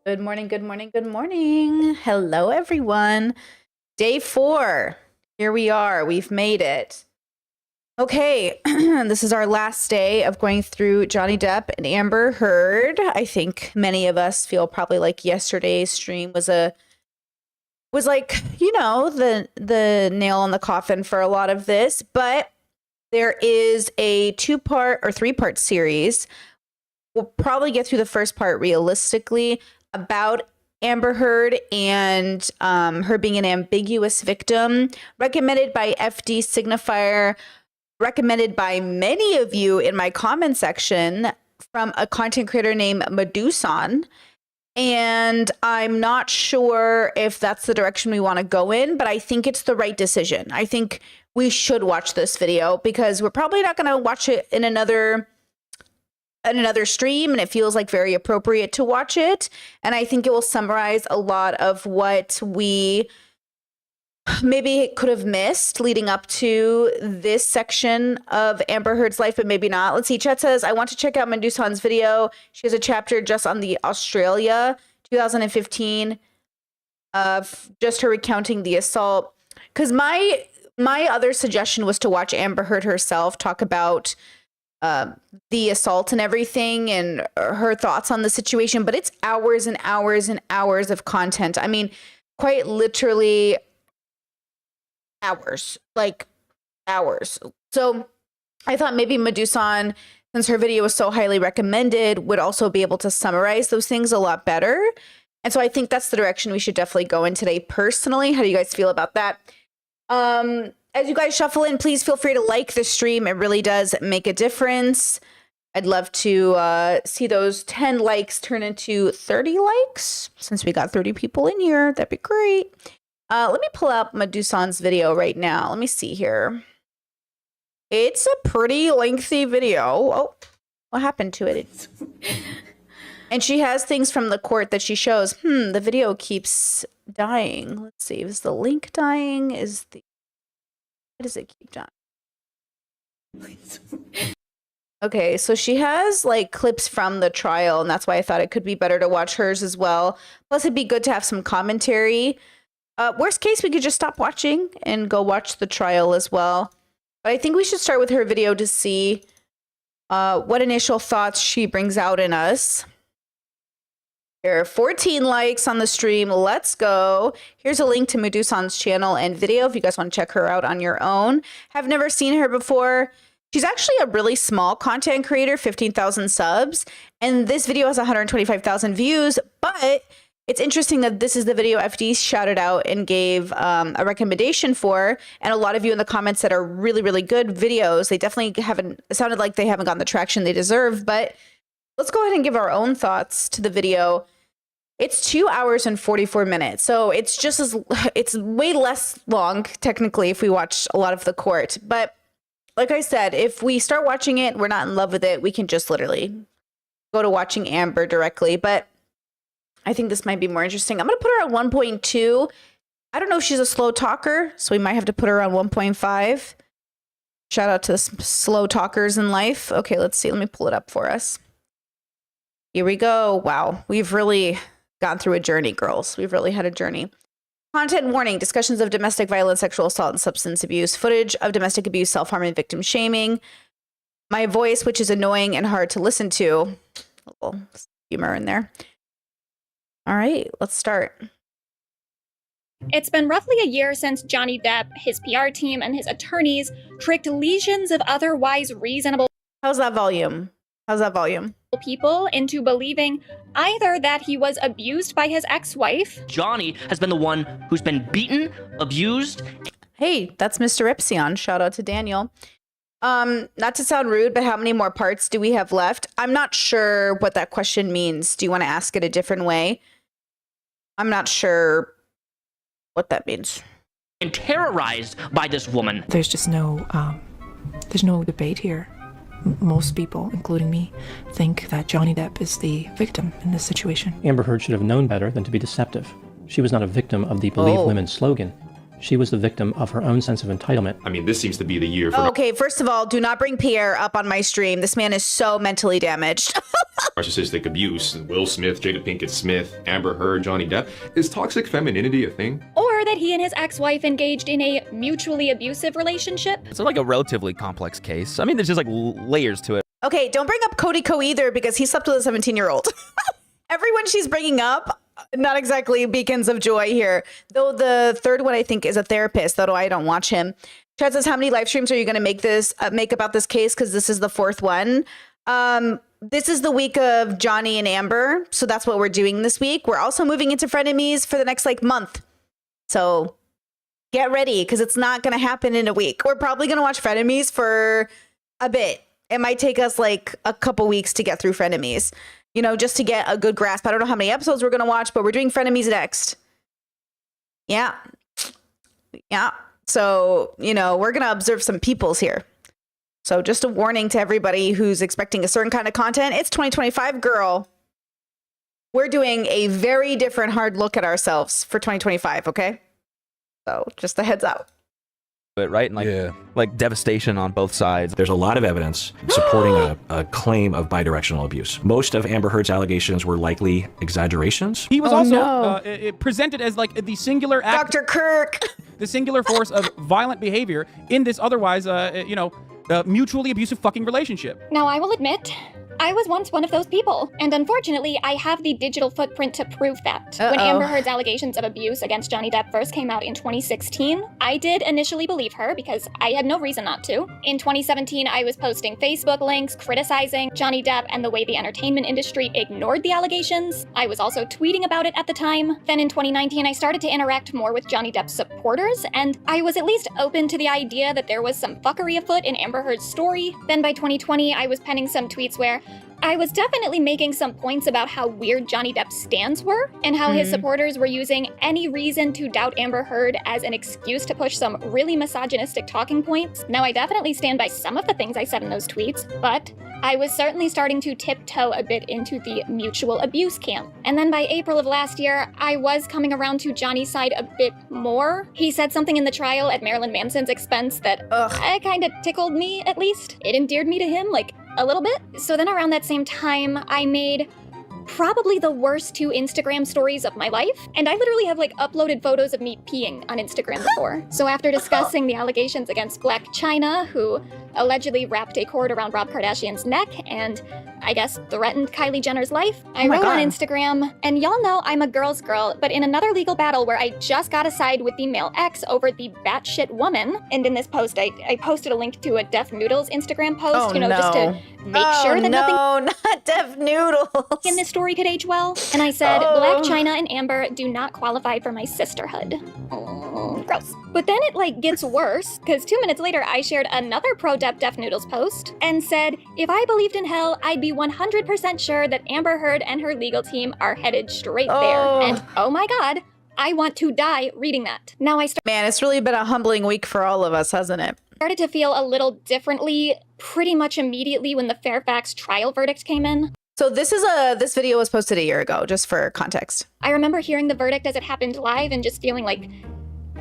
Good morning, good morning, good morning. Hello, everyone. Day 4. Here we are. We've made it. Okay, this is our last day of going through Johnny Depp and Amber Heard. I think many of us feel probably like yesterday's stream was like, the nail in the coffin for a lot of this, but there is a 2-part or 3-part series. We'll probably get through the first part realistically about Amber Heard and her being an ambiguous victim, recommended by FD Signifier, recommended by many of you in my comment section from a content creator named Medusan. And I'm not sure if that's the direction we want to go in, but I think it's the right decision. I think we should watch this video because we're probably not going to watch it in another stream, and it feels like very appropriate to watch it. And I think it will summarize a lot of what we maybe could have missed leading up to this section of Amber Heard's life, but maybe not. Let's see. Chat says, I want to check out Medusan's video. She has a chapter just on the Australia 2015 of just her recounting the assault. Because my other suggestion was to watch Amber Heard herself talk about the assault and everything and her thoughts on the situation, but it's hours and hours and hours of content. I mean, quite literally hours, like hours. So I thought maybe Medusan, since her video was so highly recommended, would also be able to summarize those things a lot better. And so I think that's the direction we should definitely go in today. Personally, how do you guys feel about that? As you guys shuffle in, please feel free to like the stream. It really does make a difference. I'd love to see those 10 likes turn into 30 likes. Since we got 30 people in here, that'd be great. Let me pull up Medusan's video right now. Let me see here. It's a pretty lengthy video. Oh, what happened to it? And she has things from the court that she shows. The video keeps dying. Let's see. Is the link dying? Why does it keep dying? Okay, so she has like clips from the trial, and that's why I thought it could be better to watch hers as well. Plus, it'd be good to have some commentary. Worst case, we could just stop watching and go watch the trial as well. But I think we should start with her video to see what initial thoughts she brings out in us. Here are 14 likes on the stream. Let's go. Here's a link to Medusan's channel and video if you guys want to check her out on your own. Have never seen her before. She's actually a really small content creator, 15,000 subs. And this video has 125,000 views. But it's interesting that this is the video FD shouted out and gave a recommendation for. And a lot of you in the comments that are really, really good videos. They definitely haven't, it sounded like they haven't gotten the traction they deserve. But let's go ahead and give our own thoughts to the video. It's 2 hours and 44 minutes. So it's way less long, technically, if we watch a lot of the court. But like I said, if we start watching it, we're not in love with it, we can just literally go to watching Amber directly. But I think this might be more interesting. I'm going to put her at 1.2. I don't know if she's a slow talker, so we might have to put her on 1.5. Shout out to the slow talkers in life. Okay, let's see. Let me pull it up for us. Here we go. Wow. We've really gone through a journey, girls. We've really had a journey. Content warning, discussions of domestic violence, sexual assault, and substance abuse, footage of domestic abuse, self-harm, and victim shaming. My voice, which is annoying and hard to listen to. A little humor in there. All right, let's start. It's been roughly a year since Johnny Depp, his PR team, and his attorneys tricked legions of otherwise reasonable How's that volume? How's that volume? people into believing either that he was abused by his ex-wife. Johnny has been the one who's been beaten, abused. Hey, that's Mr. Ipsion. Shout out to Daniel. Not to sound rude, but how many more parts do we have left? I'm not sure what that question means. Do you want to ask it a different way? I'm not sure what that means. And terrorized by this woman. There's just no debate here. Most people, including me, think that Johnny Depp is the victim in this situation. Amber Heard should have known better than to be deceptive. She was not a victim of the Believe Women slogan. She was the victim of her own sense of entitlement. I mean, this seems to be the year for Okay, first of all, do not bring Pierre up on my stream. This man is so mentally damaged. narcissistic abuse. Will Smith, Jada Pinkett Smith, Amber Heard, Johnny Depp. Is toxic femininity a thing? Or that he and his ex-wife engaged in a mutually abusive relationship. It's like a relatively complex case. I mean, there's just like layers to it. Okay, don't bring up Cody Ko either because he slept with a 17-year-old. Everyone she's bringing up, not exactly beacons of joy here. Though the third one, I think, is a therapist, though I don't watch him. Chad says, how many live streams are you going to make about this case? Because this is the fourth one. This is the week of Johnny and Amber. So that's what we're doing this week. We're also moving into Frenemies for the next month. So get ready because it's not going to happen in a week. We're probably going to watch Frenemies for a bit. It might take us a couple weeks to get through Frenemies, just to get a good grasp. I don't know how many episodes we're going to watch, but we're doing Frenemies next. Yeah. So, we're going to observe some peoples here. So just a warning to everybody who's expecting a certain kind of content. It's 2025, girl. We're doing a very different hard look at ourselves for 2025, okay? So just a heads up. Right? And like devastation on both sides. There's a lot of evidence supporting a claim of bidirectional abuse. Most of Amber Heard's allegations were likely exaggerations. He was presented as the singular act, Dr. Kirk, the singular force of violent behavior in this otherwise, mutually abusive fucking relationship. Now, I will admit, I was once one of those people, and unfortunately, I have the digital footprint to prove that. When Amber Heard's allegations of abuse against Johnny Depp first came out in 2016, I did initially believe her because I had no reason not to. In 2017, I was posting Facebook links criticizing Johnny Depp and the way the entertainment industry ignored the allegations. I was also tweeting about it at the time. Then in 2019, I started to interact more with Johnny Depp's supporters, and I was at least open to the idea that there was some fuckery afoot in Amber Heard's story. Then by 2020, I was penning some tweets where I was definitely making some points about how weird Johnny Depp's stands were, and how his supporters were using any reason to doubt Amber Heard as an excuse to push some really misogynistic talking points. Now, I definitely stand by some of the things I said in those tweets, but I was certainly starting to tiptoe a bit into the mutual abuse camp. And then by April of last year, I was coming around to Johnny's side a bit more. He said something in the trial at Marilyn Manson's expense that kind of tickled me, at least. It endeared me to him, a little bit. So then around that same time, I made probably the worst 2 Instagram stories of my life. And I literally have uploaded photos of me peeing on Instagram before. So after discussing the allegations against Blac Chyna, who allegedly wrapped a cord around Rob Kardashian's neck and I guess threatened Kylie Jenner's life, I wrote on Instagram, and y'all know I'm a girl's girl, but in another legal battle where I just got a side with the male ex over the batshit woman. And in this post, I posted a link to a Def Noodles Instagram post, just to make sure that nothing not Def Noodles in this story could age well. And I said, Blac Chyna and Amber do not qualify for my sisterhood. Gross. But then it gets worse, because 2 minutes later I shared another pro-Depp Def Noodles post and said, if I believed in hell, I'd be 100% sure that Amber Heard and her legal team are headed straight there. And oh my god, I want to die reading that. Now Man, it's really been a humbling week for all of us, hasn't it? Started to feel a little differently pretty much immediately when the Fairfax trial verdict came in. So this video was posted a year ago, just for context. I remember hearing the verdict as it happened live and just feeling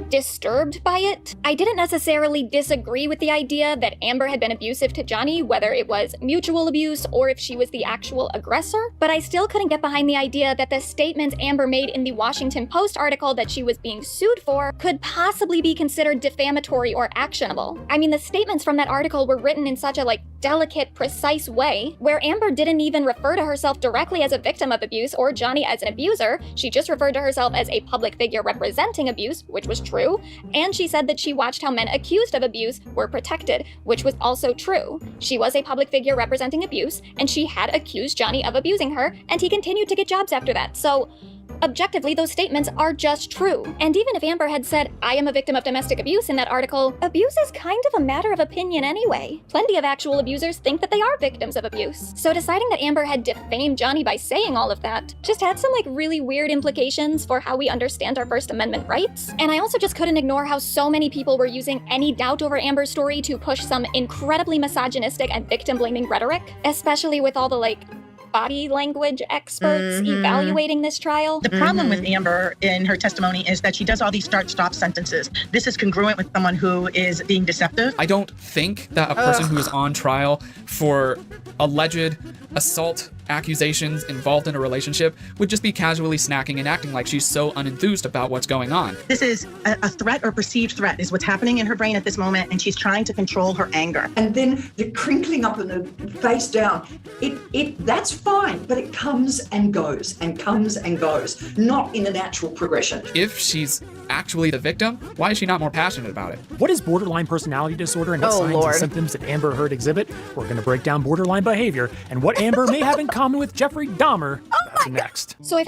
disturbed by it. I didn't necessarily disagree with the idea that Amber had been abusive to Johnny, whether it was mutual abuse or if she was the actual aggressor, but I still couldn't get behind the idea that the statements Amber made in the Washington Post article that she was being sued for could possibly be considered defamatory or actionable. I mean, the statements from that article were written in such a delicate, precise way, where Amber didn't even refer to herself directly as a victim of abuse or Johnny as an abuser. She just referred to herself as a public figure representing abuse, which was true, and she said that she watched how men accused of abuse were protected, which was also true. She was a public figure representing abuse, and she had accused Johnny of abusing her, and he continued to get jobs after that. So objectively, those statements are just true. And even if Amber had said, I am a victim of domestic abuse in that article, abuse is kind of a matter of opinion anyway. Plenty of actual abusers think that they are victims of abuse. So deciding that Amber had defamed Johnny by saying all of that just had some really weird implications for how we understand our First Amendment rights. And I also just couldn't ignore how so many people were using any doubt over Amber's story to push some incredibly misogynistic and victim-blaming rhetoric, especially with all the body language experts evaluating this trial. The problem with Amber in her testimony is that she does all these start-stop sentences. This is congruent with someone who is being deceptive. I don't think that a person who is on trial for alleged assault accusations involved in a relationship would just be casually snacking and acting like she's so unenthused about what's going on. This is a threat or perceived threat is what's happening in her brain at this moment, and she's trying to control her anger. And then the crinkling up and the face down, that's fine, but it comes and goes and comes and goes, not in a natural progression. If she's actually the victim, why is she not more passionate about it? What is borderline personality disorder and what signs and symptoms that Amber Heard exhibit? We're going to break down borderline behavior and what Amber may have in common with Jeffrey Dahmer. That's next. So I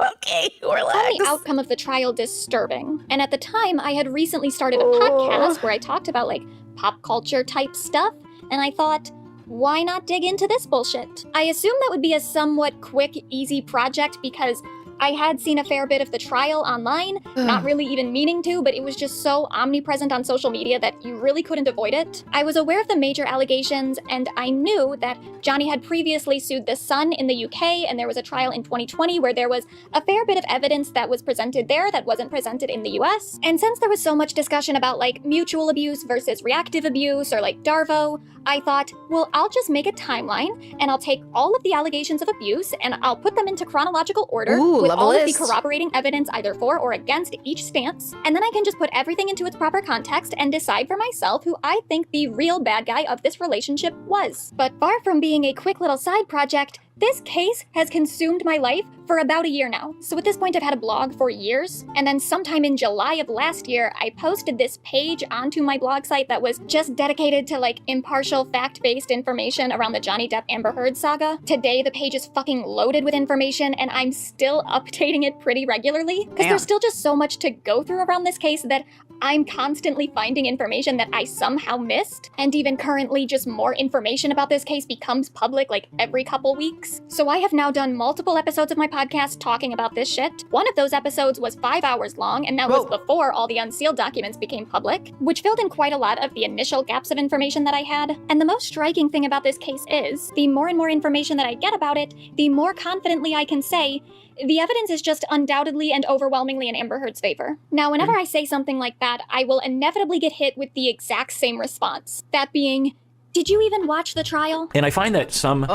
Okay, relax. found the outcome of the trial disturbing. And at the time, I had recently started a podcast where I talked about like pop culture type stuff. And I thought, why not dig into this bullshit? I assumed that would be a somewhat quick, easy project because I had seen a fair bit of the trial online, not really even meaning to, but it was just so omnipresent on social media that you really couldn't avoid it. I was aware of the major allegations, and I knew that Johnny had previously sued The Sun in the UK, and there was a trial in 2020 where there was a fair bit of evidence that was presented there that wasn't presented in the US. And since there was so much discussion about like mutual abuse versus reactive abuse or like DARVO, I thought, well, I'll just make a timeline and I'll take all of the allegations of abuse and I'll put them into chronological order with all of the corroborating evidence either for or against each stance. And then I can just put everything into its proper context and decide for myself who I think the real bad guy of this relationship was. But far from being a quick little side project, this case has consumed my life for about a year now. So at this point, I've had a blog for years. And then sometime in July of last year, I posted this page onto my blog site that was just dedicated to like impartial, fact-based information around the Johnny Depp Amber Heard saga. Today, the page is fucking loaded with information and I'm still updating it pretty regularly because there's still just so much to go through around this case that I'm constantly finding information that I somehow missed. And even currently, just more information about this case becomes public like every couple weeks. So I have now done multiple episodes of my podcast talking about this shit. One of those episodes was 5 hours long, and that was before all the unsealed documents became public, which filled in quite a lot of the initial gaps of information that I had. And the most striking thing about this case is, the more and more information that I get about it, the more confidently I can say, the evidence is just undoubtedly and overwhelmingly in Amber Heard's favor. Now, whenever I say something like that, I will inevitably get hit with the exact same response. That being, did you even watch the trial? And I find that some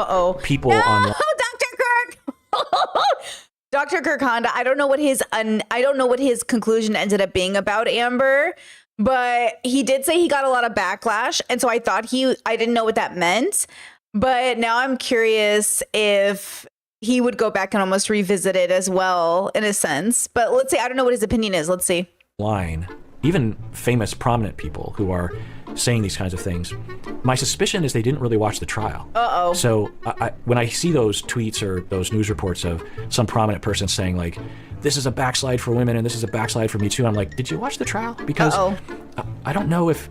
people online... Dr. Kirk! Dr. Kirk Honda, I don't know what his conclusion ended up being about Amber, but he did say he got a lot of backlash, and so I thought I didn't know what that meant, but now I'm curious if he would go back and almost revisit it as well, in a sense. But let's see, I don't know what his opinion is. Let's see. Line, even famous, prominent people who are saying these kinds of things, my suspicion is they didn't really watch the trial. So when I see those tweets or those news reports of some prominent person saying like, this is a backslide for women and this is a backslide for me too, I'm like, did you watch the trial? Because I don't know if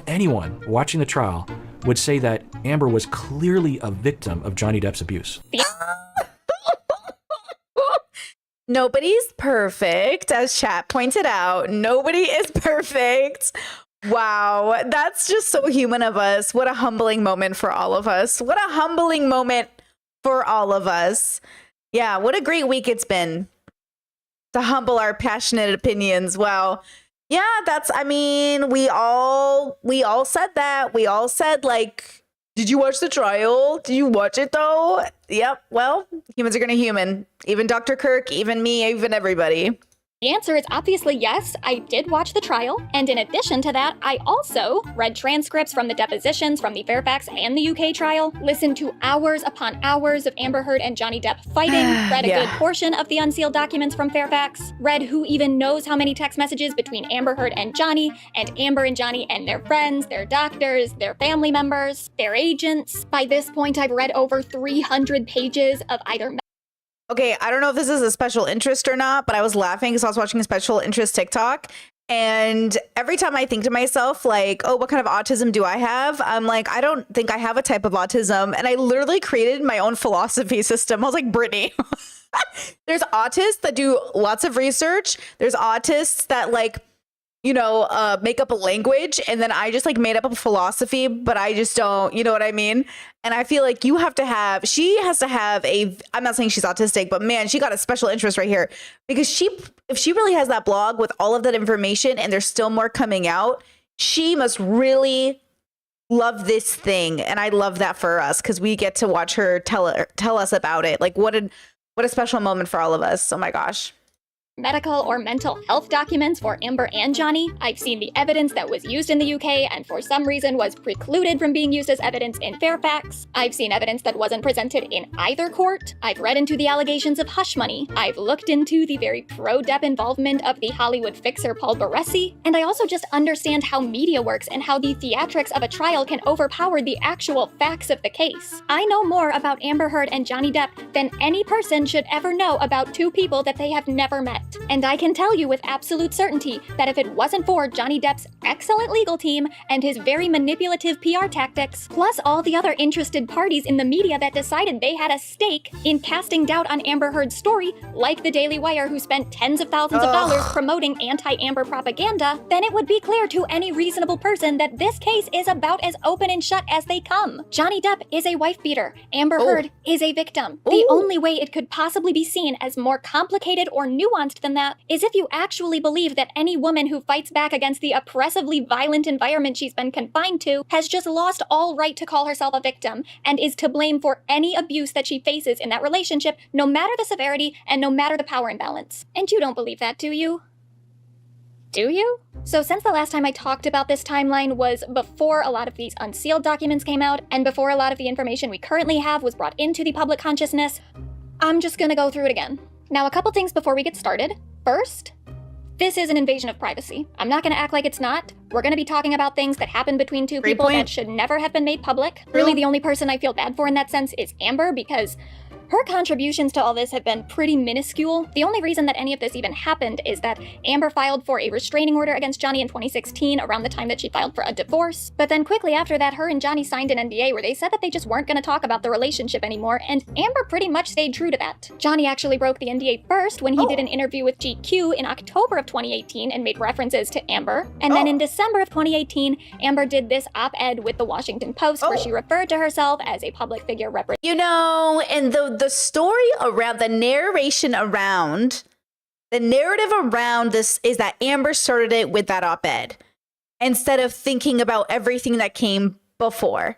anyone watching the trial would say that Amber was clearly a victim of Johnny Depp's abuse. Nobody's perfect, as chat pointed out. Nobody is perfect. Wow, that's just so human of us. What a humbling moment for all of us. What a humbling moment for all of us. Yeah, what a great week it's been to humble our passionate opinions. Wow. Yeah, we all said that. We all said, like, did you watch the trial? Did you watch it though? Yep. Well, humans are gonna human. Even Dr. Kirk, even me, even everybody. The answer is obviously yes, I did watch the trial, and in addition to that, I also read transcripts from the depositions from the Fairfax and the UK trial, listened to hours upon hours of Amber Heard and Johnny Depp fighting, read a good portion of the unsealed documents from Fairfax, read who even knows how many text messages between Amber Heard and Johnny, and Amber and Johnny and their friends, their doctors, their family members, their agents. By this point, I've read over 300 pages of either Okay, I don't know if this is a special interest or not, but I was laughing because I was watching a special interest TikTok. And every time I think to myself, like, oh, what kind of autism do I have? I'm like, I don't think I have a type of autism. And I literally created my own philosophy system. I was like, Brittany, there's autists that do lots of research. There's autists that like make up a language, and then I just like made up a philosophy, but I just don't, you know what I mean? And I feel like she has to have I'm not saying she's autistic, but man, she got a special interest right here, because if she really has that blog with all of that information and there's still more coming out, she must really love this thing. And I love that for us, because we get to watch her tell us about it. Like what a special moment for all of us. Oh my gosh. Medical or mental health documents for Amber and Johnny. I've seen the evidence that was used in the UK and for some reason was precluded from being used as evidence in Fairfax. I've seen evidence that wasn't presented in either court. I've read into the allegations of hush money. I've looked into the very pro-Depp involvement of the Hollywood fixer Paul Baresi. And I also just understand how media works and how the theatrics of a trial can overpower the actual facts of the case. I know more about Amber Heard and Johnny Depp than any person should ever know about two people that they have never met. And I can tell you with absolute certainty that if it wasn't for Johnny Depp's excellent legal team and his very manipulative PR tactics, plus all the other interested parties in the media that decided they had a stake in casting doubt on Amber Heard's story, like the Daily Wire, who spent tens of thousands of dollars promoting anti-Amber propaganda, then it would be clear to any reasonable person that this case is about as open and shut as they come. Johnny Depp is a wife beater. Amber Heard is a victim. The only way it could possibly be seen as more complicated or nuanced than that is if you actually believe that any woman who fights back against the oppressively violent environment she's been confined to has just lost all right to call herself a victim and is to blame for any abuse that she faces in that relationship, no matter the severity and no matter the power imbalance. And you don't believe that, do you? Do you? So since the last time I talked about this timeline was before a lot of these unsealed documents came out and before a lot of the information we currently have was brought into the public consciousness, I'm just gonna go through it again. Now, a couple things before we get started. First, this is an invasion of privacy. I'm not gonna act like it's not. We're gonna be talking about things that happened between two people that should never have been made public. Really, the only person I feel bad for in that sense is Amber, because her contributions to all this have been pretty minuscule. The only reason that any of this even happened is that Amber filed for a restraining order against Johnny in 2016, around the time that she filed for a divorce. But then quickly after that, her and Johnny signed an NDA where they said that they just weren't going to talk about the relationship anymore, and Amber pretty much stayed true to that. Johnny actually broke the NDA first when he did an interview with GQ in October of 2018 and made references to Amber. And then in December of 2018, Amber did this op-ed with the Washington Post where she referred to herself as a public figure representing. And the story around the narrative around this is that Amber started it with that op-ed instead of thinking about everything that came before,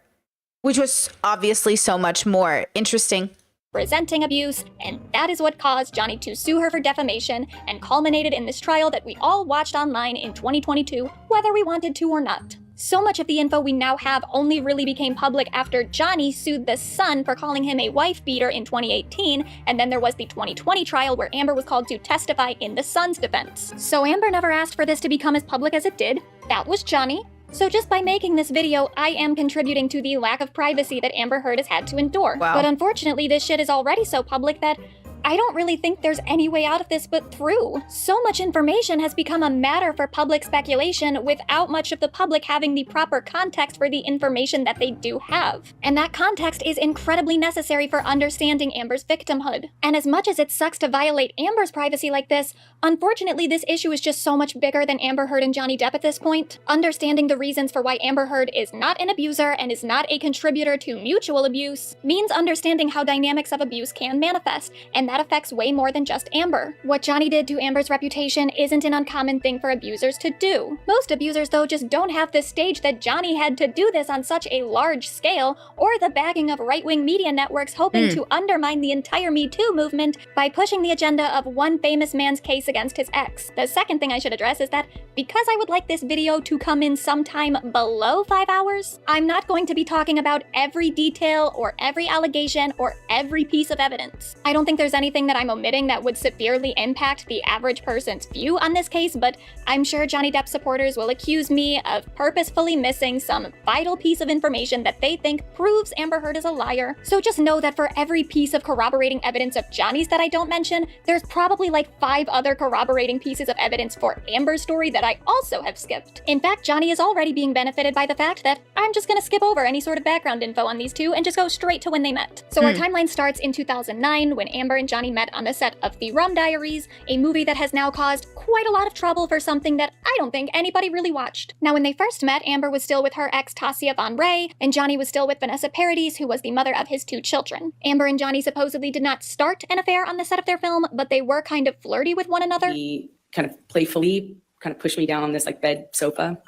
which was obviously so much more interesting. Resenting abuse, and that is what caused Johnny to sue her for defamation and culminated in this trial that we all watched online in 2022, whether we wanted to or not. So much of the info we now have only really became public after Johnny sued The Sun for calling him a wife beater in 2018, and then there was the 2020 trial where Amber was called to testify in The Sun's defense. So Amber never asked for this to become as public as it did. That was Johnny. So just by making this video, I am contributing to the lack of privacy that Amber Heard has had to endure. Wow. But unfortunately, this shit is already so public that I don't really think there's any way out of this but through. So much information has become a matter for public speculation without much of the public having the proper context for the information that they do have. And that context is incredibly necessary for understanding Amber's victimhood. And as much as it sucks to violate Amber's privacy like this, unfortunately this issue is just so much bigger than Amber Heard and Johnny Depp at this point. Understanding the reasons for why Amber Heard is not an abuser and is not a contributor to mutual abuse means understanding how dynamics of abuse can manifest, and that affects way more than just Amber. What Johnny did to Amber's reputation isn't an uncommon thing for abusers to do. Most abusers, though, just don't have the stage that Johnny had to do this on such a large scale, or the bagging of right-wing media networks hoping to undermine the entire Me Too movement by pushing the agenda of one famous man's case against his ex. The second thing I should address is that because I would like this video to come in sometime below 5 hours, I'm not going to be talking about every detail or every allegation or every piece of evidence. I don't think there's anything that I'm omitting that would severely impact the average person's view on this case, but I'm sure Johnny Depp supporters will accuse me of purposefully missing some vital piece of information that they think proves Amber Heard is a liar. So just know that for every piece of corroborating evidence of Johnny's that I don't mention, there's probably like 5 other corroborating pieces of evidence for Amber's story that I also have skipped. In fact, Johnny is already being benefited by the fact that I'm just gonna skip over any sort of background info on these two and just go straight to when they met. So our timeline starts in 2009 when Amber and and Johnny met on the set of The Rum Diaries, a movie that has now caused quite a lot of trouble for something that I don't think anybody really watched. Now, when they first met, Amber was still with her ex Tasia Von Ray, and Johnny was still with Vanessa Paradis, who was the mother of his 2 children. Amber and Johnny supposedly did not start an affair on the set of their film, but they were kind of flirty with one another. He kind of playfully kind of pushed me down on this like bed sofa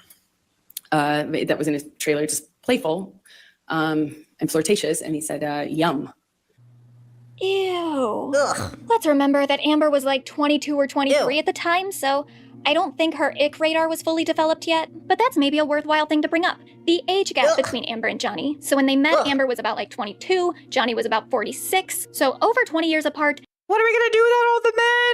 that was in his trailer, just playful and flirtatious, and he said, yum. Ew. Ugh. Let's remember that Amber was like 22 or 23 at the time, so I don't think her ick radar was fully developed yet, but that's maybe a worthwhile thing to bring up. The age gap between Amber and Johnny. So when they met, Amber was about like 22, Johnny was about 46, so over 20 years apart. What are we gonna do without all the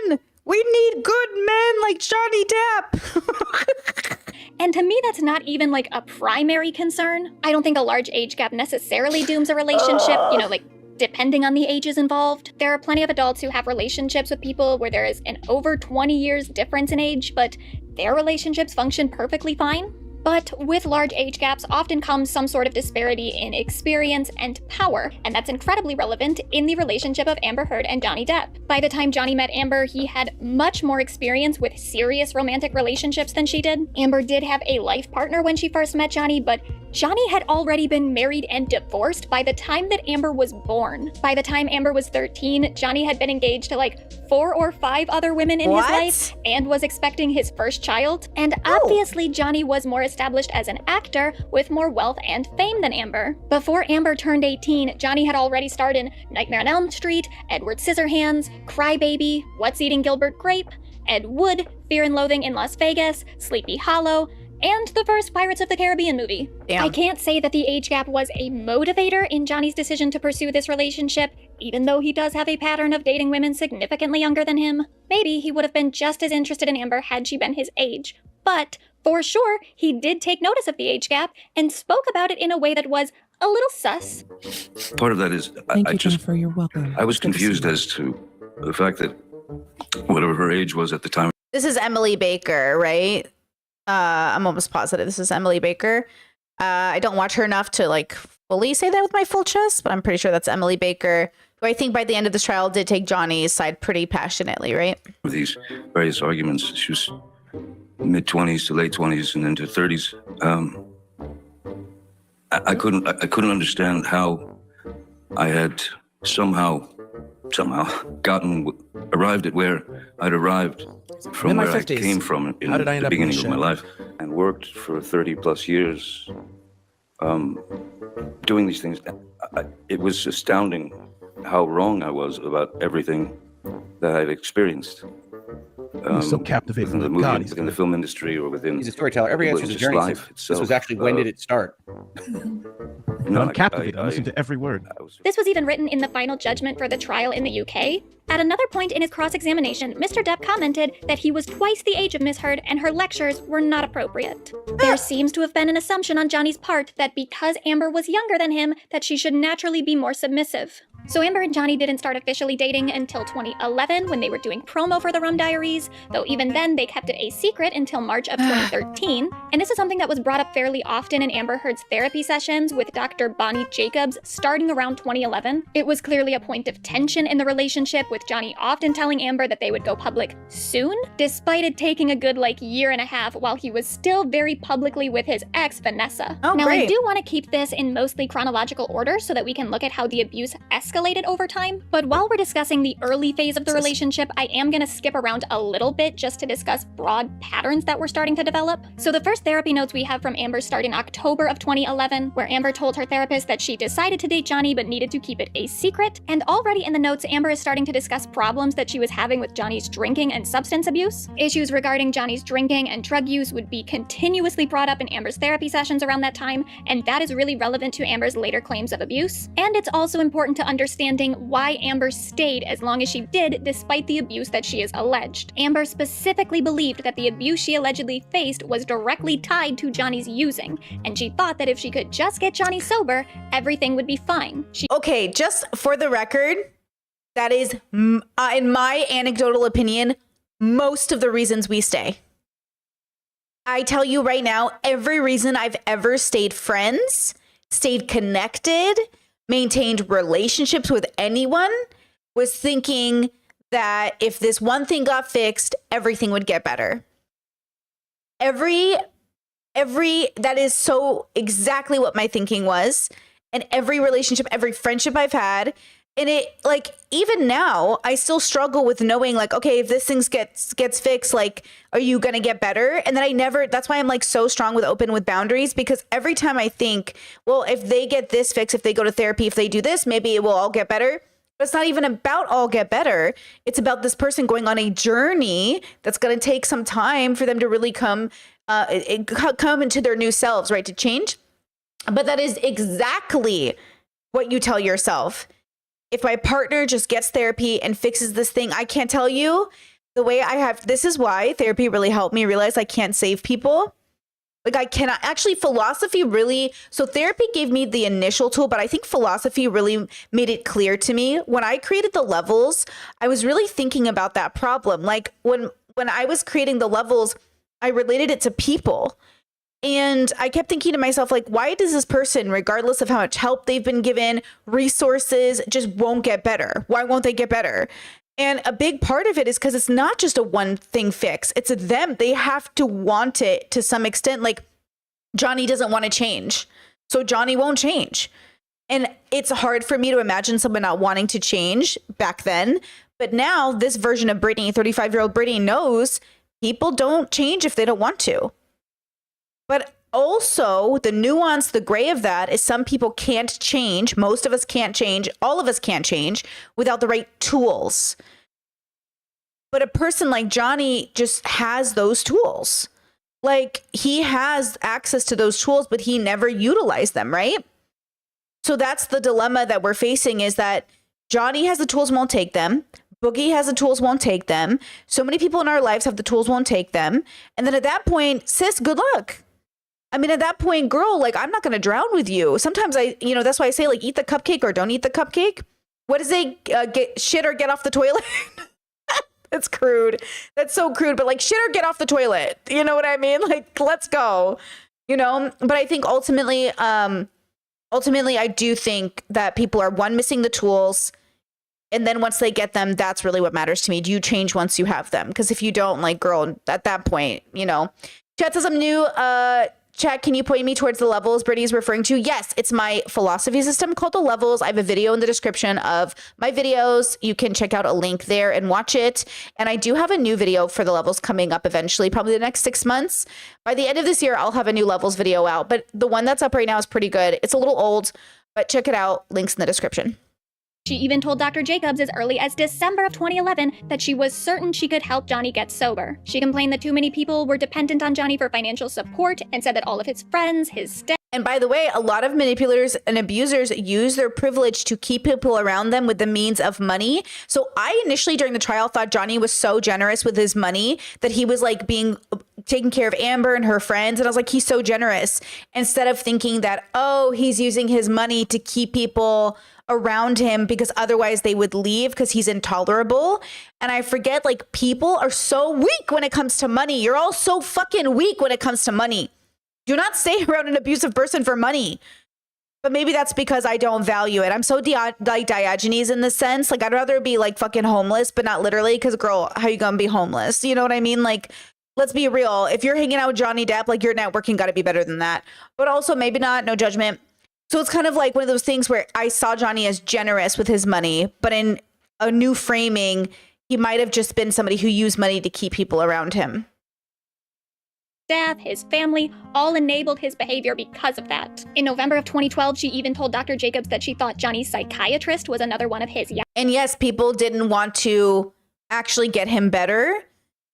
men? We need good men like Johnny Depp. And to me, that's not even like a primary concern. I don't think a large age gap necessarily dooms a relationship, you know, like depending on the ages involved. There are plenty of adults who have relationships with people where there is an over 20 years difference in age, but their relationships function perfectly fine. But with large age gaps often comes some sort of disparity in experience and power, and that's incredibly relevant in the relationship of Amber Heard and Johnny Depp. By the time Johnny met Amber, he had much more experience with serious romantic relationships than she did. Amber did have a life partner when she first met Johnny, but Johnny had already been married and divorced by the time that Amber was born. By the time Amber was 13, Johnny had been engaged to like 4 or 5 other women in his life and was expecting his first child. And obviously Johnny was more established as an actor with more wealth and fame than Amber. Before Amber turned 18, Johnny had already starred in Nightmare on Elm Street, Edward Scissorhands, Cry Baby, What's Eating Gilbert Grape, Ed Wood, Fear and Loathing in Las Vegas, Sleepy Hollow, and the first Pirates of the Caribbean movie. Damn. I can't say that the age gap was a motivator in Johnny's decision to pursue this relationship, even though he does have a pattern of dating women significantly younger than him. Maybe he would have been just as interested in Amber had she been his age. But for sure, he did take notice of the age gap and spoke about it in a way that was a little sus. Part of that is, Jennifer, you're welcome. I was confused as to the fact that whatever her age was at the time. This is Emily Baker, right? I'm almost positive this is Emily Baker. I don't watch her enough to like fully say that with my full chest, but I'm pretty sure that's Emily Baker, who I think by the end of this trial did take Johnny's side pretty passionately, right? These various arguments, she was mid-20s to late 20s and into 30s. I couldn't understand how I had somehow arrived at where I'd arrived from where I came from in the beginning of my life, and worked for 30 plus years doing these things. It was astounding how wrong I was about everything that I've experienced. So captivating within the film industry or within. He's a storyteller. Every answer is a journey. This was actually, when did it start? No, I'm captivated. I listened to every word. This was even written in the final judgment for the trial in the UK. At another point in his cross-examination, Mr. Depp commented that he was twice the age of Miss Heard and her lectures were not appropriate. There seems to have been an assumption on Johnny's part that because Amber was younger than him, that she should naturally be more submissive. So Amber and Johnny didn't start officially dating until 2011 when they were doing promo for The Rum Diaries, though even then they kept it a secret until March of 2013. And this is something that was brought up fairly often in Amber Heard's therapy sessions with Dr. Bonnie Jacobs starting around 2011. It was clearly a point of tension in the relationship, with Johnny often telling Amber that they would go public soon, despite it taking a good year and a half while he was still very publicly with his ex, Vanessa. Now, great. I do want to keep this in mostly chronological order so that we can look at how the abuse escalated over time, but while we're discussing the early phase of the relationship, I am going to skip around a little bit just to discuss broad patterns that were starting to develop. So the first therapy notes we have from Amber start in October of 2011, where Amber told her therapist that she decided to date Johnny but needed to keep it a secret, and already in the notes, Amber is starting to discuss problems that she was having with Johnny's drinking and substance abuse. Issues regarding Johnny's drinking and drug use would be continuously brought up in Amber's therapy sessions around that time, and that is really relevant to Amber's later claims of abuse. And it's also important to understanding why Amber stayed as long as she did despite the abuse that she has alleged. Amber specifically believed that the abuse she allegedly faced was directly tied to Johnny's using, and she thought that if she could just get Johnny sober, everything would be fine. Okay, just for the record, that is, in my anecdotal opinion, most of the reasons we stay. I tell you right now, every reason I've ever stayed friends, stayed connected, maintained relationships with anyone was thinking that if this one thing got fixed, everything would get better. That is so exactly what my thinking was. And every relationship, every friendship I've had, and it, like, even now, I still struggle with knowing, like, okay, if this thing gets fixed, like, are you gonna get better? And then that's why I'm like so strong with open with boundaries, because every time I think, well, if they get this fixed, if they go to therapy, if they do this, maybe it will all get better. But it's not even about all get better. It's about this person going on a journey that's gonna take some time for them to really come into their new selves, right? To change. But that is exactly what you tell yourself. If my partner just gets therapy and fixes this thing, I can't tell you the way this is why therapy really helped me realize I can't save people. Like, I cannot actually. So therapy gave me the initial tool, but I think philosophy really made it clear to me. When I created the levels, I was really thinking about that problem. Like when I was creating the levels, I related it to people. And I kept thinking to myself, like, why does this person, regardless of how much help they've been given, resources, just won't get better? Why won't they get better? And a big part of it is because it's not just a one thing fix. It's them. They have to want it to some extent. Like, Johnny doesn't want to change, so Johnny won't change. And it's hard for me to imagine someone not wanting to change back then. But now this version of Brittany, 35-year-old Brittany, knows people don't change if they don't want to. But also the nuance, the gray of that is some people can't change. Most of us can't change. All of us can't change without the right tools. But a person like Johnny just has those tools. Like, he has access to those tools, but he never utilized them, right? So that's the dilemma that we're facing, is that Johnny has the tools, won't take them. Boogie has the tools, won't take them. So many people in our lives have the tools, won't take them. And then at that point, sis, good luck. I mean, at that point, girl, like, I'm not going to drown with you. Sometimes that's why I say, like, eat the cupcake or don't eat the cupcake. What is it? Get shit or get off the toilet? That's crude. That's so crude. But like, shit or get off the toilet. You know what I mean? Like, let's go, but I think ultimately, I do think that people are missing the tools. And then once they get them, that's really what matters to me. Do you change once you have them? Because if you don't, like, girl, at that point, Chat says I'm new. Chat, can you point me towards the levels Brittany's referring to? Yes, it's my philosophy system called The Levels. I have a video in the description of my videos. You can check out a link there and watch it. And I do have a new video for the levels coming up eventually, probably the next 6 months. By the end of this year, I'll have a new levels video out. But the one that's up right now is pretty good. It's a little old, but check it out. Links in the description. She even told Dr. Jacobs as early as December of 2011 that she was certain she could help Johnny get sober. She complained that too many people were dependent on Johnny for financial support and said that all of his friends, his staff. And by the way, a lot of manipulators and abusers use their privilege to keep people around them with the means of money. So I initially during the trial thought Johnny was so generous with his money that he was like taking care of Amber and her friends. And I was like, he's so generous. Instead of thinking that, oh, he's using his money to keep people around him because otherwise they would leave because he's intolerable. And I forget, like, people are so weak when it comes to money. You're all so fucking weak when it comes to money. Do not stay around an abusive person for money. But maybe that's because I don't value it. I'm so like Diogenes in this sense. Like, I'd rather be like fucking homeless, but not literally, because girl, how you gonna be homeless? You know what I mean? Like, let's be real. If you're hanging out with Johnny Depp, like, your networking got to be better than that. But also maybe not, no judgment. So it's kind of like one of those things where I saw Johnny as generous with his money, but in a new framing, he might have just been somebody who used money to keep people around him. Staff, his family, all enabled his behavior because of that. In November of 2012, she even told Dr. Jacobs that she thought Johnny's psychiatrist was another one of his. And yes, people didn't want to actually get him better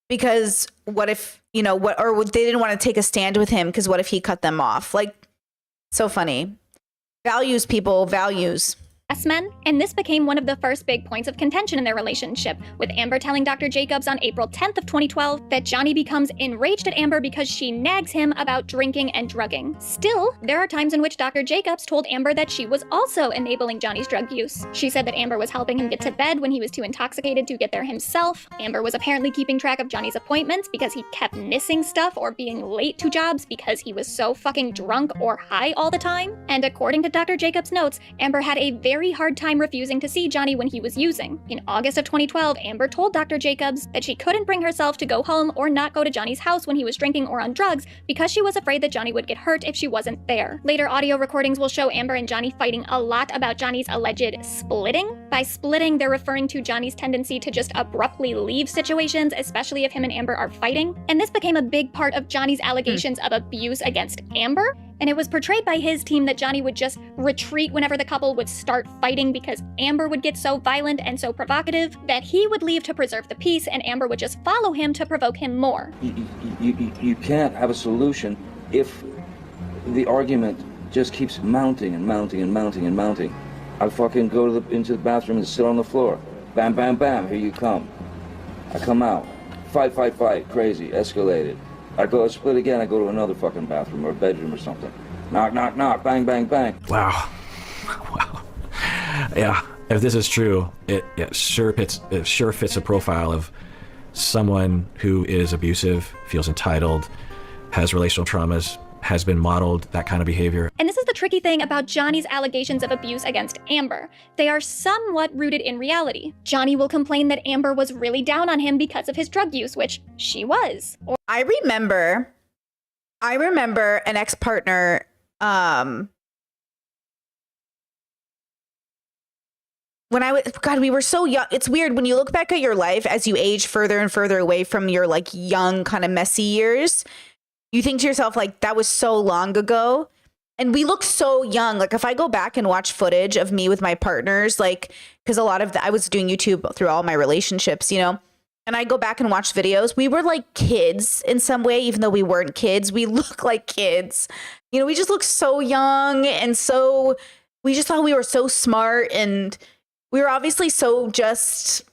because what if, or they didn't want to take a stand with him because what if he cut them off? Like, so funny. Values, people, values. Yes, men, and this became one of the first big points of contention in their relationship, with Amber telling Dr. Jacobs on April 10th of 2012 that Johnny becomes enraged at Amber because she nags him about drinking and drugging. Still, there are times in which Dr. Jacobs told Amber that she was also enabling Johnny's drug use. She said that Amber was helping him get to bed when he was too intoxicated to get there himself. Amber was apparently keeping track of Johnny's appointments because he kept missing stuff or being late to jobs because he was so fucking drunk or high all the time. And according to Dr. Jacobs' notes, Amber had a very very hard time refusing to see Johnny when he was using. In August of 2012, Amber told Dr. Jacobs that she couldn't bring herself to go home or not go to Johnny's house when he was drinking or on drugs because she was afraid that Johnny would get hurt if she wasn't there. Later audio recordings will show Amber and Johnny fighting a lot about Johnny's alleged splitting. By splitting, they're referring to Johnny's tendency to just abruptly leave situations, especially if him and Amber are fighting. And this became a big part of Johnny's allegations of abuse against Amber. And it was portrayed by his team that Johnny would just retreat whenever the couple would start fighting because Amber would get so violent and so provocative that he would leave to preserve the peace and Amber would just follow him to provoke him more. You can't have a solution if the argument just keeps mounting and mounting and mounting and mounting. I fucking go into the bathroom and sit on the floor. Bam, bam, bam, here you come. I come out. Fight, crazy, escalated. I go split again, I go to another fucking bathroom or bedroom or something. Knock, knock, knock, bang, bang, bang. Wow. Yeah, if this is true, it sure fits a profile of someone who is abusive, feels entitled, has relational traumas, has been modeled that kind of behavior. And this is the tricky thing about Johnny's allegations of abuse against Amber. They are somewhat rooted in reality. Johnny will complain that Amber was really down on him because of his drug use, which she was. I remember an ex-partner, when I was, God, we were so young. It's weird when you look back at your life as you age further and further away from your like young kind of messy years. You think to yourself, like, that was so long ago. And we look so young. Like, if I go back and watch footage of me with my partners, like, because I was doing YouTube through all my relationships, you know, and I go back and watch videos, we were like kids in some way, even though we weren't kids. We look like kids. You know, we just look so young and so, we just thought we were so smart and we were obviously so just,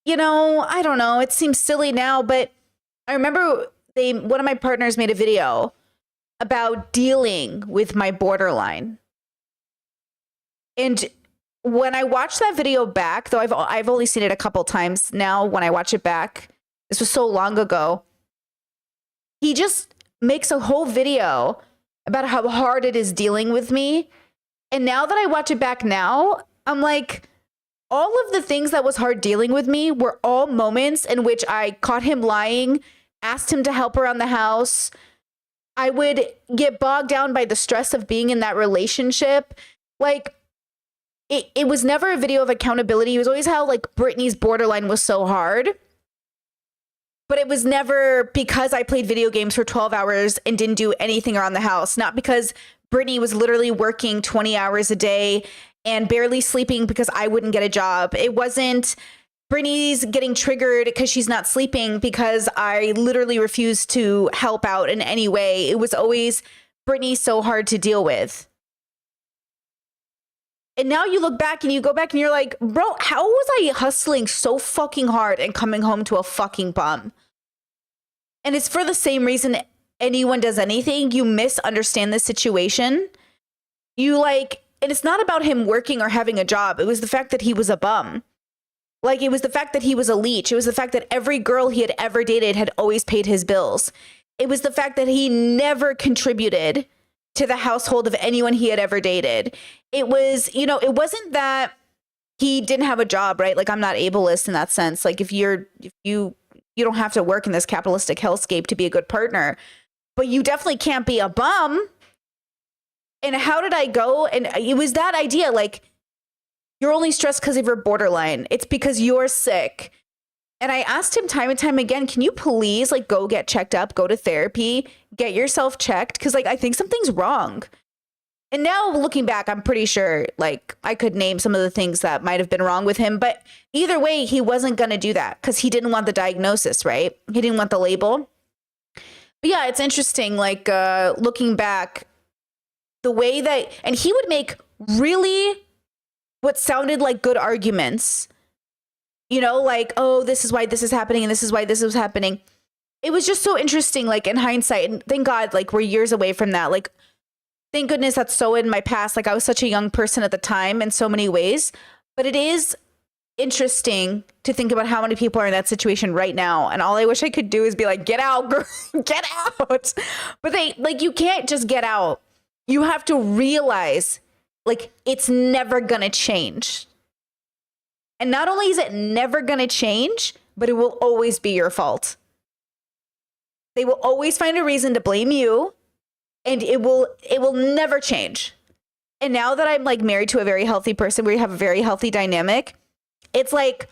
you know, I don't know. It seems silly now, but I remember one of my partners made a video about dealing with my borderline. And when I watched that video back, though I've only seen it a couple times now when I watch it back, this was so long ago, he just makes a whole video about how hard it is dealing with me. And now that I watch it back now, I'm like, all of the things that was hard dealing with me were all moments in which I caught him lying, asked him to help around the house. I would get bogged down by the stress of being in that relationship. Like, it was never a video of accountability. It was always how, like, Brittany's borderline was so hard. But it was never because I played video games for 12 hours and didn't do anything around the house. Not because Brittany was literally working 20 hours a day and barely sleeping because I wouldn't get a job. It wasn't Brittany's getting triggered because she's not sleeping because I literally refused to help out in any way. It was always Brittany's so hard to deal with. And now you look back and you go back and you're like, bro, how was I hustling so fucking hard and coming home to a fucking bum? And it's for the same reason anyone does anything. You misunderstand the situation. And it's not about him working or having a job. It was the fact that he was a bum. Like, it was the fact that he was a leech. It was the fact that every girl he had ever dated had always paid his bills. It was the fact that he never contributed to the household of anyone he had ever dated. It was, you know, it wasn't that he didn't have a job, right? Like, I'm not ableist in that sense. Like, if you don't have to work in this capitalistic hellscape to be a good partner, but you definitely can't be a bum. And how did I go? And it was that idea, like, you're only stressed because of your borderline. It's because you're sick. And I asked him time and time again, can you please, like, go get checked up, go to therapy, get yourself checked? Because, like, I think something's wrong. And now looking back, I'm pretty sure, like, I could name some of the things that might have been wrong with him. But either way, he wasn't going to do that because he didn't want the diagnosis, right? He didn't want the label. But yeah, it's interesting, like, looking back, the way that, and he would make really what sounded like good arguments, you know, like, oh, this is why this is happening and this is why this was happening. It was just so interesting, like, in hindsight, and thank God, like, we're years away from that. Like, thank goodness that's so in my past. Like, I was such a young person at the time in so many ways, but it is interesting to think about how many people are in that situation right now. And all I wish I could do is be like, get out, girl, get out. But you can't just get out. You have to realize Like, it's never going to change. And not only is it never going to change, but it will always be your fault. They will always find a reason to blame you, and it will never change. And now that I'm like married to a very healthy person, we have a very healthy dynamic, it's like,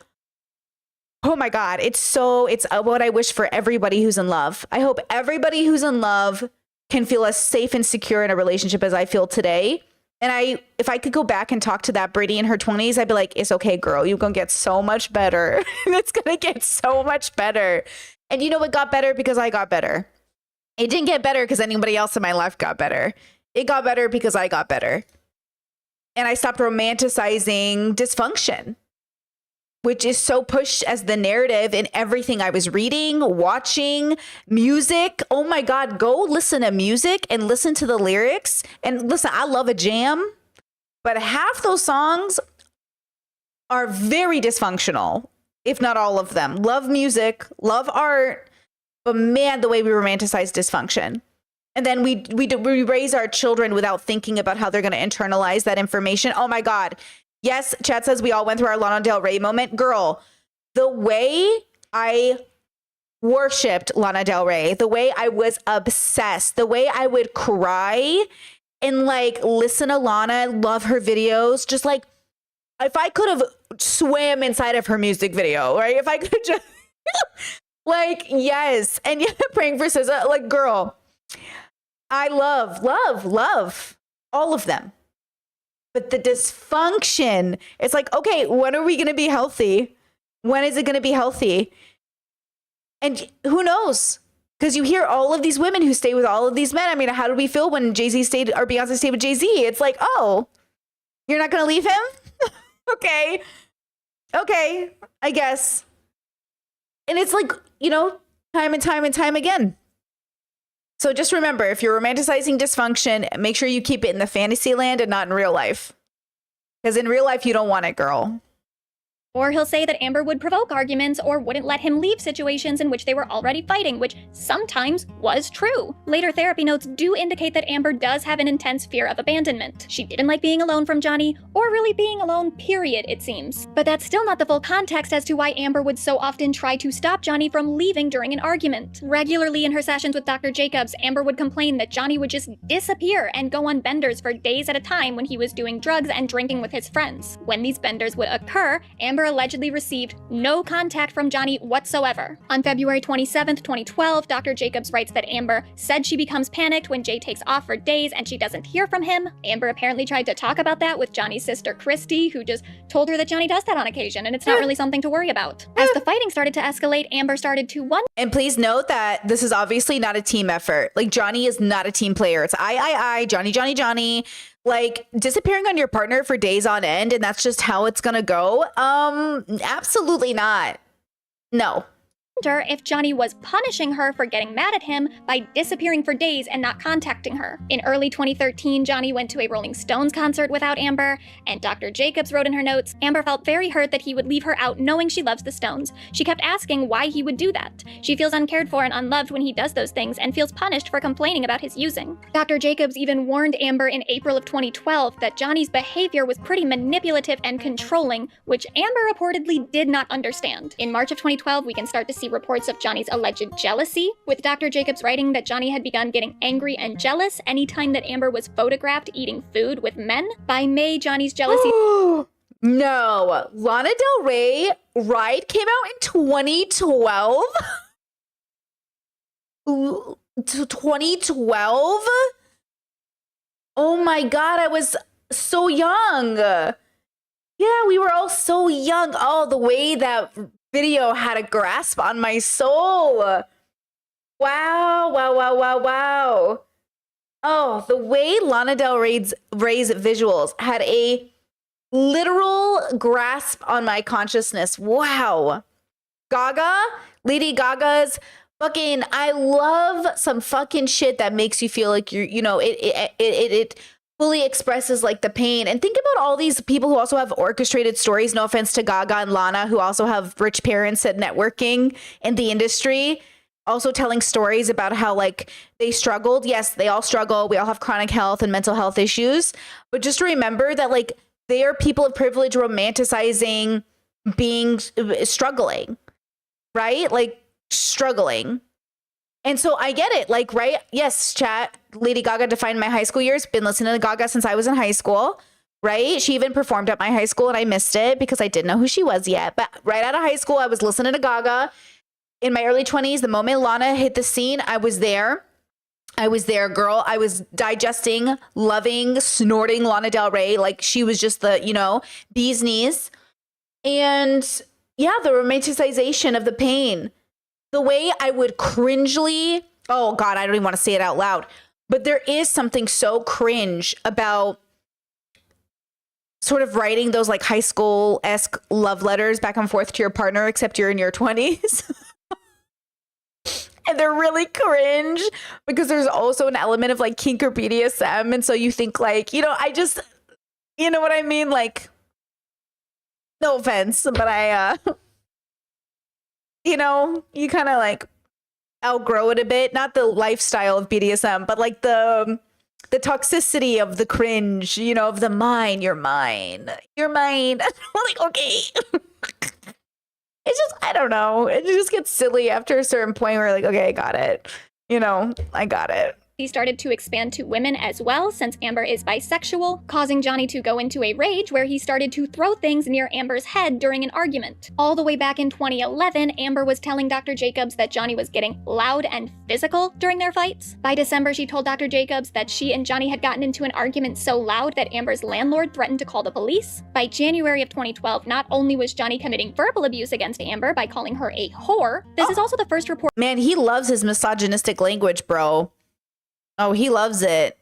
oh my God, it's what I wish for everybody who's in love. I hope everybody who's in love can feel as safe and secure in a relationship as I feel today. And if I could go back and talk to that Brittany in her 20s, I'd be like, it's okay, girl. You're going to get so much better. It's going to get so much better. And you know what got better? Because I got better. It didn't get better because anybody else in my life got better. It got better because I got better. And I stopped romanticizing dysfunction, which is so pushed as the narrative in everything I was reading, watching, music. Oh my God, go listen to music and listen to the lyrics. And listen, I love a jam, but half those songs are very dysfunctional, if not all of them. Love music, love art, but man, the way we romanticize dysfunction. And then we raise our children without thinking about how they're going to internalize that information. Oh my God. Yes, chat says we all went through our Lana Del Rey moment. Girl, the way I worshipped Lana Del Rey, the way I was obsessed, the way I would cry and like listen to Lana, love her videos, just like if I could have swam inside of her music video, right? If I could just like, yes. And yeah, praying for SZA, like, girl, I love all of them. But the dysfunction, it's like, okay, when are we going to be healthy? When is it going to be healthy? And who knows? Because you hear all of these women who stay with all of these men. I mean, how did we feel when Jay-Z stayed or Beyonce stayed with Jay-Z? It's like, oh, you're not going to leave him? Okay, I guess. And it's like, you know, time and time again. So just remember, if you're romanticizing dysfunction, make sure you keep it in the fantasy land and not in real life. Because in real life, you don't want it, girl. Or he'll say that Amber would provoke arguments or wouldn't let him leave situations in which they were already fighting, which sometimes was true. Later therapy notes do indicate that Amber does have an intense fear of abandonment. She didn't like being alone from Johnny, or really being alone, period, it seems. But that's still not the full context as to why Amber would so often try to stop Johnny from leaving during an argument. Regularly in her sessions with Dr. Jacobs, Amber would complain that Johnny would just disappear and go on benders for days at a time when he was doing drugs and drinking with his friends. When these benders would occur, Amber allegedly received no contact from Johnny whatsoever. On February 27th, 2012, Dr. Jacobs writes that Amber said she becomes panicked when Jay takes off for days and she doesn't hear from him. Amber apparently tried to talk about that with Johnny's sister Christy, who just told her that Johnny does that on occasion and it's not really something to worry about. As the fighting started to escalate, Amber started to wonder. And please note that this is obviously not a team effort. Like, Johnny is not a team player. It's I, Johnny. Like, disappearing on your partner for days on end and that's just how it's gonna go? Absolutely not. No. If Johnny was punishing her for getting mad at him by disappearing for days and not contacting her. In early 2013, Johnny went to a Rolling Stones concert without Amber, and Dr. Jacobs wrote in her notes, Amber felt very hurt that he would leave her out knowing she loves the Stones. She kept asking why he would do that. She feels uncared for and unloved when he does those things and feels punished for complaining about his using. Dr. Jacobs even warned Amber in April of 2012 that Johnny's behavior was pretty manipulative and controlling, which Amber reportedly did not understand. In March of 2012, we can start to see reports of Johnny's alleged jealousy, with Dr. Jacobs writing that Johnny had begun getting angry and jealous anytime that Amber was photographed eating food with men. By May, Johnny's jealousy... No, Lana Del Rey Ride came out in 2012? 2012? Oh my God, I was so young. Yeah, we were all so young. Oh, the way that video had a grasp on my soul. Wow. Oh, the way Lana Del Rey's visuals had a literal grasp on my consciousness. Wow. Lady Gaga's fucking, I love some fucking shit that makes you feel like it fully expresses like the pain. And think about all these people who also have orchestrated stories, no offense to Gaga and Lana, who also have rich parents at networking in the industry. also telling stories about how like they struggled. Yes, they all struggle. We all have chronic health and mental health issues. But just remember that like they are people of privilege romanticizing being struggling, right? Like struggling. And so I get it. Like, right? Yes, chat. Lady Gaga defined my high school years. Been listening to Gaga since I was in high school, right? She even performed at my high school and I missed it because I didn't know who she was yet. But right out of high school, I was listening to Gaga. In my early 20s, the moment Lana hit the scene, I was there. I was there, girl. I was digesting, loving, snorting Lana Del Rey. Like she was just the, you know, bee's knees. And yeah, the romanticization of the pain. The way I would cringely, oh God, I don't even want to say it out loud, but there is something so cringe about sort of writing those like high school-esque love letters back and forth to your partner, except you're in your 20s. And they're really cringe because there's also an element of like kink or BDSM. And so you think like, you know, you know what I mean? Like, no offense, but you know, you kind of like outgrow it a bit. Not the lifestyle of BDSM, but like the toxicity of the cringe, you know, of the you're mine. Like, okay. It's just, I don't know. It just gets silly after a certain point where like, okay, I got it. You know, I got it. He started to expand to women as well, since Amber is bisexual, causing Johnny to go into a rage where he started to throw things near Amber's head during an argument. All the way back in 2011, Amber was telling Dr. Jacobs that Johnny was getting loud and physical during their fights. By December, she told Dr. Jacobs that she and Johnny had gotten into an argument so loud that Amber's landlord threatened to call the police. By January of 2012, not only was Johnny committing verbal abuse against Amber by calling her a whore, this is also the first report— Man, he loves his misogynistic language, bro. Oh, he loves it.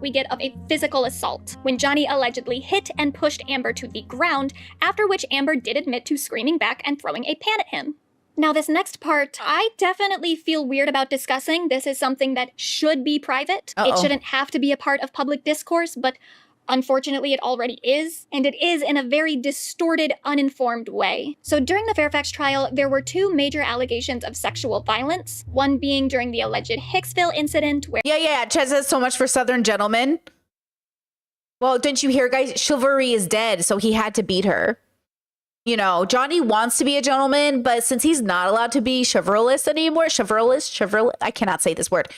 We get of a physical assault when Johnny allegedly hit and pushed Amber to the ground, after which Amber did admit to screaming back and throwing a pan at him. Now, this next part, I definitely feel weird about discussing. This is something that should be private. It shouldn't have to be a part of public discourse, but unfortunately, it already is, and it is in a very distorted, uninformed way. So during the Fairfax trial, there were two major allegations of sexual violence, one being during the alleged Hicksville incident where— Yeah, Chet says so much for Southern gentlemen. Well, didn't you hear, guys? Chivalry is dead, so he had to beat her. You know, Johnny wants to be a gentleman, but since he's not allowed to be chivalrous anymore, chivalrous, I cannot say this word.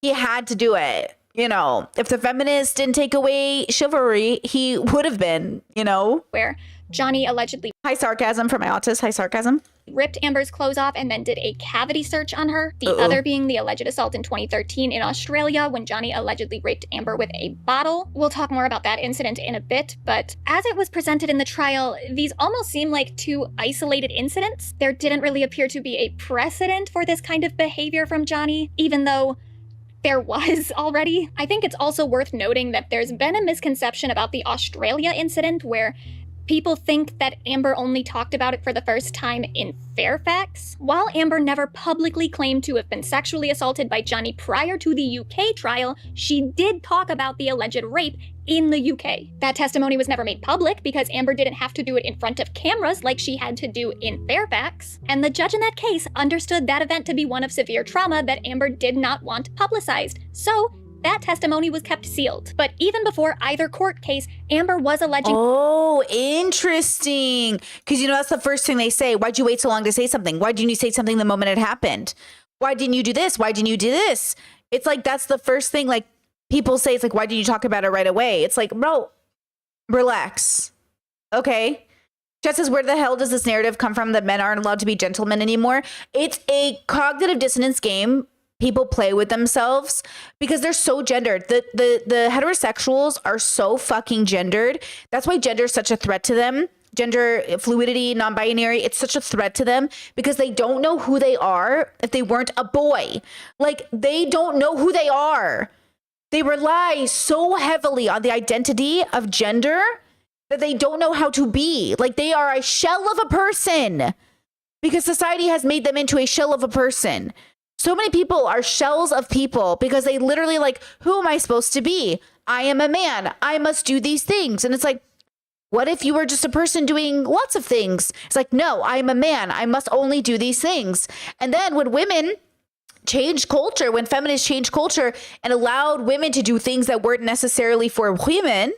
He had to do it. You know, if the feminists didn't take away chivalry, he would have been, you know. Where Johnny allegedly— High sarcasm for my autist, high sarcasm. Ripped Amber's clothes off and then did a cavity search on her. The other being the alleged assault in 2013 in Australia when Johnny allegedly raped Amber with a bottle. We'll talk more about that incident in a bit, but as it was presented in the trial, these almost seem like two isolated incidents. There didn't really appear to be a precedent for this kind of behavior from Johnny, even though there was already. I think it's also worth noting that there's been a misconception about the Australia incident where people think that Amber only talked about it for the first time in Fairfax. While Amber never publicly claimed to have been sexually assaulted by Johnny prior to the UK trial, she did talk about the alleged rape in the UK. That testimony was never made public because Amber didn't have to do it in front of cameras like she had to do in Fairfax, and the judge in that case understood that event to be one of severe trauma that Amber did not want publicized. So that testimony was kept sealed. But even before either court case, Amber was alleging— Oh, interesting. Because, you know, that's the first thing they say. Why'd you wait so long to say something? Why didn't you say something the moment it happened? Why didn't you do this? Why didn't you do this? It's like, that's the first thing, like, people say. It's like, why didn't you talk about it right away? It's like, bro, relax. Okay. Chet says, where the hell does this narrative come from that men aren't allowed to be gentlemen anymore? It's a cognitive dissonance game people play with themselves because they're so gendered. The heterosexuals are so fucking gendered. That's why gender is such a threat to them. Gender fluidity, non-binary, it's such a threat to them because they don't know who they are if they weren't a boy. Like, they don't know who they are. They rely so heavily on the identity of gender that they don't know how to be. Like, they are a shell of a person because society has made them into a shell of a person. So many people are shells of people because they literally like, who am I supposed to be? I am a man. I must do these things. And it's like, what if you were just a person doing lots of things? It's like, no, I'm a man. I must only do these things. And then when women changed culture, when feminists changed culture and allowed women to do things that weren't necessarily for women,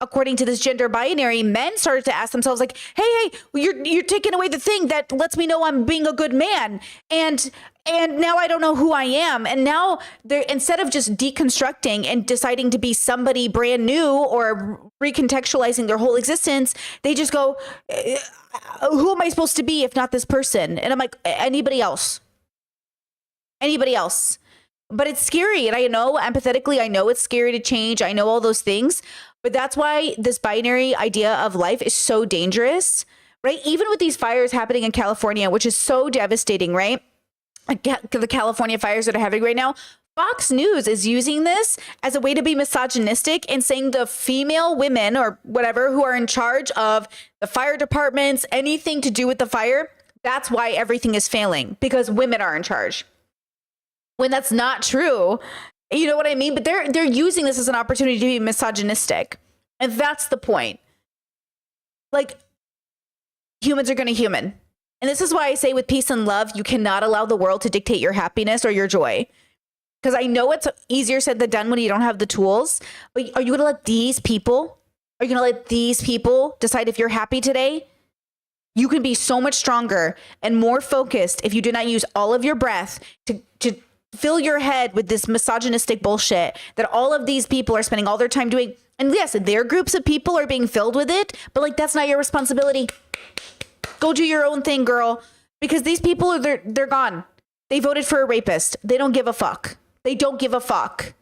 according to this gender binary, men started to ask themselves like, hey, you're taking away the thing that lets me know I'm being a good man. And now I don't know who I am. And now they're, instead of just deconstructing and deciding to be somebody brand new or recontextualizing their whole existence, they just go, who am I supposed to be if not this person? And I'm like, anybody else. But it's scary. And I know empathetically, I know it's scary to change. I know all those things. But that's why this binary idea of life is so dangerous, right? Even with these fires happening in California, which is so devastating, right? The California fires that are happening right now, Fox News is using this as a way to be misogynistic and saying the female women or whatever who are in charge of the fire departments, anything to do with the fire, that's why everything is failing, because women are in charge. When that's not true. You know what I mean? But they're using this as an opportunity to be misogynistic. And that's the point. Like, humans are going to human. And this is why I say with peace and love, you cannot allow the world to dictate your happiness or your joy. Because I know it's easier said than done when you don't have the tools. But are you going to let these people decide if you're happy today? You can be so much stronger and more focused if you do not use all of your breath to fill your head with this misogynistic bullshit that all of these people are spending all their time doing. And yes, their groups of people are being filled with it, but like, that's not your responsibility. Go do your own thing, girl. Because these people they're gone. They voted for a rapist. They don't give a fuck. They don't give a fuck.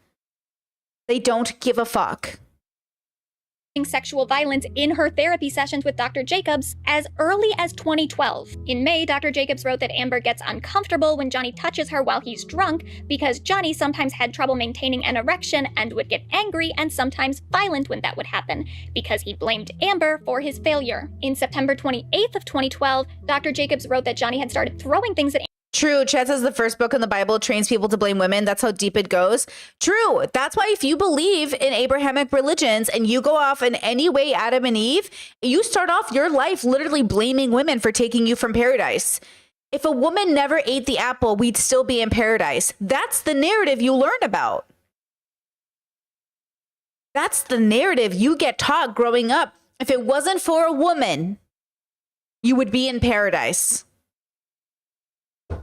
Sexual violence in her therapy sessions with Dr. Jacobs as early as 2012. In May, Dr. Jacobs wrote that Amber gets uncomfortable when Johnny touches her while he's drunk because Johnny sometimes had trouble maintaining an erection and would get angry and sometimes violent when that would happen because he blamed Amber for his failure. In September 28th of 2012, Dr. Jacobs wrote that Johnny had started throwing things at True. Chad says the first book in the Bible trains people to blame women. That's how deep it goes. True. That's why if you believe in Abrahamic religions and you go off in any way Adam and Eve, you start off your life literally blaming women for taking you from paradise. If a woman never ate the apple, we'd still be in paradise. That's the narrative you learn about. That's the narrative you get taught growing up. If it wasn't for a woman, you would be in paradise.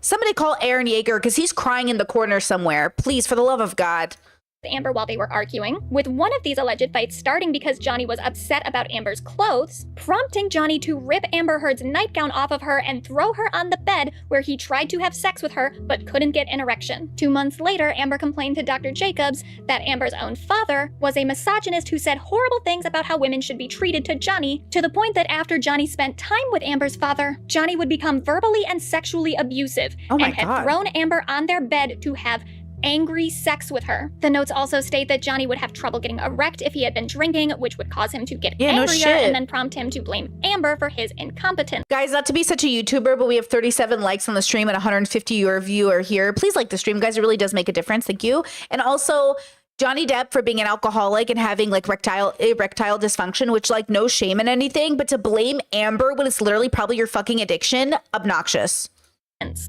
Somebody call Aaron Yeager because he's crying in the corner somewhere. Please, for the love of God. Amber while they were arguing, with one of these alleged fights starting because Johnny was upset about Amber's clothes, prompting Johnny to rip Amber Heard's nightgown off of her and throw her on the bed where he tried to have sex with her but couldn't get an erection. 2 months later, Amber complained to Dr. Jacobs that Amber's own father was a misogynist who said horrible things about how women should be treated to Johnny, to the point that after Johnny spent time with Amber's father, Johnny would become verbally and sexually abusive and had thrown Amber on their bed to have angry sex with her. The notes also state that Johnny would have trouble getting erect if he had been drinking, which would cause him to get angrier and then prompt him to blame Amber for his incompetence. Guys, not to be such a YouTuber, but we have 37 likes on the stream and 150 your viewer here. Please like the stream, guys. It really does make a difference. Thank you. And also Johnny Depp for being an alcoholic and having like erectile dysfunction, which like no shame in anything, but to blame Amber when it's literally probably your fucking addiction, obnoxious.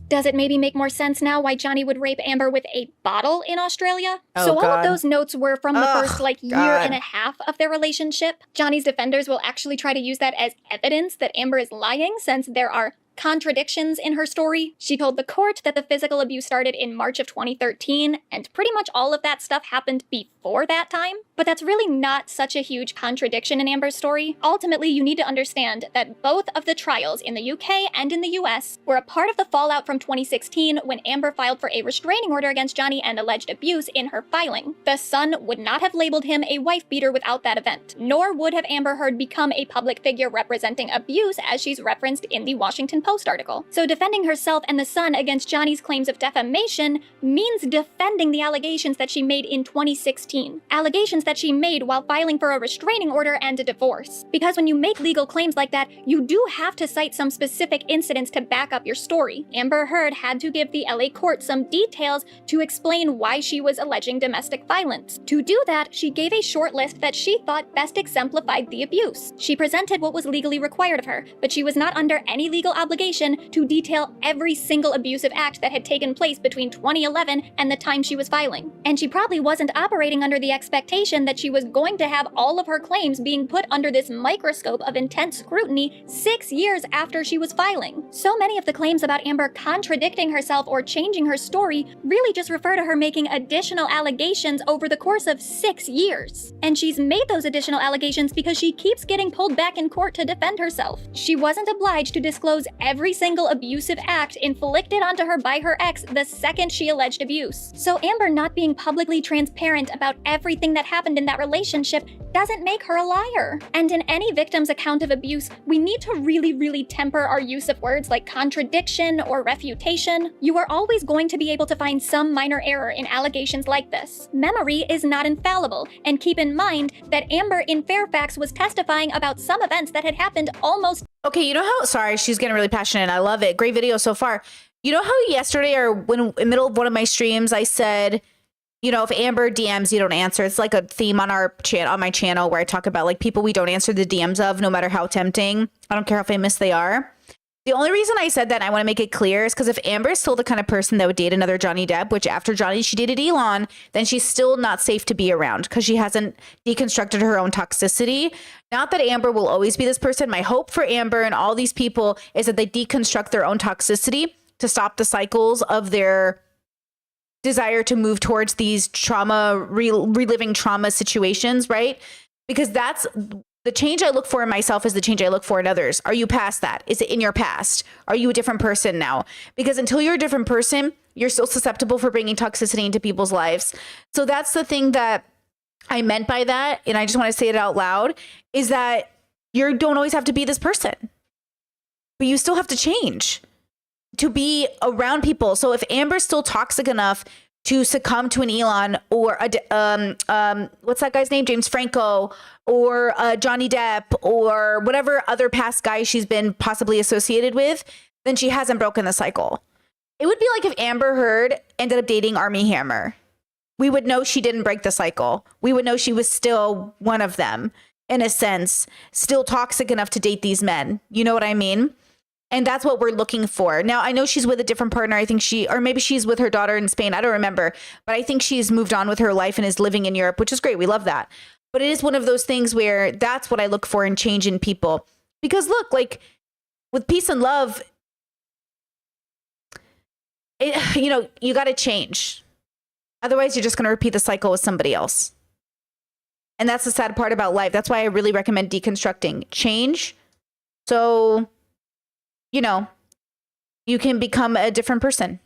Does it maybe make more sense now why Johnny would rape Amber with a bottle in Australia? So all of those notes were from the first year and a half of their relationship. Johnny's defenders will actually try to use that as evidence that Amber is lying, since there are contradictions in her story. She told the court that the physical abuse started in March of 2013, and pretty much all of that stuff happened before that time. But that's really not such a huge contradiction in Amber's story. Ultimately, you need to understand that both of the trials in the UK and in the US were a part of the fallout from 2016 when Amber filed for a restraining order against Johnny and alleged abuse in her filing. The Sun would not have labeled him a wife beater without that event, nor would have Amber Heard become a public figure representing abuse as she's referenced in the Washington Post article. So defending herself and the Sun against Johnny's claims of defamation means defending the allegations that she made in 2016. Allegations that she made while filing for a restraining order and a divorce. Because when you make legal claims like that, you do have to cite some specific incidents to back up your story. Amber Heard had to give the LA court some details to explain why she was alleging domestic violence. To do that, she gave a short list that she thought best exemplified the abuse. She presented what was legally required of her, but she was not under any legal obligation obligation to detail every single abusive act that had taken place between 2011 and the time she was filing. And she probably wasn't operating under the expectation that she was going to have all of her claims being put under this microscope of intense scrutiny 6 years after she was filing. So many of the claims about Amber contradicting herself or changing her story really just refer to her making additional allegations over the course of 6 years. And she's made those additional allegations because she keeps getting pulled back in court to defend herself. She wasn't obliged to disclose every single abusive act inflicted onto her by her ex the second she alleged abuse. So Amber not being publicly transparent about everything that happened in that relationship doesn't make her a liar. And in any victim's account of abuse, we need to really temper our use of words like contradiction or refutation. You are always going to be able to find some minor error in allegations like this. Memory is not infallible, and keep in mind that Amber in Fairfax was testifying about some events that had happened almost— Okay, you know how— sorry, she's getting really passionate. I love it. Great video so far. You know how yesterday, or when in the middle of one of my streams, I said, you know, if Amber DMs, you don't answer. It's like a theme on our channel, on my channel, where I talk about like people we don't answer the DMs of, no matter how tempting. I don't care how famous they are. The only reason I said that, and I want to make it clear, is because if Amber is still the kind of person that would date another Johnny Depp, which after Johnny she dated Elon, then she's still not safe to be around because she hasn't deconstructed her own toxicity. Not that Amber will always be this person. My hope for Amber and all these people is that they deconstruct their own toxicity to stop the cycles of their desire to move towards these reliving trauma situations, right? Because that's the change I look for in myself is the change I look for in others. Are you past that? Is it in your past? Are you a different person now? Because until you're a different person, you're still susceptible for bringing toxicity into people's lives. So that's the thing that I meant by that. And I just want to say it out loud, is that you don't always have to be this person, but you still have to change to be around people. So if Amber's still toxic enough to succumb to an Elon or what's that guy's name? James Franco, or Johnny Depp, or whatever other past guys she's been possibly associated with, then she hasn't broken the cycle. It would be like if Amber Heard ended up dating Armie Hammer. We would know she didn't break the cycle. We would know she was still one of them, in a sense, still toxic enough to date these men. You know what I mean? And that's what we're looking for. Now, I know she's with a different partner. I think or maybe she's with her daughter in Spain. I don't remember. But I think she's moved on with her life and is living in Europe, which is great. We love that. But it is one of those things where that's what I look for in change in people. Because look, like with peace and love, you got to change. Otherwise, you're just going to repeat the cycle with somebody else. And that's the sad part about life. That's why I really recommend deconstructing. Change. So, you can become a different person,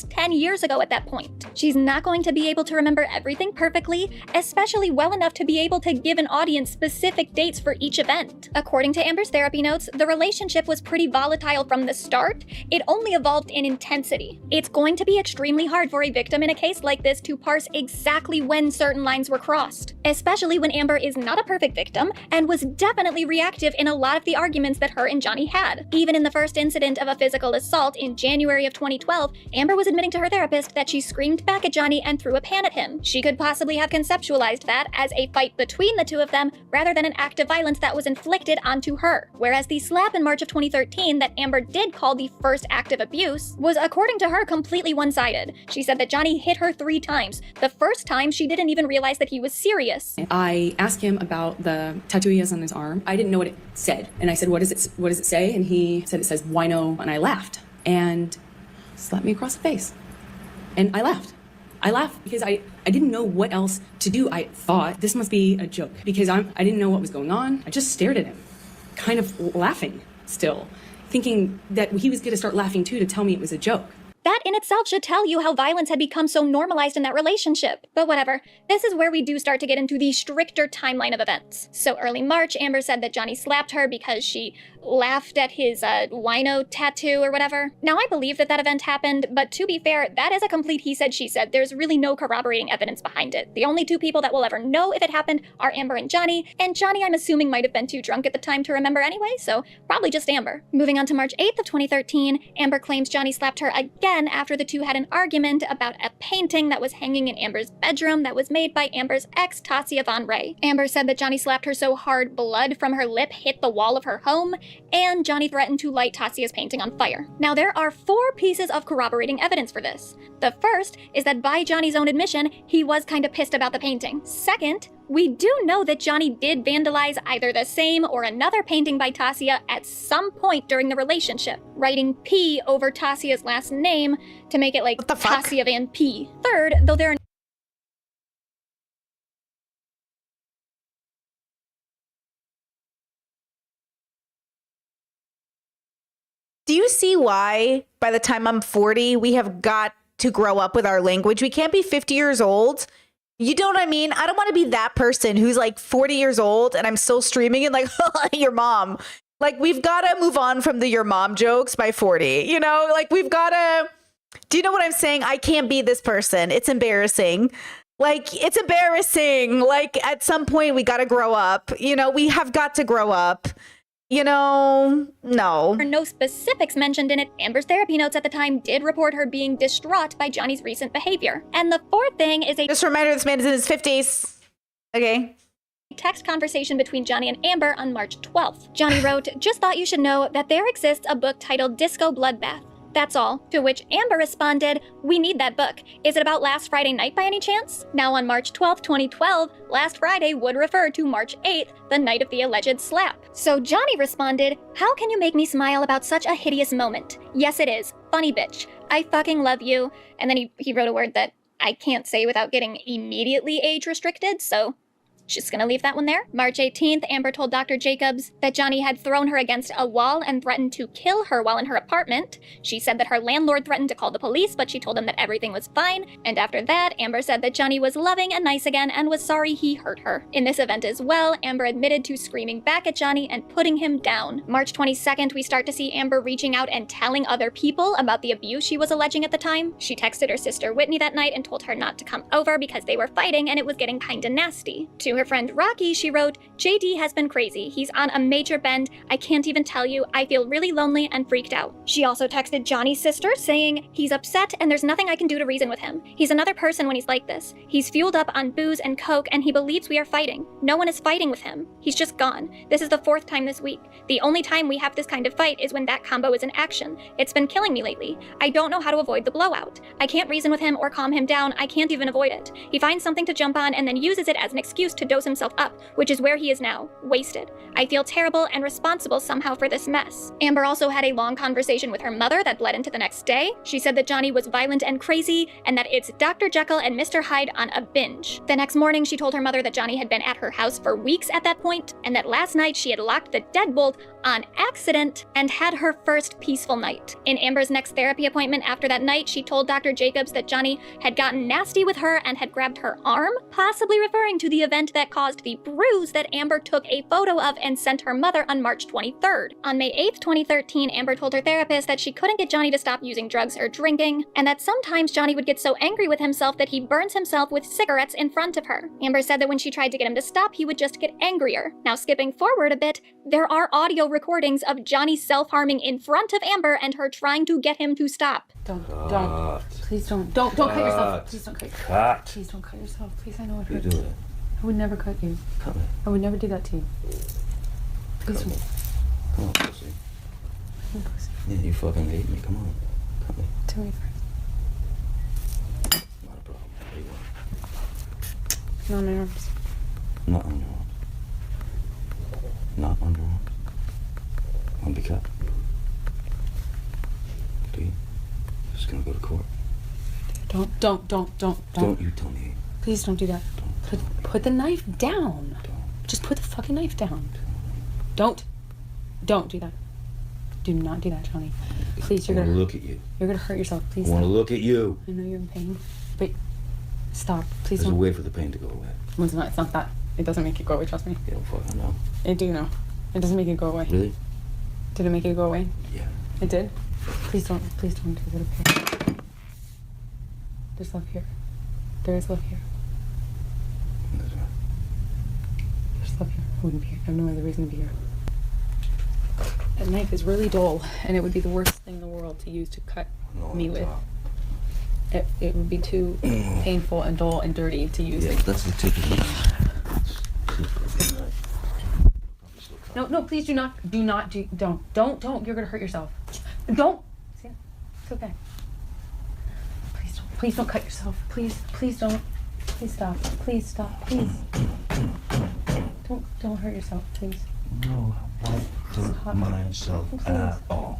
10 years ago at that point. She's not going to be able to remember everything perfectly, especially well enough to be able to give an audience specific dates for each event. According to Amber's therapy notes, the relationship was pretty volatile from the start. It only evolved in intensity. It's going to be extremely hard for a victim in a case like this to parse exactly when certain lines were crossed, especially when Amber is not a perfect victim and was definitely reactive in a lot of the arguments that her and Johnny had. Even in the first incident of a physical assault in January of 2012, Amber was admitting to her therapist that she screamed back at Johnny and threw a pan at him. She could possibly have conceptualized that as a fight between the two of them rather than an act of violence that was inflicted onto her. Whereas the slap in March of 2013 that Amber did call the first act of abuse was, according to her, completely one-sided. She said that Johnny hit her 3 times. The first time, she didn't even realize that he was serious. I asked him about the tattoo he has on his arm. I didn't know what it said. And I said, what does it say? And he said, it says wino. And I laughed and slapped me across the face. And I laughed. I laughed because I didn't know what else to do. I thought this must be a joke because I didn't know what was going on. I just stared at him, kind of laughing still, thinking that he was going to start laughing too to tell me it was a joke. That in itself should tell you how violence had become so normalized in that relationship. But whatever, this is where we do start to get into the stricter timeline of events. So early March, Amber said that Johnny slapped her because she laughed at his wino tattoo or whatever. Now I believe that event happened, but to be fair, that is a complete he said, she said. There's really no corroborating evidence behind it. The only 2 people that will ever know if it happened are Amber and Johnny I'm assuming might have been too drunk at the time to remember anyway, so probably just Amber. Moving on to March 8th of 2013, Amber claims Johnny slapped her again after the two had an argument about a painting that was hanging in Amber's bedroom that was made by Amber's ex, Tasia Von Ray. Amber said that Johnny slapped her so hard blood from her lip hit the wall of her home, and Johnny threatened to light Tassia's painting on fire. Now, there are 4 pieces of corroborating evidence for this. The first is that by Johnny's own admission, he was kind of pissed about the painting. Second, we do know that Johnny did vandalize either the same or another painting by Tassia at some point during the relationship, writing P over Tassia's last name to make it like Tassia Van P. Third, though there are Do you see why by the time I'm 40, we have got to grow up with our language? We can't be 50 years old. You know what I mean? I don't want to be that person who's like 40 years old and I'm still streaming and like, your mom. Like, we've got to move on from the your mom jokes by 40. You know, like we've got to. Do you know what I'm saying? I can't be this person. It's embarrassing. Like, it's embarrassing. Like, at some point, we got to grow up. You know, we have got to grow up. You know, no. There are no specifics mentioned in it. Amber's therapy notes at the time did report her being distraught by Johnny's recent behavior. And the fourth thing is a just a reminder, this man is in his 50s. Okay. Text conversation between Johnny and Amber on March 12th. Johnny wrote, "Just thought you should know that there exists a book titled Disco Bloodbath. That's all." To which Amber responded, "We need that book. Is it about last Friday night by any chance?" Now on March 12th, 2012, last Friday would refer to March 8th, the night of the alleged slap. So Johnny responded, "How can you make me smile about such a hideous moment? Yes, it is. Funny bitch. I fucking love you." And then he wrote a word that I can't say without getting immediately age restricted, so just gonna leave that one there. March 18th, Amber told Dr. Jacobs that Johnny had thrown her against a wall and threatened to kill her while in her apartment. She said that her landlord threatened to call the police, but she told him that everything was fine. And after that, Amber said that Johnny was loving and nice again and was sorry he hurt her. In this event as well, Amber admitted to screaming back at Johnny and putting him down. March 22nd, we start to see Amber reaching out and telling other people about the abuse she was alleging at the time. She texted her sister Whitney that night and told her not to come over because they were fighting and it was getting kinda nasty. To her friend Rocky, she wrote, "JD has been crazy. He's on a major bend. I can't even tell you. I feel really lonely and freaked out." She also texted Johnny's sister saying, "He's upset and there's nothing I can do to reason with him. He's another person when he's like this. He's fueled up on booze and coke and he believes we are fighting. No one is fighting with him. He's just gone. This is the 4th time this week. The only time we have this kind of fight is when that combo is in action. It's been killing me lately. I don't know how to avoid the blowout. I can't reason with him or calm him down. I can't even avoid it. He finds something to jump on and then uses it as an excuse to dose himself up, which is where he is now, wasted. I feel terrible and responsible somehow for this mess." Amber also had a long conversation with her mother that bled into the next day. She said that Johnny was violent and crazy, and that it's Dr. Jekyll and Mr. Hyde on a binge. The next morning, she told her mother that Johnny had been at her house for weeks at that point, and that last night she had locked the deadbolt on accident and had her first peaceful night. In Amber's next therapy appointment after that night, she told Dr. Jacobs that Johnny had gotten nasty with her and had grabbed her arm, possibly referring to the event that caused the bruise that Amber took a photo of and sent her mother on March 23rd. On May 8th, 2013, Amber told her therapist that she couldn't get Johnny to stop using drugs or drinking, and that sometimes Johnny would get so angry with himself that he burns himself with cigarettes in front of her. Amber said that when she tried to get him to stop, he would just get angrier. Now, skipping forward a bit, there are audio recordings of Johnny self-harming in front of Amber and her trying to get him to stop. Don't. Please don't cut yourself. Please don't cut yourself. Please don't cut yourself. Please, I know it hurts. I would never cut you. Come here. I would never do that to you. Please don't. Come on, pussy. Yeah, you fucking hate me. Come on. Come here. Tell me first. Not a problem. What do you want? Not on my arms. Not on your arms. Not on your arms. Want to be cut? Do you? Just gonna go to court. Don't. Don't you tell me. Please don't do that. Put the knife down. Just put the fucking knife down. Don't do that. Do not do that, Johnny. Please, I want to look at you. You're gonna hurt yourself. Please. I want to look at you. I know you're in pain, but stop. Please There's don't. a way for the pain to go away. Well, it's not that. It doesn't make it go away. Trust me. Yeah, well, fuck, I know. I do know. It doesn't make it go away. Really? Did it make it go away? Yeah. It did? Please don't do that up here. There's love here. There is love here. There's love here. I wouldn't be here. I have no other reason to be here. That knife is really dull, and it would be the worst thing in the world to use to cut me with. It would be too painful and dull and dirty to use. Yeah, that's the tip of the knife. Probably still No, please do not. Don't. You're gonna hurt yourself. Don't. See, it's okay. Please don't cut yourself. Please don't. Please stop. Please stop. Please. Don't hurt yourself, please. No, I won't hurt myself at all.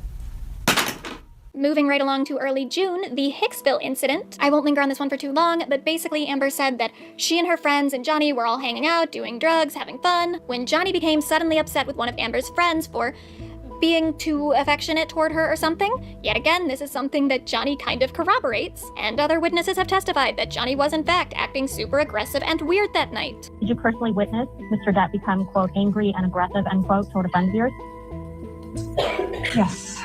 Moving right along to early June, the Hicksville incident. I won't linger on this one for too long, but basically Amber said that she and her friends and Johnny were all hanging out, doing drugs, having fun, when Johnny became suddenly upset with one of Amber's friends for being too affectionate toward her or something. Yet again, this is something that Johnny kind of corroborates, and other witnesses have testified that Johnny was in fact acting super aggressive and weird that night. Did you personally witness Mr. Depp become, quote, angry and aggressive, end quote, toward a friend of yours? Yes.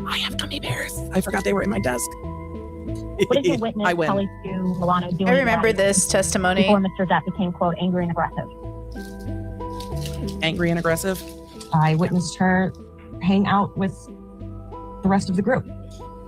I have gummy bears. I forgot they were in my desk. What did you witness Kelly Sue Milano doing? I remember this testimony. Before Mr. Depp became, quote, angry and aggressive. Angry and aggressive? I witnessed her hang out with the rest of the group.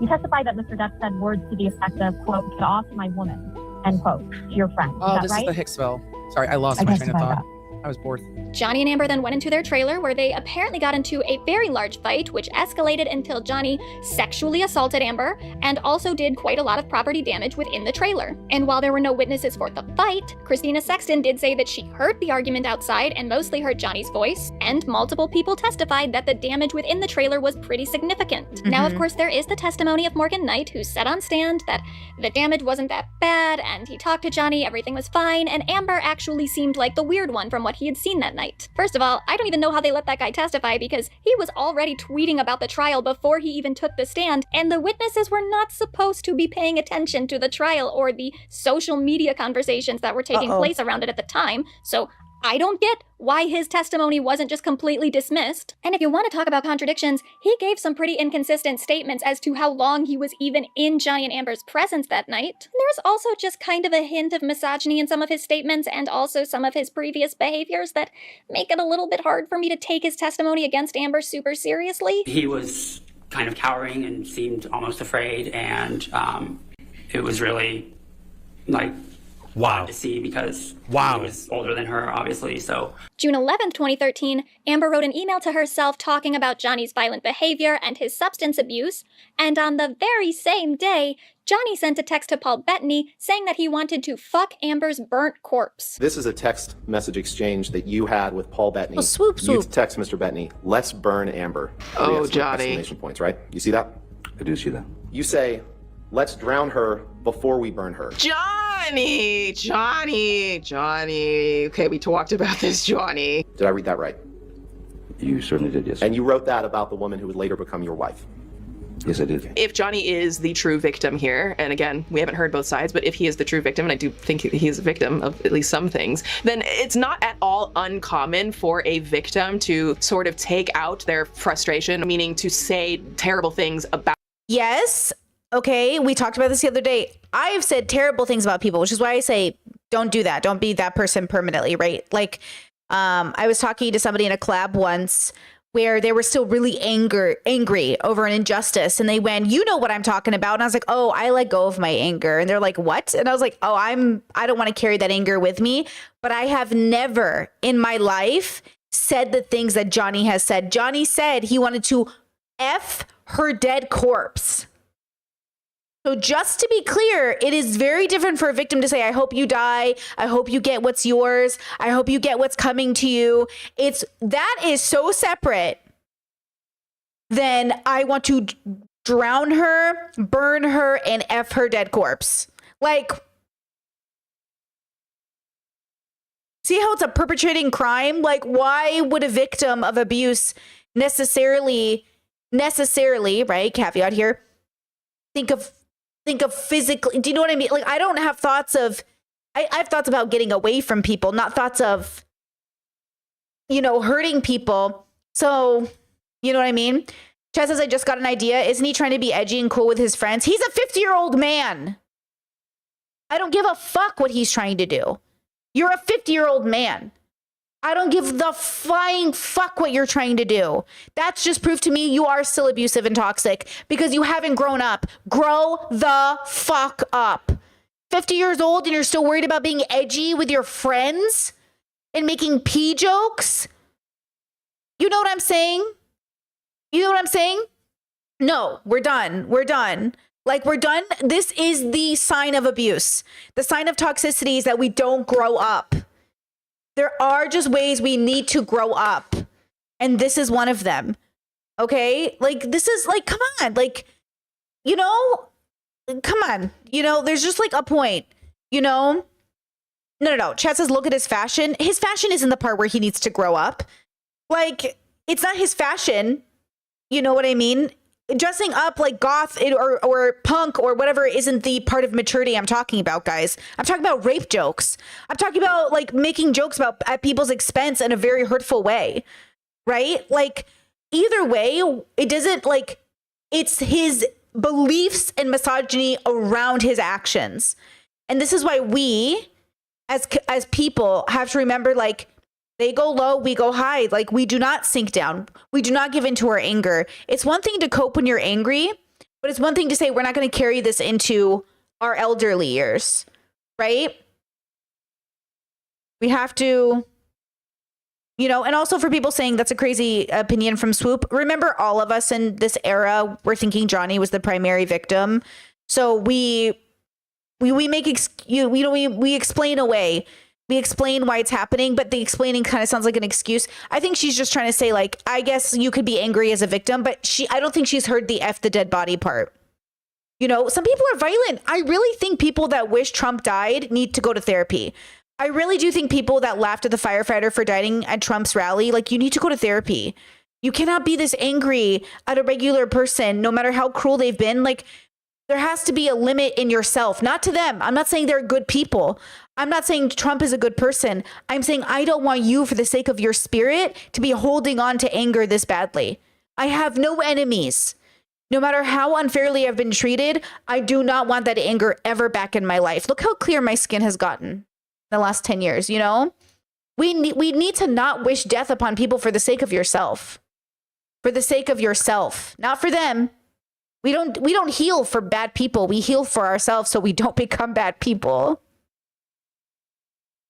You testified that Mr. Depp said words to the effect of, quote, get off my woman, end quote, to your friend. Oh, is this that right? is the Hicksville. Sorry, I lost my train of thought. I was bored. Johnny and Amber then went into their trailer where they apparently got into a very large fight, which escalated until Johnny sexually assaulted Amber and also did quite a lot of property damage within the trailer. And while there were no witnesses for the fight, Christina Sexton did say that she heard the argument outside and mostly heard Johnny's voice, and multiple people testified that the damage within the trailer was pretty significant. Now, of course, there is the testimony of Morgan Knight, who said on stand that the damage wasn't that bad, and he talked to Johnny, everything was fine, and Amber actually seemed like the weird one from what he had seen that night. First of all, I don't even know how they let that guy testify because he was already tweeting about the trial before he even took the stand, and the witnesses were not supposed to be paying attention to the trial or the social media conversations that were taking place around it at the time, so I don't get why his testimony wasn't just completely dismissed. And if you want to talk about contradictions, he gave some pretty inconsistent statements as to how long he was even in Johnny and Amber's presence that night. There's also just kind of a hint of misogyny in some of his statements and also some of his previous behaviors that make it a little bit hard for me to take his testimony against Amber super seriously. He was kind of cowering and seemed almost afraid, and it was really like wow to see because he was older than her, obviously. So June 11th, 2013, Amber wrote an email to herself talking about Johnny's violent behavior and his substance abuse, and on the very same day, Johnny sent a text to Paul Bettany saying that he wanted to fuck Amber's burnt corpse. This is a text message exchange that you had with Paul Bettany. Oh, swoop. You text Mr. Bettany, let's burn Amber. Oh, Johnny. Exclamation points, right? You see that? I do see that. You say, let's drown her before we burn her. Johnny. Okay, we talked about this, Johnny. Did I read that right? You certainly did, yes. And you wrote that about the woman who would later become your wife? Yes, I did. If Johnny is the true victim here, and again, we haven't heard both sides, but if he is the true victim, and I do think he is a victim of at least some things, then it's not at all uncommon for a victim to sort of take out their frustration, meaning to say terrible things about. Yes. Okay. We talked about this the other day. I have said terrible things about people, which is why I say don't do that. Don't be that person permanently, right? Like, I was talking to somebody in a collab once where they were still really angry over an injustice. And they went, you know what I'm talking about. And I was like, oh, I let go of my anger. And they're like, what? And I was like, oh, I don't want to carry that anger with me. But I have never in my life said the things that Johnny has said. Johnny said he wanted to F her dead corpse. So just to be clear, it is very different for a victim to say, I hope you die. I hope you get what's yours. I hope you get what's coming to you. That is so separate than I want to drown her, burn her, and F her dead corpse. Like, see how it's a perpetrating crime? Like, why would a victim of abuse necessarily, right? Caveat here. Think of physically, do you know what I mean? Like, I don't have thoughts of, I have thoughts about getting away from people, not thoughts of, hurting people. So, you know what I mean? Chad says, I just got an idea. Isn't he trying to be edgy and cool with his friends? He's a 50-year-old man. I don't give a fuck what he's trying to do. You're a 50-year-old man. I don't give the flying fuck what you're trying to do. That's just proof to me you are still abusive and toxic because you haven't grown up. Grow the fuck up. 50 years old and you're still worried about being edgy with your friends and making pee jokes? You know what I'm saying? You know what I'm saying? No, we're done. We're done. Like, we're done. This is the sign of abuse. The sign of toxicity is that we don't grow up. There are just ways we need to grow up. And this is one of them. Okay? Like, this is like, come on. Like, you know, come on. You know, there's just like a point, you know? No. Chad says, look at his fashion. His fashion isn't the part where he needs to grow up. Like, it's not his fashion. You know what I mean? Dressing up like goth or punk or whatever isn't the part of maturity I'm talking about, guys. I'm talking about rape jokes. I'm talking about like making jokes about at people's expense in a very hurtful way, right? Like, either way, it doesn't like, it's his beliefs and misogyny around his actions. And this is why we as people have to remember, like, they go low, we go high. Like, we do not sink down. We do not give into our anger. It's one thing to cope when you're angry, but it's one thing to say we're not going to carry this into our elderly years, right? We have to, you know, and also for people saying that's a crazy opinion from Swoop, remember all of us in this era were thinking Johnny was the primary victim. So we explain away. We explain why it's happening, but the explaining kind of sounds like an excuse. I think she's just trying to say, like, I guess you could be angry as a victim, but I don't think she's heard the F the dead body part. You know, some people are violent. I really think people that wish Trump died need to go to therapy. I really do think people that laughed at the firefighter for dying at Trump's rally, like, you need to go to therapy. You cannot be this angry at a regular person, no matter how cruel they've been. Like, there has to be a limit in yourself, not to them. I'm not saying they're good people. I'm not saying Trump is a good person. I'm saying I don't want you, for the sake of your spirit, to be holding on to anger this badly. I have no enemies. No matter how unfairly I've been treated, I do not want that anger ever back in my life. Look how clear my skin has gotten in the last 10 years, you know? We need to not wish death upon people for the sake of yourself. For the sake of yourself, not for them. We don't heal for bad people. We heal for ourselves so we don't become bad people.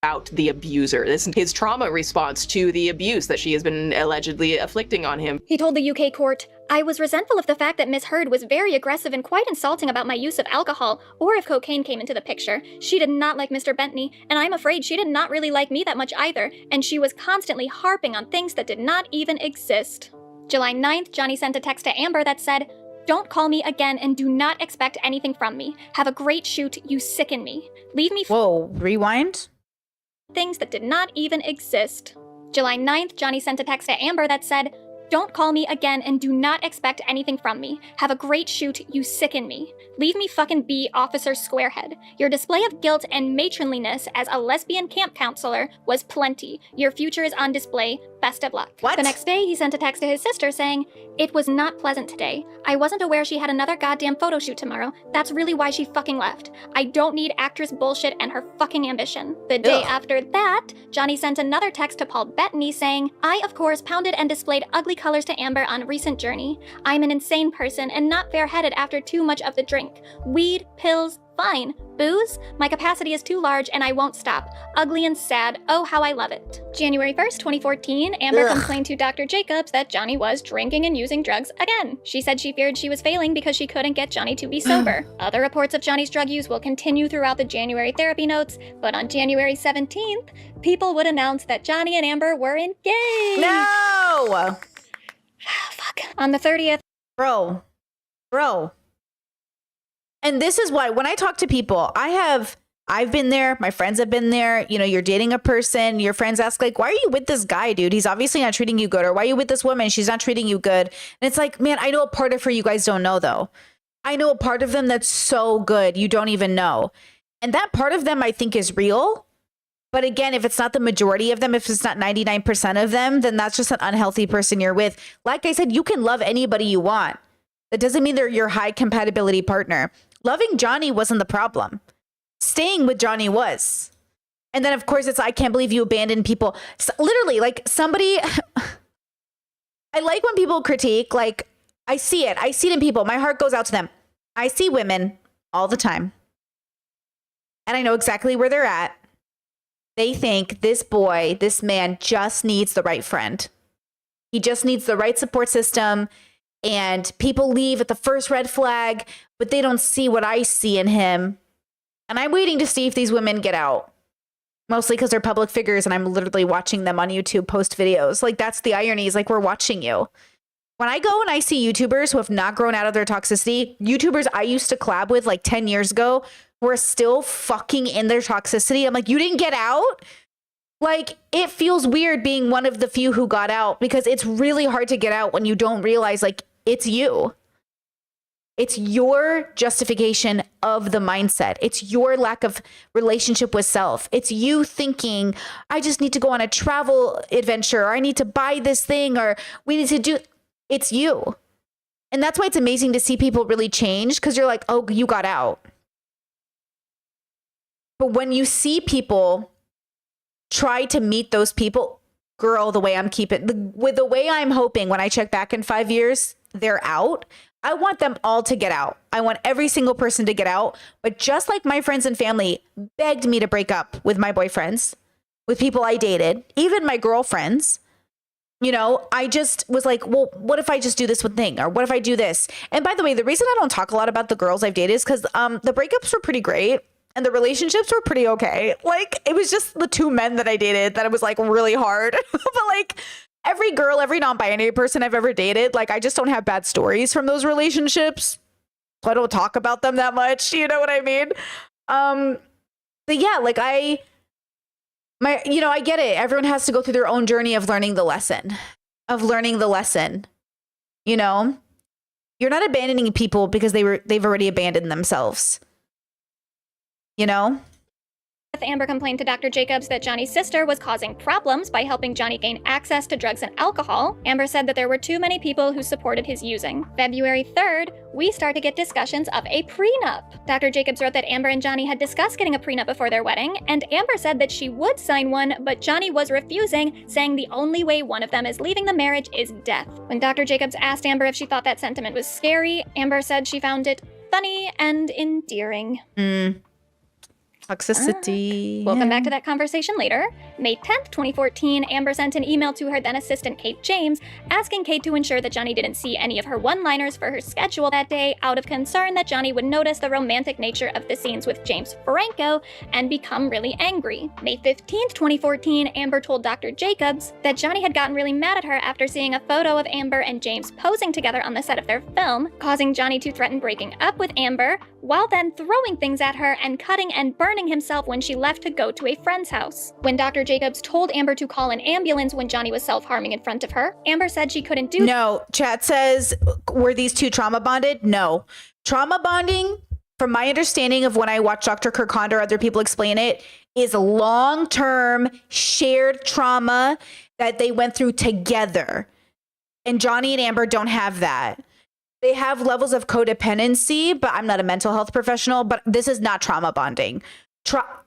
Out the abuser. This is his trauma response to the abuse that she has been allegedly afflicting on him. He told the UK court, I was resentful of the fact that Miss Heard was very aggressive and quite insulting about my use of alcohol, or if cocaine came into the picture. She did not like Mr. Bentley, and I'm afraid she did not really like me that much either, and she was constantly harping on things that did not even exist. July 9th, Johnny sent a text to Amber that said, don't call me again and do not expect anything from me. Have a great shoot, you sicken me. Leave me— Whoa, rewind? Things that did not even exist. July 9th, Johnny sent a text to Amber that said, don't call me again and do not expect anything from me. Have a great shoot, you sicken me. Leave me fucking be, Officer Squarehead. Your display of guilt and matronliness as a lesbian camp counselor was plenty. Your future is on display. Best of luck. What? The next day, he sent a text to his sister saying, it was not pleasant today. I wasn't aware she had another goddamn photo shoot tomorrow. That's really why she fucking left. I don't need actress bullshit and her fucking ambition. The day after that, Johnny sent another text to Paul Bettany saying, I, of course, pounded and displayed ugly colors to Amber on recent journey. I'm an insane person and not fair-headed after too much of the drink. Weed, pills, fine. Booze? My capacity is too large and I won't stop. Ugly and sad. Oh, how I love it. January 1st, 2014, Amber complained to Dr. Jacobs that Johnny was drinking and using drugs again. She said she feared she was failing because she couldn't get Johnny to be sober. Other reports of Johnny's drug use will continue throughout the January therapy notes, but on January 17th, people would announce that Johnny and Amber were engaged. No! Fuck. On the 30th. Bro. And this is why when I talk to people, I've been there. My friends have been there. You know, you're dating a person. Your friends ask, like, why are you with this guy, dude? He's obviously not treating you good. Or why are you with this woman? She's not treating you good. And it's like, man, I know a part of her you guys don't know, though. I know a part of them that's so good you don't even know. And that part of them I think is real. But again, if it's not the majority of them, if it's not 99% of them, then that's just an unhealthy person you're with. Like I said, you can love anybody you want. That doesn't mean they're your high compatibility partner. Loving Johnny wasn't the problem. Staying with Johnny was. And then, of course, it's, I can't believe you abandoned people. So, literally, like somebody, I like when people critique, like I see it in people. My heart goes out to them. I see women all the time. And I know exactly where they're at. They think this boy, this man just needs the right friend. He just needs the right support system. And people leave at the first red flag, but they don't see what I see in him. And I'm waiting to see if these women get out. Mostly because they're public figures and I'm literally watching them on YouTube post videos. Like, that's the irony, is like, we're watching you. When I go and I see YouTubers who have not grown out of their toxicity, YouTubers I used to collab with like 10 years ago who are still fucking in their toxicity. I'm like, you didn't get out? Like, it feels weird being one of the few who got out, because it's really hard to get out when you don't realize, like, it's you. It's your justification of the mindset. It's your lack of relationship with self. It's you thinking, I just need to go on a travel adventure, or I need to buy this thing, or we need to do. It's you. And that's why it's amazing to see people really change, because you're like, oh, you got out. But when you see people try to meet those people, girl, the way I'm with the way I'm hoping when I check back in 5 years, they're out. I want them all to get out. I want every single person to get out. But just like my friends and family begged me to break up with my boyfriends, with people I dated, even my girlfriends, you know, I just was like, well, what if I just do this one thing? Or what if I do this? And by the way, the reason I don't talk a lot about the girls I've dated is because the breakups were pretty great. And the relationships were pretty okay. Like, it was just the 2 men that I dated that it was like really hard. But like, every girl, every non-binary person I've ever dated, like, I just don't have bad stories from those relationships. So I don't talk about them that much. You know what I mean? But yeah, like I get it. Everyone has to go through their own journey of learning the lesson. You know, you're not abandoning people because they've already abandoned themselves. You know? Amber complained to Dr. Jacobs that Johnny's sister was causing problems by helping Johnny gain access to drugs and alcohol. Amber said that there were too many people who supported his using. February 3rd, we start to get discussions of a prenup. Dr. Jacobs wrote that Amber and Johnny had discussed getting a prenup before their wedding, and Amber said that she would sign one, but Johnny was refusing, saying the only way one of them is leaving the marriage is death. When Dr. Jacobs asked Amber if she thought that sentiment was scary, Amber said she found it funny and endearing. Toxicity. We'll come back to that conversation later. May 10th, 2014, Amber sent an email to her then assistant Kate James, asking Kate to ensure that Johnny didn't see any of her one-liners for her schedule that day, out of concern that Johnny would notice the romantic nature of the scenes with James Franco and become really angry. May 15th, 2014, Amber told Dr. Jacobs that Johnny had gotten really mad at her after seeing a photo of Amber and James posing together on the set of their film, causing Johnny to threaten breaking up with Amber, while then throwing things at her and cutting and burning himself when she left to go to a friend's house. When Dr. Jacobs told Amber to call an ambulance when Johnny was self-harming in front of her, Amber said she couldn't do. No, chat says, were these two trauma bonded? No. Trauma bonding, from my understanding of when I watch Dr. Kirkand or other people explain it, is long-term shared trauma that they went through together. And Johnny and Amber don't have that. They have levels of codependency, but I'm not a mental health professional, but this is not trauma bonding.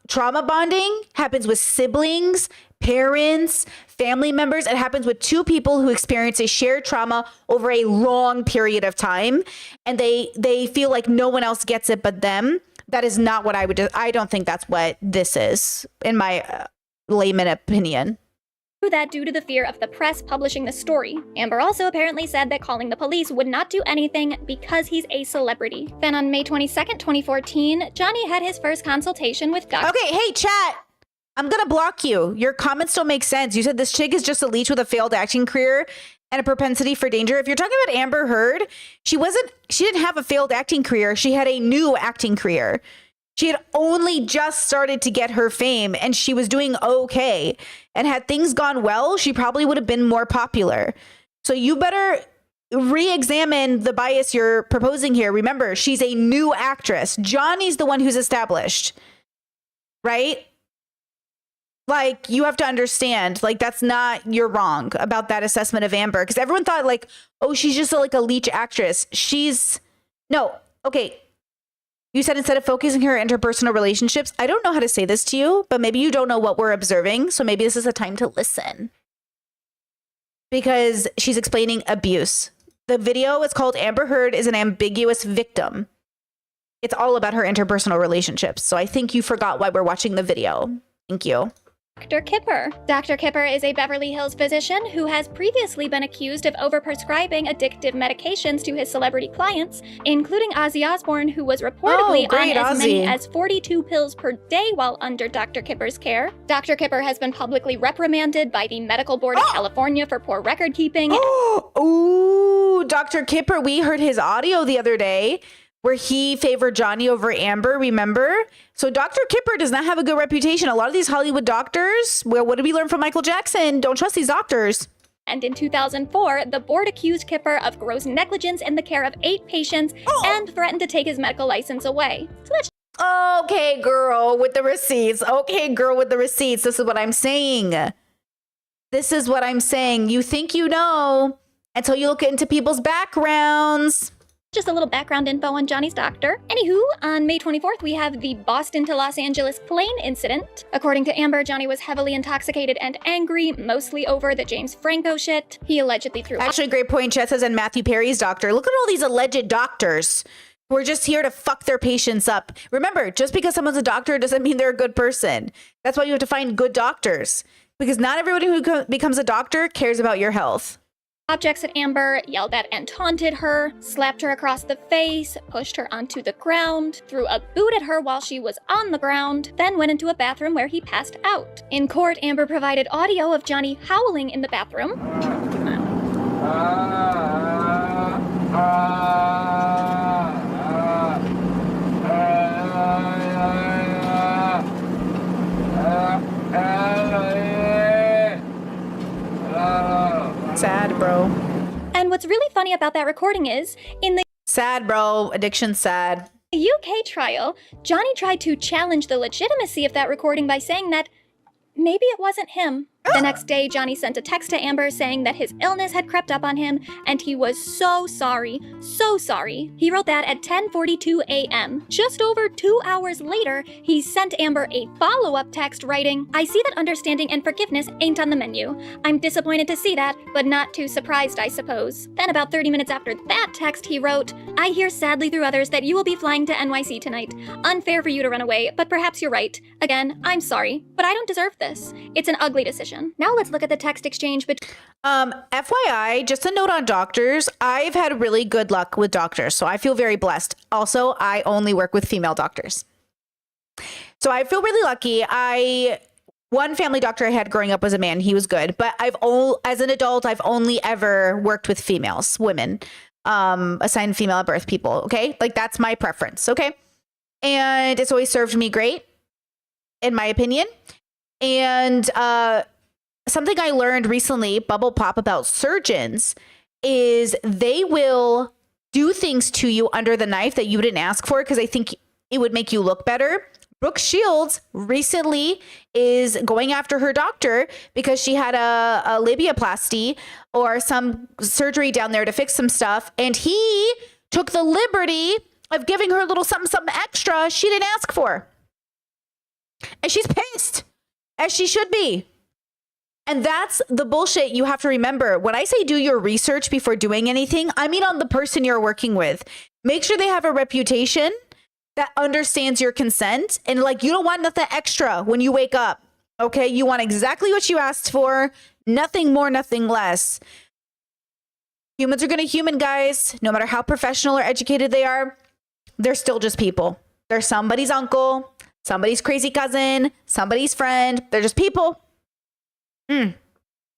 Trauma bonding happens with siblings, parents, family members. It happens with two people who experience a shared trauma over a long period of time, and they feel like no one else gets it but them. That is not what I would do. I don't think that's what this is, in my layman opinion. That due to the fear of the press publishing the story. Amber also apparently said that calling the police would not do anything because he's a celebrity. Then on May 22nd, 2014, Johnny had his first consultation with Dr. Okay, hey, chat. I'm gonna block you. Your comments don't make sense. You said this chick is just a leech with a failed acting career and a propensity for danger. If you're talking about Amber Heard, she didn't have a failed acting career. She had a new acting career. She had only just started to get her fame and she was doing okay. And had things gone well, she probably would have been more popular. So you better re-examine the bias you're proposing here. Remember, she's a new actress. Johnny's the one who's established, right? Like, you have to understand, like, you're wrong about that assessment of Amber. Because everyone thought, like, oh, she's just like a leech actress. Okay. You said instead of focusing her interpersonal relationships, I don't know how to say this to you, but maybe you don't know what we're observing. So maybe this is a time to listen. Because she's explaining abuse. The video is called Amber Heard is an ambiguous victim. It's all about her interpersonal relationships. So I think you forgot why we're watching the video. Thank you. Dr. Kipper. Dr. Kipper is a Beverly Hills physician who has previously been accused of overprescribing addictive medications to his celebrity clients, including Ozzy Osbourne, who was reportedly on as many as 42 pills per day while under Dr. Kipper's care. Dr. Kipper has been publicly reprimanded by the Medical Board of California for poor record keeping. Ooh, Dr. Kipper, we heard his audio the other day where he favored Johnny over Amber, remember? So Dr. Kipper does not have a good reputation. A lot of these Hollywood doctors, well, what did we learn from Michael Jackson? Don't trust these doctors. And in 2004, the board accused Kipper of gross negligence in the care of 8 patients and threatened to take his medical license away. So that's okay, girl, with the receipts. Okay, girl, with the receipts. This is what I'm saying. This is what I'm saying. You think you know until you look into people's backgrounds. just a little background info on Johnny's doctor. Anywho, on May 24th, we have the Boston to Los Angeles plane incident. According to Amber, Johnny was heavily intoxicated and angry, mostly over the James Franco shit. He allegedly threw... Actually, great point, Chet says, and Matthew Perry's doctor. Look at all these alleged doctors who are just here to fuck their patients up. Remember, just because someone's a doctor doesn't mean they're a good person. That's why you have to find good doctors. Because not everybody who becomes a doctor cares about your health. Objects at Amber, yelled at and taunted her, slapped her across the face, pushed her onto the ground, threw a boot at her while she was on the ground, then went into a bathroom where he passed out. In court, Amber provided audio of Johnny howling in the bathroom. Sad, bro. And what's really funny about that recording is, in the sad, bro, addiction sad. UK trial, Johnny tried to challenge the legitimacy of that recording by saying that maybe it wasn't him. The next day, Johnny sent a text to Amber saying that his illness had crept up on him and he was so sorry, so sorry. He wrote that at 10:42 a.m. Just over 2 hours later, he sent Amber a follow-up text writing, "I see that understanding and forgiveness ain't on the menu. I'm disappointed to see that, but not too surprised, I suppose." Then about 30 minutes after that text, he wrote, "I hear sadly through others that you will be flying to NYC tonight. Unfair for you to run away, but perhaps you're right. Again, I'm sorry, but I don't deserve this. It's an ugly decision." Now let's look at the text exchange between... FYI, just a note on doctors. I've had really good luck with doctors, so I feel very blessed. Also, I only work with female doctors. So I feel really lucky. One family doctor I had growing up was a man. He was good. But as an adult, I've only ever worked with females, women, assigned female at birth people, okay? Like, that's my preference, okay? And it's always served me great, in my opinion. And something I learned recently, bubble pop, about surgeons is they will do things to you under the knife that you didn't ask for because they think it would make you look better. Brooke Shields recently is going after her doctor because she had a labiaplasty or some surgery down there to fix some stuff. And he took the liberty of giving her a little something extra she didn't ask for. And she's pissed, as she should be. And that's the bullshit you have to remember. When I say do your research before doing anything, I mean on the person you're working with. Make sure they have a reputation that understands your consent. And like, you don't want nothing extra when you wake up. Okay? You want exactly what you asked for. Nothing more, nothing less. Humans are going to human, guys. No matter how professional or educated they are, they're still just people. They're somebody's uncle, somebody's crazy cousin, somebody's friend. They're just people.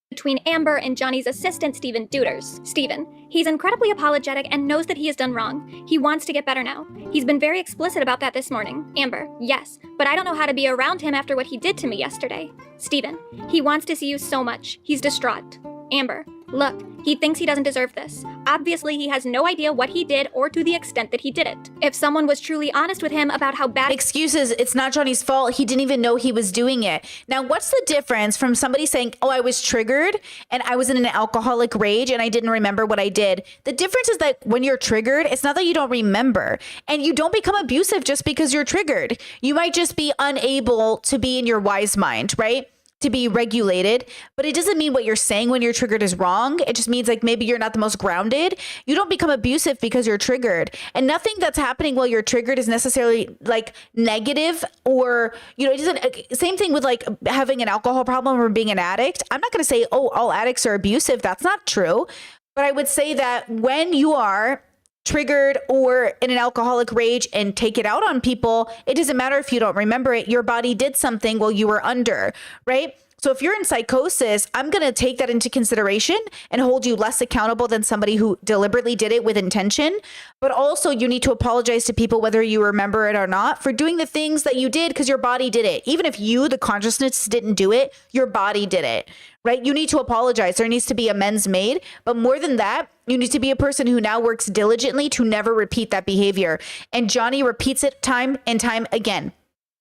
Between Amber and Johnny's assistant, Steven Duders. Steven, he's incredibly apologetic and knows that he has done wrong. He wants to get better now. He's been very explicit about that this morning. Amber, yes, but I don't know how to be around him after what he did to me yesterday. Steven, he wants to see you so much. He's distraught. Amber, look, he thinks he doesn't deserve this. Obviously, he has no idea what he did or to the extent that he did it. If someone was truly honest with him about how bad— Excuses, it's not Johnny's fault. He didn't even know he was doing it. Now, what's the difference from somebody saying, oh, I was triggered and I was in an alcoholic rage and I didn't remember what I did? The difference is that when you're triggered, it's not that you don't remember. And you don't become abusive just because you're triggered. You might just be unable to be in your wise mind, right? to be regulated, but it doesn't mean what you're saying when you're triggered is wrong. It just means like maybe you're not the most grounded. You don't become abusive because you're triggered, and nothing that's happening while you're triggered is necessarily like negative, or, you know, it doesn't. Same thing with like having an alcohol problem or being an addict. I'm not going to say, oh, all addicts are abusive. That's not true. But I would say that when you are triggered or in an alcoholic rage and take it out on people, it doesn't matter if you don't remember it. Your body did something while you were under, right? So if you're in psychosis, I'm going to take that into consideration and hold you less accountable than somebody who deliberately did it with intention. But also you need to apologize to people, whether you remember it or not, for doing the things that you did because your body did it. Even if you, the consciousness, didn't do it, your body did it, right? You need to apologize. There needs to be amends made. But more than that, you need to be a person who now works diligently to never repeat that behavior. And Johnny repeats it time and time again,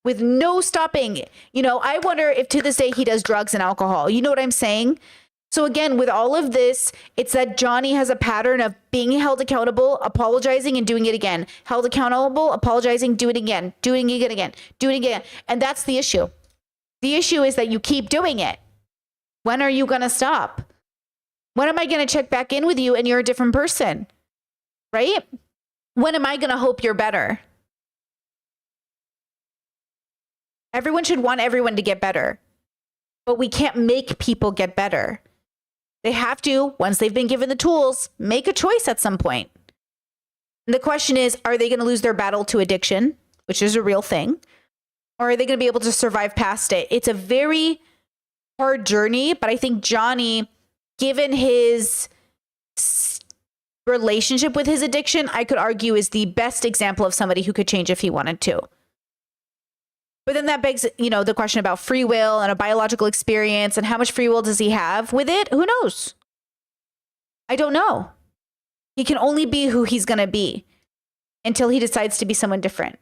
with no stopping. You know, I wonder if to this day he does drugs and alcohol. You know what I'm saying? So again, with all of this, it's that Johnny has a pattern of being held accountable, apologizing, and doing it again. Held accountable, apologizing, do it again, doing it again, doing it again. And that's the issue. The issue is that you keep doing it. When are you going to stop? When am I going to check back in with you and you're a different person? Right? When am I going to hope you're better? Everyone should want everyone to get better, but we can't make people get better. They have to, once they've been given the tools, make a choice at some point. And the question is, are they going to lose their battle to addiction, which is a real thing, or are they going to be able to survive past it? It's a very hard journey, but I think Johnny, given his relationship with his addiction, I could argue is the best example of somebody who could change if he wanted to. But then that begs, you know, the question about free will and a biological experience and how much free will does he have with it? Who knows? I don't know. He can only be who he's going to be until he decides to be someone different,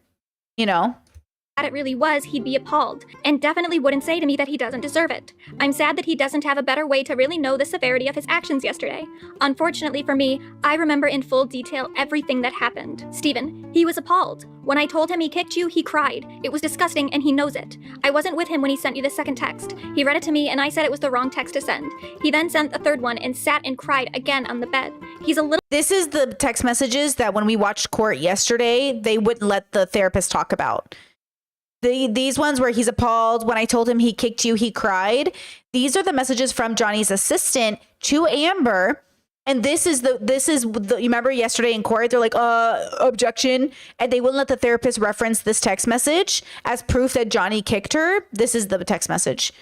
you know? It really was, he'd be appalled, and definitely wouldn't say to me that he doesn't deserve it. I'm sad that he doesn't have a better way to really know the severity of his actions yesterday. Unfortunately for me, I remember in full detail everything that happened. Steven, he was appalled. When I told him he kicked you, he cried. It was disgusting, and he knows it. I wasn't with him when he sent you the second text. He read it to me, and I said it was the wrong text to send. He then sent the third one and sat and cried again on the bed. He's a little— This is the text messages that when we watched court yesterday, they wouldn't let the therapist talk about. These ones where he's appalled, when I told him he kicked you, he cried. These are the messages from Johnny's assistant to Amber. And this is the you remember yesterday in court, they're like, objection. And they wouldn't let the therapist reference this text message as proof that Johnny kicked her. This is the text message.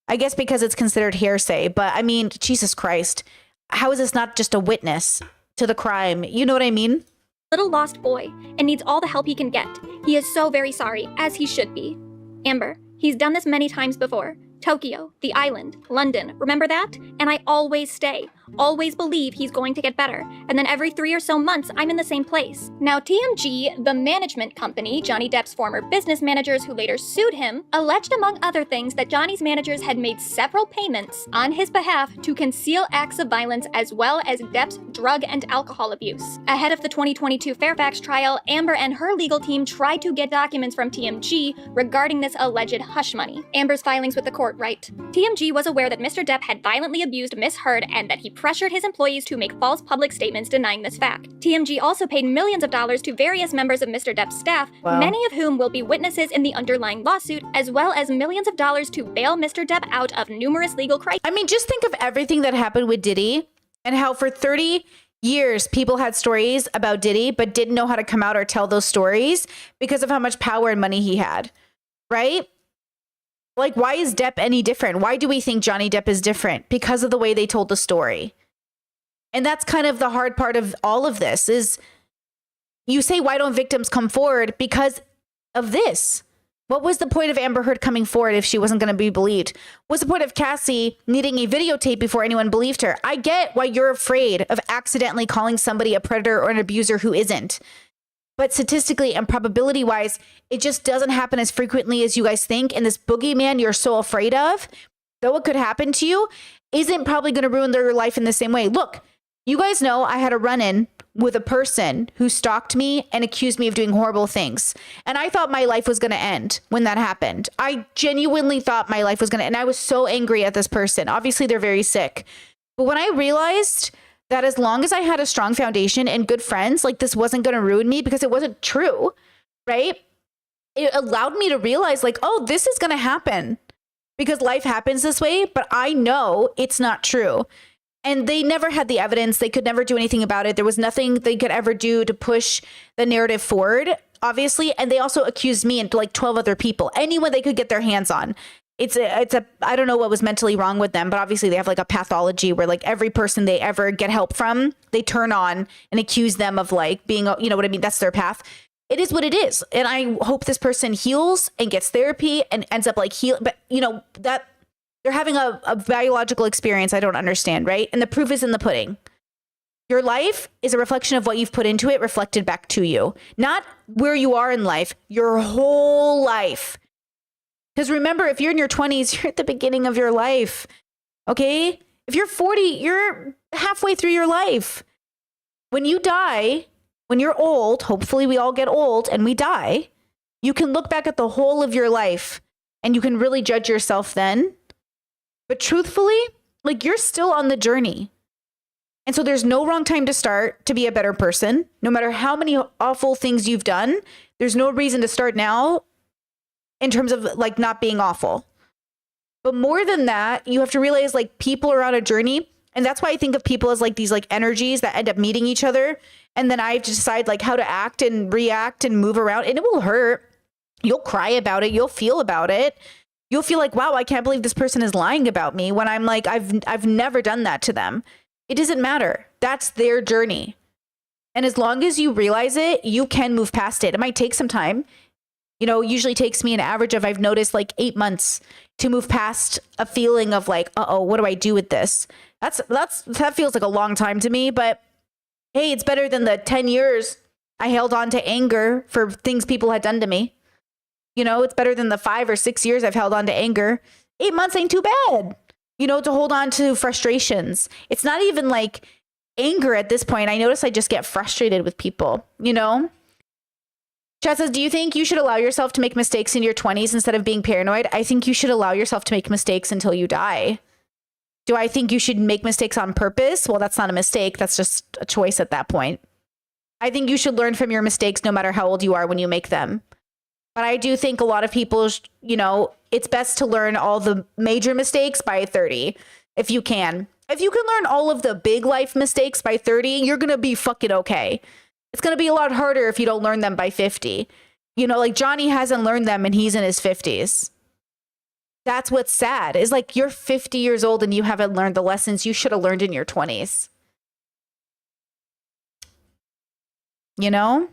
I guess because it's considered hearsay. But I mean, Jesus Christ, how is this not just a witness to the crime? You know what I mean? Little lost boy and needs all the help he can get. He is so very sorry, as he should be. Amber, he's done this many times before. Tokyo, the island, London, remember that? And I always stay. Always believe he's going to get better. And then every 3 or so months, I'm in the same place. Now, TMG, the management company, Johnny Depp's former business managers who later sued him, alleged among other things that Johnny's managers had made several payments on his behalf to conceal acts of violence as well as Depp's drug and alcohol abuse. Ahead of the 2022 Fairfax trial, Amber and her legal team tried to get documents from TMG regarding this alleged hush money. Amber's filings with the court right. TMG was aware that Mr. Depp had violently abused Miss Heard and that he pressured his employees to make false public statements denying this fact. TMG also paid millions of dollars to various members of Mr. Depp's staff, many of whom will be witnesses in the underlying lawsuit, as well as millions of dollars to bail Mr. Depp out of numerous legal crises. I mean, just think of everything that happened with Diddy and how for 30 years people had stories about Diddy but didn't know how to come out or tell those stories because of how much power and money he had, right? Like, why is Depp any different? Why do we think Johnny Depp is different? Because of the way they told the story. And that's kind of the hard part of all of this is you say, why don't victims come forward? Because of this. What was the point of Amber Heard coming forward if she wasn't going to be believed? What's the point of Cassie needing a videotape before anyone believed her? I get why you're afraid of accidentally calling somebody a predator or an abuser who isn't. But statistically and probability wise, it just doesn't happen as frequently as you guys think. And this boogeyman you're so afraid of, though it could happen to you, isn't probably going to ruin their life in the same way. Look, you guys know I had a run-in with a person who stalked me and accused me of doing horrible things. And I thought my life was going to end when that happened. I genuinely thought my life was going to end. I was so angry at this person. Obviously, they're very sick. But when I realized that as long as I had a strong foundation and good friends, like this wasn't going to ruin me because it wasn't true, right? It allowed me to realize like, oh, this is going to happen because life happens this way, but I know it's not true. And they never had the evidence. They could never do anything about it. There was nothing they could ever do to push the narrative forward, obviously. And they also accused me and like 12 other people, anyone they could get their hands on. It's a I don't know what was mentally wrong with them, but obviously they have like a pathology where like every person they ever get help from, they turn on and accuse them of like being, you know what I mean? That's their path. It is what it is. And I hope this person heals and gets therapy and ends up like heal. But you know, that they're having a biological experience I don't understand, right? And the proof is in the pudding. Your life is a reflection of what you've put into it, reflected back to you. Not where you are in life, your whole life. Because remember, if you're in your 20s, you're at the beginning of your life, okay? If you're 40, you're halfway through your life. When you die, when you're old, hopefully we all get old and we die, you can look back at the whole of your life and you can really judge yourself then. But truthfully, like you're still on the journey. And so there's no wrong time to start to be a better person. No matter how many awful things you've done, there's no reason to start now in terms of like not being awful. But more than that, you have to realize like people are on a journey. And that's why I think of people as like these like energies that end up meeting each other. And then I have to decide like how to act and react and move around. And it will hurt. You'll cry about it. You'll feel about it. You'll feel like, wow, I can't believe this person is lying about me when I'm like, I've never done that to them. It doesn't matter. That's their journey. And as long as you realize it, you can move past it. It might take some time. You know, usually takes me an average of, I've noticed like 8 months to move past a feeling of like, uh-oh, what do I do with this? That feels like a long time to me, but hey, it's better than the 10 years I held on to anger for things people had done to me. You know, it's better than the 5 or 6 years I've held on to anger. 8 months ain't too bad, you know, to hold on to frustrations. It's not even like anger at this point. I notice I just get frustrated with people, you know? Chat says, do you think you should allow yourself to make mistakes in your 20s instead of being paranoid? I think you should allow yourself to make mistakes until you die. Do I think you should make mistakes on purpose? Well, that's not a mistake. That's just a choice at that point. I think you should learn from your mistakes no matter how old you are when you make them. But I do think a lot of people, you know, it's best to learn all the major mistakes by 30, if you can. If you can learn all of the big life mistakes by 30, you're going to be fucking okay. It's going to be a lot harder if you don't learn them by 50. You know, like Johnny hasn't learned them and he's in his 50s. That's what's sad, is like you're 50 years old and you haven't learned the lessons you should have learned in your 20s. You know?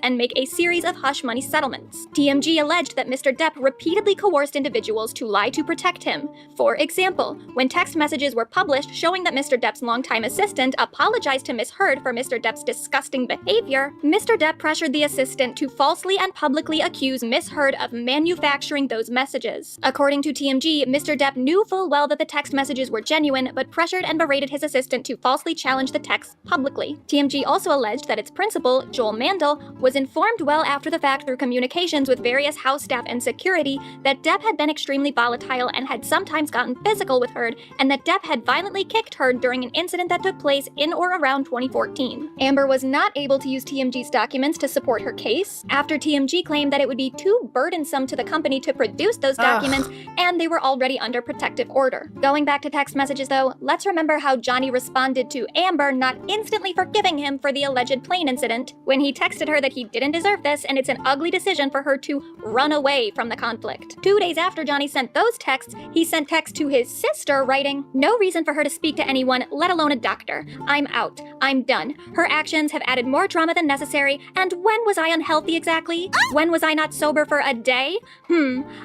And make a series of hush money settlements. TMG alleged that Mr. Depp repeatedly coerced individuals to lie to protect him. For example, when text messages were published showing that Mr. Depp's longtime assistant apologized to Miss Heard for Mr. Depp's disgusting behavior, Mr. Depp pressured the assistant to falsely and publicly accuse Miss Heard of manufacturing those messages. According to TMG, Mr. Depp knew full well that the text messages were genuine, but pressured and berated his assistant to falsely challenge the texts publicly. TMG also alleged that its principal, Joel Mandel, was informed well after the fact through communications with various house staff and security that Depp had been extremely volatile and had sometimes gotten physical with Heard, and that Depp had violently kicked Heard during an incident that took place in or around 2014. Amber was not able to use TMG's documents to support her case, after TMG claimed that it would be too burdensome to the company to produce those documents, and they were already under protective order. Going back to text messages though, let's remember how Johnny responded to Amber not instantly forgiving him for the alleged plane incident, when he texted her that he didn't deserve this and it's an ugly decision for her to run away from the conflict. 2 days after Johnny sent those texts, he sent texts to his sister writing, "No reason for her to speak to anyone, let alone a doctor. I'm out. I'm done. Her actions have added more drama than necessary, and when was I unhealthy exactly? When was I not sober for a day?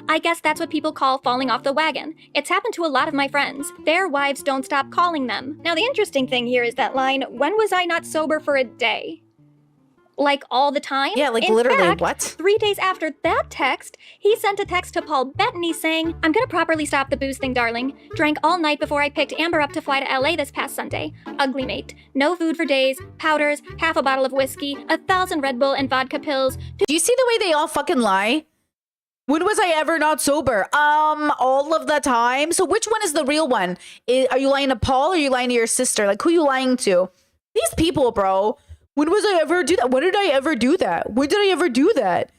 I guess that's what people call falling off the wagon. It's happened to a lot of my friends. Their wives don't stop calling them." Now the interesting thing here is that line, "When was I not sober for a day?" like all the time. Yeah, like In literally, fact, what? 3 days after that text, he sent a text to Paul Bettany saying, I'm gonna properly stop the booze thing, darling. Drank all night before I picked Amber up to fly to LA this past Sunday. Ugly mate. No food for days, powders, half a bottle of whiskey, 1,000 Red Bull and vodka pills. Do you see the way they all fucking lie? When was I ever not sober? All of the time. So which one is the real one? Are you lying to Paul or are you lying to your sister? Like, who are you lying to? These people, bro. When was I ever do that? When did I ever do that? When did I ever do that?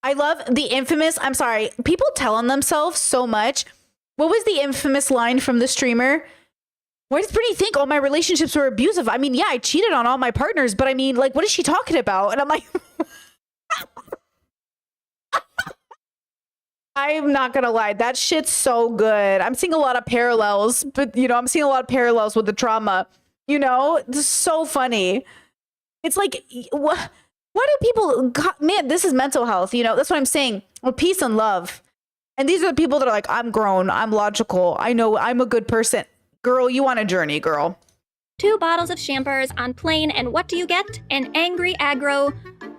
I love the infamous, I'm sorry, people tell on themselves so much. What was the infamous line from the streamer? Why does Brittany think all my relationships were abusive? I mean, yeah, I cheated on all my partners, but I mean, like, what is she talking about? And I'm like... I'm not gonna lie, that shit's so good. I'm seeing a lot of parallels, but you know, I'm seeing a lot of parallels with the trauma. You know, this is so funny. It's like, what do people? God, man, this is mental health. You know, that's what I'm saying. Well, peace and love. And these are the people that are like, I'm grown, I'm logical, I know I'm a good person. Girl, you on a journey, girl. 2 bottles of champers on plane, and what do you get? An angry aggro,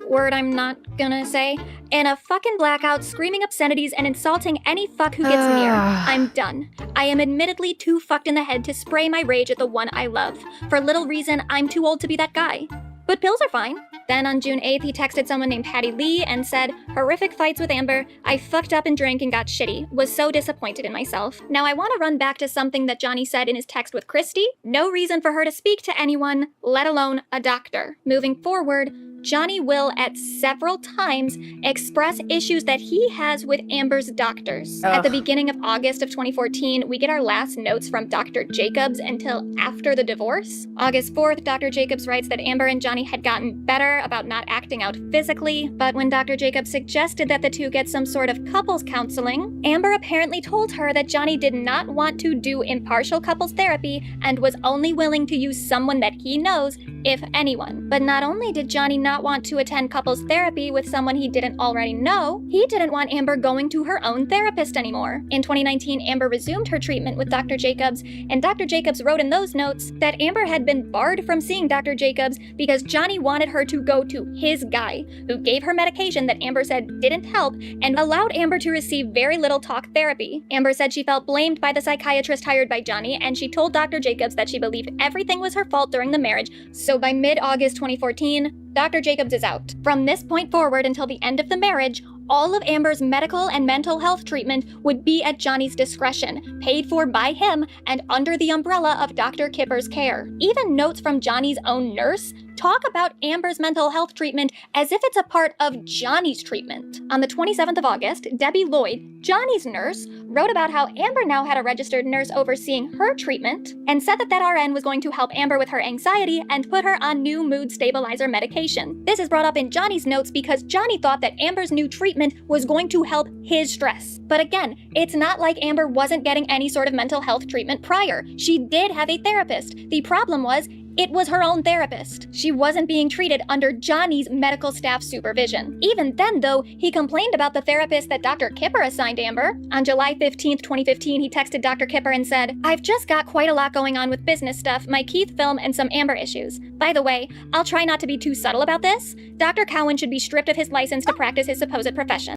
word I'm not gonna say, and a fucking blackout screaming obscenities and insulting any fuck who gets near. I'm done. I am admittedly too fucked in the head to spray my rage at the one I love. For little reason, I'm too old to be that guy. But pills are fine. Then on June 8th, he texted someone named Patty Lee and said, horrific fights with Amber. I fucked up and drank and got shitty. Was so disappointed in myself. Now I want to run back to something that Johnny said in his text with Christy. No reason for her to speak to anyone, let alone a doctor. Moving forward, Johnny will at several times express issues that he has with Amber's doctors. At the beginning of August of 2014, we get our last notes from Dr. Jacobs until after the divorce. August 4th, Dr. Jacobs writes that Amber and Johnny had gotten better about not acting out physically, but when Dr. Jacobs suggested that the two get some sort of couples counseling, Amber apparently told her that Johnny did not want to do impartial couples therapy and was only willing to use someone that he knows, if anyone. But not only did Johnny not want to attend couples therapy with someone he didn't already know, he didn't want Amber going to her own therapist anymore. In 2019, Amber resumed her treatment with Dr. Jacobs, and Dr. Jacobs wrote in those notes that Amber had been barred from seeing Dr. Jacobs because Johnny wanted her to go to his guy, who gave her medication that Amber said didn't help and allowed Amber to receive very little talk therapy. Amber said she felt blamed by the psychiatrist hired by Johnny, and she told Dr. Jacobs that she believed everything was her fault during the marriage. So by mid-August 2014, Dr. Jacobs is out. From this point forward until the end of the marriage, all of Amber's medical and mental health treatment would be at Johnny's discretion, paid for by him and under the umbrella of Dr. Kipper's care. Even notes from Johnny's own nurse talk about Amber's mental health treatment as if it's a part of Johnny's treatment. On the 27th of August, Debbie Lloyd, Johnny's nurse, wrote about how Amber now had a registered nurse overseeing her treatment and said that RN was going to help Amber with her anxiety and put her on new mood stabilizer medication. This is brought up in Johnny's notes because Johnny thought that Amber's new treatment was going to help his stress. But again, it's not like Amber wasn't getting any sort of mental health treatment prior. She did have a therapist. The problem was, it was her own therapist. She wasn't being treated under Johnny's medical staff supervision. Even then, though, he complained about the therapist that Dr. Kipper assigned Amber. On July 15th, 2015, he texted Dr. Kipper and said, I've just got quite a lot going on with business stuff, my Keith film, and some Amber issues. By the way, I'll try not to be too subtle about this. Dr. Cowan should be stripped of his license to practice his supposed profession.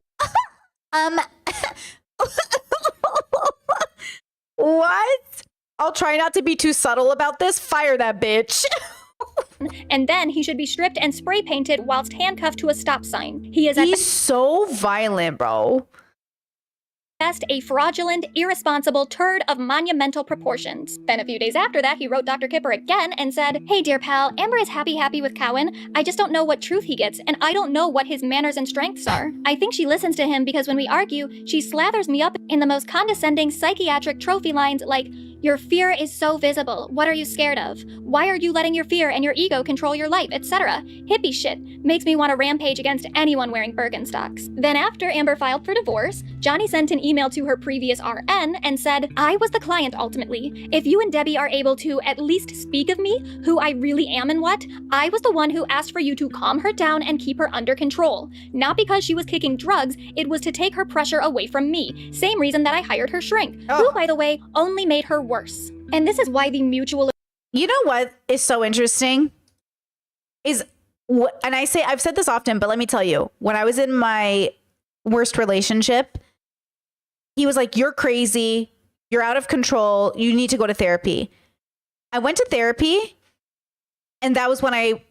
What? I'll try not to be too subtle about this. Fire that bitch. And then he should be stripped and spray painted whilst handcuffed to a stop sign. He's so violent, bro. Best a fraudulent, irresponsible turd of monumental proportions. Then a few days after that, he wrote Dr. Kipper again and said, Hey dear pal, Amber is happy with Cowan. I just don't know what truth he gets, and I don't know what his manners and strengths are. I think she listens to him because when we argue, she slathers me up in the most condescending psychiatric trophy lines like, your fear is so visible. What are you scared of? Why are you letting your fear and your ego control your life, etc.? Hippie shit. Makes me want to rampage against anyone wearing Birkenstocks. Then after Amber filed for divorce, Johnny sent an email to her previous RN and said, I was the client ultimately. If you and Debbie are able to at least speak of me, who I really am and what, I was the one who asked for you to calm her down and keep her under control. Not because she was kicking drugs, it was to take her pressure away from me. Same reason that I hired her shrink, who, by the way, only made her worse. And this is why the mutual... You know what is so interesting? Is and I've said this often, but let me tell you, when I was in my worst relationship, he was like, you're crazy. You're out of control. You need to go to therapy. I went to therapy, and that was when I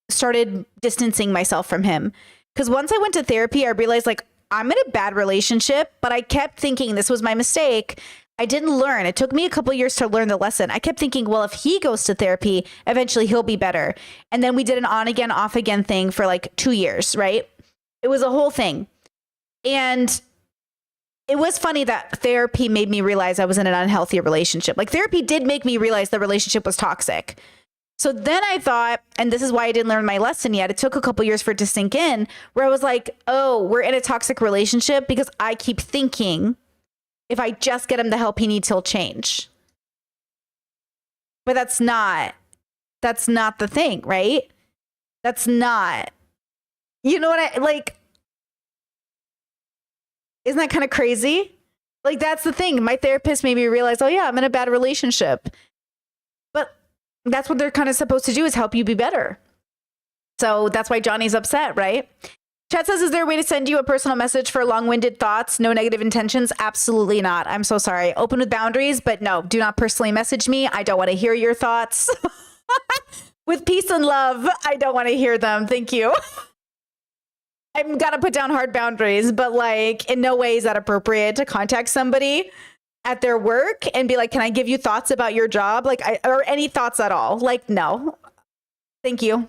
started distancing myself from him. Because once I went to therapy, I realized like I'm in a bad relationship, but I kept thinking this was my mistake. I didn't learn. It took me a couple years to learn the lesson. I kept thinking, well, if he goes to therapy, eventually he'll be better. And then we did an on again, off again thing for like 2 years, right? It was a whole thing. And it was funny that therapy made me realize I was in an unhealthy relationship. Like therapy did make me realize the relationship was toxic. So then I thought, and this is why I didn't learn my lesson yet, it took a couple years for it to sink in, where I was like, oh, we're in a toxic relationship because I keep thinking if I just get him the help he needs, he'll change. But that's not the thing, right? That's not, you know what like, isn't that kind of crazy? Like, that's the thing. My therapist made me realize, oh yeah, I'm in a bad relationship. But that's what they're kind of supposed to do, is help you be better. So that's why Johnny's upset, right? Chat says, is there a way to send you a personal message for long-winded thoughts? No negative intentions? Absolutely not. I'm so sorry. Open with boundaries, but no, do not personally message me. I don't want to hear your thoughts. With peace and love, I don't want to hear them. Thank you. I'm gonna put down hard boundaries, but like in no way is that appropriate to contact somebody at their work and be like, can I give you thoughts about your job? Like, or any thoughts at all? Like, no. Thank you.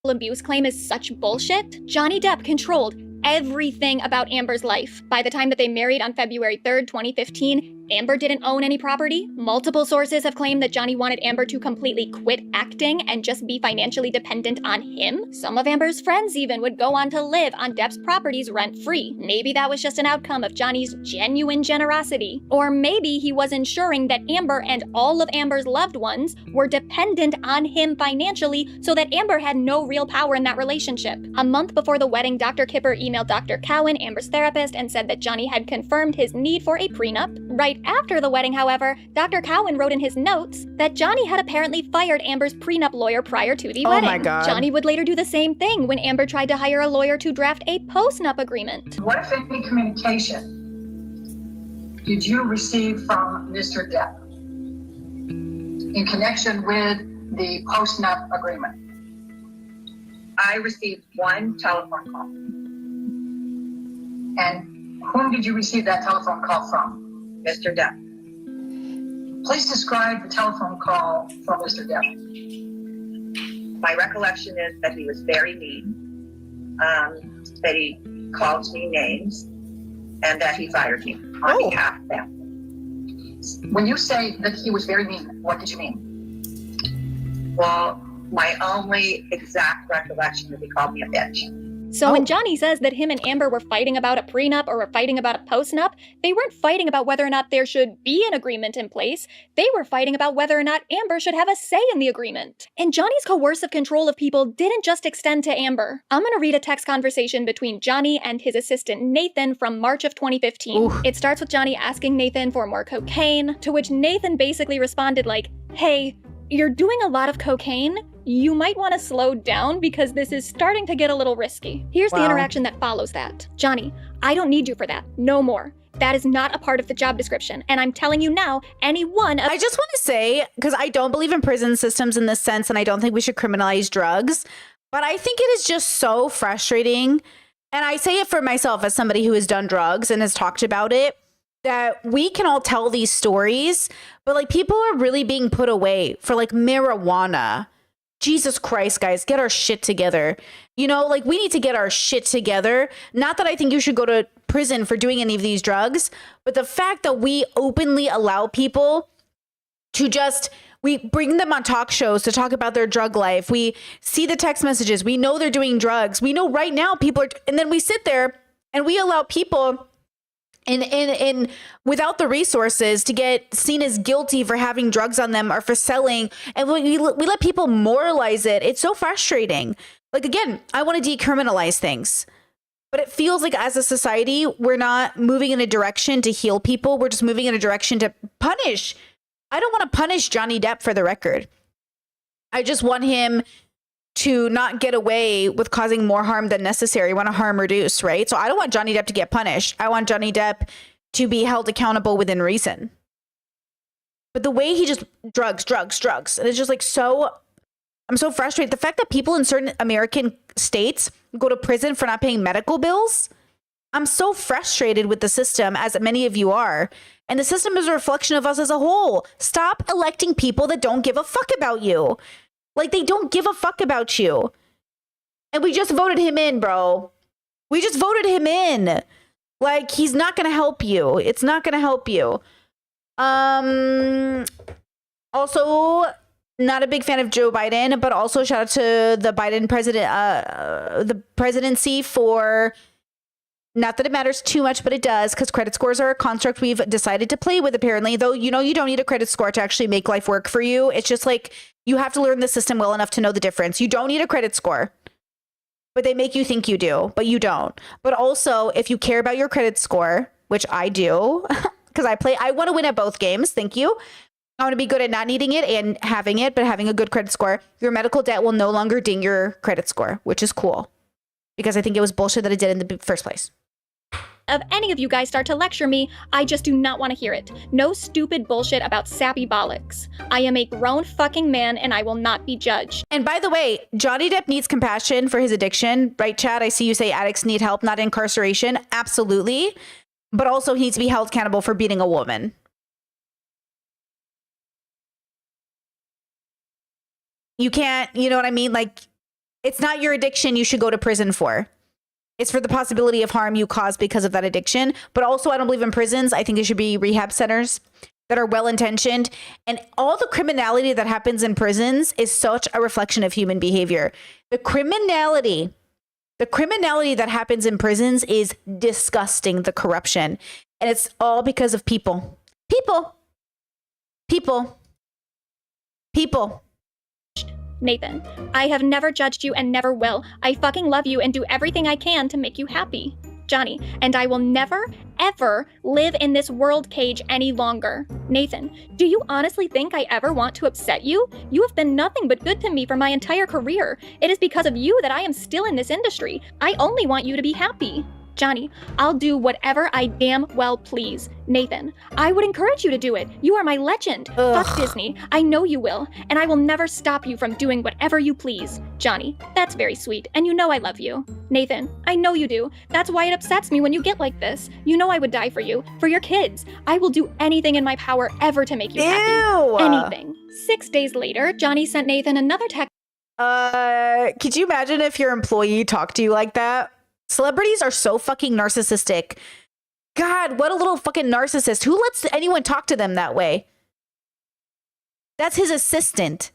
Abuse claim is such bullshit. Johnny Depp controlled everything about Amber's life. By the time that they married on February 3rd, 2015, Amber didn't own any property. Multiple sources have claimed that Johnny wanted Amber to completely quit acting and just be financially dependent on him. Some of Amber's friends even would go on to live on Depp's properties rent-free. Maybe that was just an outcome of Johnny's genuine generosity. Or maybe he was ensuring that Amber and all of Amber's loved ones were dependent on him financially so that Amber had no real power in that relationship. A month before the wedding, Dr. Kipper emailed Dr. Cowan, Amber's therapist, and said that Johnny had confirmed his need for a prenup. Right after the wedding, however, Dr. Cowan wrote in his notes that Johnny had apparently fired Amber's prenup lawyer prior to the wedding. Oh my God. Johnny would later do the same thing when Amber tried to hire a lawyer to draft a postnup agreement. What, if any, communication did you receive from Mr. Depp in connection with the postnup agreement? I received one telephone call. And whom did you receive that telephone call from? Mr. Depp. Please describe the telephone call from Mr. Depp. My recollection is that he was very mean, that he called me names, and that he fired me on behalf of them. When you say that he was very mean, what did you mean? Well, my only exact recollection is he called me a bitch. So when Johnny says that him and Amber were fighting about a prenup or were fighting about a postnup, they weren't fighting about whether or not there should be an agreement in place. They were fighting about whether or not Amber should have a say in the agreement. And Johnny's coercive control of people didn't just extend to Amber. I'm gonna read a text conversation between Johnny and his assistant Nathan from March of 2015. Ooh. It starts with Johnny asking Nathan for more cocaine, to which Nathan basically responded like, hey, you're doing a lot of cocaine. You might want to slow down because this is starting to get a little risky. Here's the interaction that follows that. Johnny, I don't need you for that. No more. That is not a part of the job description. And I'm telling you now, I just want to say, because I don't believe in prison systems in this sense, and I don't think we should criminalize drugs, but I think it is just so frustrating. And I say it for myself as somebody who has done drugs and has talked about it, that we can all tell these stories, but like people are really being put away for like marijuana. Jesus Christ, guys, get our shit together. You know, like we need to get our shit together. Not that I think you should go to prison for doing any of these drugs, but the fact that we openly allow people to we bring them on talk shows to talk about their drug life. We see the text messages. We know they're doing drugs. We know right now people are, and then we sit there and we allow people in without the resources to get seen as guilty for having drugs on them or for selling, and we let people moralize it. It's so frustrating. Like, again, I want to decriminalize things, but it feels like as a society we're not moving in a direction to heal people. We're just moving in a direction to punish. I don't want to punish Johnny Depp, for the record. I just want him to not get away with causing more harm than necessary. We want to harm reduce, right? So I don't want Johnny Depp to get punished. I want Johnny Depp to be held accountable within reason. But the way he just drugs, and it's just like I'm so frustrated. The fact that people in certain American states go to prison for not paying medical bills, I'm so frustrated with the system, as many of you are. And the system is a reflection of us as a whole. Stop electing people that don't give a fuck about you. Like, they don't give a fuck about you. And we just voted him in, bro. We just voted him in. Like, he's not going to help you. It's not going to help you. Also, not a big fan of Joe Biden, but also shout out to the Biden the presidency for, not that it matters too much, but it does, because credit scores are a construct we've decided to play with, apparently. Though, you know, you don't need a credit score to actually make life work for you. It's just like, you have to learn the system well enough to know the difference. You don't need a credit score, but they make you think you do, but you don't. But also, if you care about your credit score, which I do, because I want to win at both games. Thank you. I want to be good at not needing it and having it, but having a good credit score. Your medical debt will no longer ding your credit score, which is cool, because I think it was bullshit that it did in the first place. If any of you guys start to lecture me, I just do not want to hear it. No stupid bullshit about sappy bollocks. I am a grown fucking man and I will not be judged. And by the way, Johnny Depp needs compassion for his addiction, right, Chad? I see you say addicts need help, not incarceration. Absolutely. But also he needs to be held accountable for beating a woman. You can't, you know what I mean? Like, it's not your addiction you should go to prison for. It's for the possibility of harm you cause because of that addiction. But also, I don't believe in prisons. I think it should be rehab centers that are well-intentioned. And all the criminality that happens in prisons is such a reflection of human behavior. The criminality that happens in prisons is disgusting, the corruption. And it's all because of people. People. Nathan, I have never judged you and never will. I fucking love you and do everything I can to make you happy. Johnny, and I will never, ever live in this world cage any longer. Nathan, do you honestly think I ever want to upset you? You have been nothing but good to me for my entire career. It is because of you that I am still in this industry. I only want you to be happy. Johnny, I'll do whatever I damn well please. Nathan, I would encourage you to do it. You are my legend. Ugh. Fuck Disney. I know you will, and I will never stop you from doing whatever you please. Johnny, that's very sweet, and you know I love you. Nathan, I know you do. That's why it upsets me when you get like this. You know I would die for you, for your kids. I will do anything in my power ever to make you happy. Anything. 6 days later, Johnny sent Nathan another text. Could you imagine if your employee talked to you like that? Celebrities are so fucking narcissistic. God, what a little fucking narcissist. Who lets anyone talk to them that way? That's his assistant.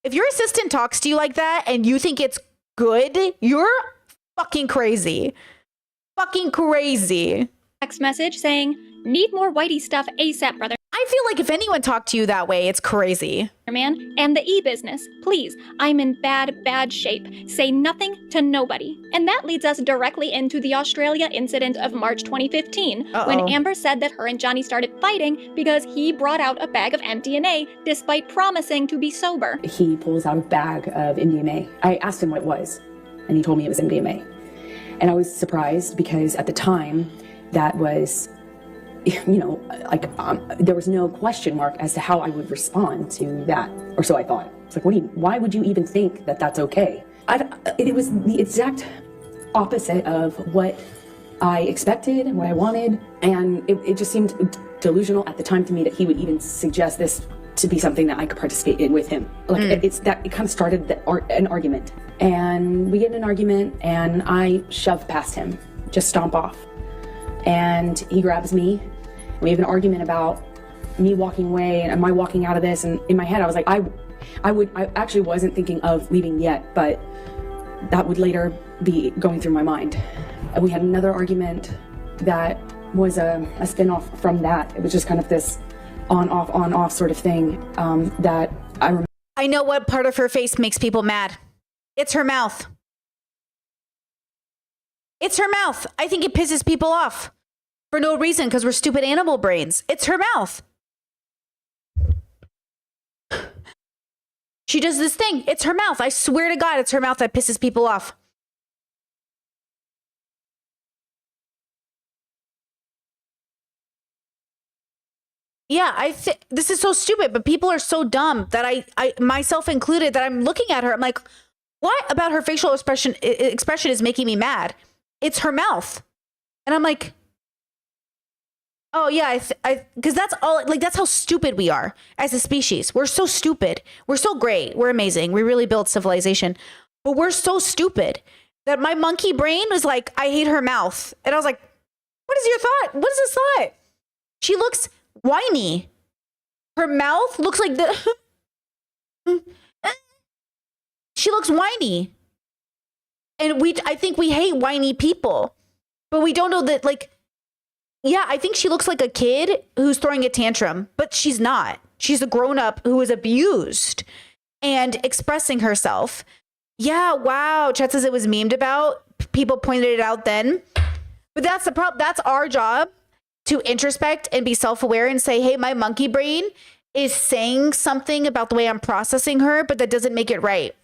If your assistant talks to you like that and you think it's good, you're fucking crazy. Fucking crazy. Text message saying, need more whitey stuff ASAP, brother. I feel like if anyone talked to you that way, it's crazy. Man, and the e-business. Please, I'm in bad shape. Say nothing to nobody. And that leads us directly into the Australia incident of March 2015, when Amber said that her and Johnny started fighting because he brought out a bag of MDMA despite promising to be sober. He pulls out a bag of MDMA. I asked him what it was, and he told me it was MDMA. And I was surprised because at the time, that was, you know, like there was no question mark as to how I would respond to that, or so I thought. It's like, why would you even think that that's okay? It was the exact opposite of what I expected and what I wanted, and it just seemed delusional at the time to me that he would even suggest this to be something that I could participate in with him. Like it kind of started an argument, and we get in an argument, and I shove past him, just stomp off, and he grabs me. We have an argument about me walking away and am I walking out of this, and in my head I was like, I actually wasn't thinking of leaving yet, but that would later be going through my mind. And we had another argument that was a spin-off from that. It was just kind of this on-off sort of thing that I remember. I know what part of her face makes people mad. It's her mouth. It's her mouth. I think it pisses people off for no reason because we're stupid animal brains. It's her mouth. She does this thing. It's her mouth. I swear to God, it's her mouth that pisses people off. Yeah, this is so stupid, but people are so dumb that I myself included, that I'm looking at her. I'm like, what about her facial expression is making me mad? It's her mouth. And I'm like, oh yeah, because that's all, like, that's how stupid we are as a species. We're so stupid. We're so great. We're amazing. We really built civilization, but we're so stupid that my monkey brain was like, I hate her mouth. And I was like, what is your thought? What is this thought? She looks whiny. Her mouth looks like she looks whiny. And I think we hate whiny people, but we don't know that, like, yeah, I think she looks like a kid who's throwing a tantrum, but she's not. She's a grown-up who is abused and expressing herself. Yeah, wow. Chet says it was memed about. People pointed it out then. But that's the problem. That's our job, to introspect and be self-aware and say, hey, my monkey brain is saying something about the way I'm processing her, but that doesn't make it right.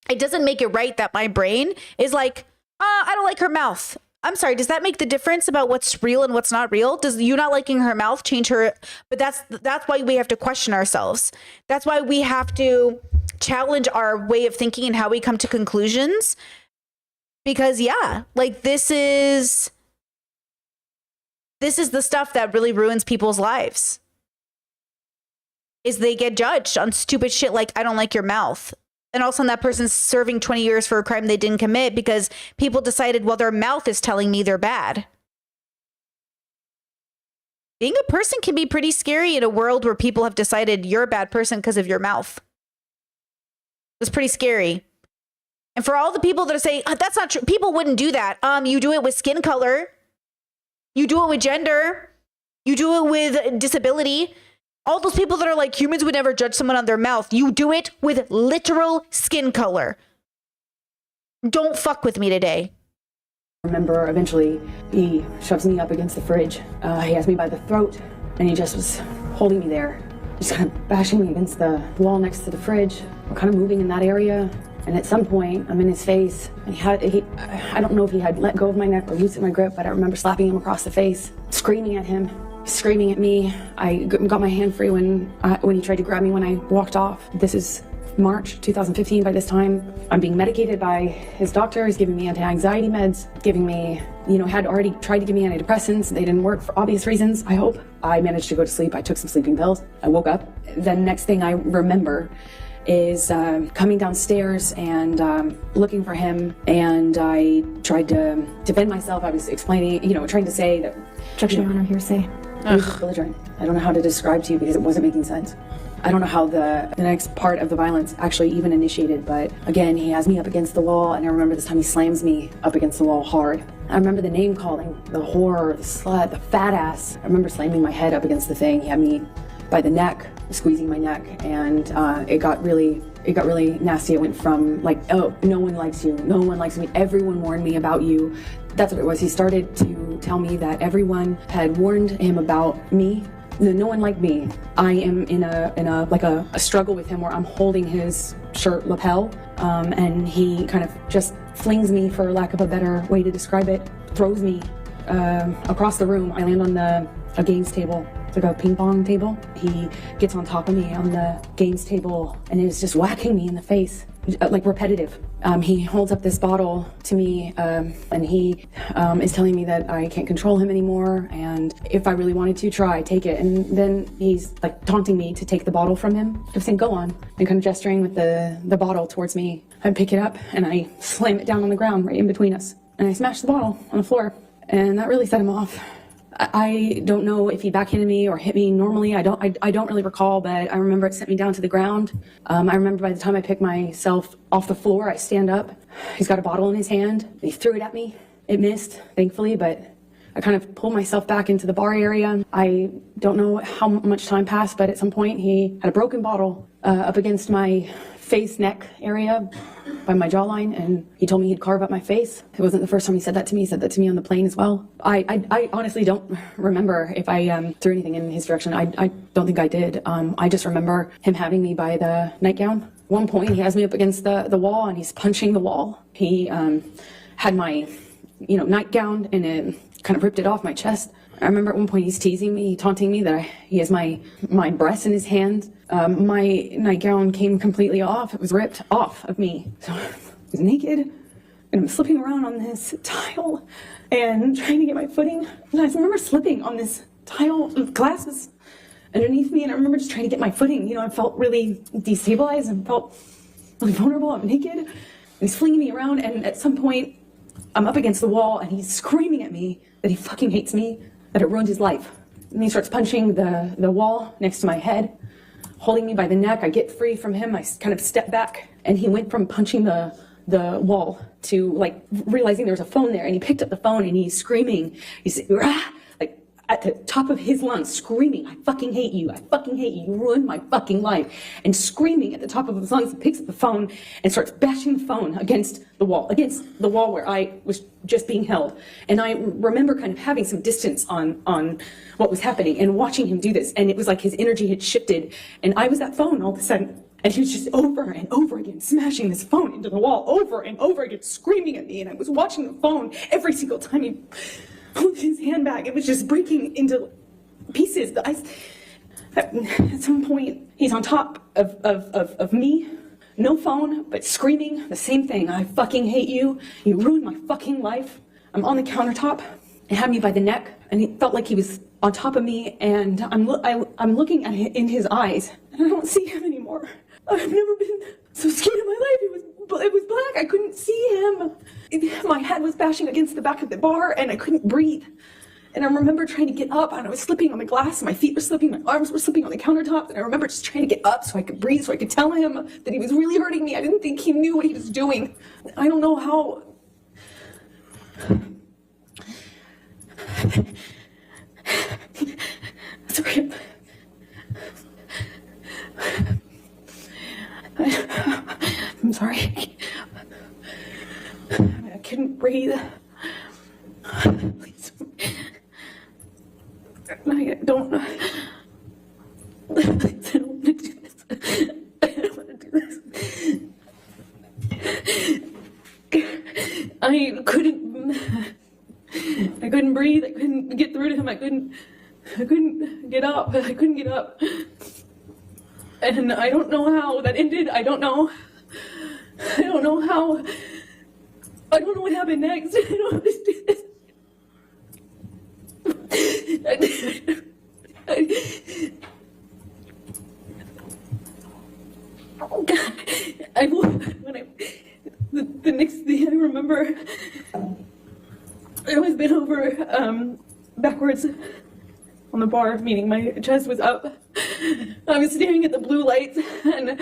It doesn't make it right that my brain is like, I don't like her mouth. I'm sorry, does that make the difference about what's real and what's not real? Does you not liking her mouth change her? But that's why we have to question ourselves. That's why we have to challenge our way of thinking and how we come to conclusions. Because yeah, like this is the stuff that really ruins people's lives. Is they get judged on stupid shit like, I don't like your mouth. And all of a sudden that person's serving 20 years for a crime they didn't commit because people decided, well, their mouth is telling me they're bad. Being a person can be pretty scary in a world where people have decided you're a bad person because of your mouth. It's pretty scary. And for all the people that are saying, that's not true, people wouldn't do that. You do it with skin color. You do it with gender. You do it with disability. All those people that are like, humans would never judge someone on their mouth. You do it with literal skin color. Don't fuck with me today. I remember eventually he shoves me up against the fridge. He has me by the throat, and he just was holding me there, just kind of bashing me against the wall next to the fridge. We're kind of moving in that area. And at some point, I'm in his face, and I don't know if he had let go of my neck or loosened my grip, but I remember slapping him across the face, screaming at him, screaming at me. I got my hand free when he tried to grab me when I walked off. This is March 2015 by this time. I'm being medicated by his doctor. He's giving me anti-anxiety meds, giving me, had already tried to give me antidepressants. They didn't work for obvious reasons, I hope. I managed to go to sleep. I took some sleeping pills. I woke up. The next thing I remember is coming downstairs and looking for him, and I tried to defend myself. I was explaining, trying to say that objection, Your Honor, hearsay. Belligerent. I don't know how to describe to you because it wasn't making sense. I don't know how the next part of the violence actually even initiated, but again, he has me up against the wall, and I remember this time he slams me up against the wall hard. I remember the name calling, the whore, the slut, the fat ass. I remember slamming my head up against the thing. He had me by the neck, squeezing my neck, and it got really nasty. It went from like, oh, no one likes you, no one likes me, everyone warned me about you. That's what it was. He started to tell me that everyone had warned him about me. No one liked me. I am in a struggle with him where I'm holding his shirt lapel, and he kind of just flings me, for lack of a better way to describe it, throws me across the room. I land on a games table. It's like a ping pong table. He gets on top of me on the games table and is just whacking me in the face, like repetitive. He holds up this bottle to me, and he is telling me that I can't control him anymore, and if I really wanted to, try, take it. And then he's like taunting me to take the bottle from him. I'm saying, go on, and kind of gesturing with the bottle towards me. I pick it up and I slam it down on the ground right in between us, and I smash the bottle on the floor, and that really set him off. I don't know if he backhanded me or hit me normally. I don't really recall, but I remember it sent me down to the ground. I remember by the time I picked myself off the floor, I stand up. He's got a bottle in his hand. He threw it at me. It missed, thankfully, but I kind of pulled myself back into the bar area. I don't know how much time passed, but at some point he had a broken bottle up against my face, neck area by my jawline, and he told me he'd carve up my face. It wasn't the first time he said that to me. He said that to me on the plane as well. I honestly don't remember if I threw anything in his direction. I don't think I did. I just remember him having me by the nightgown one point, he has me up against the wall and he's punching the wall. He had my, nightgown and it kind of ripped it off my chest. I remember at one point he's teasing me, taunting me that he has my breasts in his hand. My nightgown came completely off. It was ripped off of me. So I was naked and I'm slipping around on this tile and trying to get my footing. And I remember slipping on this tile with glasses underneath me, and I remember just trying to get my footing. I felt really destabilized and felt really vulnerable. I'm naked, and he's flinging me around, and at some point, I'm up against the wall, and he's screaming at me that he fucking hates me, that it ruined his life. And he starts punching the wall next to my head, holding me by the neck. I get free from him. I kind of step back, and he went from punching the wall to realizing there was a phone there, and he picked up the phone and he's screaming. He's at the top of his lungs, screaming, "I fucking hate you. I fucking hate you. You ruined my fucking life." And screaming at the top of his lungs, he picks up the phone and starts bashing the phone against the wall where I was just being held. And I remember kind of having some distance on what was happening and watching him do this. And it was like his energy had shifted. And I was that phone all of a sudden. And he was just over and over again smashing this phone into the wall, over and over again, screaming at me. And I was watching the phone every single time he pulled his hand back. It was just breaking into pieces. At some point, he's on top of me, no phone, but screaming the same thing. "I fucking hate you. You ruined my fucking life." I'm on the countertop and had me by the neck, and it felt like he was on top of me, and I'm looking at it in his eyes, and I don't see him anymore. I've never been so scared in my life. It was black. I couldn't see him. My head was bashing against the back of the bar, and I couldn't breathe. And I remember trying to get up, and I was slipping on the glass. My feet were slipping. My arms were slipping on the countertop. And I remember just trying to get up so I could breathe, so I could tell him that he was really hurting me. I didn't think he knew what he was doing. I don't know how. Sorry. I'm sorry. I couldn't breathe. Please. I don't. Please, I don't want to do this. I don't want to do this. I couldn't breathe. I couldn't get through to him. I couldn't get up. I couldn't get up. And I don't know how that ended. I don't know how. I don't know what happened next. I don't understand this. Oh God! The next thing I remember, I was bent over backwards on the bar, meaning my chest was up. I was staring at the blue lights, and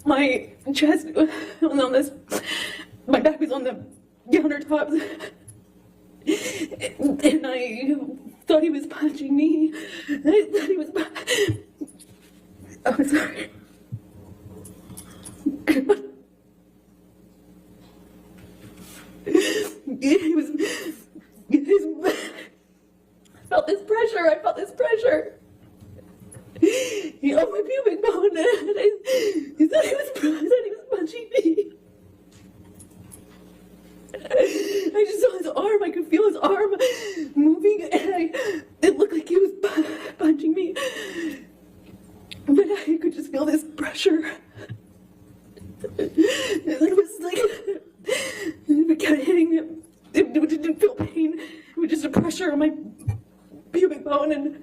my chest on this. My back was on the countertops, and I thought he was punching me. I thought he was. I'm sorry. I felt this pressure. He held my pubic bone, and he thought he was punching me. I just saw his arm. I could feel his arm moving, and it looked like he was punching me. But I could just feel this pressure. It was like it kept hitting him. It didn't feel pain. It was just a pressure on my pubic bone, and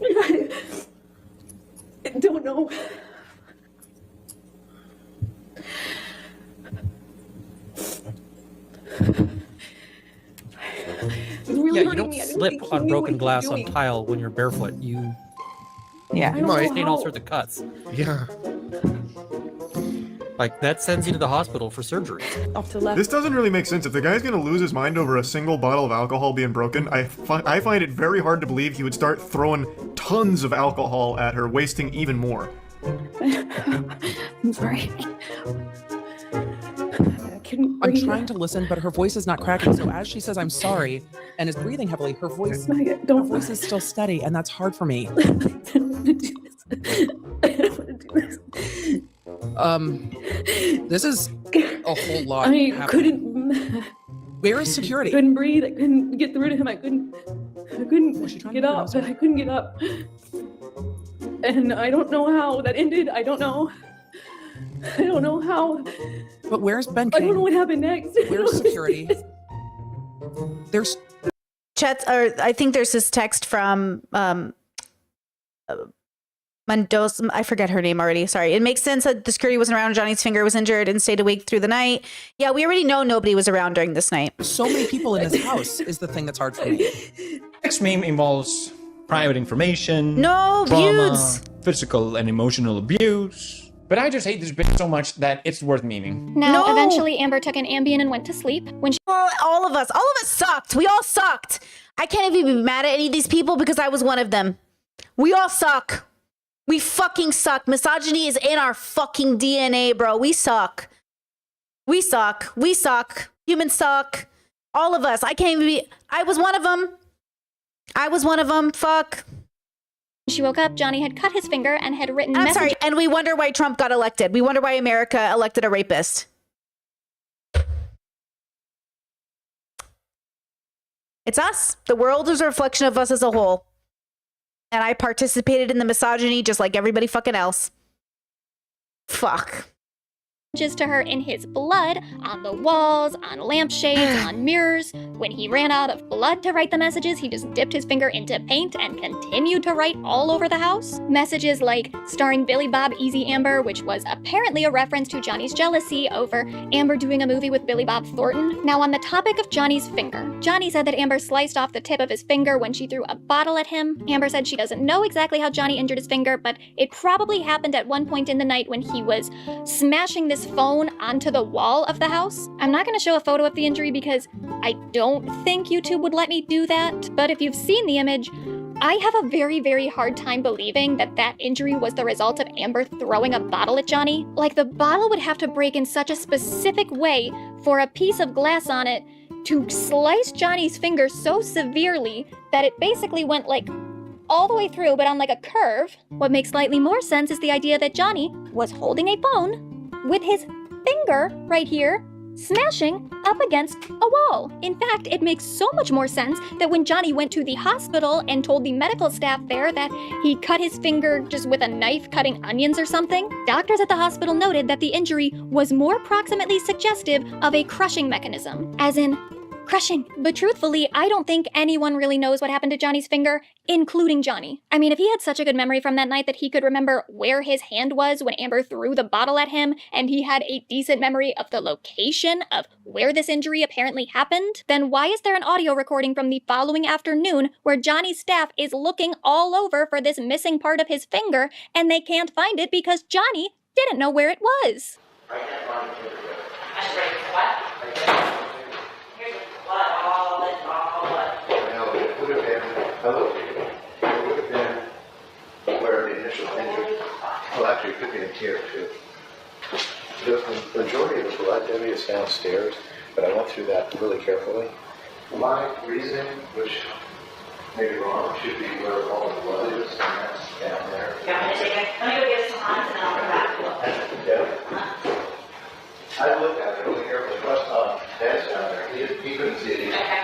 I don't know. Yeah, you don't slip on broken glass on tile when you're barefoot. You might sustain all sorts of cuts. Yeah. Like, that sends you to the hospital for surgery. Off to the left. This doesn't really make sense. If the guy's gonna lose his mind over a single bottle of alcohol being broken, I find it very hard to believe he would start throwing tons of alcohol at her, wasting even more. I'm sorry. I'm trying to listen, but her voice is not cracking. So as she says, "I'm sorry," and is breathing heavily, her voice is still steady, and that's hard for me. This is a whole lot. I happening. couldn't. Where is security? I couldn't breathe. I couldn't get through to him. I couldn't get up. I couldn't get up. And I don't know how that ended. I don't know how. But where's Ben I King? don't know what happened next. Where's security? There's Chet, or I think there's this text from Mendoza. I forget her name already. Sorry. It makes sense that the security wasn't around. Johnny's finger was injured and stayed awake through the night. Yeah, we already know nobody was around during this night. so many people in his house is the thing that's hard for me. Next meme involves private information, no trauma, views, physical and emotional abuse. But I just hate this bitch so much that it's worth memeing. Now, eventually, Amber took an Ambien and went to sleep. When she all of us sucked. We all sucked. I can't even be mad at any of these people because I was one of them. We all suck. We fucking suck. Misogyny is in our fucking DNA, bro. We suck. We suck. We suck. Humans suck. All of us. I can't even be. I was one of them. Fuck. she woke up, Johnny had cut his finger and had written I'm messages. sorry, and we wonder why Trump got elected. We wonder why America elected a rapist. It's us. The world is a reflection of us as a whole. And I participated in the misogyny just like everybody fucking else. Fuck. To her in his blood, on the walls, on lampshades, on mirrors. When he ran out of blood to write the messages, he just dipped his finger into paint and continued to write all over the house. Messages like starring Billy Bob Easy Amber, which was apparently a reference to Johnny's jealousy over Amber doing a movie with Billy Bob Thornton. Now on the topic of Johnny's finger, Johnny said that Amber sliced off the tip of his finger when she threw a bottle at him. Amber said she doesn't know exactly how Johnny injured his finger, but it probably happened at one point in the night when he was smashing this phone onto the wall of the house. I'm not going to show a photo of the injury because I don't think YouTube would let me do that, but if you've seen the image, I have a very, very hard time believing that that injury was the result of Amber throwing a bottle at Johnny. Like, the bottle would have to break in such a specific way for a piece of glass on it to slice Johnny's finger so severely that it basically went like all the way through, but on like a curve. What makes slightly more sense is the idea that Johnny was holding a phone with his finger right here smashing up against a wall. In fact, it makes so much more sense that when Johnny went to the hospital and told the medical staff there that he cut his finger just with a knife cutting onions or something, doctors at the hospital noted that the injury was more proximately suggestive of a crushing mechanism, as in crushing. But truthfully, I don't think anyone really knows what happened to Johnny's finger, including Johnny. I mean, if he had such a good memory from that night that he could remember where his hand was when Amber threw the bottle at him, and he had a decent memory of the location of where this injury apparently happened, then why is there an audio recording from the following afternoon where Johnny's staff is looking all over for this missing part of his finger, and they can't find it because Johnny didn't know where it was? Where the initial injury, well, actually, it could be in here too. The majority of the blood, Debbie, is downstairs, but I went through that really carefully. My reason, which may be wrong, should be where all the blood is, and that's down there. Yeah, let me go get some odds and I'll come back. Yeah. I looked at it really carefully. Dad's down there. He couldn't see it either. Okay.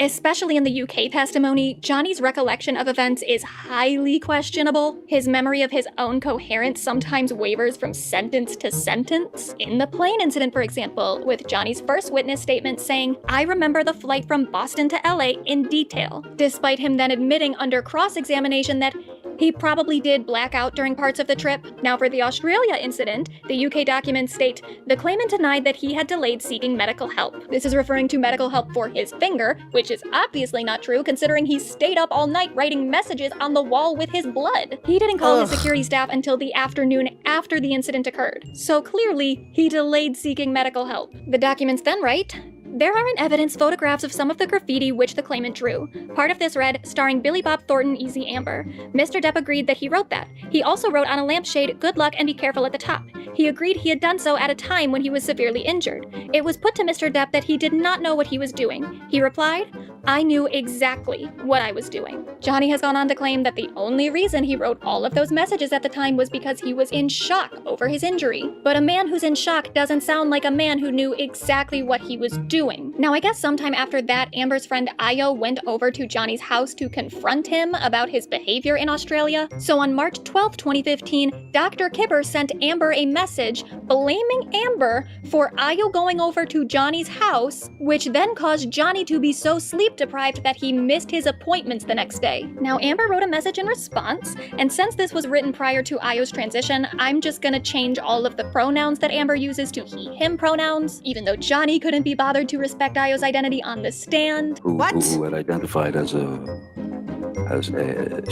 Especially in the UK testimony, Johnny's recollection of events is highly questionable. His memory of his own coherence sometimes wavers from sentence to sentence. In the plane incident, for example, with Johnny's first witness statement saying, "I remember the flight from Boston to LA in detail," despite him then admitting under cross-examination that he probably did black out during parts of the trip. Now for the Australia incident, the UK documents state, the claimant denied that he had delayed seeking medical help. This is referring to medical help for his finger, which is obviously not true considering he stayed up all night writing messages on the wall with his blood. He didn't call his security staff until the afternoon after the incident occurred. So clearly, he delayed seeking medical help. The documents then write, there are in evidence photographs of some of the graffiti which the claimant drew. Part of this read, starring Billy Bob Thornton, Easy Amber. Mr. Depp agreed that he wrote that. He also wrote on a lampshade, good luck and be careful at the top. he agreed he had done so at a time when he was severely injured. It was put to Mr. Depp that he did not know what he was doing. He replied, "I knew exactly what I was doing." Johnny has gone on to claim that the only reason he wrote all of those messages at the time was because he was in shock over his injury. But a man who's in shock doesn't sound like a man who knew exactly what he was doing. Now, I guess sometime after that, Amber's friend Ayo went over to Johnny's house to confront him about his behavior in Australia. So on March 12, 2015, Dr. Kibber sent Amber a message blaming Amber for Ayo going over to Johnny's house, which then caused Johnny to be so sleep deprived that he missed his appointments the next day. Now, Amber wrote a message in response, and since this was written prior to Ayo's transition, I'm just gonna change all of the pronouns that Amber uses to he, him pronouns, even though Johnny couldn't be bothered to respect Ayo's identity on the stand. Who had identified as she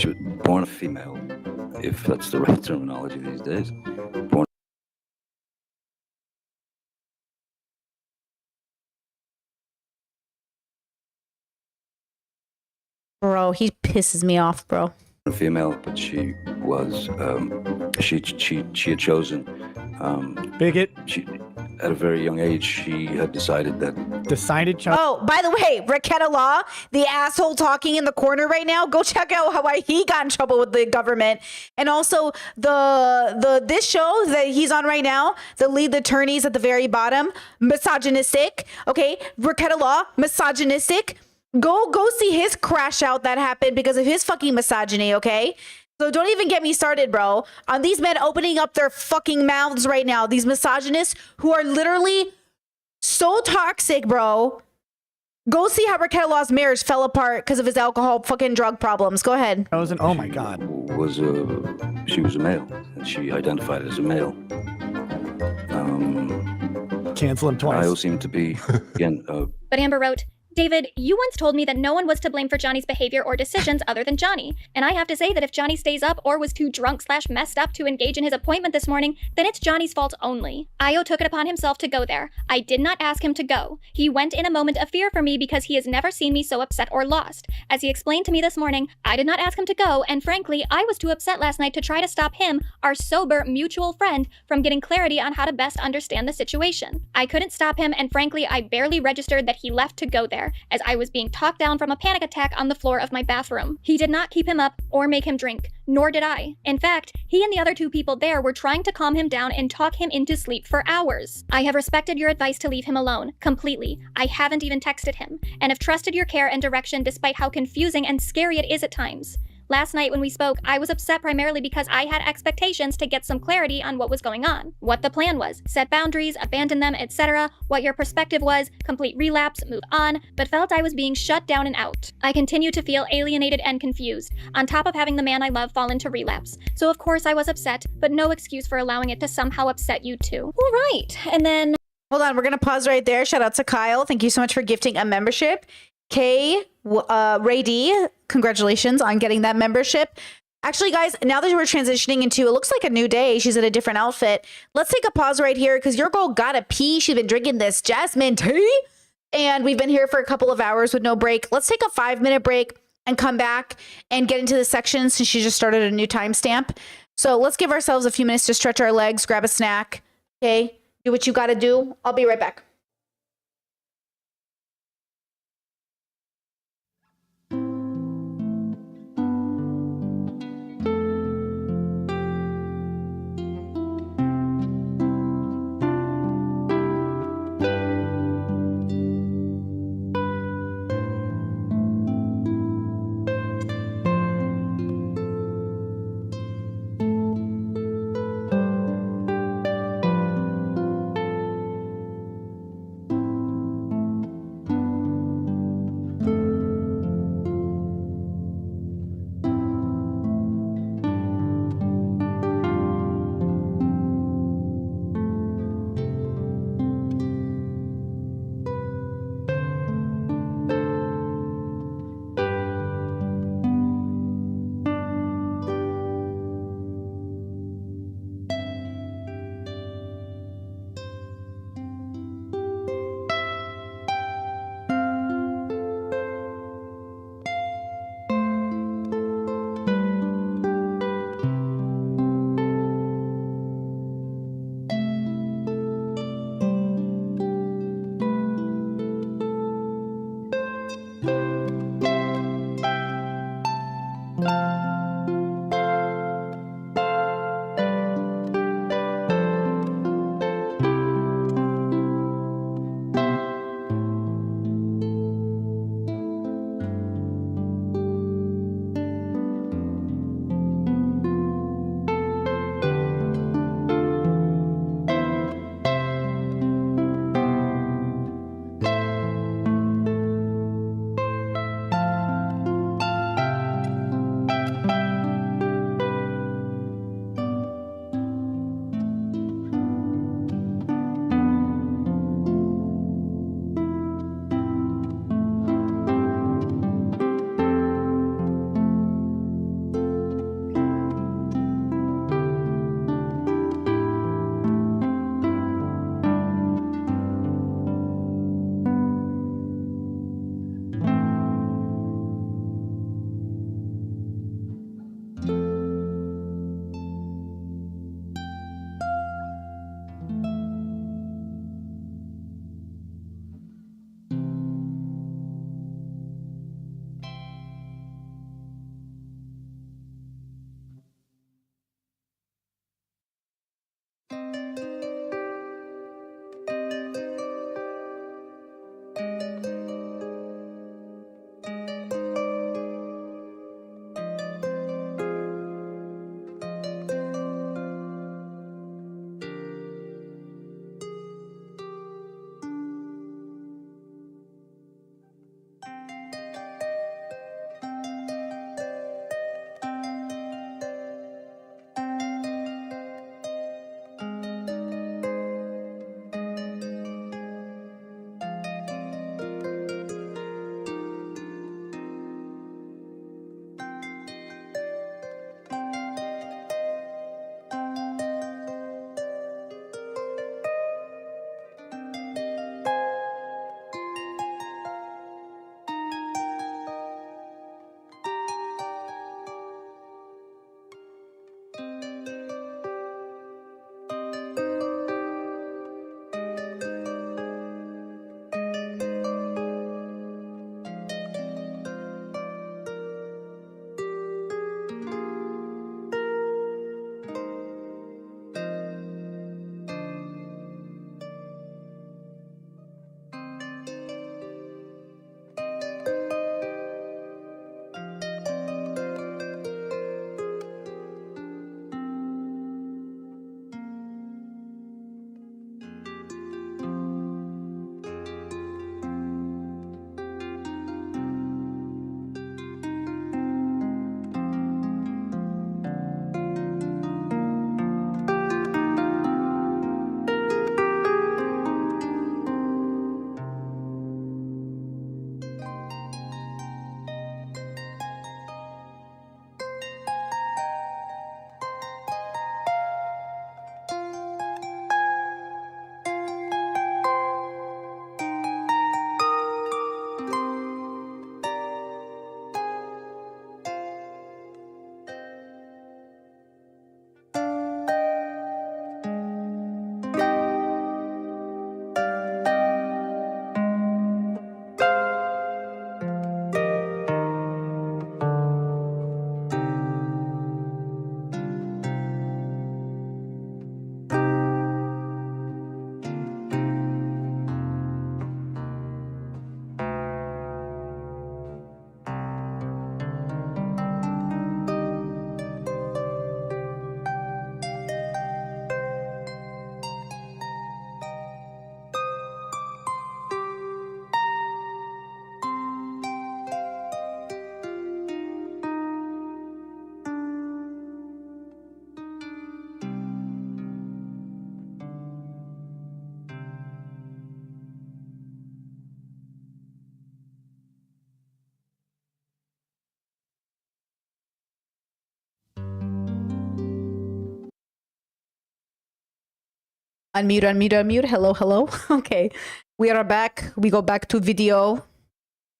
was born a female, if that's the right terminology these days. Born Bro, he pisses me off, bro. a female, but she was she had chosen bigot. She, at a very young age, she had decided that. Oh, by the way, Raketa Law, the asshole talking in the corner right now, go check out how he got in trouble with the government. And also this show that he's on right now, the lead attorneys at the very bottom, misogynistic. Okay, Raketa Law, misogynistic. Go see his crash out that happened because of his fucking misogyny, okay? So don't even get me started, bro, on these men opening up their fucking mouths right now. These misogynists who are literally so toxic, bro. Go see how Raketa Law's marriage fell apart because of his alcohol fucking drug problems. Go ahead. Oh my God. She was a male, and she identified as a male. Cancel him twice. I seem to be, again, But Amber wrote, David, you once told me that no one was to blame for Johnny's behavior or decisions other than Johnny. And I have to say that if Johnny stays up or was too drunk/messed up to engage in his appointment this morning, then it's Johnny's fault only. Ayo took it upon himself to go there. I did not ask him to go. He went in a moment of fear for me because he has never seen me so upset or lost. As he explained to me this morning, I did not ask him to go, and frankly, I was too upset last night to try to stop him, our sober mutual friend, from getting clarity on how to best understand the situation. I couldn't stop him, and frankly, I barely registered that he left to go there, as I was being talked down from a panic attack on the floor of my bathroom. He did not keep him up or make him drink, nor did I. In fact, he and the other two people there were trying to calm him down and talk him into sleep for hours. I have respected your advice to leave him alone, completely. I haven't even texted him, and have trusted your care and direction despite how confusing and scary it is at times. Last night when we spoke, I was upset primarily because I had expectations to get some clarity on what was going on, what the plan was, set boundaries, abandon them, etc., what your perspective was, complete relapse, move on, but felt I was being shut down and out. I continue to feel alienated and confused, on top of having the man I love fall into relapse. So of course I was upset, but no excuse for allowing it to somehow upset you too. All right, and then... Hold on, we're going to pause right there. Shout out to Kyle. Thank you so much for gifting a membership. Ray D, congratulations on getting that membership. Actually, guys, now that we're transitioning into, it looks like a new day. She's in a different outfit. Let's take a pause right here because your girl gotta pee. She's been drinking this jasmine tea, and we've been here for a couple of hours with no break. Let's take a 5-minute break and come back and get into the section since she just started a new timestamp. So let's give ourselves a few minutes to stretch our legs, grab a snack, okay? Do what you gotta do. I'll be right back. Unmute. Hello, hello. Okay. We are back. We go back to video.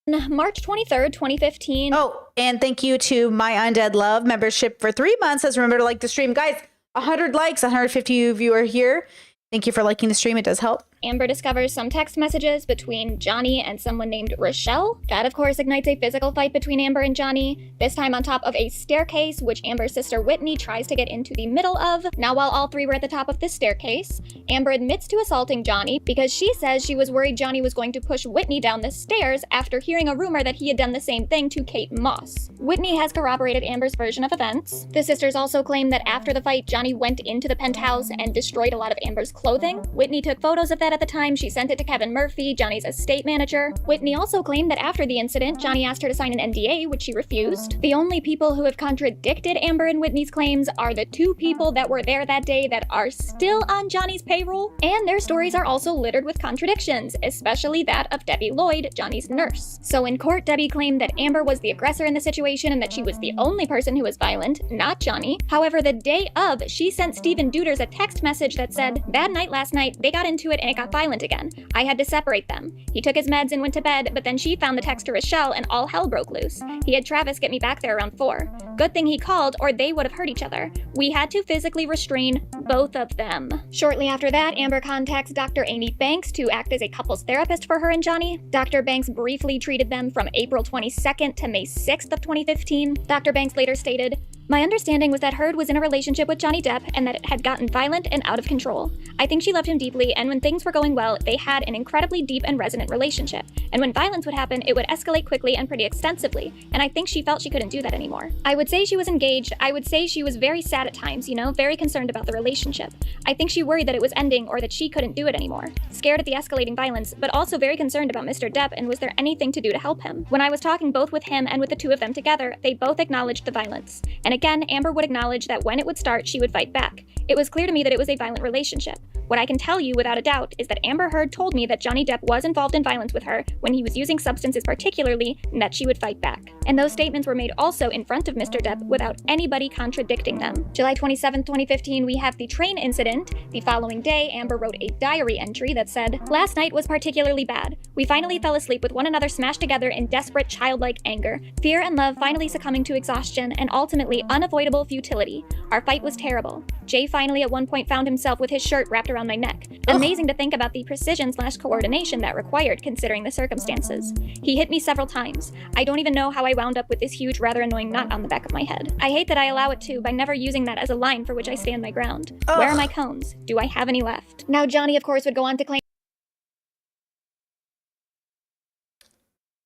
March 23rd, 2015. Oh, and thank you to My Undead Love membership for 3 months. Let's remember to like the stream. Guys, 100 likes, 150 of you are here. Thank you for liking the stream. It does help. Amber discovers some text messages between Johnny and someone named Rochelle. That, of course, ignites a physical fight between Amber and Johnny, this time on top of a staircase, which Amber's sister Whitney tries to get into the middle of. Now, while all three were at the top of this staircase, Amber admits to assaulting Johnny because she says she was worried Johnny was going to push Whitney down the stairs after hearing a rumor that he had done the same thing to Kate Moss. Whitney has corroborated Amber's version of events. The sisters also claim that after the fight, Johnny went into the penthouse and destroyed a lot of Amber's clothing. Whitney took photos of that at the time. She sent it to Kevin Murphy, Johnny's estate manager. Whitney also claimed that after the incident, Johnny asked her to sign an NDA, which she refused. The only people who have contradicted Amber and Whitney's claims are the 2 people that were there that day that are still on Johnny's payroll, and their stories are also littered with contradictions, especially that of Debbie Lloyd, Johnny's nurse. So in court, Debbie claimed that Amber was the aggressor in the situation and that she was the only person who was violent, not Johnny. However, the day of, she sent Stephen Duders a text message that said, "Bad night last night, they got into it and it got violent again. I had to separate them. He took his meds and went to bed, but then she found the text to Rochelle and all hell broke loose. He had Travis get me back there around 4. Good thing he called or they would have hurt each other. We had to physically restrain both of them." Shortly after that, Amber contacts Dr. Amy Banks to act as a couples therapist for her and Johnny. Dr. Banks briefly treated them from April 22nd to May 6th of 2015. Dr. Banks later stated, "My understanding was that Heard was in a relationship with Johnny Depp and that it had gotten violent and out of control. I think she loved him deeply, and when things were going well, they had an incredibly deep and resonant relationship. And when violence would happen, it would escalate quickly and pretty extensively, and I think she felt she couldn't do that anymore. I would say she was engaged. I would say she was very sad at times, very concerned about the relationship. I think she worried that it was ending or that she couldn't do it anymore. Scared at the escalating violence, but also very concerned about Mr. Depp and was there anything to do to help him. When I was talking both with him and with the 2 of them together, they both acknowledged the violence. And again, Amber would acknowledge that when it would start, she would fight back. It was clear to me that it was a violent relationship. What I can tell you without a doubt is that Amber Heard told me that Johnny Depp was involved in violence with her when he was using substances particularly, and that she would fight back. And those statements were made also in front of Mr. Depp without anybody contradicting them. July 27, 2015, we have the train incident. The following day, Amber wrote a diary entry that said, "Last night was particularly bad. We finally fell asleep with one another smashed together in desperate childlike anger. Fear and love finally succumbing to exhaustion and ultimately unavoidable futility. Our fight was terrible. Jay finally at one point found himself with his shirt wrapped around my neck. Amazing to think about the precision/coordination that required considering the circumstances. He hit me several times. I don't even know how I wound up with this huge, rather annoying knot on the back of my head. I hate that I allow it to by never using that as a line for which I stand my ground. Where are my cones? Do I have any left?" Now, Johnny, of course, would go on to claim.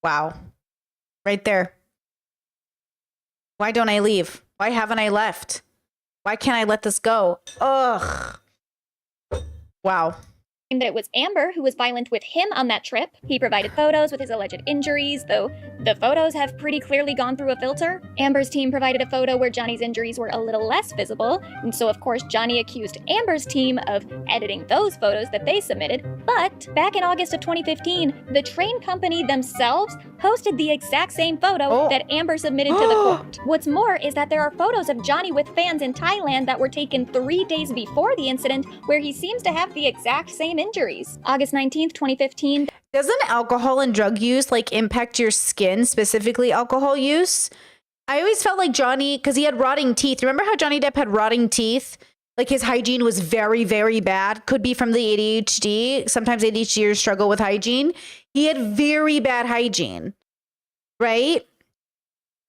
Wow. Right there. Why don't I leave? Why haven't I left? Why can't I let this go? Ugh. Wow. That it was Amber who was violent with him on that trip. He provided photos with his alleged injuries, though the photos have pretty clearly gone through a filter. Amber's team provided a photo where Johnny's injuries were a little less visible, and so of course Johnny accused Amber's team of editing those photos that they submitted. But back in August of 2015, the train company themselves posted the exact same photo that Amber submitted to the court. What's more is that there are photos of Johnny with fans in Thailand that were taken 3 days before the incident, where he seems to have the exact same injuries. August 19th, 2015. Doesn't alcohol and drug use impact your skin, specifically alcohol use? I always felt like Johnny, because he had rotting teeth. Remember how Johnny Depp had rotting teeth? His hygiene was very, very bad. Could be from the ADHD. Sometimes ADHDers struggle with hygiene. He had very bad hygiene, right?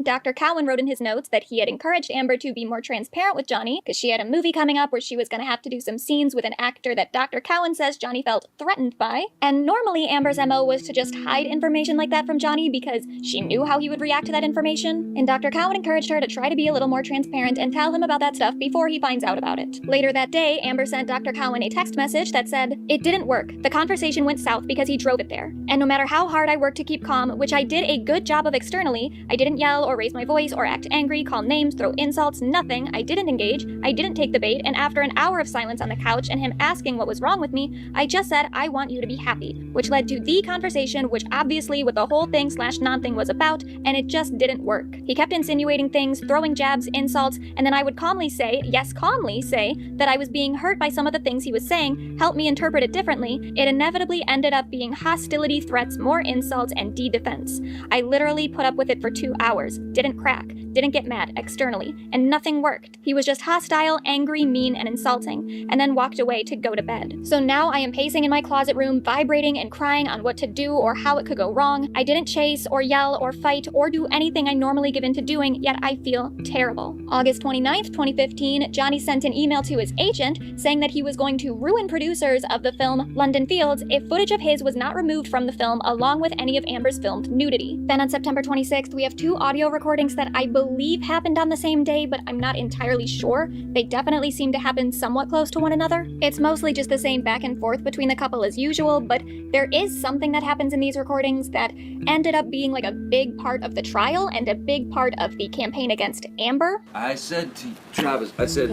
Dr. Cowan wrote in his notes that he had encouraged Amber to be more transparent with Johnny because she had a movie coming up where she was going to have to do some scenes with an actor that Dr. Cowan says Johnny felt threatened by. And normally Amber's MO was to just hide information like that from Johnny because she knew how he would react to that information. And Dr. Cowan encouraged her to try to be a little more transparent and tell him about that stuff before he finds out about it. Later that day, Amber sent Dr. Cowan a text message that said, "It didn't work. The conversation went south because he drove it there. And no matter how hard I worked to keep calm, which I did a good job of externally, I didn't yell yell or raise my voice or act angry, call names, throw insults, nothing. I didn't engage, I didn't take the bait, and after an hour of silence on the couch and him asking what was wrong with me, I just said, I want you to be happy, which led to the conversation, which obviously what the whole thing / non-thing was about, and it just didn't work. He kept insinuating things, throwing jabs, insults, and then I would calmly say, yes, calmly say, that I was being hurt by some of the things he was saying, help me interpret it differently. It inevitably ended up being hostility, threats, more insults, and defense. I literally put up with it for 2 hours, didn't crack, didn't get mad externally, and nothing worked. He was just hostile, angry, mean, and insulting, and then walked away to go to bed. So now I am pacing in my closet room, vibrating and crying on what to do or how it could go wrong. I didn't chase or yell or fight or do anything I normally give into doing, yet I feel terrible. August 29th, 2015, Johnny sent an email to his agent saying that he was going to ruin producers of the film London Fields if footage of his was not removed from the film along with any of Amber's filmed nudity. Then on September 26th, we have 2 audio recordings that I believe happened on the same day, but I'm not entirely sure. They definitely seem to happen somewhat close to one another. It's mostly just the same back and forth between the couple as usual, but there is something that happens in these recordings that ended up being like a big part of the trial and a big part of the campaign against Amber. I said to Travis, I said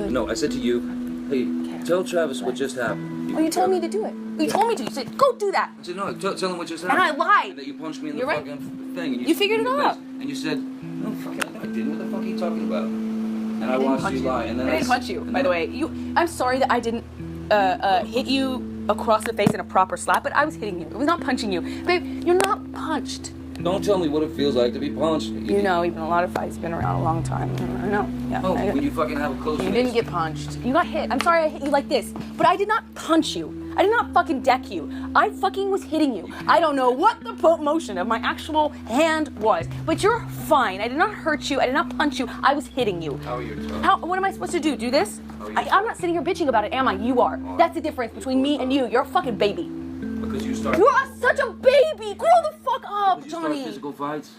to you, hey, tell Travis what just happened. Oh, you told me to do it. You told me to. You said, go do that. I said, no, tell him what just And happened. I lied. And that you punched me in the You're right. fucking thing. And You figured it out. And you said, no, fucking, I didn't. What the fuck are you talking about? And I watched you lie. And then I didn't punch you, by the way. I'm sorry that I didn't hit you across the face in a proper slap, but I was hitting you. It was not punching you. Babe, you're not punched. Don't tell me what it feels like to be punched. You know, even a lot of fights, been around a long time. I know. Yeah. Oh, when you fucking have a close You face. didn't get punched. You got hit. I'm sorry I hit you like this, but I did not punch you. I did not fucking deck you. I fucking was hitting you. I don't know what the motion of my actual hand was, but you're fine. I did not hurt you. I did not punch you. I was hitting you. How are you talking? What am I supposed to do? Do this? I'm not sitting here bitching about it, am I? You are. That's the difference between me and you. You're a fucking baby. Because you started. You're such a baby. Grow the fuck up, Did you Johnny. start physical fights?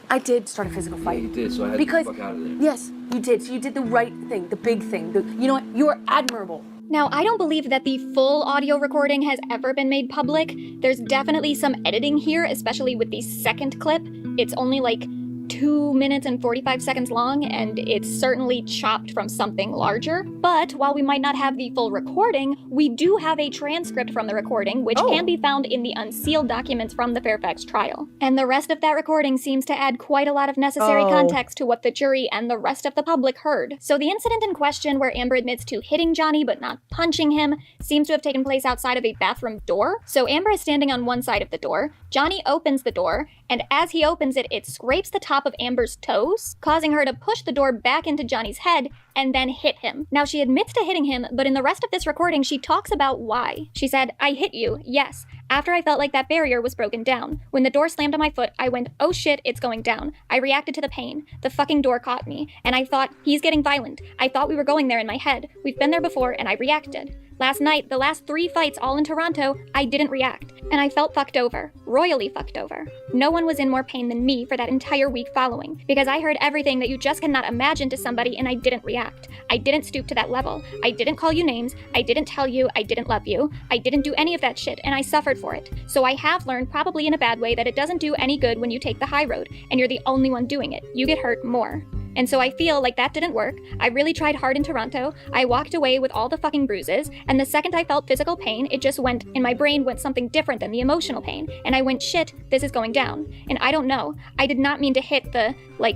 I did start a physical fight. Yeah, you did, so I had because, to get the fuck out of there. Yes, you did. So you did the right thing, the big thing. You know what? You are admirable. Now, I don't believe that the full audio recording has ever been made public. There's definitely some editing here, especially with the second clip. It's only like 2 minutes and 45 seconds long, and it's certainly chopped from something larger. But while we might not have the full recording, we do have a transcript from the recording, which can be found in the unsealed documents from the Fairfax trial. And the rest of that recording seems to add quite a lot of necessary context to what the jury and the rest of the public heard. So the incident in question, where Amber admits to hitting Johnny but not punching him, seems to have taken place outside of a bathroom door. So Amber is standing on one side of the door, Johnny opens the door, and as he opens it, it scrapes the top of Amber's toes, causing her to push the door back into Johnny's head and then hit him. Now, she admits to hitting him, but in the rest of this recording, she talks about why. She said, I hit you, yes, after I felt like that barrier was broken down. When the door slammed on my foot, I went, oh shit, it's going down. I reacted to the pain. The fucking door caught me. And I thought, he's getting violent. I thought we were going there in my head. We've been there before, and I reacted. Last night, the last 3 fights all in Toronto, I didn't react, and I felt fucked over, royally fucked over. No one was in more pain than me for that entire week following, because I heard everything that you just cannot imagine to somebody and I didn't react. I didn't stoop to that level. I didn't call you names. I didn't tell you I didn't love you. I didn't do any of that shit, and I suffered for it. So I have learned, probably in a bad way, that it doesn't do any good when you take the high road, and you're the only one doing it. You get hurt more. And so I feel like that didn't work. I really tried hard in Toronto. I walked away with all the fucking bruises, and the second I felt physical pain, it just went, in my brain went something different than the emotional pain. And I went, shit, this is going down. And I don't know. I did not mean to hit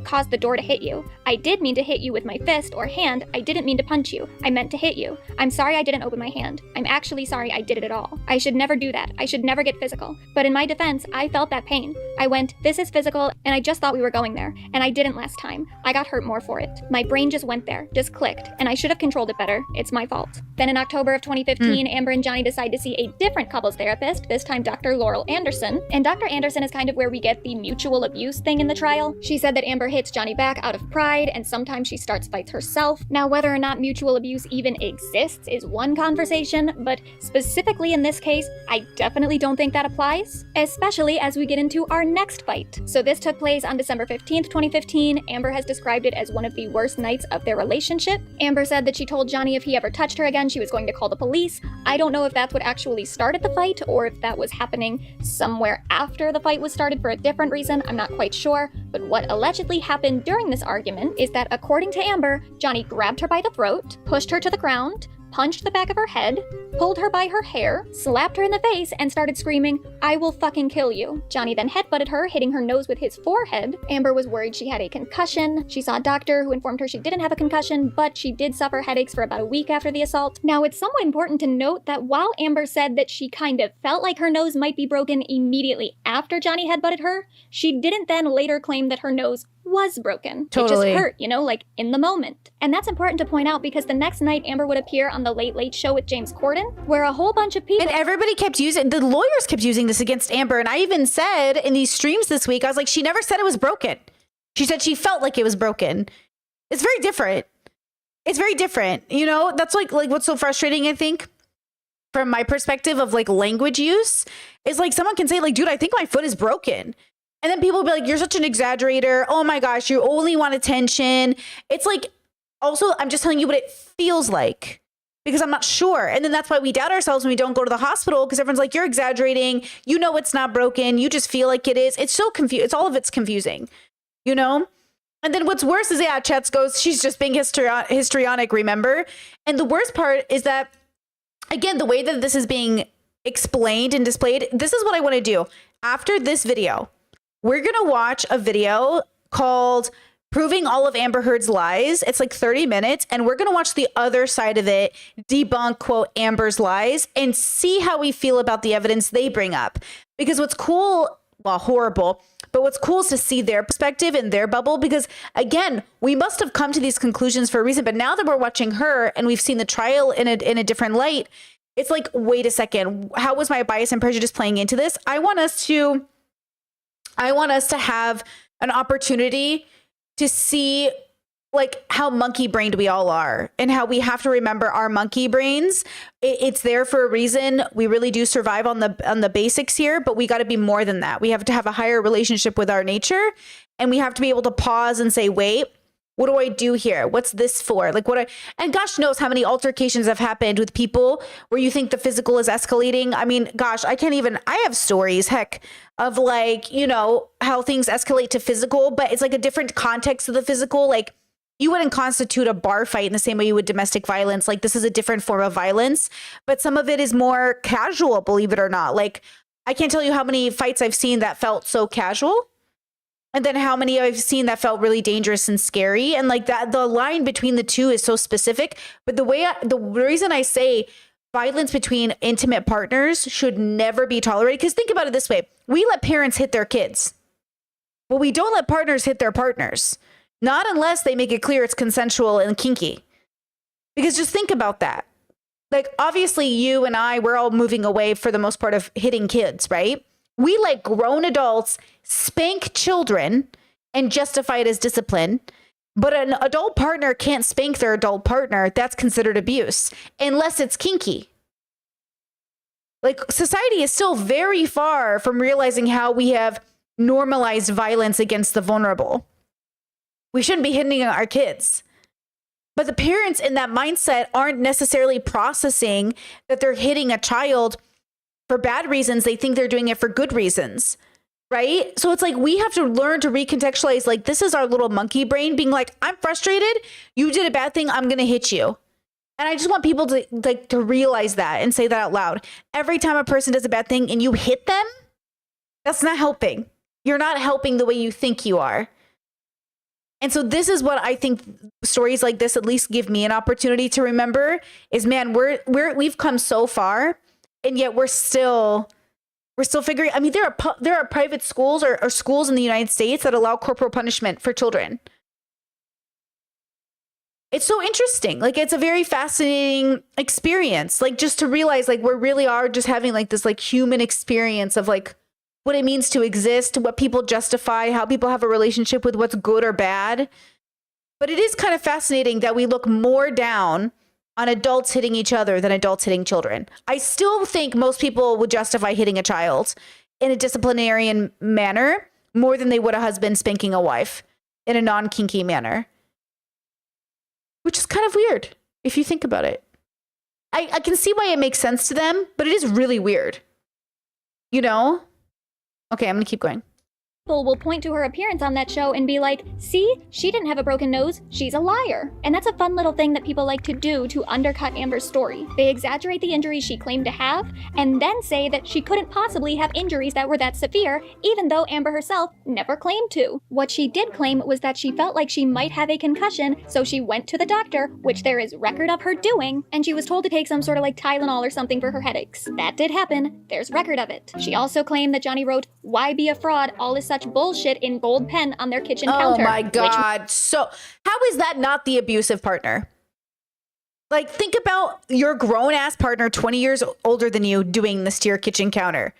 cause the door to hit you. I did mean to hit you with my fist or hand. I didn't mean to punch you. I meant to hit you. I'm sorry I didn't open my hand. I'm actually sorry I did it at all. I should never do that. I should never get physical. But in my defense, I felt that pain. I went, this is physical, and I just thought we were going there. And I didn't last time. I got hurt more for it. My brain just went there, just clicked, and I should have controlled it better. It's my fault. Then in October of 2015, Amber and Johnny decide to see a different couples therapist, this time Dr. Laurel Anderson. And Dr. Anderson is kind of where we get the mutual abuse thing in the trial. She said that Amber hits Johnny back out of pride, and sometimes she starts fights herself. Now, whether or not mutual abuse even exists is one conversation, but specifically in this case, I definitely don't think that applies, especially as we get into our next fight. So this took place on December 15th, 2015. Amber has described described it as one of the worst nights of their relationship. Amber said that she told Johnny if he ever touched her again, she was going to call the police. I don't know if that's what actually started the fight or if that was happening somewhere after the fight was started for a different reason. I'm not quite sure. But what allegedly happened during this argument is that, according to Amber, Johnny grabbed her by the throat, pushed her to the ground, punched the back of her head, pulled her by her hair, slapped her in the face, and started screaming, "I will fucking kill you." Johnny then headbutted her, hitting her nose with his forehead. Amber was worried she had a concussion. She saw a doctor who informed her she didn't have a concussion, but she did suffer headaches for about a week after the assault. Now, it's somewhat important to note that while Amber said that she kind of felt like her nose might be broken immediately after Johnny headbutted her, she didn't then later claim that her nose was broken. Totally. It just hurt, you know, like in the moment. And that's important to point out because the next night Amber would appear on The Late Late Show with James Corden, where a whole bunch of people— And everybody kept using, the lawyers kept using this against Amber. And I even said in these streams this week, I was like, she never said it was broken. She said she felt like it was broken. It's very different. It's very different. You know, that's like what's so frustrating, I think, from my perspective of like language use, is like someone can say like, dude, I think my foot is broken. And then people will be like, you're such an exaggerator. Oh my gosh, you only want attention. It's like, also, I'm just telling you what it feels like because I'm not sure. And then that's why we doubt ourselves when we don't go to the hospital because everyone's like, you're exaggerating. You know it's not broken. You just feel like it is. It's so confused. It's all of it's confusing, you know? And then what's worse is, yeah, Chets goes, she's just being histrionic, remember? And the worst part is that, again, the way that this is being explained and displayed, this is what I want to do. After this video, we're going to watch a video called Proving All of Amber Heard's Lies. It's like 30 minutes, and we're going to watch the other side of it, debunk, quote, Amber's lies, and see how we feel about the evidence they bring up. Because what's cool, well, horrible, but what's cool is to see their perspective in their bubble, because, again, we must have come to these conclusions for a reason, but now that we're watching her and we've seen the trial in a different light, it's like, wait a second, how was my bias and prejudice playing into this? I want us to have an opportunity to see like how monkey brained we all are and how we have to remember our monkey brains. It's there for a reason. We really do survive on the basics here, but we got to be more than that. We have to have a higher relationship with our nature, and we have to be able to pause and say, wait, what do I do here? What's this for? Like and gosh knows how many altercations have happened with people where you think the physical is escalating. I mean, gosh, I have stories, heck, of like, you know, how things escalate to physical, but it's like a different context of the physical. Like you wouldn't constitute a bar fight in the same way you would domestic violence. Like this is a different form of violence, but some of it is more casual, believe it or not. Like I can't tell you how many fights I've seen that felt so casual. And then how many I've seen that felt really dangerous and scary. And like that, the line between the two is so specific. But the reason I say violence between intimate partners should never be tolerated, because think about it this way. We let parents hit their kids. Well, we don't let partners hit their partners. Not unless they make it clear it's consensual and kinky. Because just think about that. Like, obviously, you and I, we're all moving away for the most part of hitting kids, right? We let grown adults spank children and justify it as discipline, but an adult partner can't spank their adult partner. That's considered abuse, unless it's kinky. Like, society is still very far from realizing how we have normalized violence against the vulnerable. We shouldn't be hitting our kids. But the parents in that mindset aren't necessarily processing that they're hitting a child for bad reasons. They think they're doing it for good reasons, right? So it's like we have to learn to recontextualize, like, this is our little monkey brain being like, I'm frustrated. You did a bad thing. I'm going to hit you. And I just want people to realize that and say that out loud. Every time a person does a bad thing and you hit them, that's not helping. You're not helping the way you think you are. And so this is what I think stories like this at least give me an opportunity to remember is, man, we've come so far. And yet we're still figuring. I mean, there are private schools or schools in the United States that allow corporal punishment for children. It's so interesting. Like, it's a very fascinating experience. Like, just to realize, like, we really are just having like this like human experience of like what it means to exist, what people justify, how people have a relationship with what's good or bad. But it is kind of fascinating that we look more down on adults hitting each other than adults hitting children. I still think most people would justify hitting a child in a disciplinarian manner more than they would a husband spanking a wife. in a non-kinky manner. Which is kind of weird if you think about it. I can see why it makes sense to them, but it is really weird. You know? Okay, I'm gonna keep going. People will point to her appearance on that show and be like, see, she didn't have a broken nose, she's a liar. And that's a fun little thing that people like to do to undercut Amber's story. They exaggerate the injuries she claimed to have, and then say that she couldn't possibly have injuries that were that severe, even though Amber herself never claimed to. What she did claim was that she felt like she might have a concussion, so she went to the doctor, which there is record of her doing, and she was told to take some sort of like Tylenol or something for her headaches. That did happen, there's record of it. She also claimed that Johnny wrote, "Why be a fraud? All is such bullshit" in gold pen on their kitchen counter. Oh my God. So how is that not the abusive partner? Like, think about your grown-ass partner 20 years older than you doing this to your kitchen counter.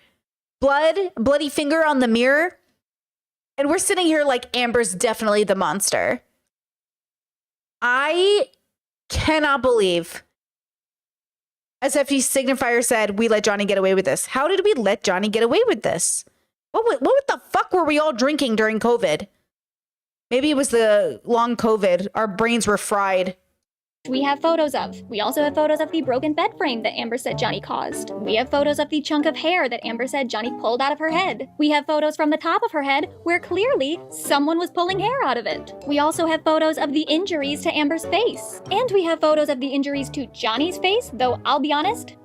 Bloody finger on the mirror. And we're sitting here like Amber's definitely the monster. I cannot believe, as FD Signifier said, we let Johnny get away with this. How did we let Johnny get away with this? What the fuck were we all drinking during COVID? Maybe it was the long COVID. Our brains were fried. We have photos of. We also have photos of the broken bed frame that Amber said Johnny caused. We have photos of the chunk of hair that Amber said Johnny pulled out of her head. We have photos from the top of her head where clearly someone was pulling hair out of it. We also have photos of the injuries to Amber's face. And we have photos of the injuries to Johnny's face, though I'll be honest,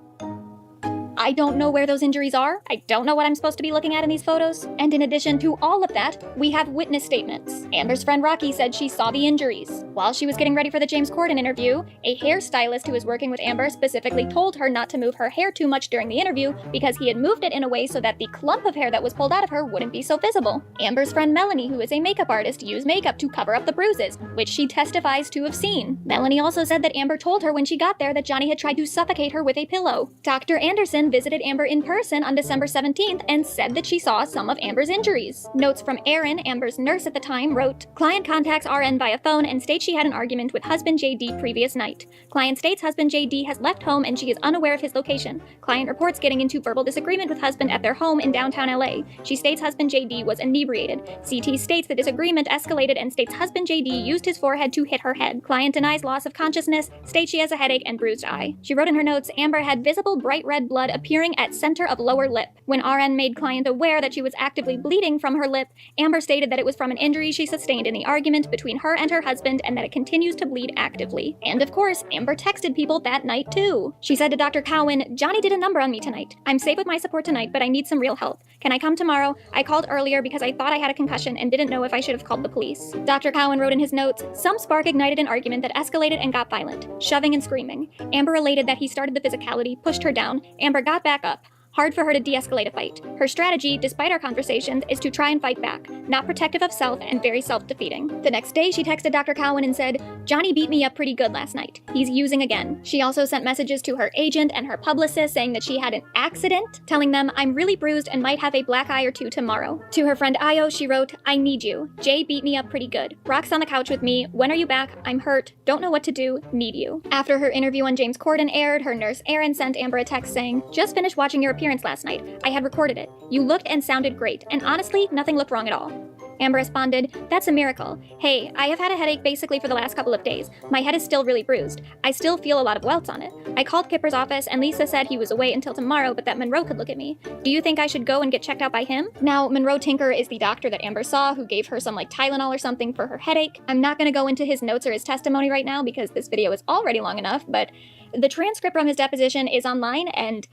I don't know where those injuries are. I don't know what I'm supposed to be looking at in these photos. And in addition to all of that, we have witness statements. Amber's friend Rocky said she saw the injuries. While she was getting ready for the James Corden interview, a hairstylist who was working with Amber specifically told her not to move her hair too much during the interview because he had moved it in a way so that the clump of hair that was pulled out of her wouldn't be so visible. Amber's friend Melanie, who is a makeup artist, used makeup to cover up the bruises, which she testifies to have seen. Melanie also said that Amber told her when she got there that Johnny had tried to suffocate her with a pillow. Dr. Anderson visited Amber in person on December 17th and said that she saw some of Amber's injuries. Notes from Erin, Amber's nurse at the time, wrote, "Client contacts RN via phone and states she had an argument with husband JD previous night. Client states husband JD has left home and she is unaware of his location. Client reports getting into verbal disagreement with husband at their home in downtown LA. She states husband JD was inebriated. CT states the disagreement escalated and states husband JD used his forehead to hit her head. Client denies loss of consciousness, states she has a headache and bruised eye." She wrote in her notes, Amber had visible bright red blood appearing at center of lower lip. When RN made client aware that she was actively bleeding from her lip, Amber stated that it was from an injury she sustained in the argument between her and her husband and that it continues to bleed actively. And of course, Amber texted people that night too. She said to Dr. Cowan, "Johnny did a number on me tonight. I'm safe with my support tonight, but I need some real help. Can I come tomorrow? I called earlier because I thought I had a concussion and didn't know if I should have called the police." Dr. Cowan wrote in his notes, "Some spark ignited an argument that escalated and got violent, shoving and screaming. Amber related that he started the physicality, pushed her down. Amber got back up. Hard for her to de-escalate a fight. Her strategy, despite our conversations, is to try and fight back, not protective of self and very self-defeating." The next day, she texted Dr. Cowan and said, "Johnny beat me up pretty good last night. He's using again." She also sent messages to her agent and her publicist saying that she had an accident, telling them, "I'm really bruised and might have a black eye or two tomorrow." To her friend Ayo, she wrote, "I need you. Jay beat me up pretty good. Brock's on the couch with me. When are you back? I'm hurt. Don't know what to do. Need you." After her interview on James Corden aired, her nurse Erin sent Amber a text saying, "Just finished watching your appearance last night. I had recorded it. You looked and sounded great, and honestly, nothing looked wrong at all." Amber responded, "That's a miracle. Hey, I have had a headache basically for the last couple of days. My head is still really bruised. I still feel a lot of welts on it. I called Kipper's office and Lisa said he was away until tomorrow, but that Monroe could look at me. Do you think I should go and get checked out by him?" Now, Monroe Tinker is the doctor that Amber saw who gave her some like Tylenol or something for her headache. I'm not going to go into his notes or his testimony right now because this video is already long enough, but the transcript from his deposition is online and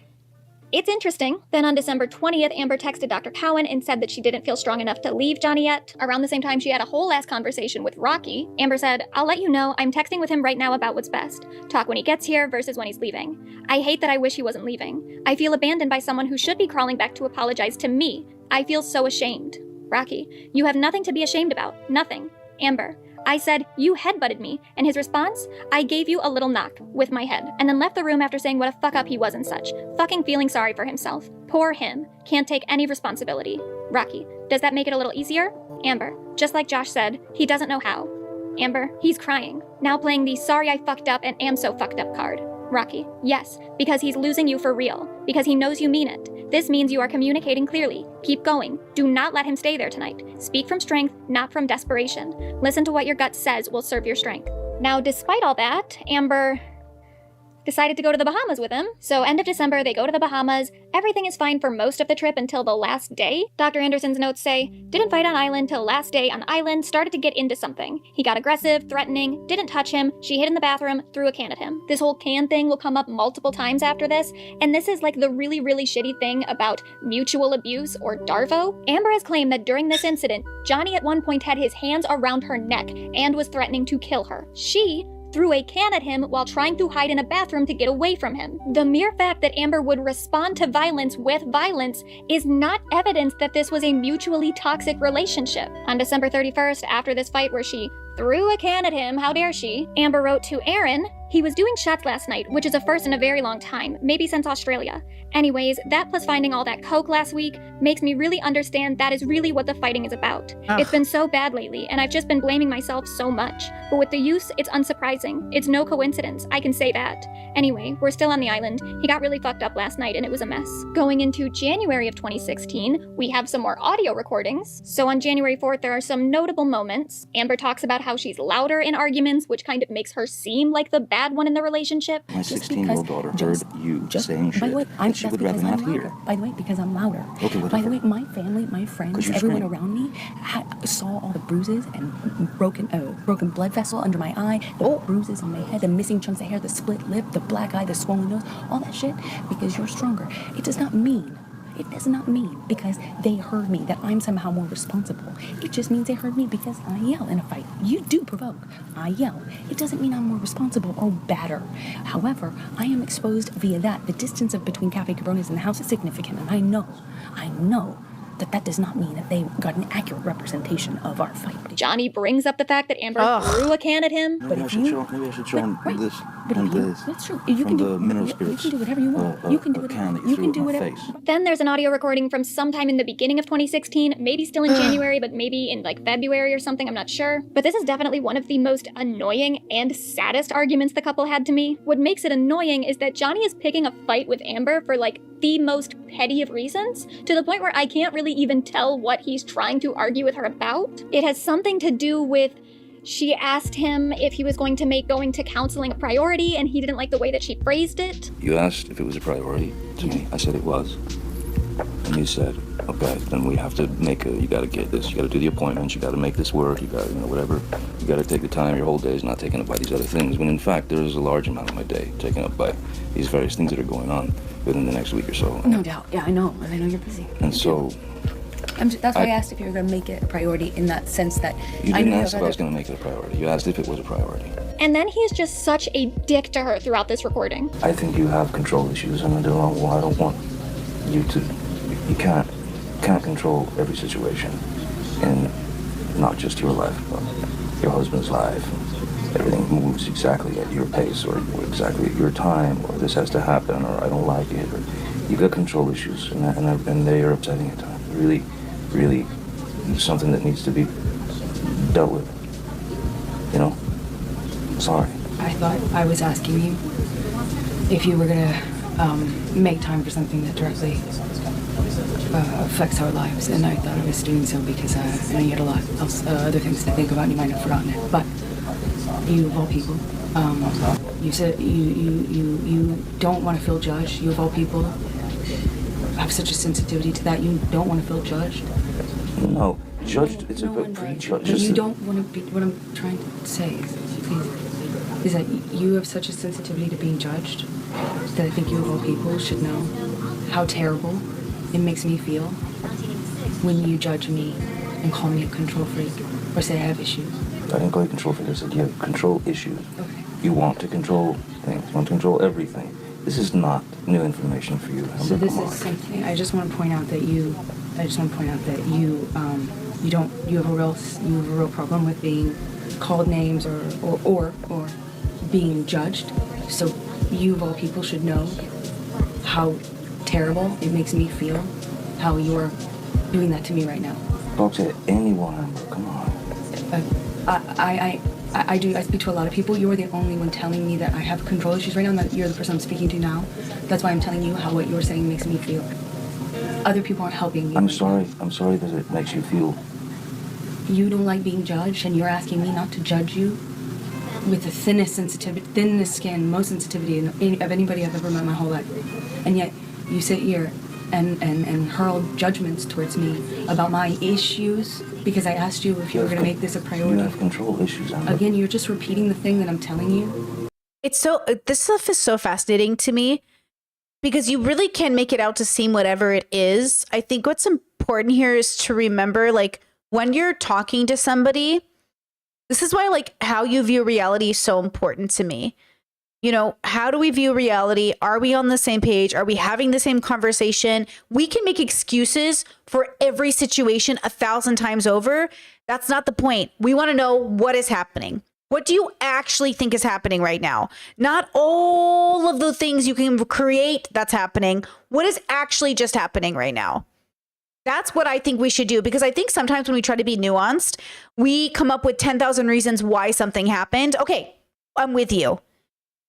it's interesting. Then on December 20th, Amber texted Dr. Cowan and said that she didn't feel strong enough to leave Johnny yet. Around the same time, she had a whole ass conversation with Rocky. Amber said, "I'll let you know, I'm texting with him right now about what's best. Talk when he gets here versus when he's leaving. I hate that I wish he wasn't leaving. I feel abandoned by someone who should be crawling back to apologize to me. I feel so ashamed. Rocky, you have nothing to be ashamed about. Nothing. Amber, I said, you headbutted me, and his response, I gave you a little knock with my head, and then left the room after saying what a fuck up he was and such, fucking feeling sorry for himself. Poor him. Can't take any responsibility. Rocky, does that make it a little easier? Amber, just like Josh said, he doesn't know how. Amber, he's crying, now playing the sorry I fucked up and am so fucked up card. Rocky, yes, because he's losing you for real. Because he knows you mean it. This means you are communicating clearly. Keep going. Do not let him stay there tonight. Speak from strength, not from desperation. Listen to what your gut says will serve your strength. Now, despite all that, Amber decided to go to the Bahamas with him. So end of December, they go to the Bahamas. Everything is fine for most of the trip until the last day. Dr. Anderson's notes say, didn't fight on island till last day on island, started to get into something. He got aggressive, threatening, didn't touch him, she hid in the bathroom, threw a can at him. This whole can thing will come up multiple times after this, and this is like the really, really shitty thing about mutual abuse or DARVO. Amber has claimed that during this incident, Johnny at one point had his hands around her neck and was threatening to kill her. She threw a can at him while trying to hide in a bathroom to get away from him. The mere fact that Amber would respond to violence with violence is not evidence that this was a mutually toxic relationship. On December 31st, after this fight where she threw a can at him, how dare she, Amber wrote to Aaron, he was doing shots last night, which is a first in a very long time, maybe since Australia. Anyways, that plus finding all that coke last week makes me really understand that is really what the fighting is about. Ugh. It's been so bad lately, and I've just been blaming myself so much. But with the use, it's unsurprising. It's no coincidence, I can say that. Anyway, we're still on the island. He got really fucked up last night and it was a mess. Going into January of 2016, we have some more audio recordings. So on January 4th, there are some notable moments. Amber talks about how she's louder in arguments, which kind of makes her seem like the bad one in the relationship. My 16-year-old daughter heard you saying shit by the way, that she would rather not hear. By the way, because I'm louder. Okay, whatever. By the way, my family, my friends, everyone screaming. around me saw all the bruises and broken blood vessel under my eye, the bruises on my head, the missing chunks of hair, the split lip, the black eye, the swollen nose, all that shit, because you're stronger. It does not mean because they heard me that I'm somehow more responsible. It just means they heard me because I yell in a fight. You do provoke. I yell. It doesn't mean I'm more responsible or badder. However, I am exposed via that. The distance between Cafe Cabrones and the house is significant, and I know that does not mean that they got an accurate representation of our fight. Johnny brings up the fact that Amber threw a can at him. Maybe I should show him this and this. That's true. You from can the mineral spirits. You can do whatever you want. You can do can that you can you do threw at my whatever. face. Then there's an audio recording from sometime in the beginning of 2016, maybe still in January, but maybe in like February or something, I'm not sure. But this is definitely one of the most annoying and saddest arguments the couple had to me. What makes it annoying is that Johnny is picking a fight with Amber for like the most petty of reasons, to the point where I can't really even tell what he's trying to argue with her about. It has something to do with she asked him if he was going to make going to counseling a priority, and he didn't like the way that she phrased it. You asked if it was a priority to me. I said it was. And you said, okay, then we have to you gotta get this, you gotta do the appointments, you gotta make this work, you gotta, whatever. You gotta take the time, your whole day is not taken up by these other things, when in fact there is a large amount of my day taken up by these various things that are going on within the next week or so. No doubt. Yeah, I know you're busy. And so... that's why I asked if you were going to make it a priority in that sense that... You didn't ask if I was going to make it a priority. You asked if it was a priority. And then he is just such a dick to her throughout this recording. I think you have control issues, and I don't want you to... You can't control every situation in not just your life, but your husband's life. Everything moves exactly at your pace or exactly at your time, or this has to happen, or I don't like it. Or you've got control issues, and they are upsetting at times. Really, really something that needs to be dealt with. Sorry. I thought I was asking you if you were going to make time for something that directly affects our lives, and I thought I was doing so because I know you had a lot of other things to think about and you might have forgotten it. But you of all people, you said you don't want to feel judged. You of all people have such a sensitivity to that. You don't want to feel judged. No, judged. It's a bit prejudged. But you don't want to be. What I'm trying to say is that you have such a sensitivity to being judged that I think you of all people should know how terrible it makes me feel when you judge me and call me a control freak or say I have issues. I didn't call you control freak. I said you have control issues. Okay. You want to control things. You want to control everything. This is not new information for you. So this is something. I just want to point out that you have a real problem with being called names or being judged. So you of all people should know how terrible it makes me feel how you're doing that to me right now. Talk to anyone. Come on. I speak to a lot of people. You're the only one telling me that I have control issues right now, and that you're the person I'm speaking to now. That's why I'm telling you how what you're saying makes me feel. Other people aren't helping me. I'm sorry that it makes you feel. You don't like being judged, and you're asking me not to judge you with the thinnest skin, most sensitivity of anybody I've ever met in my whole life. And yet you sit here and hurl judgments towards me about my issues because I asked you if you were going to make this a priority. You have control issues, Amber. Again, you're just repeating the thing that I'm telling you. This stuff is so fascinating to me because you really can make it out to seem whatever it is. I think what's important here is to remember, like, when you're talking to somebody, this is why, like, how you view reality is so important to me. You know, how do we view reality? Are we on the same page? Are we having the same conversation? We can make excuses for every situation 1,000 times over. That's not the point. We want to know what is happening. What do you actually think is happening right now? Not all of the things you can create that's happening. What is actually just happening right now? That's what I think we should do, because I think sometimes when we try to be nuanced, we come up with 10,000 reasons why something happened. Okay, I'm with you.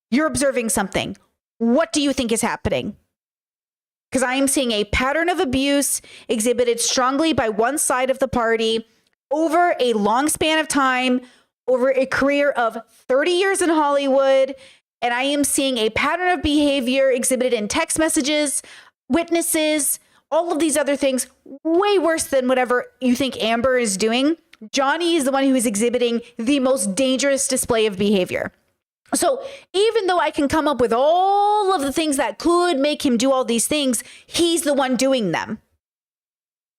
You're observing something. What do you think is happening? Because I am seeing a pattern of abuse exhibited strongly by one side of the party over a long span of time, over a career of 30 years in Hollywood. And I am seeing a pattern of behavior exhibited in text messages, witnesses, all of these other things, way worse than whatever you think Amber is doing. Johnny is the one who is exhibiting the most dangerous display of behavior. So even though I can come up with all of the things that could make him do all these things, he's the one doing them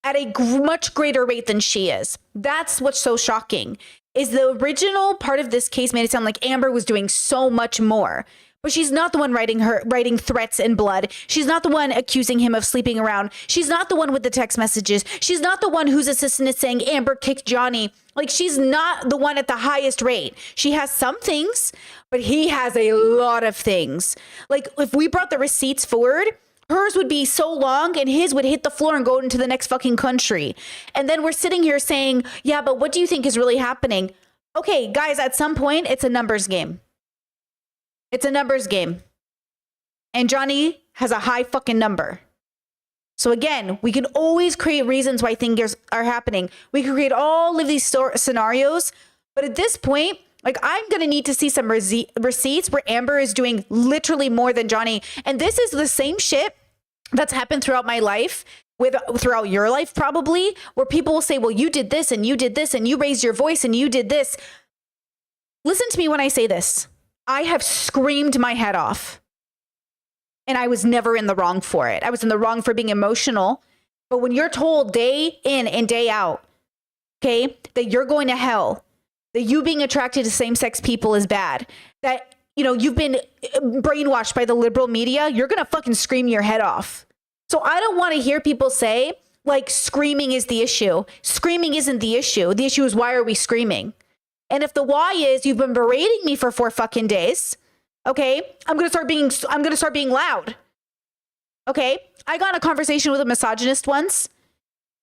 at a much greater rate than she is. That's what's so shocking, is the original part of this case made it sound like Amber was doing so much more. But she's not the one writing threats in blood. She's not the one accusing him of sleeping around. She's not the one with the text messages. She's not the one whose assistant is saying Amber kicked Johnny. Like, she's not the one at the highest rate. She has some things, but he has a lot of things. Like, if we brought the receipts forward, hers would be so long and his would hit the floor and go into the next fucking country. And then we're sitting here saying, yeah, but what do you think is really happening? Okay, guys, at some point, it's a numbers game. It's a numbers game. And Johnny has a high fucking number. So again, we can always create reasons why things are happening. We can create all of these scenarios. But at this point, like, I'm going to need to see some receipts where Amber is doing literally more than Johnny. And this is the same shit that's happened throughout my life, throughout your life probably, where people will say, well, you did this and you did this and you raised your voice and you did this. Listen to me when I say this. I have screamed my head off, and I was never in the wrong for it. I was in the wrong for being emotional. But when you're told day in and day out, okay, that you're going to hell, that you being attracted to same-sex people is bad, that, you know, you've been brainwashed by the liberal media, you're going to fucking scream your head off. So I don't want to hear people say, like, screaming is the issue. Screaming isn't the issue. The issue is, why are we screaming? And if the why is you've been berating me for 4 fucking days, okay, I'm going to start being loud. Okay? I got in a conversation with a misogynist once,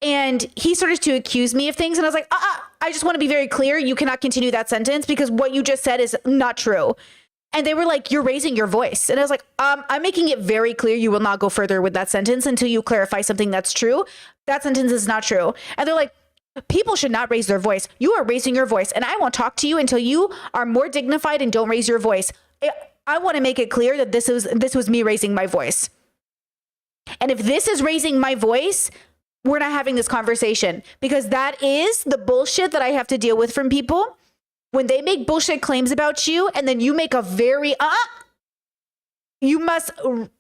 and he started to accuse me of things, and I was like, I just want to be very clear, you cannot continue that sentence because what you just said is not true. And they were like, you're raising your voice. And I was like, I'm making it very clear you will not go further with that sentence until you clarify something that's true. That sentence is not true. And they're like, people should not raise their voice. You are raising your voice, and I won't talk to you until you are more dignified and don't raise your voice. I want to make it clear that this was me raising my voice. And if this is raising my voice, we're not having this conversation, because that is the bullshit that I have to deal with from people when they make bullshit claims about you, and then you make a very you must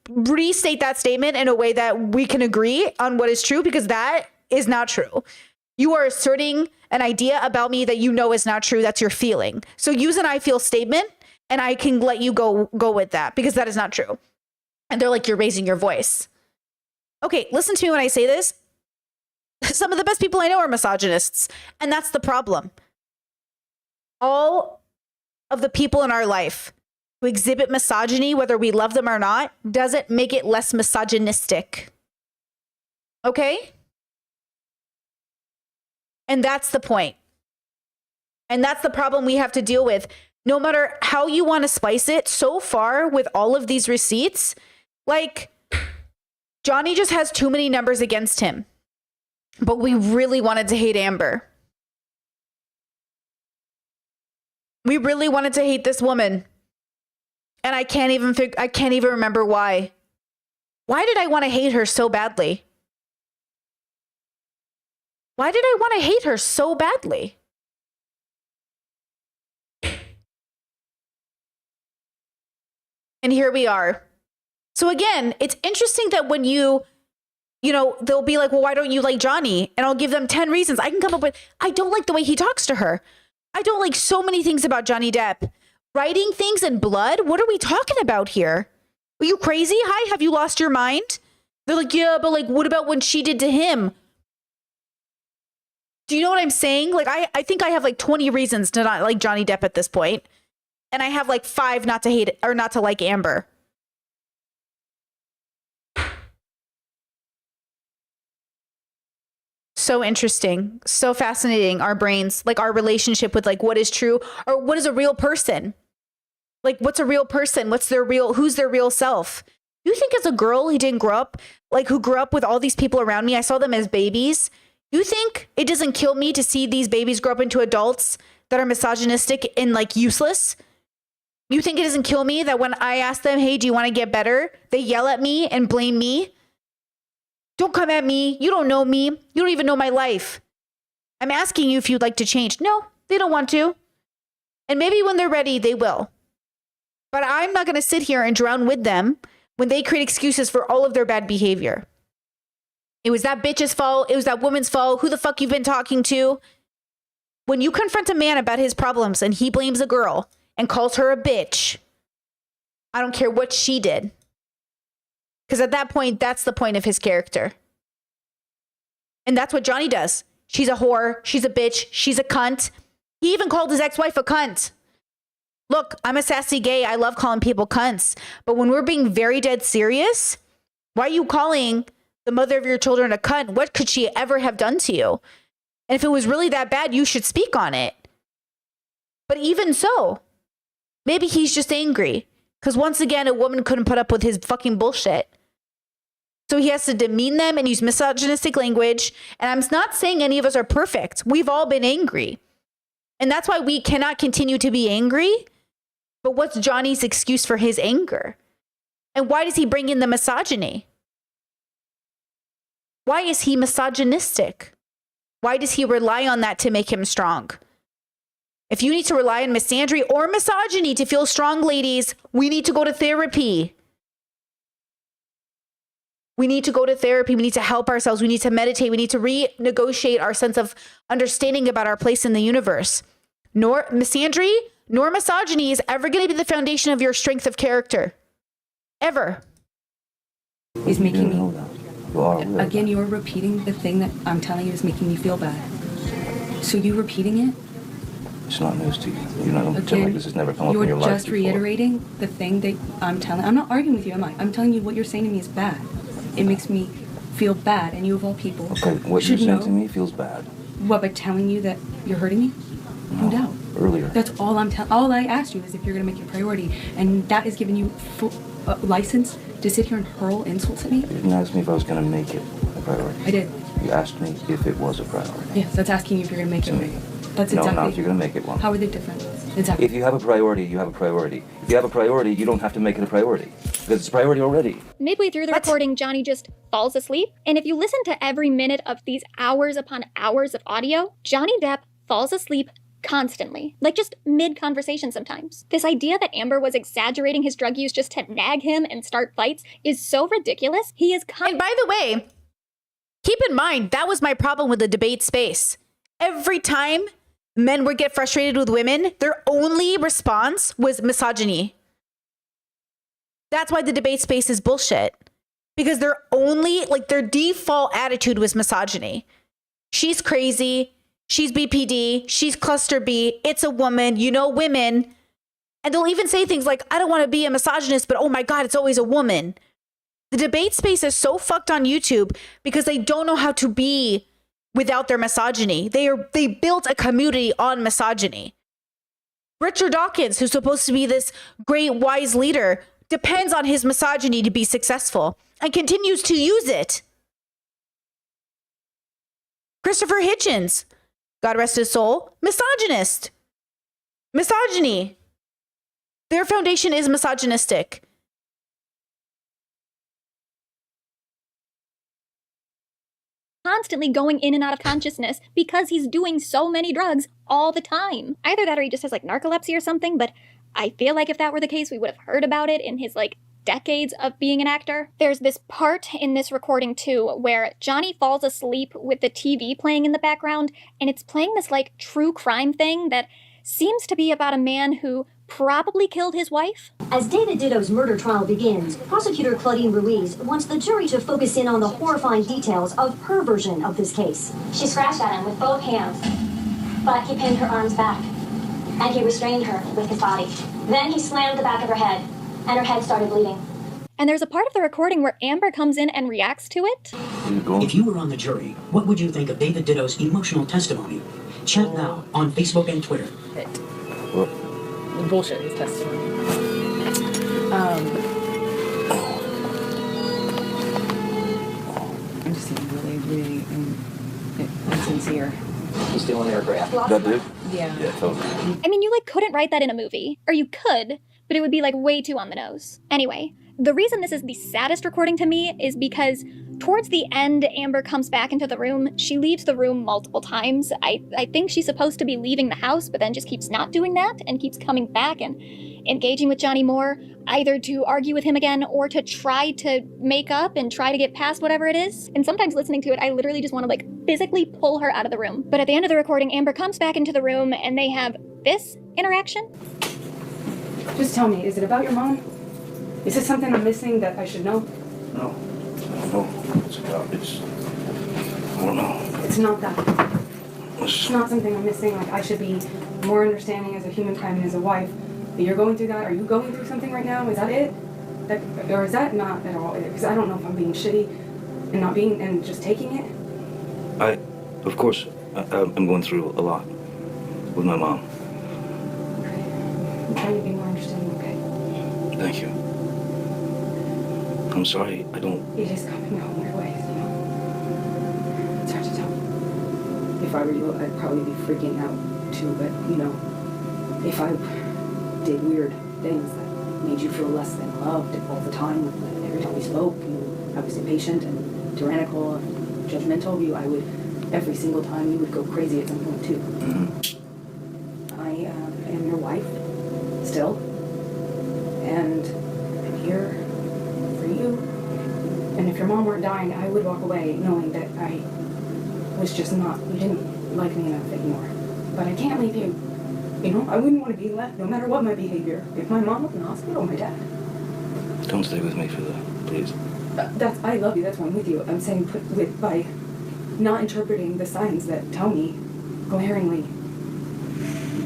restate that statement in a way that we can agree on what is true, because that is not true. You are asserting an idea about me that you know is not true. That's your feeling. So use an I feel statement, and I can let you go with that, because that is not true. And they're like, you're raising your voice. Okay, listen to me when I say this. Some of the best people I know are misogynists, and that's the problem. All of the people in our life who exhibit misogyny, whether we love them or not, doesn't make it less misogynistic. Okay? And that's the point. And that's the problem we have to deal with. No matter how you want to spice it, so far with all of these receipts, like Johnny just has too many numbers against him. But we really wanted to hate Amber. We really wanted to hate this woman. And I can't even remember why. Why did I want to hate her so badly? Why did I want to hate her so badly? And here we are. So again, it's interesting that when you know, they'll be like, well, why don't you like Johnny? And I'll give them 10 reasons. I can come up with, I don't like the way he talks to her. I don't like so many things about Johnny Depp. Writing things in blood? What are we talking about here? Are you crazy? Hi, have you lost your mind? They're like, yeah, but like, what about when she did to him? Do you know what I'm saying? Like, I think I have like 20 reasons to not like Johnny Depp at this point. And I have like 5 not to hate or not to like Amber. So interesting. So fascinating. Our brains, like our relationship with like what is true or what is a real person? Like what's a real person? Who's their real self? You think as a girl who didn't grow up, like who grew up with all these people around me, I saw them as babies. You think it doesn't kill me to see these babies grow up into adults that are misogynistic and like useless? You think it doesn't kill me that when I ask them, hey, do you want to get better? They yell at me and blame me. Don't come at me. You don't know me. You don't even know my life. I'm asking you if you'd like to change. No, they don't want to. And maybe when they're ready, they will. But I'm not going to sit here and drown with them when they create excuses for all of their bad behavior. It was that bitch's fault. It was that woman's fault. Who the fuck you've been talking to? When you confront a man about his problems and he blames a girl and calls her a bitch, I don't care what she did. Because at that point, that's the point of his character. And that's what Johnny does. She's a whore. She's a bitch. She's a cunt. He even called his ex-wife a cunt. Look, I'm a sassy gay. I love calling people cunts. But when we're being very dead serious, why are you calling the mother of your children a cunt? What could she ever have done to you? And if it was really that bad, you should speak on it. But even so, maybe he's just angry. Because once again, a woman couldn't put up with his fucking bullshit. So he has to demean them and use misogynistic language. And I'm not saying any of us are perfect. We've all been angry. And that's why we cannot continue to be angry. But what's Johnny's excuse for his anger? And why does he bring in the misogyny? Why is he misogynistic? Why does he rely on that to make him strong? If you need to rely on misandry or misogyny to feel strong, ladies, we need to go to therapy. We need to go to therapy. We need to help ourselves. We need to meditate. We need to renegotiate our sense of understanding about our place in the universe. Nor misandry, nor misogyny is ever going to be the foundation of your strength of character. Ever. Is making me... Again, you're repeating the thing that I'm telling you is making me feel bad. So you repeating it? It's not news to you. You're not going to tell me this has never come up in your life You're just reiterating the thing that I'm telling. I'm not arguing with you, am I? I'm telling you what you're saying to me is bad. It makes me feel bad, and you of all people Okay, what you're saying to me feels bad. What, by telling you that you're hurting me? No doubt. Earlier. That's all I'm telling. All I asked you is if you're going to make it a priority, and that is giving you full license to sit here and hurl insults at me. You didn't ask me if I was going to make it a priority. I did. You asked me if it was a priority. Yes, that's asking you if you're going to make it. Me. That's no, exactly. not if you're going to make it one. How are they different? Exactly. If you have a priority, you have a priority. If you have a priority, you don't have to make it a priority. Because it's a priority already. Midway through the recording, Johnny just falls asleep. And if you listen to every minute of these hours upon hours of audio, Johnny Depp falls asleep constantly. Like just mid-conversation sometimes. This idea that Amber was exaggerating his drug use just to nag him and start fights is so ridiculous. He is And by the way, keep in mind, that was my problem with the debate space. Every time men would get frustrated with women, their only response was misogyny. That's why the debate space is bullshit. Because their default attitude was misogyny. She's crazy. She's BPD. She's cluster B. It's a woman. You know women. And they'll even say things like, I don't want to be a misogynist, but oh my God, it's always a woman. The debate space is so fucked on YouTube because they don't know how to be without their misogyny. They built a community on misogyny. Richard Dawkins, who's supposed to be this great, wise leader, depends on his misogyny to be successful and continues to use it. Christopher Hitchens, God rest his soul, misogynist. Misogyny. Their foundation is misogynistic. Constantly going in and out of consciousness because he's doing so many drugs all the time. Either that or he just has like narcolepsy or something, but I feel like if that were the case, we would have heard about it in his like decades of being an actor. There's this part in this recording too where Johnny falls asleep with the TV playing in the background, and it's playing this like true crime thing that seems to be about a man who probably killed his wife. As David Ditto's murder trial begins, prosecutor Claudine Ruiz wants the jury to focus in on the horrifying details of her version of this case. She scratched at him with both hands, but he pinned her arms back, and he restrained her with his body. Then he slammed the back of her head, and her head started bleeding. And there's a part of the recording where Amber comes in and reacts to it. If you were on the jury, what would you think of David Ditto's emotional testimony? Chat now on Facebook and Twitter. Bullshit, his testimony. I'm just being really insincere. He's still an aircraft. That dude? Yeah. Yeah, totally. I mean, you like couldn't write that in a movie. Or you could, but it would be like way too on the nose. Anyway, the reason this is the saddest recording to me is because towards the end, Amber comes back into the room. She leaves the room multiple times. I think she's supposed to be leaving the house, but then just keeps not doing that and keeps coming back and engaging with Johnny more, either to argue with him again or to try to make up and try to get past whatever it is. And sometimes listening to it, I literally just want to like physically pull her out of the room. But at the end of the recording, Amber comes back into the room and they have this interaction. Just tell me, is it about your mom? Is it something I'm missing that I should know? No. It's about, I don't know. It's not that. It's not something I'm missing. Like, I should be more understanding as a human crime and as a wife. But you're going through that? Are you going through something right now? Is that it? Or is that not at all? Because I don't know if I'm being shitty and not being, and just taking it. Of course, I'm going through a lot with my mom. I'm trying to be more understanding, okay? Thank you. I'm sorry, I don't... You just got me in weird ways, you know? It's hard to tell. If I were you, I'd probably be freaking out too, but, you know, if I did weird things that made you feel less than loved all the time, every time we spoke, I was impatient and tyrannical and judgmental of you, I would, every single time, you would go crazy at some point too. I am your wife, still, and I'm here for you. And if your mom weren't dying, I would walk away knowing that I was just not, you didn't like me enough anymore. But I can't leave you. You know, I wouldn't want to be left no matter what my behavior. If my mom was in the hospital, my dad. Don't stay with me for that, please. I love you, that's why I'm with you. I'm saying by not interpreting the signs that tell me glaringly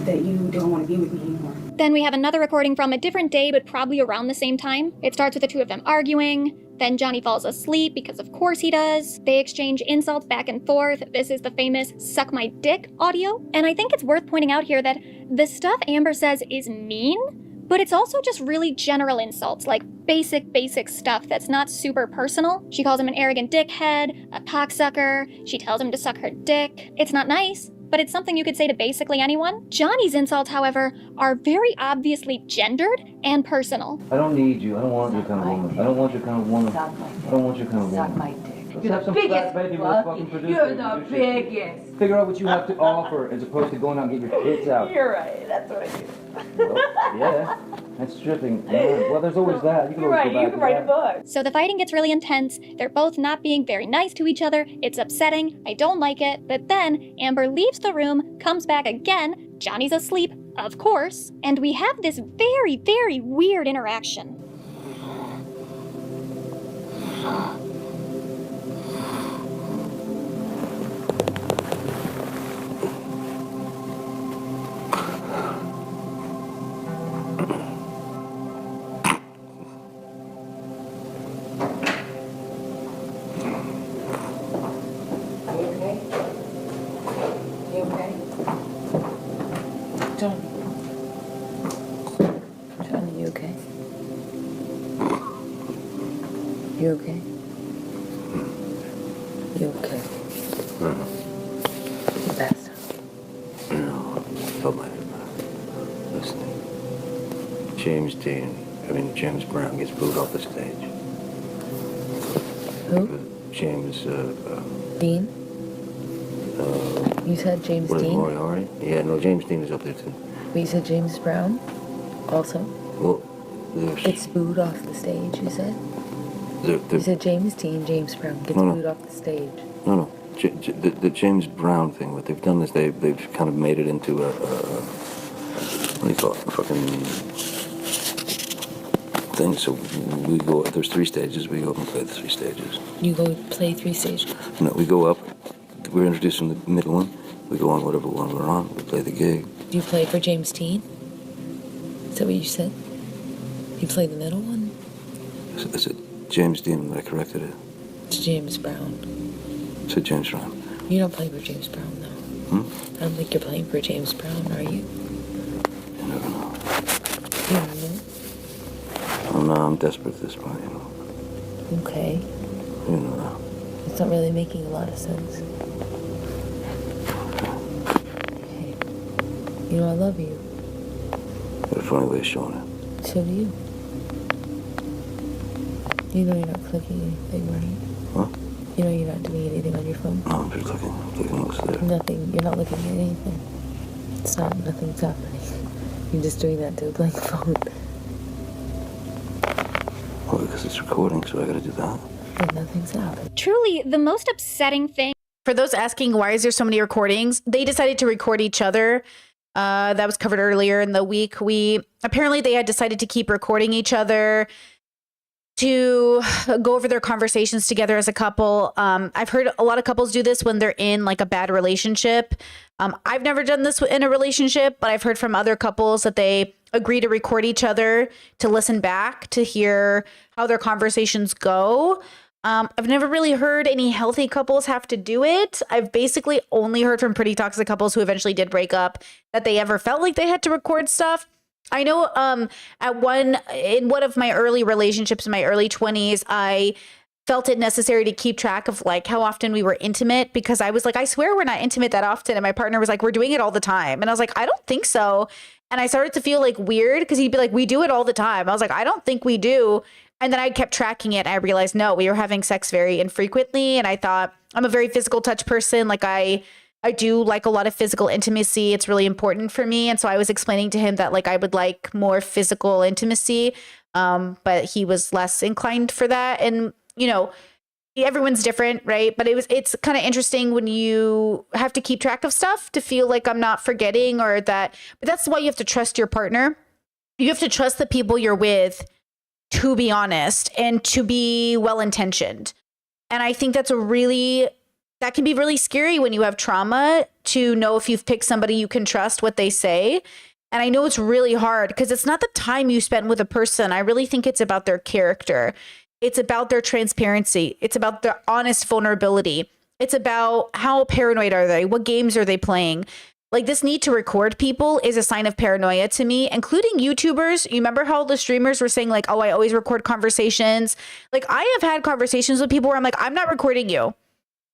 that you don't want to be with me anymore. Then we have another recording from a different day, but probably around the same time. It starts with the two of them arguing. Then Johnny falls asleep, because of course he does. They exchange insults back and forth. This is the famous suck my dick audio. And I think it's worth pointing out here that the stuff Amber says is mean, but it's also just really general insults, like basic stuff that's not super personal. She calls him an arrogant dickhead, a cocksucker. She tells him to suck her dick. It's not nice, but it's something you could say to basically anyone. Johnny's insults, however, are very obviously gendered and personal. I don't need you. I don't want your kind of woman. I don't want your kind of woman. I don't want your kind of woman. Suck my dick. You're the biggest. You're the biggest. Figure out what you have to offer as opposed to going out and get your tits out. You're right. That's what I do. Well, yeah, that's stripping. Well, there's always that. You can always go back You can write a book. So the fighting gets really intense. They're both not being very nice to each other. It's upsetting. I don't like it. But then Amber leaves the room, comes back again. Johnny's asleep, of course. And we have this very, very weird interaction. Johnny, you okay? You okay? You okay? You passed out. No, felt like it. Listen, James Brown gets booed off the stage. Who? James, Dean? You said James what is it, Dean? Moriarty? Yeah, no, James Dean is up there too. But you said James Brown? Also? Well, there's... It's booed off the stage, you said? You said James Dean, James Brown gets booed off the stage. No. The James Brown thing, what they've done is they've kind of made it into a what do you call it, fucking thing. So we go, there's 3 stages, we go up and play the 3 stages. You go play 3 stages? No, we go up, we're introducing the middle one, we go on whatever one we're on, we play the gig. Do you play for James Dean? Is that what you said? You play the middle one? I said James Dean, but I corrected it. It's James Brown. I said James Brown. You don't play for James Brown, though. I don't think you're playing for James Brown, are you? You never know. You don't know? Oh, no, I'm desperate at this point, you know. Okay. You know. It's not really making a lot of sense. Okay. You know, I love you. Got a funny way of showing it. So do you. You know you're not clicking anything, right? Huh? You know you're not doing anything on your phone? No, I'm just looking. I'm looking what's there. Nothing. You're not looking at anything. It's not. Nothing's happening. You're just doing that to a blank phone. Well, because it's recording, so I gotta do that. And nothing's happening. Truly, the most upsetting thing. For those asking why is there so many recordings, they decided to record each other. That was covered earlier in the week. Apparently they had decided to keep recording each other to go over their conversations together as a couple. I've heard a lot of couples do this when they're in like a bad relationship. I've never done this in a relationship, but I've heard from other couples that they agree to record each other to listen back, to hear how their conversations go. I've never really heard any healthy couples have to do it. I've basically only heard from pretty toxic couples who eventually did break up that they ever felt like they had to record stuff. I know in one of my early relationships in my early 20s, I felt it necessary to keep track of like how often we were intimate, because I was like, I swear we're not intimate that often. And my partner was like, we're doing it all the time. And I was like, I don't think so. And I started to feel like weird because he'd be like, we do it all the time. I was like, I don't think we do. And then I kept tracking it and I realized, no, we were having sex very infrequently. And I thought, I'm a very physical touch person. Like I do like a lot of physical intimacy. It's really important for me. And so I was explaining to him that like I would like more physical intimacy. But he was less inclined for that. And, you know, everyone's different, right? But it's kind of interesting when you have to keep track of stuff to feel like I'm not forgetting or that. But that's why you have to trust your partner. You have to trust the people you're with to be honest and to be well-intentioned. And I think that can be really scary when you have trauma, to know if you've picked somebody you can trust what they say. And I know it's really hard because it's not the time you spent with a person. I really think it's about their character. It's about their transparency. It's about their honest vulnerability. It's about how paranoid are they? What games are they playing? Like, this need to record people is a sign of paranoia to me, including YouTubers. You remember how the streamers were saying like, oh, I always record conversations. Like, I have had conversations with people where I'm like, I'm not recording you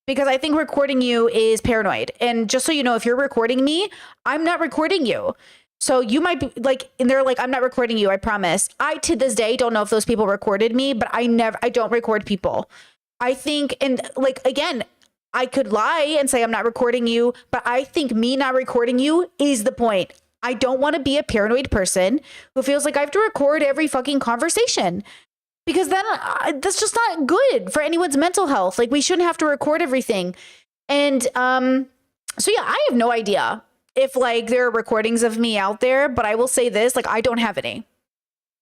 because I think recording you is paranoid. And just so you know, if you're recording me, I'm not recording you. So you might be like, and they're like, I'm not recording you, I promise. I, to this day, don't know if those people recorded me, but I don't record people. I think, and like, again, I could lie and say I'm not recording you, but I think me not recording you is the point. I don't want to be a paranoid person who feels like I have to record every fucking conversation, because then that's just not good for anyone's mental health. Like, we shouldn't have to record everything. And so yeah, I have no idea if like there are recordings of me out there, but I will say this, like, I don't have any.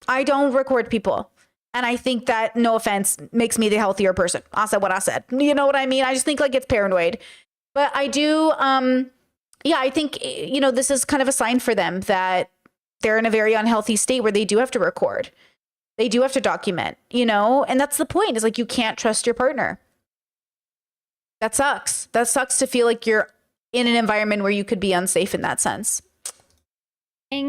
I don't record people. And I think that, no offense, makes me the healthier person. I said what I said. You know what I mean? I just think like it's paranoid. But I do, yeah, I think, you know, this is kind of a sign for them that they're in a very unhealthy state where they do have to record. They do have to document, you know? And that's the point, is like, you can't trust your partner. That sucks. That sucks to feel like you're in an environment where you could be unsafe in that sense.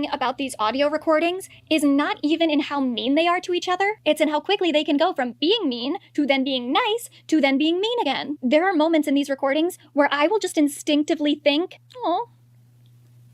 thing about these audio recordings is not even in how mean they are to each other. It's in how quickly they can go from being mean to then being nice to then being mean again. There are moments in these recordings where I will just instinctively think, oh,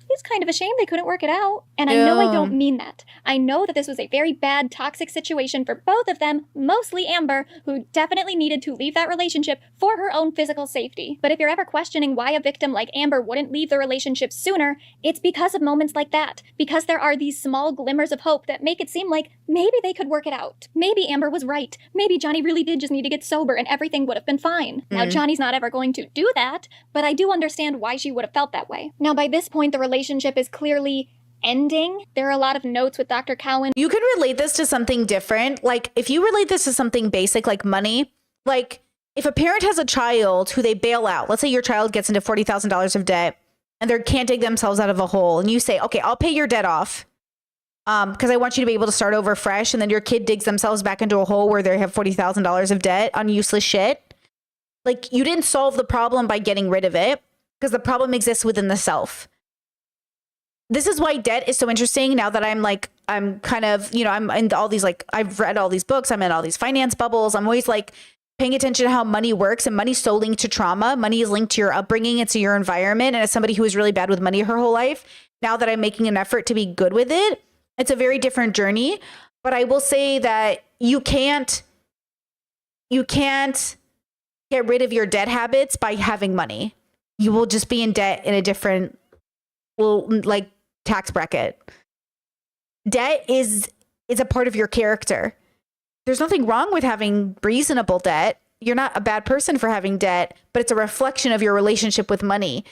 it's kind of a shame they couldn't work it out. And I know I don't mean that. I know that this was a very bad, toxic situation for both of them, mostly Amber, who definitely needed to leave that relationship for her own physical safety. But if you're ever questioning why a victim like Amber wouldn't leave the relationship sooner, it's because of moments like that. Because there are these small glimmers of hope that make it seem like maybe they could work it out. Maybe Amber was right. Maybe Johnny really did just need to get sober and everything would have been fine. Now, Johnny's not ever going to do that, but I do understand why she would have felt that way. Now, by this point, the relationship is clearly ending. There are a lot of notes with Dr. Cowan. You could relate this to something different. Like, if you relate this to something basic like money, like if a parent has a child who they bail out, let's say your child gets into $40,000 of debt and they can't dig themselves out of a hole, and you say, okay, I'll pay your debt off because I want you to be able to start over fresh, and then your kid digs themselves back into a hole where they have $40,000 of debt on useless shit. Like, you didn't solve the problem by getting rid of it, because the problem exists within the self. This is why debt is so interesting now that I'm kind of, I'm in all these, like, I've read all these books. I'm in all these finance bubbles. I'm always like paying attention to how money works, and money's so linked to trauma. Money is linked to your upbringing and to your environment. And as somebody who was really bad with money her whole life, now that I'm making an effort to be good with it, it's a very different journey. But I will say that you can't get rid of your debt habits by having money. You will just be in debt in a different, like, tax bracket. Debt is a part of your character. There's nothing wrong with having reasonable debt. You're not a bad person for having debt, but it's a reflection of your relationship with money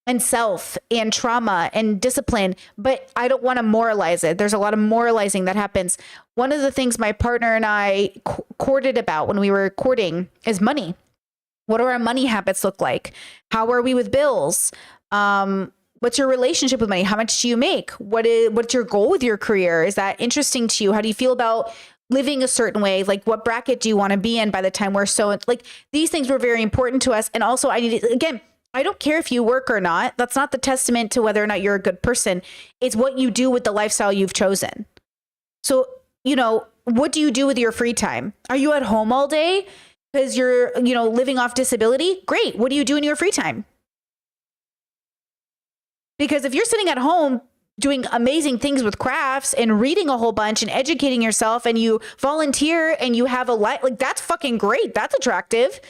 and self and trauma and discipline. But I don't want to moralize it. There's a lot of moralizing that happens. One of the things my partner and I courted about when we were courting is money. What do our money habits look like? How are we with bills? What's your relationship with money? How much do you make? What's your goal with your career? Is that interesting to you? How do you feel about living a certain way? Like, what bracket do you want to be in by the time we're so, like, these things were very important to us. And also I don't care if you work or not. That's not the testament to whether or not you're a good person. It's what you do with the lifestyle you've chosen. So, what do you do with your free time? Are you at home all day because you're, living off disability? Great. What do you do in your free time? Because if you're sitting at home doing amazing things with crafts and reading a whole bunch and educating yourself, and you volunteer and you have a life, like, that's fucking great. That's attractive.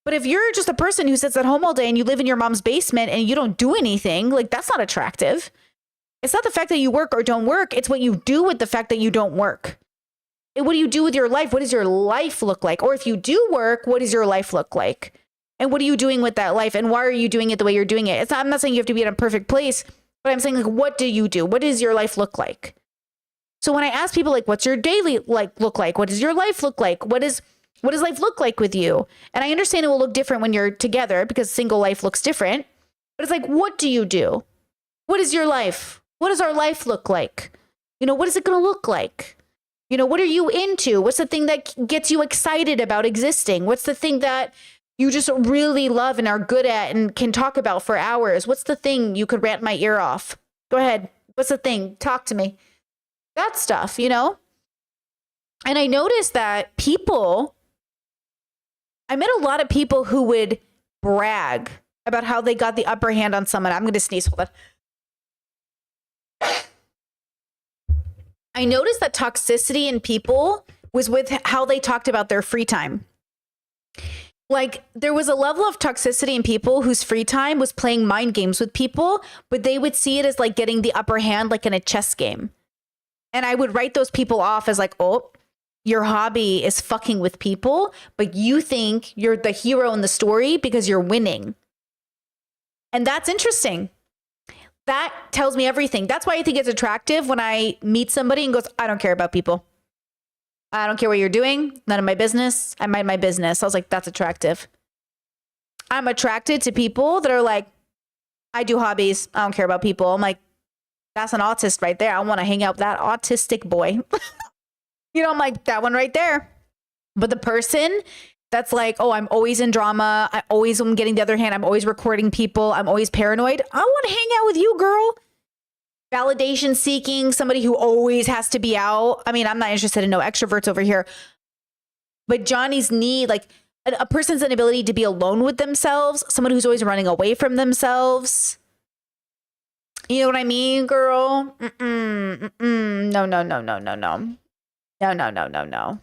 But if you're just a person who sits at home all day and you live in your mom's basement and you don't do anything, like, that's not attractive. It's not the fact that you work or don't work. It's what you do with the fact that you don't work. And what do you do with your life? What does your life look like? Or if you do work, what does your life look like? And what are you doing with that life? And why are you doing it the way you're doing it? I'm not saying you have to be in a perfect place, but I'm saying, like, what do you do? What does your life look like? So when I ask people, like, what's your daily look like? What does your life look like? What does life look like with you? And I understand it will look different when you're together because single life looks different. But it's like, what do you do? What is your life? What does our life look like? What is it going to look like? What are you into? What's the thing that gets you excited about existing? What's the thing that you just really love and are good at and can talk about for hours? What's the thing you could rant my ear off? Go ahead. What's the thing? Talk to me. That stuff, And I noticed that I met a lot of people who would brag about how they got the upper hand on someone. I'm going to sneeze. Hold on. I noticed that toxicity in people was with how they talked about their free time. Like, there was a level of toxicity in people whose free time was playing mind games with people, but they would see it as like getting the upper hand, like in a chess game. And I would write those people off as like, oh, your hobby is fucking with people, but you think you're the hero in the story because you're winning. And that's interesting. That tells me everything. That's why I think it's attractive when I meet somebody and goes, I don't care about people. I don't care what you're doing. None of my business. I mind my business. I was like, that's attractive. I'm attracted to people that are like, I do hobbies. I don't care about people. I'm like, that's an autist right there. I want to hang out with that autistic boy. I'm like, that one right there. But the person that's like, oh, I'm always in drama. I always am getting the other hand. I'm always recording people. I'm always paranoid. I want to hang out with you, girl. validation seeking, somebody who always has to be out. I mean, I'm not interested in no extroverts over here. But Johnny's need, like a person's inability to be alone with themselves, someone who's always running away from themselves. You know what I mean, girl? No. No.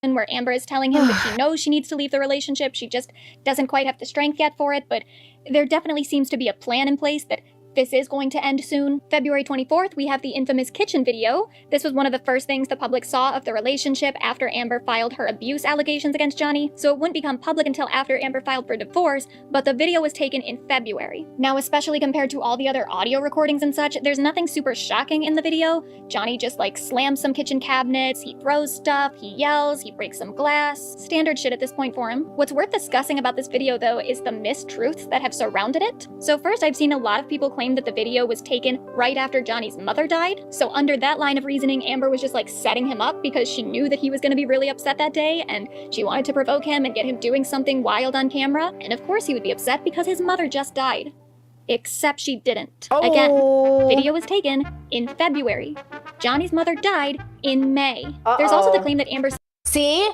Where Amber is telling him that she knows she needs to leave the relationship. She just doesn't quite have the strength yet for it, but there definitely seems to be a plan in place that this is going to end soon. February 24th, we have the infamous kitchen video. This was one of the first things the public saw of the relationship after Amber filed her abuse allegations against Johnny, so it wouldn't become public until after Amber filed for divorce, but the video was taken in February. Now, especially compared to all the other audio recordings and such, there's nothing super shocking in the video. Johnny just like slams some kitchen cabinets, he throws stuff, he yells, he breaks some glass. Standard shit at this point for him. What's worth discussing about this video though is the mistruths that have surrounded it. So first, I've seen a lot of people claim that the video was taken right after Johnny's mother died. So under that line of reasoning, Amber was just like setting him up because she knew that he was going to be really upset that day and she wanted to provoke him and get him doing something wild on camera. And of course he would be upset because his mother just died. Except she didn't. Again, video was taken in February. Johnny's mother died in May. There's also the claim that Amber... See?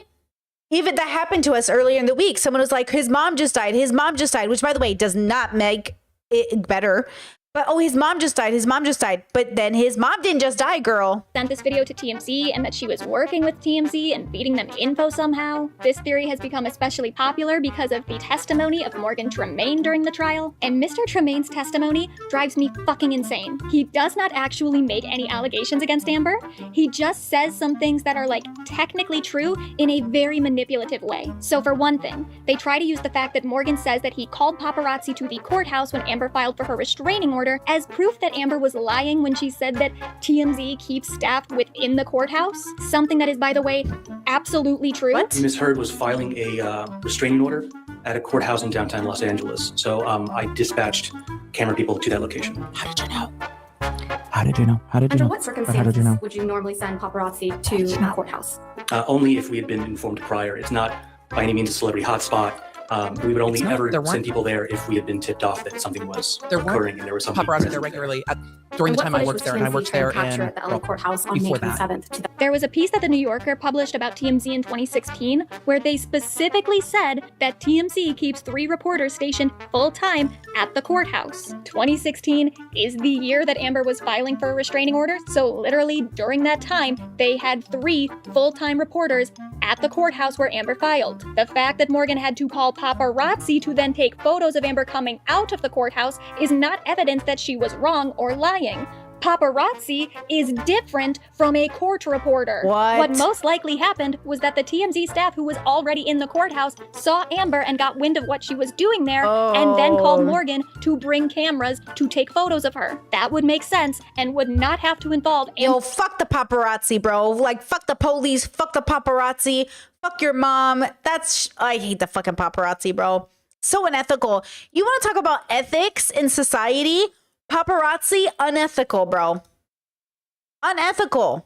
Even that happened to us earlier in the week. Someone was like, his mom just died, which by the way, does not make it better. But his mom just died. But then his mom didn't just die, girl. Sent this video to TMZ and that she was working with TMZ and feeding them info somehow. This theory has become especially popular because of the testimony of Morgan Tremaine during the trial. And Mr. Tremaine's testimony drives me fucking insane. He does not actually make any allegations against Amber. He just says some things that are like technically true in a very manipulative way. So for one thing, they try to use the fact that Morgan says that he called paparazzi to the courthouse when Amber filed for her restraining order as proof that Amber was lying when she said that TMZ keeps staff within the courthouse, something that is, by the way, absolutely true. Ms. Heard was filing a restraining order at a courthouse in downtown Los Angeles, so I dispatched camera people to that location. How did you know? How did you know? Under what circumstances would you normally send paparazzi to the courthouse? Only if we had been informed prior. It's not by any means a celebrity hotspot. We would only ever send people there if we had been tipped off that something was occurring and there was something paparazzi there regularly during the time I worked there, and I worked there at the LA courthouse on May 27th. There was a piece that the New Yorker published about TMZ in 2016 where they specifically said that TMZ keeps 3 reporters stationed full-time at the courthouse. 2016 is the year that Amber was filing for a restraining order, so literally during that time, they had 3 full-time reporters at the courthouse where Amber filed. The fact that Morgan had to call paparazzi to then take photos of Amber coming out of the courthouse is not evidence that she was wrong or lying. Paparazzi is different from a court reporter. What most likely happened was that the TMZ staff who was already in the courthouse saw Amber and got wind of what she was doing there and then called Morgan to bring cameras to take photos of her. That would make sense and would not have to involve Amber. Yo, fuck the paparazzi, bro. Like, fuck the police, fuck the paparazzi, fuck your mom. I hate the fucking paparazzi, bro. So unethical. You want to talk about ethics in society? Paparazzi, unethical, bro. Unethical.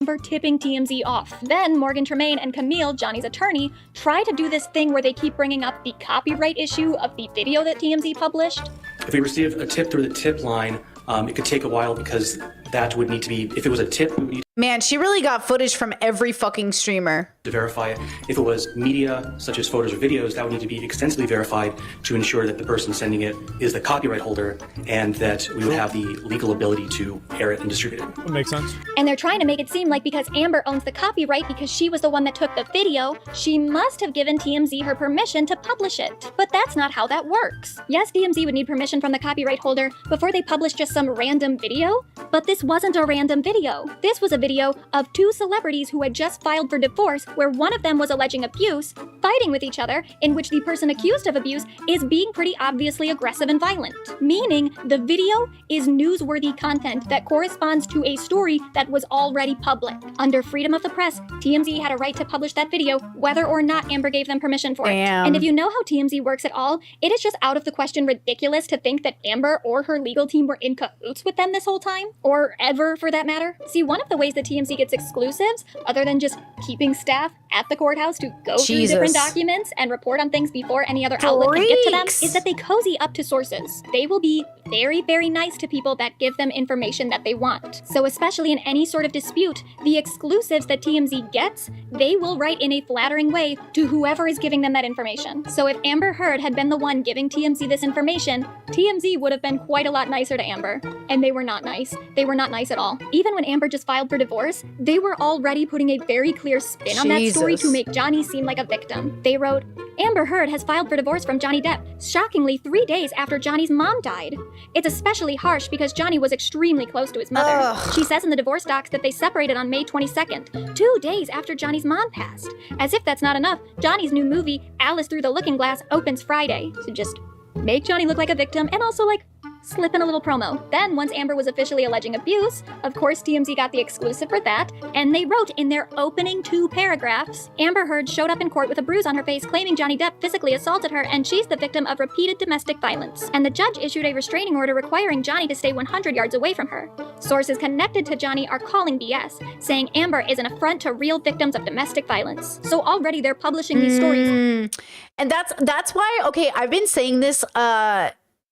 Amber tipping TMZ off. Then Morgan Tremaine and Camille, Johnny's attorney, try to do this thing where they keep bringing up the copyright issue of the video that TMZ published. If we receive a tip through the tip line, it could take a while because that would need to be, if it was a tip, we would need Man, she really got footage from every fucking streamer to verify it. If it was media, such as photos or videos, that would need to be extensively verified to ensure that the person sending it is the copyright holder and that we would have the legal ability to air it and distribute it. That makes sense. And they're trying to make it seem like because Amber owns the copyright because she was the one that took the video, she must have given TMZ her permission to publish it. But that's not how that works. Yes, TMZ would need permission from the copyright holder before they publish just some random video, but this wasn't a random video. This was a video of 2 celebrities who had just filed for divorce where one of them was alleging abuse, fighting with each other, in which the person accused of abuse is being pretty obviously aggressive and violent. Meaning, the video is newsworthy content that corresponds to a story that was already public. Under freedom of the press, TMZ had a right to publish that video whether or not Amber gave them permission for it. And if you know how TMZ works at all, it is just out of the question ridiculous to think that Amber or her legal team were in cahoots with them this whole time, or ever for that matter. See, one of the ways that TMZ gets exclusives, other than just keeping staff at the courthouse to go through different documents and report on things before any other outlet can get to them, is that they cozy up to sources. They will be very, very nice to people that give them information that they want. So especially in any sort of dispute, the exclusives that TMZ gets, they will write in a flattering way to whoever is giving them that information. So if Amber Heard had been the one giving TMZ this information, TMZ would have been quite a lot nicer to Amber. And they were not nice. They were not nice at all. Even when Amber just filed for divorce, they were already putting a very clear spin on that story to make Johnny seem like a victim. They wrote, Amber Heard has filed for divorce from Johnny Depp, shockingly 3 days after Johnny's mom died. It's especially harsh because Johnny was extremely close to his mother. Ugh. She says in the divorce docs that they separated on May 22nd, 2 days after Johnny's mom passed. As if that's not enough, Johnny's new movie, Alice Through the Looking Glass, opens Friday. So just make Johnny look like a victim and also like slip in a little promo. Then, once Amber was officially alleging abuse, of course TMZ got the exclusive for that, and they wrote in their opening 2 paragraphs, Amber Heard showed up in court with a bruise on her face claiming Johnny Depp physically assaulted her and she's the victim of repeated domestic violence. And the judge issued a restraining order requiring Johnny to stay 100 yards away from her. Sources connected to Johnny are calling BS, saying Amber is an affront to real victims of domestic violence. So already they're publishing these stories. And that's why, okay, I've been saying this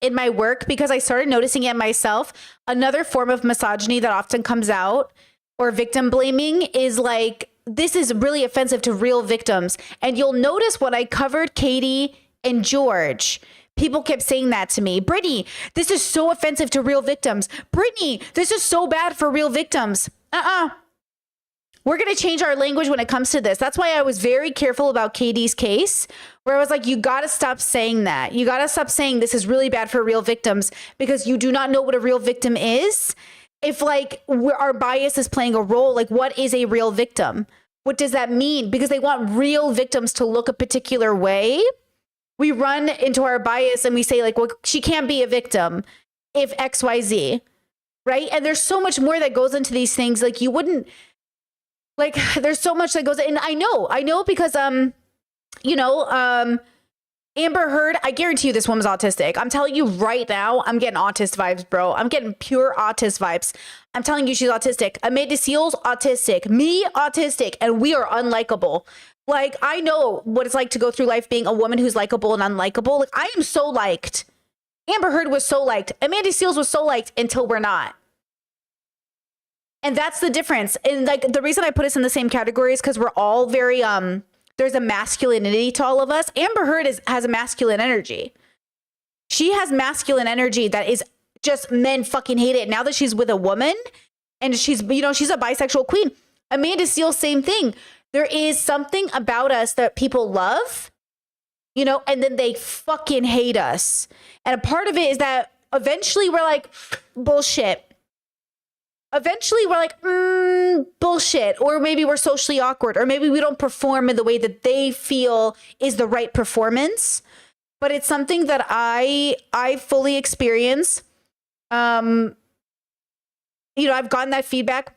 in my work because I started noticing it myself. Another form of misogyny that often comes out, or victim blaming, is like, this is really offensive to real victims. And you'll notice when I covered Katie and George, people kept saying that to me. Brittany, this is so offensive to real victims. Brittany, this is so bad for real victims. We're going to change our language when it comes to this. That's why I was very careful about Katie's case, where I was like, you got to stop saying that. You got to stop saying this is really bad for real victims because you do not know what a real victim is. If like our bias is playing a role, like what is a real victim? What does that mean? Because they want real victims to look a particular way. We run into our bias and we say like, well, she can't be a victim if XYZ, right? And there's so much more that goes into these things. Like you wouldn't, like, there's so much that goes in. I know because, Amber Heard, I guarantee you this woman's autistic. I'm telling you right now, I'm getting autist vibes, bro. I'm getting pure autist vibes. I'm telling you she's autistic. Amanda Seales, autistic. Me, autistic. And we are unlikable. Like, I know what it's like to go through life being a woman who's likable and unlikable. Like, I am so liked. Amber Heard was so liked. Amanda Seales was so liked until we're not. And that's the difference. And like the reason I put us in the same category is because we're all very there's a masculinity to all of us. Amber Heard has a masculine energy. She has masculine energy that is just, men fucking hate it. Now that she's with a woman and she's a bisexual queen. Amanda Seales, same thing. There is something about us that people love, and then they fucking hate us. And a part of it is that eventually we're like, bullshit. Eventually we're like, bullshit. Or maybe we're socially awkward, or maybe we don't perform in the way that they feel is the right performance. But it's something that I fully experience. I've gotten that feedback,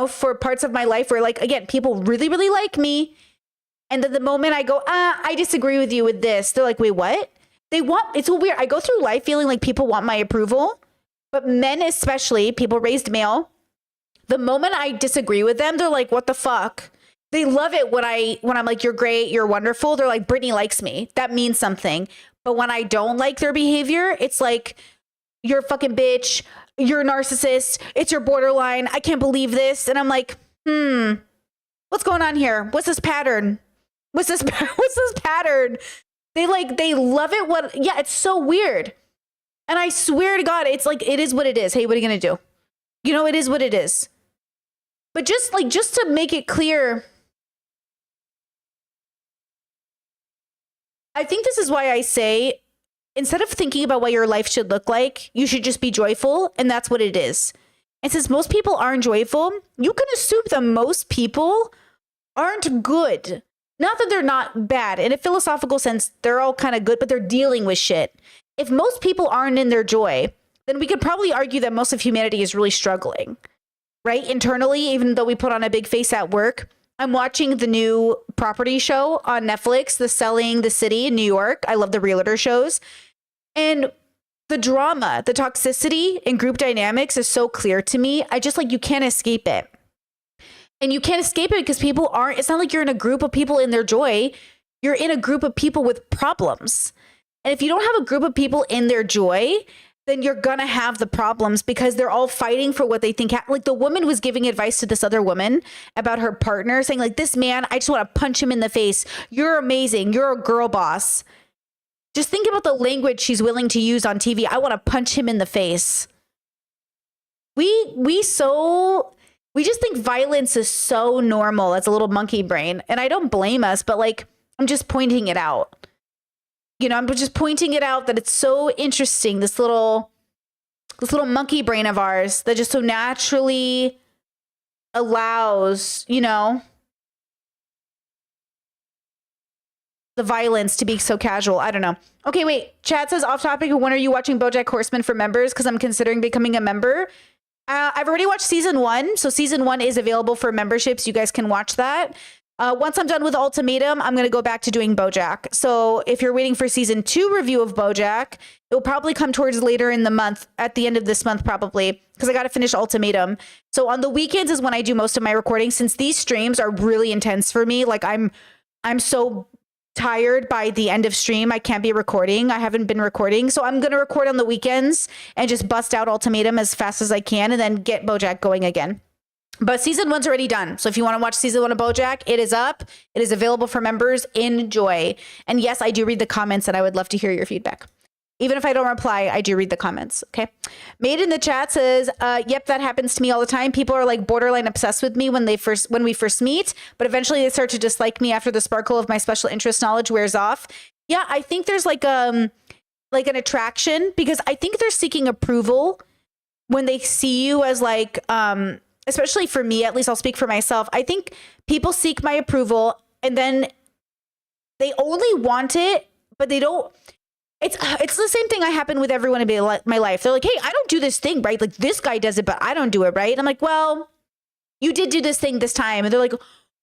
for parts of my life where, like, again, people really, really like me. And then the moment I go, I disagree with you with this, they're like, wait, what? It's so weird. I go through life feeling like people want my approval. But men, especially people raised male, the moment I disagree with them, they're like, what the fuck? They love it when I'm like, you're great, you're wonderful. They're like, Brittany likes me. That means something. But when I don't like their behavior, it's like, you're a fucking bitch. You're a narcissist. It's your borderline. I can't believe this. And I'm like, what's going on here? What's this pattern? What's this pattern? They love it. It's so weird. And I swear to God, it's like, it is what it is. Hey, what are you going to do? It is what it is. But just to make it clear, I think this is why I say, instead of thinking about what your life should look like, you should just be joyful. And that's what it is. And since most people aren't joyful, you can assume that most people aren't good. Not that they're not bad. In a philosophical sense, they're all kind of good, but they're dealing with shit. If most people aren't in their joy, then we could probably argue that most of humanity is really struggling, right? Internally, even though we put on a big face at work. I'm watching the new property show on Netflix, The Selling the City in New York. I love the realtor shows. And the drama, the toxicity in group dynamics is so clear to me. You can't escape it. And you can't escape it because people aren't, it's not like you're in a group of people in their joy. You're in a group of people with problems. And if you don't have a group of people in their joy, then you're gonna have the problems because they're all fighting for what they think. Like the woman was giving advice to this other woman about her partner, saying like, this man, I just want to punch him in the face. You're amazing. You're a girl boss. Just think about the language she's willing to use on TV. I want to punch him in the face. We just think violence is so normal. That's a little monkey brain. And I don't blame us, but like, I'm just pointing it out. You know, I'm just pointing it out that it's so interesting, this little monkey brain of ours that just so naturally allows, you know, the violence to be so casual. I don't know. Okay, wait. Chat says off topic. When are you watching BoJack Horseman for members? Because I'm considering becoming a member. I've already watched season 1. So season 1 is available for memberships. You guys can watch that. Once I'm done with Ultimatum, I'm going to go back to doing BoJack. So if you're waiting for season 2 review of BoJack, it'll probably come towards later in the month, at the end of this month probably, because I got to finish Ultimatum. So on the weekends is when I do most of my recording, since these streams are really intense for me. Like I'm so tired by the end of stream. I can't be recording. I haven't been recording. So I'm going to record on the weekends and just bust out Ultimatum as fast as I can and then get BoJack going again. But season 1's already done. So if you want to watch season 1 of BoJack, it is up. It is available for members. Enjoy. And yes, I do read the comments and I would love to hear your feedback. Even if I don't reply, I do read the comments. Okay. Made in the chat says, yep, that happens to me all the time. People are like borderline obsessed with me when we first meet, but eventually they start to dislike me after the sparkle of my special interest knowledge wears off. Yeah, I think there's like an attraction because I think they're seeking approval when they see you as like, especially for me, at least I'll speak for myself. I think people seek my approval and then they only want it, but they don't. It's the same thing I happen with everyone in my life. They're like, hey, I don't do this thing, right? Like this guy does it, but I don't do it, right? And I'm like, well, you did do this thing this time. And they're like,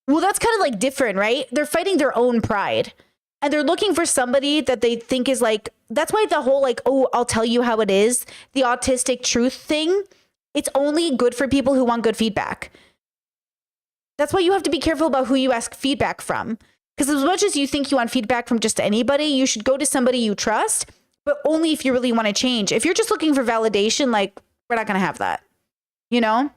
well, that's kind of like different, right? They're fighting their own pride. And they're looking for somebody that they think is like, that's why the whole like, oh, I'll tell you how it is, the autistic truth thing, it's only good for people who want good feedback. That's why you have to be careful about who you ask feedback from. Because as much as you think you want feedback from just anybody, you should go to somebody you trust, but only if you really want to change. If you're just looking for validation, like, we're not going to have that. You know?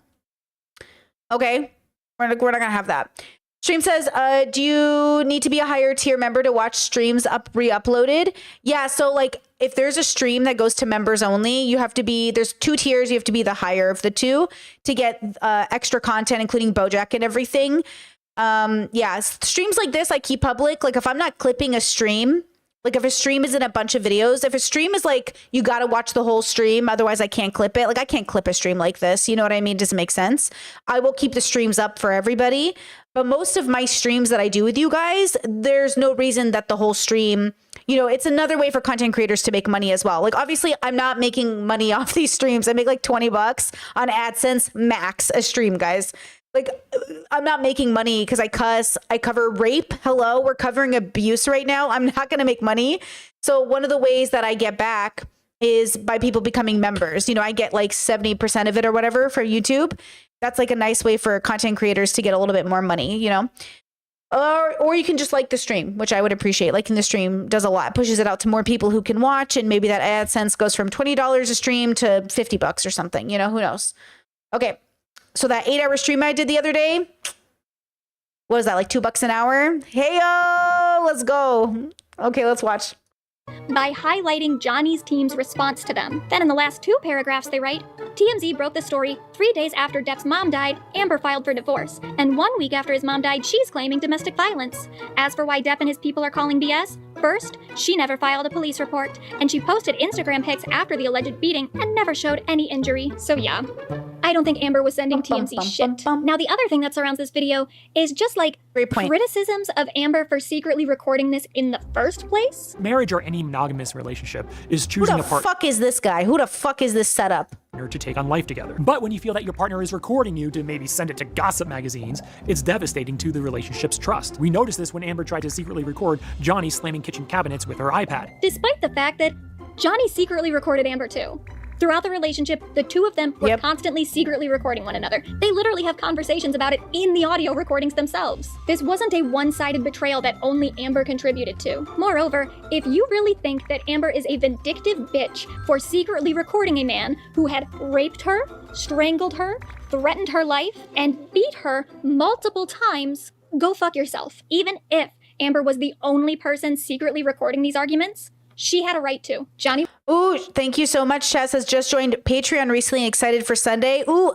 Okay? We're not going to have that. Stream says, do you need to be a higher tier member to watch streams re-uploaded? Yeah, so like if there's a stream that goes to members only, you have to be, there's 2 tiers, you have to be the higher of the 2 to get extra content, including BoJack and everything. Yeah, streams like this I keep public. Like if I'm not clipping a stream, like if a stream isn't a bunch of videos, if a stream is like you got to watch the whole stream, otherwise I can't clip it. Like I can't clip a stream like this, you know what I mean? Does it make sense? I will keep the streams up for everybody, but most of my streams that I do with you guys, there's no reason that the whole stream, you know, it's another way for content creators to make money as well. Like obviously I'm not making money off these streams. I make like $20 on AdSense max a stream, guys. Like, I'm not making money because I cuss. I cover rape. Hello, we're covering abuse right now. I'm not going to make money. So one of the ways that I get back is by people becoming members. You know, I get like 70% of it or whatever for YouTube. That's like a nice way for content creators to get a little bit more money, you know? Or you can just like the stream, which I would appreciate. Liking the stream does a lot, pushes it out to more people who can watch. And maybe that AdSense goes from $20 a stream to $50 or something, you know, who knows? Okay. So that 8-hour stream I did the other day, what was that, like $2 an hour? Hey-o, let's go. Okay, let's watch. By highlighting Johnny's team's response to them. Then in the last 2 paragraphs they write, TMZ broke the story 3 days after Depp's mom died, Amber filed for divorce. And 1 week after his mom died, she's claiming domestic violence. As for why Depp and his people are calling BS, first, she never filed a police report, and she posted Instagram pics after the alleged beating and never showed any injury. So yeah, I don't think Amber was sending TMZ shit. Now the other thing that surrounds this video is just like criticisms of Amber for secretly recording this in the first place. Marriage or any monogamous relationship is choosing a partner. Who the fuck is this guy? Who the fuck is this setup? To take on life together. But when you feel that your partner is recording you to maybe send it to gossip magazines, it's devastating to the relationship's trust. We noticed this when Amber tried to secretly record Johnny slamming kitchen cabinets with her iPad. Despite the fact that Johnny secretly recorded Amber too. Throughout the relationship, the two of them were constantly secretly recording one another. They literally have conversations about it in the audio recordings themselves. This wasn't a one-sided betrayal that only Amber contributed to. Moreover, if you really think that Amber is a vindictive bitch for secretly recording a man who had raped her, strangled her, threatened her life, and beat her multiple times, go fuck yourself. Even if Amber was the only person secretly recording these arguments, she had a right to. Johnny. Ooh, thank you so much. Chess has just joined Patreon recently. Excited for Sunday. Ooh,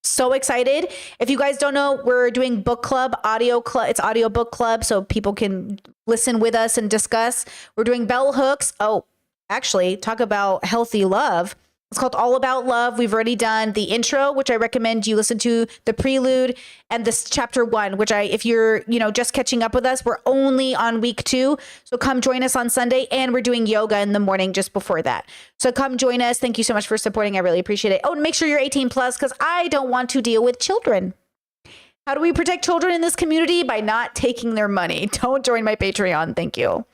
so excited. If you guys don't know, we're doing book club, audio club. It's audio book club, so people can listen with us and discuss. We're doing bell hooks. Oh, actually, talk about healthy love. It's called All About Love. We've already done the intro, which I recommend you listen to, the prelude, and this chapter 1, which if you're, just catching up with us, we're only on week 2. So come join us on Sunday, and we're doing yoga in the morning just before that. So come join us. Thank you so much for supporting. I really appreciate it. Oh, and make sure you're 18 plus, because I don't want to deal with children. How do we protect children in this community? By not taking their money. Don't join my Patreon. Thank you.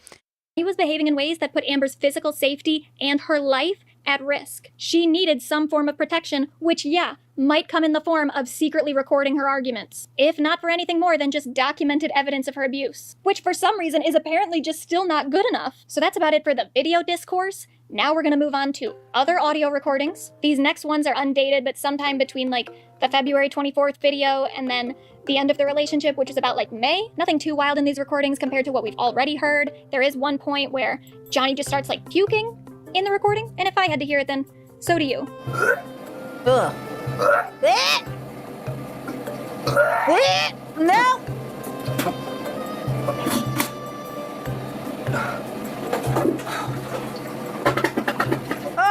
He was behaving in ways that put Amber's physical safety and her life at risk. She needed some form of protection, which, might come in the form of secretly recording her arguments, if not for anything more than just documented evidence of her abuse, which for some reason is apparently just still not good enough. So that's about it for the video discourse. Now we're going to move on to other audio recordings. These next ones are undated, but sometime between the February 24th video and then the end of the relationship, which is about May. Nothing too wild in these recordings compared to what we've already heard. There is one point where Johnny just starts puking in the recording, and if I had to hear it, then so do you. Ugh. No.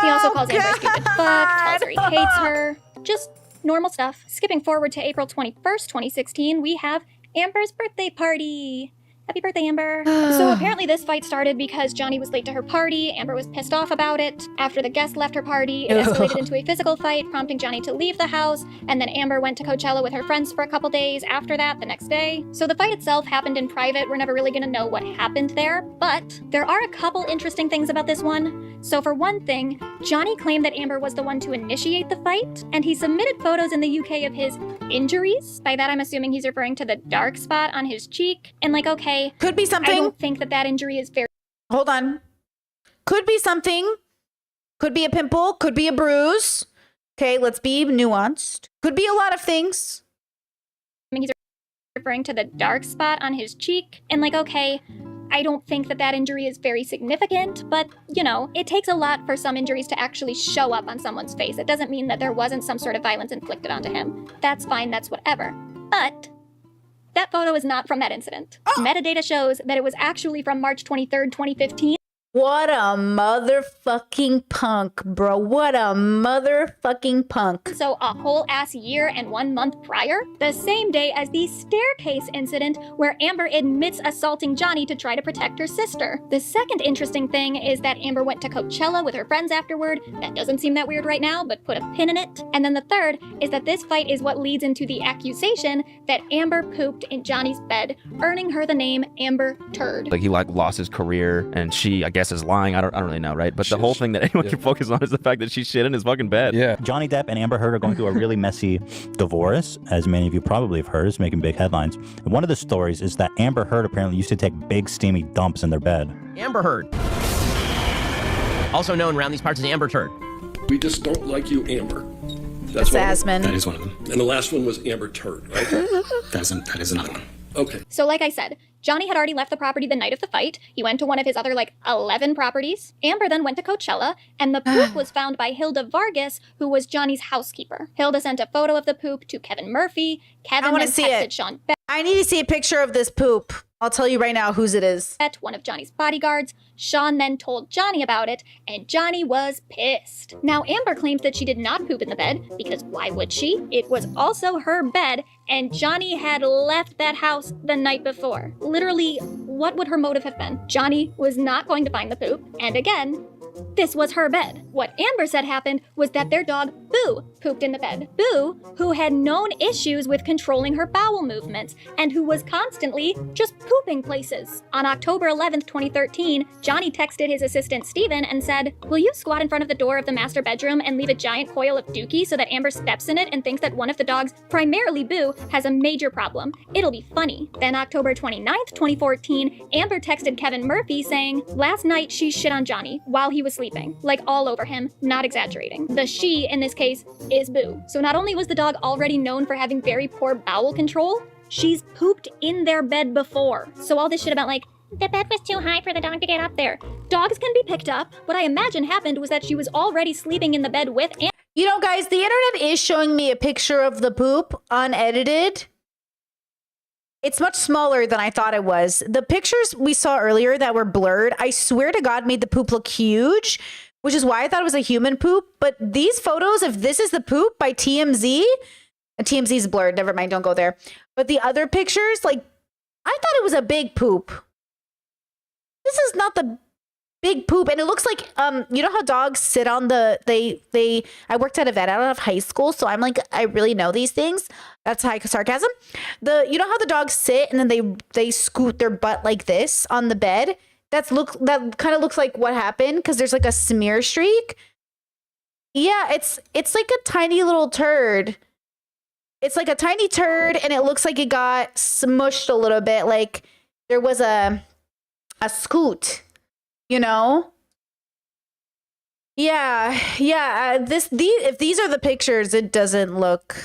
He also calls Amber a stupid fuck, tells her he hates her. Just normal stuff. Skipping forward to April 21st, 2016, we have Amber's birthday party. Happy birthday, Amber. So apparently this fight started because Johnny was late to her party. Amber was pissed off about it. After the guest left her party, it escalated into a physical fight, prompting Johnny to leave the house. And then Amber went to Coachella with her friends for a couple days after that, the next day. So the fight itself happened in private. We're never really gonna know what happened there. But there are a couple interesting things about this one. So for one thing, Johnny claimed that Amber was the one to initiate the fight. And he submitted photos in the UK of his injuries. By that, I'm assuming he's referring to the dark spot on his cheek. And okay, could be something. I don't think that injury is very. Hold on. Could be something. Could be a pimple. Could be a bruise. Okay, let's be nuanced. Could be a lot of things. He's referring to the dark spot on his cheek. And okay, I don't think that injury is very significant, but, it takes a lot for some injuries to actually show up on someone's face. It doesn't mean that there wasn't some sort of violence inflicted onto him. That's fine, that's whatever. But that photo is not from that incident. Metadata shows that it was actually from March 23rd, 2015. What a motherfucking punk, bro. What a motherfucking punk. So a whole ass year and 1 month prior, the same day as the staircase incident where Amber admits assaulting Johnny to try to protect her sister. The second interesting thing is that Amber went to Coachella with her friends afterward. That doesn't seem that weird right now, but put a pin in it. And then the third is that this fight is what leads into the accusation that Amber pooped in Johnny's bed, earning her the name Amber Turd. He lost his career, and she, I guess, is lying. I don't really know, right? But the whole thing that anyone can focus on is the fact that she shit in his fucking bed. Yeah. Johnny Depp and Amber Heard are going through a really messy divorce, as many of you probably have heard. It's making big headlines. And one of the stories is that Amber Heard apparently used to take big steamy dumps in their bed. Amber Heard, also known around these parts as Amber Turd. We just don't like you, Amber. That's Asman. That is one of them. And the last one was Amber Turd, right? that is another one. Okay. So like I said, Johnny had already left the property the night of the fight. He went to one of his other 11 properties. Amber then went to Coachella, and the poop was found by Hilda Vargas, who was Johnny's housekeeper. Hilda sent a photo of the poop to Kevin Murphy. Kevin then texted Sean Bett. I need to see a picture of this poop. I'll tell you right now whose it is. One of Johnny's bodyguards. Sean then told Johnny about it, and Johnny was pissed. Now, Amber claims that she did not poop in the bed, because why would she? It was also her bed, and Johnny had left that house the night before. Literally, what would her motive have been? Johnny was not going to find the poop, and again, this was her bed. What Amber said happened was that their dog, Boo, pooped in the bed. Boo, who had known issues with controlling her bowel movements and who was constantly just pooping places. On October 11th, 2013, Johnny texted his assistant Steven and said, "Will you squat in front of the door of the master bedroom and leave a giant coil of dookie so that Amber steps in it and thinks that one of the dogs, primarily Boo, has a major problem? It'll be funny." Then October 29th, 2014, Amber texted Kevin Murphy saying, "Last night she shit on Johnny while he was sleeping, like all over him, not exaggerating." The she, in this case, is Boo. So not only was the dog already known for having very poor bowel control, she's pooped in their bed before. So all this shit about like, the bed was too high for the dog to get up there. Dogs can be picked up. What I imagine happened was that she was already sleeping in the bed with Amber. You know, guys, the internet is showing me a picture of the poop unedited. It's much smaller than I thought it was. The pictures we saw earlier that were blurred, I swear to God, made the poop look huge, which is why I thought it was a human poop. But these photos, if this is the poop by TMZ, and TMZ is blurred, never mind, don't go there. But the other pictures, like, I thought it was a big poop. This is not the big poop, and it looks like you know how dogs sit on the I worked at a vet out of high school, so I'm like, I really know these things. That's high sarcasm. You know how the dogs sit and then they scoot their butt like this on the bed? That kind of looks like what happened, because there's like a smear streak. Yeah, it's like a tiny little turd. It's like a tiny turd, and it looks like it got smushed a little bit, like there was a scoot. You know? Yeah. If these are the pictures, it doesn't look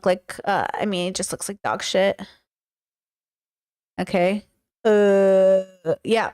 like, I mean, it just looks like dog shit. Okay. Yeah.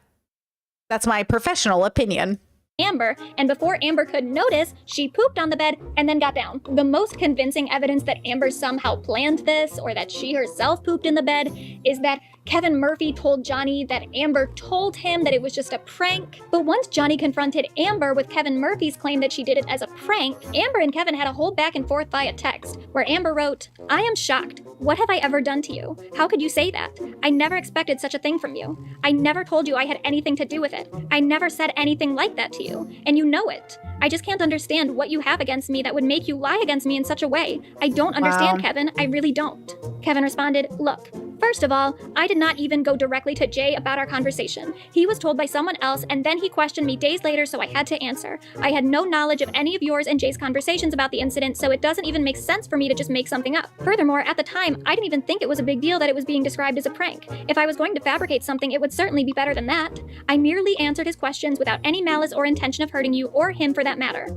That's my professional opinion. Amber, and before Amber could notice, she pooped on the bed and then got down. The most convincing evidence that Amber somehow planned this, or that she herself pooped in the bed, is that Kevin Murphy told Johnny that Amber told him that it was just a prank. But once Johnny confronted Amber with Kevin Murphy's claim that she did it as a prank, Amber and Kevin had a whole back and forth via text, where Amber wrote, "I am shocked. What have I ever done to you? How could you say that? I never expected such a thing from you. I never told you I had anything to do with it. I never said anything like that to you, and you know it. I just can't understand what you have against me that would make you lie against me in such a way. I don't understand, Wow. Kevin. I really don't." Kevin responded, "Look, first of all, I did not even go directly to Jay about our conversation. He was told by someone else, and then he questioned me days later, so I had to answer. I had no knowledge of any of yours and Jay's conversations about the incident, so it doesn't even make sense for me to just make something up. Furthermore, at the time, I didn't even think it was a big deal that it was being described as a prank. If I was going to fabricate something, it would certainly be better than that. I merely answered his questions without any malice or intention of hurting you, or him for that matter."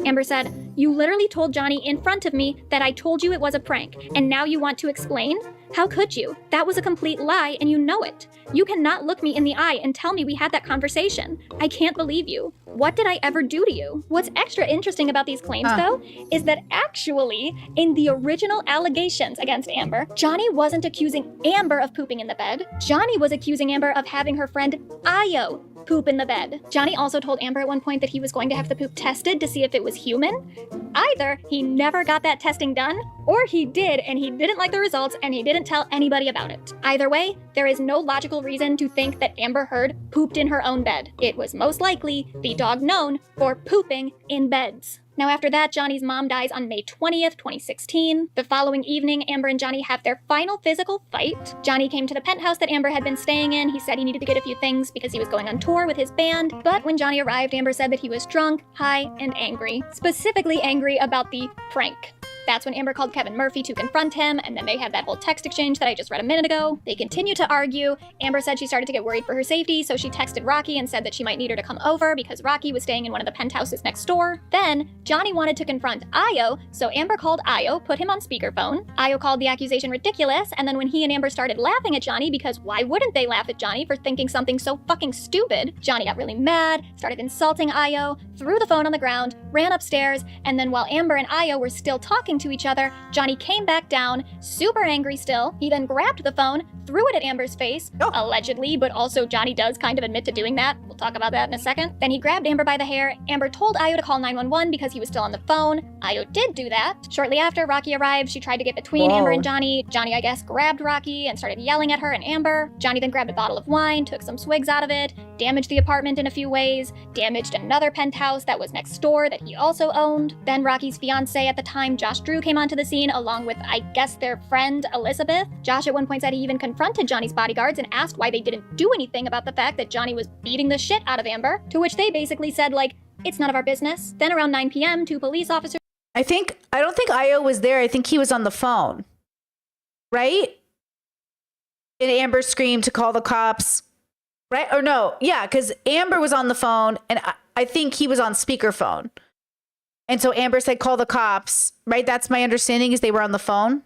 Amber said, "You literally told Johnny in front of me that I told you it was a prank, and now you want to explain? How could you? That was a complete lie, and you know it. You cannot look me in the eye and tell me we had that conversation. I can't believe you. What did I ever do to you?" What's extra interesting about these claims, though, is that actually, in the original allegations against Amber, Johnny wasn't accusing Amber of pooping in the bed. Johnny was accusing Amber of having her friend Ayo poop in the bed. Johnny also told Amber at one point that he was going to have the poop tested to see if it was human. Either he never got that testing done, or he did and he didn't like the results and he didn't tell anybody about it. Either way, there is no logical reason to think that Amber Heard pooped in her own bed. It was most likely the dog known for pooping in beds. Now after that, Johnny's mom dies on May 20th, 2016. The following evening, Amber and Johnny have their final physical fight. Johnny came to the penthouse that Amber had been staying in. He said he needed to get a few things because he was going on tour with his band. But when Johnny arrived, Amber said that he was drunk, high, and angry. Specifically angry about the prank. That's when Amber called Kevin Murphy to confront him, and then they had that whole text exchange that I just read a minute ago. They continued to argue. Amber said she started to get worried for her safety, so she texted Rocky and said that she might need her to come over because Rocky was staying in one of the penthouses next door. Then, Johnny wanted to confront Ayo, so Amber called Ayo, put him on speakerphone. Ayo called the accusation ridiculous, and then when he and Amber started laughing at Johnny, because why wouldn't they laugh at Johnny for thinking something so fucking stupid, Johnny got really mad, started insulting Ayo, threw the phone on the ground, ran upstairs, and then while Amber and Ayo were still talking to each other, Johnny came back down, super angry still. He then grabbed the phone, threw it at Amber's face, allegedly, but also Johnny does kind of admit to doing that. We'll talk about that in a second. Then he grabbed Amber by the hair. Amber told Ayo to call 911 because he was still on the phone. Ayo did do that. Shortly after Rocky arrived, she tried to get between Amber and Johnny. Johnny, I guess, grabbed Rocky and started yelling at her and Amber. Johnny then grabbed a bottle of wine, took some swigs out of it, damaged the apartment in a few ways, damaged another penthouse that was next door that he also owned. Then Rocky's fiance at the time, Josh Drew, came onto the scene along with, I guess, their friend Elizabeth. Josh at one point said he even confronted Johnny's bodyguards and asked why they didn't do anything about the fact that Johnny was beating the shit out of Amber, to which they basically said, like, it's none of our business. Then around 9 p.m., 2 police officers... I don't think Ayo was there. I think he was on the phone. Right? And Amber screamed to call the cops. Right? Or no. Yeah, because Amber was on the phone, and I think he was on speakerphone. And so Amber said, call the cops. Right? That's my understanding, is they were on the phone.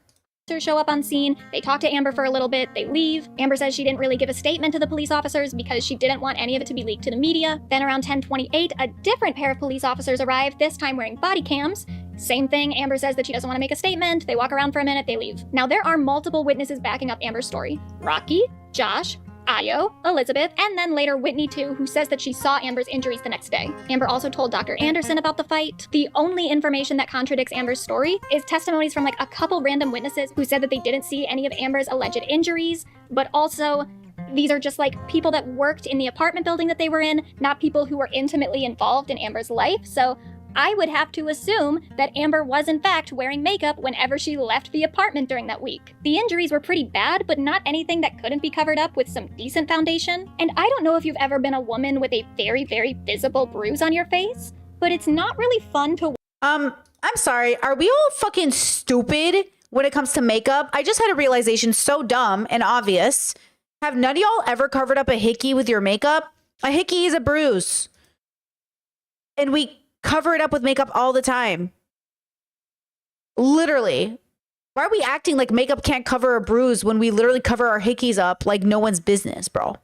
Show up on scene. They talk to Amber for a little bit. They leave. Amber says she didn't really give a statement to the police officers because she didn't want any of it to be leaked to the media. Then around 10:28, a different pair of police officers arrive, this time wearing body cams. Same thing. Amber says that she doesn't want to make a statement. They walk around for a minute. They leave. Now, there are multiple witnesses backing up Amber's story. Rocky, Josh, Ayo, Elizabeth, and then later Whitney too, who says that she saw Amber's injuries the next day. Amber also told Dr. Anderson about the fight. The only information that contradicts Amber's story is testimonies from like a couple random witnesses who said that they didn't see any of Amber's alleged injuries, but also these are just like people that worked in the apartment building that they were in, not people who were intimately involved in Amber's life. So I would have to assume that Amber was in fact wearing makeup whenever she left the apartment during that week. The injuries were pretty bad, but not anything that couldn't be covered up with some decent foundation. And I don't know if you've ever been a woman with a very, very visible bruise on your face, but it's not really fun to... I'm sorry. Are we all fucking stupid when it comes to makeup? I just had a realization so dumb and obvious. Have none of y'all ever covered up a hickey with your makeup? A hickey is a bruise. And we cover it up with makeup all the time. Literally. Why are we acting like makeup can't cover a bruise when we literally cover our hickeys up like no one's business, bro?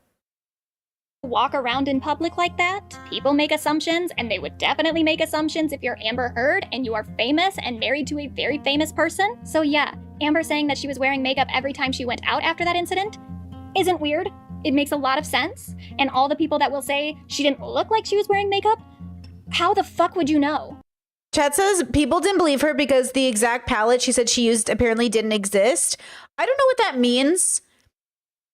Walk around in public like that? People make assumptions, and they would definitely make assumptions if you're Amber Heard and you are famous and married to a very famous person. So yeah, Amber saying that she was wearing makeup every time she went out after that incident isn't weird. It makes a lot of sense. And all the people that will say she didn't look like she was wearing makeup, how the fuck would you know? Chat says people didn't believe her because the exact palette she said she used apparently didn't exist. I don't know what that means.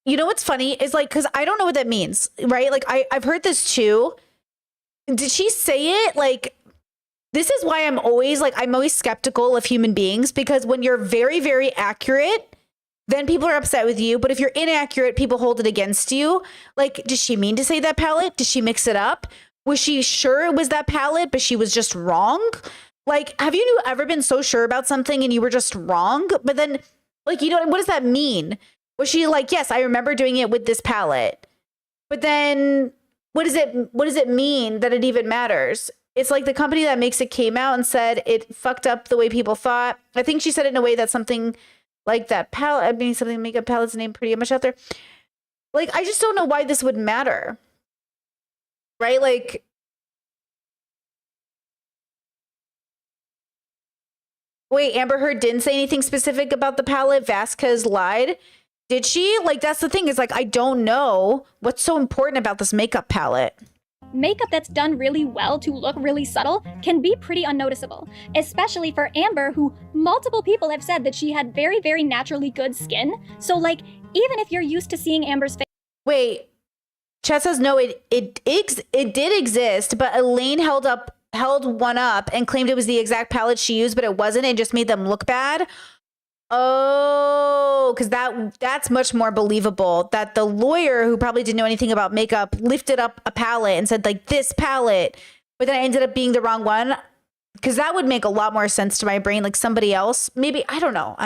You know what's funny is like, because I don't know what that means, right? Like I've heard this too. Did she say it? Like, this is why I'm always skeptical of human beings, because when you're very, very accurate, then people are upset with you. But if you're inaccurate, people hold it against you. Like, did she mean to say that palette? Did she mix it up? Was she sure it was that palette, but she was just wrong? Like, have you ever been so sure about something and you were just wrong? But then, like, you know, what does that mean? Was she like, yes, I remember doing it with this palette. But then what does it mean that it even matters? It's like the company that makes it came out and said it fucked up the way people thought. I think she said it in a way that something like that palette, I mean, something makeup palette's name pretty much out there. Like, I just don't know why this would matter. Right? Like, wait, Amber Heard didn't say anything specific about the palette. Vasquez lied. Did she? Like, that's the thing, is like, I don't know what's so important about this makeup palette. Makeup that's done really well to look really subtle can be pretty unnoticeable, especially for Amber, who multiple people have said that she had very, very naturally good skin. So like, even if you're used to seeing Amber's face... Wait. Chet says no, it did exist, but Elaine held one up and claimed it was the exact palette she used, but it wasn't. It just made them look bad. Oh, because that's much more believable. That the lawyer, who probably didn't know anything about makeup, lifted up a palette and said like, this palette, but then it ended up being the wrong one. Because that would make a lot more sense to my brain. Like somebody else, maybe, I don't know.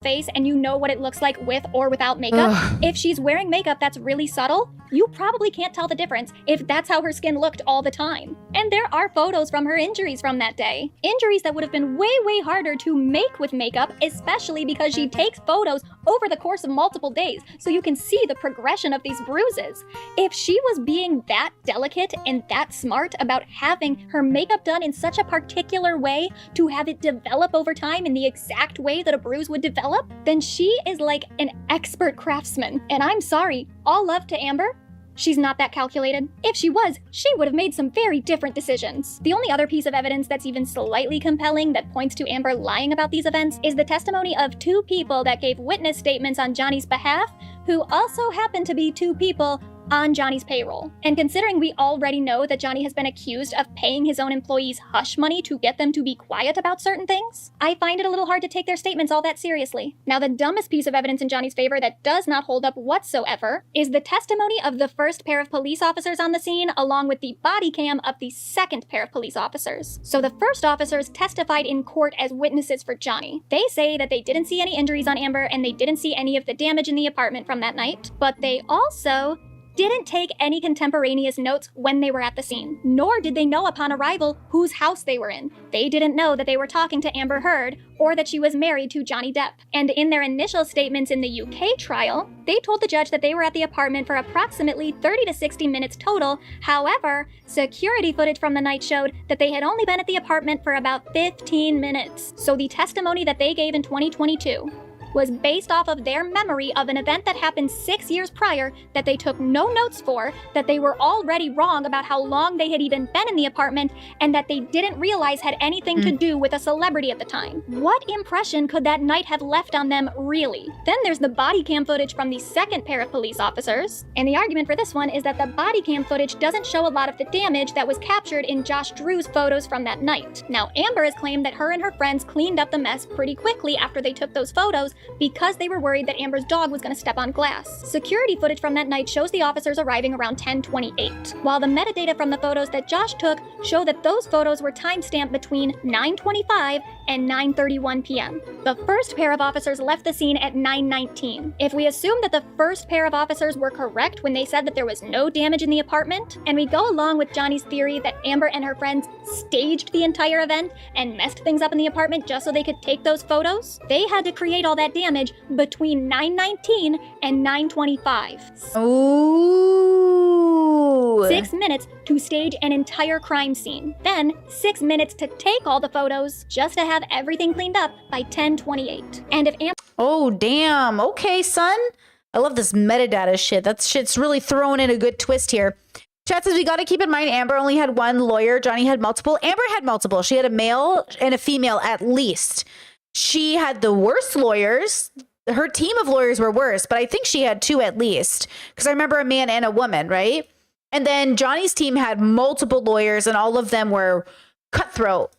Face, and you know what it looks like with or without makeup. If she's wearing makeup that's really subtle, you probably can't tell the difference if that's how her skin looked all the time. And there are photos from her injuries from that day. Injuries that would have been way, way harder to make with makeup, especially because she takes photos over the course of multiple days, so you can see the progression of these bruises. If she was being that delicate and that smart about having her makeup done in such a particular way to have it develop over time in the exact way that a bruise would develop, develop, then she is like an expert craftsman. And I'm sorry, all love to Amber, she's not that calculated. If she was, she would have made some very different decisions. The only other piece of evidence that's even slightly compelling that points to Amber lying about these events is the testimony of 2 people that gave witness statements on Johnny's behalf, who also happen to be 2 people on Johnny's payroll. And considering we already know that Johnny has been accused of paying his own employees hush money to get them to be quiet about certain things, I find it a little hard to take their statements all that seriously. Now, the dumbest piece of evidence in Johnny's favor that does not hold up whatsoever is the testimony of the first pair of police officers on the scene, along with the body cam of the second pair of police officers. So the first officers testified in court as witnesses for Johnny. They say that they didn't see any injuries on Amber and they didn't see any of the damage in the apartment from that night, but they also didn't take any contemporaneous notes when they were at the scene, nor did they know upon arrival whose house they were in. They didn't know that they were talking to Amber Heard or that she was married to Johnny Depp. And in their initial statements in the UK trial, they told the judge that they were at the apartment for approximately 30 to 60 minutes total. However, security footage from the night showed that they had only been at the apartment for about 15 minutes. So the testimony that they gave in 2022 was based off of their memory of an event that happened 6 years prior that they took no notes for, that they were already wrong about how long they had even been in the apartment, and that they didn't realize had anything to do with a celebrity at the time. What impression could that night have left on them, really? Then there's the body cam footage from the second pair of police officers, and the argument for this one is that the body cam footage doesn't show a lot of the damage that was captured in Josh Drew's photos from that night. Now, Amber has claimed that her and her friends cleaned up the mess pretty quickly after they took those photos, because they were worried that Amber's dog was going to step on glass. Security footage from that night shows the officers arriving around 10:28, while the metadata from the photos that Josh took show that those photos were timestamped between 9:25 and 9:31 p.m. The first pair of officers left the scene at 9:19. If we assume that the first pair of officers were correct when they said that there was no damage in the apartment, and we go along with Johnny's theory that Amber and her friends staged the entire event and messed things up in the apartment just so they could take those photos, they had to create all that damage between 9:19 and 9:25. Ooh. 6 minutes to stage an entire crime scene. Then 6 minutes to take all the photos just to have everything cleaned up by 10:28. And if Amber— Oh, damn. Okay, son. I love this metadata shit. That shit's really throwing in a good twist here. Chat says we got to keep in mind Amber only had one lawyer. Johnny had multiple. Amber had multiple. She had a male and a female at least. She had the worst lawyers. Her team of lawyers were worse, but I think she had 2 at least, because I remember a man and a woman, right? And then Johnny's team had multiple lawyers, and all of them were cutthroat.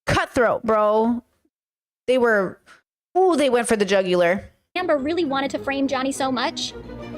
Cutthroat, bro. They were, they went for the jugular. Amber really wanted to frame Johnny so much,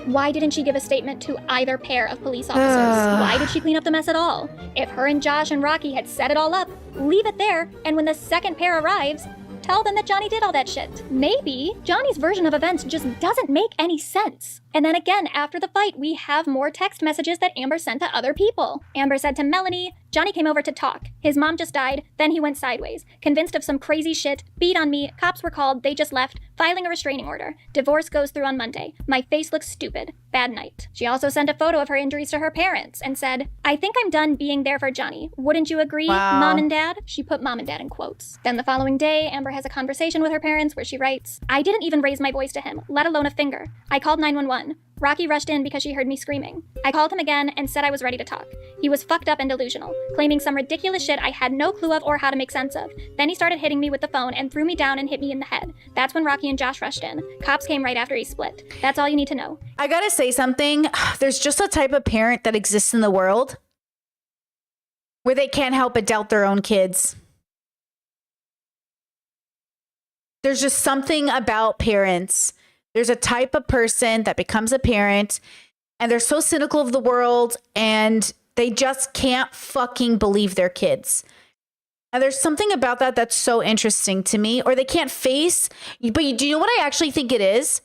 why didn't she give a statement to either pair of police officers? Why did she clean up the mess at all? If her and Josh and Rocky had set it all up, leave it there, and when the second pair arrives, tell them that Johnny did all that shit. Maybe Johnny's version of events just doesn't make any sense. And then again, after the fight, we have more text messages that Amber sent to other people. Amber said to Melanie, Johnny came over to talk. His mom just died, then he went sideways. Convinced of some crazy shit, beat on me, cops were called, they just left, filing a restraining order. Divorce goes through on Monday. My face looks stupid. Bad night. She also sent a photo of her injuries to her parents and said, I think I'm done being there for Johnny. Wouldn't you agree, Mom and Dad? She put Mom and Dad in quotes. Then the following day, Amber has a conversation with her parents where she writes, I didn't even raise my voice to him, let alone a finger. I called 911. Rocky rushed in because she heard me screaming. I called him again and said I was ready to talk. He was fucked up and delusional, claiming some ridiculous shit I had no clue of or how to make sense of. Then he started hitting me with the phone and threw me down and hit me in the head. That's when Rocky and Josh rushed in. Cops came right after he split. That's all you need to know. I gotta say something. There's just a type of parent that exists in the world where they can't help but doubt their own kids. There's just something about parents. There's a type of person that becomes a parent and they're so cynical of the world and they just can't fucking believe their kids. And there's something about that that's so interesting to me. Or they can't face, but do you know what I actually think it is?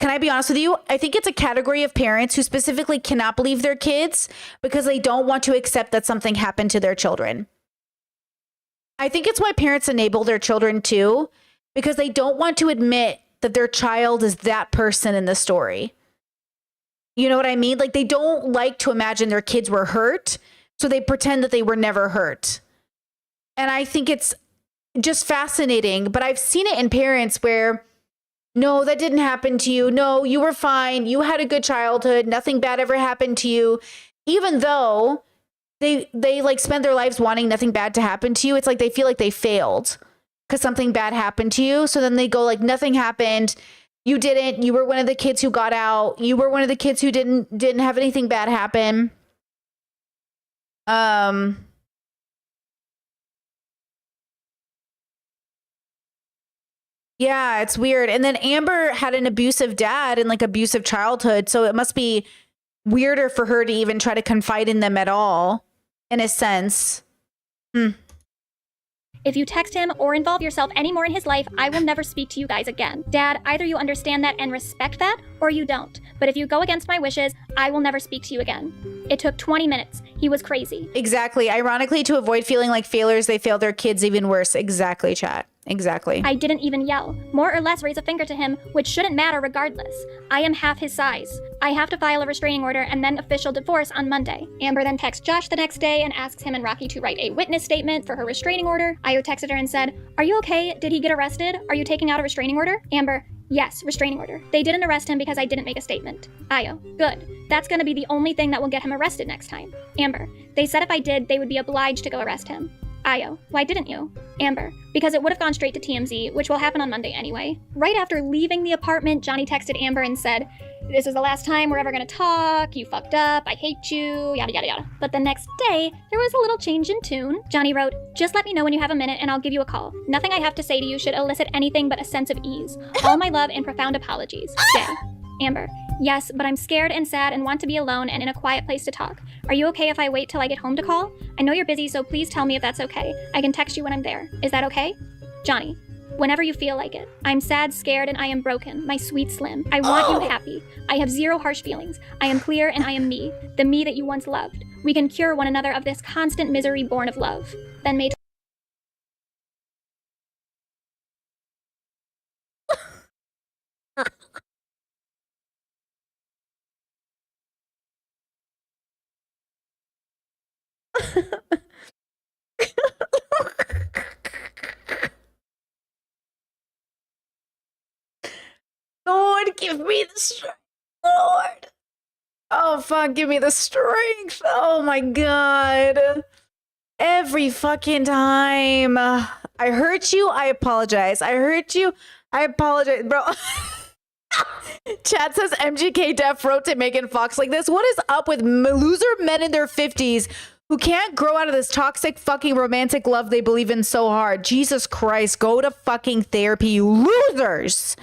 Can I be honest with you? I think it's a category of parents who specifically cannot believe their kids because they don't want to accept that something happened to their children. I think it's why parents enable their children too, because they don't want to admit that their child is that person in the story. You know what I mean? Like they don't like to imagine their kids were hurt, so they pretend that they were never hurt. And I think it's just fascinating. But I've seen it in parents where, no, that didn't happen to you. No, you were fine. You had a good childhood. Nothing bad ever happened to you. Even though they like spend their lives wanting nothing bad to happen to you. It's like they feel like they failed because something bad happened to you. So then they go like, nothing happened. You didn't. You were one of the kids who got out. You were one of the kids who didn't have anything bad happen. Yeah, it's weird. And then Amber had an abusive dad and like abusive childhood. So it must be weirder for her to even try to confide in them at all, in a sense. If you text him or involve yourself anymore in his life, I will never speak to you guys again. Dad, either you understand that and respect that, or you don't. But if you go against my wishes, I will never speak to you again. It took 20 minutes. He was crazy. Exactly. Ironically, to avoid feeling like failures, they fail their kids even worse. Exactly, chat. Exactly. I didn't even yell. More or less raise a finger to him, which shouldn't matter regardless. I am half his size. I have to file a restraining order and then official divorce on Monday. Amber then texts Josh the next day and asks him and Rocky to write a witness statement for her restraining order. Io texted her and said, "Are you okay? Did he get arrested? Are you taking out a restraining order?" Amber, "Yes, restraining order. They didn't arrest him because I didn't make a statement." Io, "Good. That's gonna be the only thing that will get him arrested next time." Amber, "They said if I did, they would be obliged to go arrest him." Io, "Why didn't you?" Amber, "Because it would have gone straight to TMZ, which will happen on Monday anyway." Right after leaving the apartment, Johnny texted Amber and said, "This is the last time we're ever gonna talk. You fucked up. I hate you. Yada yada yada." But the next day, there was a little change in tune. Johnny wrote, "Just let me know when you have a minute and I'll give you a call. Nothing I have to say to you should elicit anything but a sense of ease. All my love and profound apologies. Jay." Amber, "Yes, but I'm scared and sad and want to be alone and in a quiet place to talk. Are you okay if I wait till I get home to call? I know you're busy, so please tell me if that's okay. I can text you when I'm there. Is that okay?" Johnny, "Whenever you feel like it. I'm sad, scared, and I am broken, my sweet Slim. I want you happy. I have zero harsh feelings. I am clear and I am me, the me that you once loved. We can cure one another of this constant misery born of love." Then May Lord, give me the strength. Lord. Oh, fuck, give me the strength. Oh, my God. Every fucking time. I hurt you. I apologize. I hurt you. I apologize. Bro. Chat says MGK Def wrote to Megan Fox like this. What is up with loser men in their 50s who can't grow out of this toxic fucking romantic love they believe in so hard? Jesus Christ. Go to fucking therapy, you losers.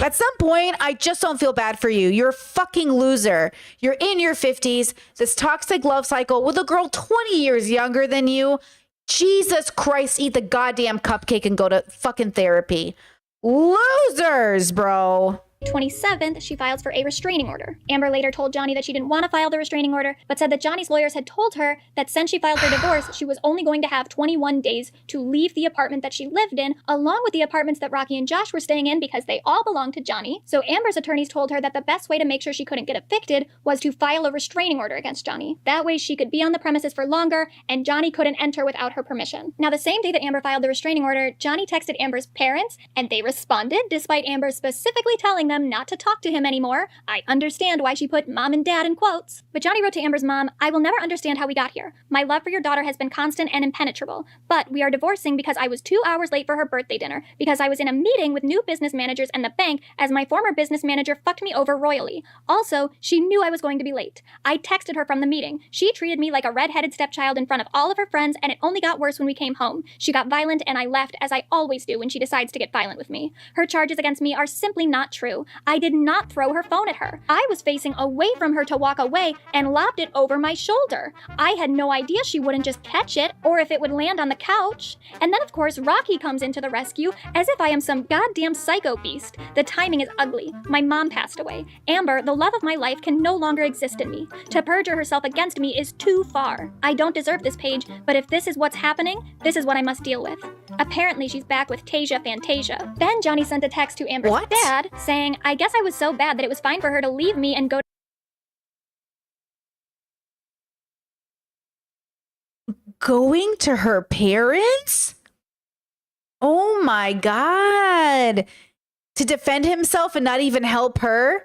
At some point, I just don't feel bad for you. You're a fucking loser. You're in your 50s, this toxic love cycle with a girl 20 years younger than you. Jesus Christ, eat the goddamn cupcake and go to fucking therapy. Losers, bro. 27th, she files for a restraining order. Amber later told Johnny that she didn't want to file the restraining order, but said that Johnny's lawyers had told her that since she filed for divorce, she was only going to have 21 days to leave the apartment that she lived in, along with the apartments that Rocky and Josh were staying in because they all belonged to Johnny. So Amber's attorneys told her that the best way to make sure she couldn't get evicted was to file a restraining order against Johnny. That way she could be on the premises for longer, and Johnny couldn't enter without her permission. Now, the same day that Amber filed the restraining order, Johnny texted Amber's parents, and they responded, despite Amber specifically telling them not to talk to him anymore. I understand why she put mom and dad in quotes. But Johnny wrote to Amber's mom, "I will never understand how we got here. My love for your daughter has been constant and impenetrable, but we are divorcing because I was 2 hours late for her birthday dinner, because I was in a meeting with new business managers and the bank as my former business manager fucked me over royally. Also, she knew I was going to be late. I texted her from the meeting. She treated me like a red-headed stepchild in front of all of her friends, and it only got worse when we came home. She got violent and I left, as I always do when she decides to get violent with me. Her charges against me are simply not true. I did not throw her phone at her. I was facing away from her to walk away and lobbed it over my shoulder. I had no idea she wouldn't just catch it or if it would land on the couch. And then, of course, Rocky comes into the rescue as if I am some goddamn psycho beast. The timing is ugly. My mom passed away. Amber, the love of my life, can no longer exist in me. To perjure herself against me is too far. I don't deserve this page, but if this is what's happening, this is what I must deal with." Apparently, she's back with Tasia Fantasia. Then Johnny sent a text to Amber's dad saying, "I guess I was so bad that it was fine for her to leave me and go Going to her parents? Oh my God. To defend himself and not even help her?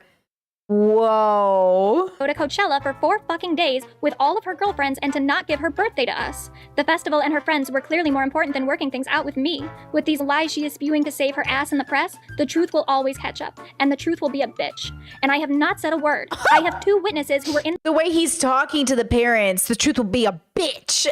Whoa. Go to Coachella for 4 fucking days with all of her girlfriends and to not give her birthday to us. The festival and her friends were clearly more important than working things out with me. With these lies she is spewing to save her ass in the press, the truth will always catch up, and the truth will be a bitch. And I have not said a word. I have 2 witnesses who were in the way he's talking to the parents, the truth will be a bitch.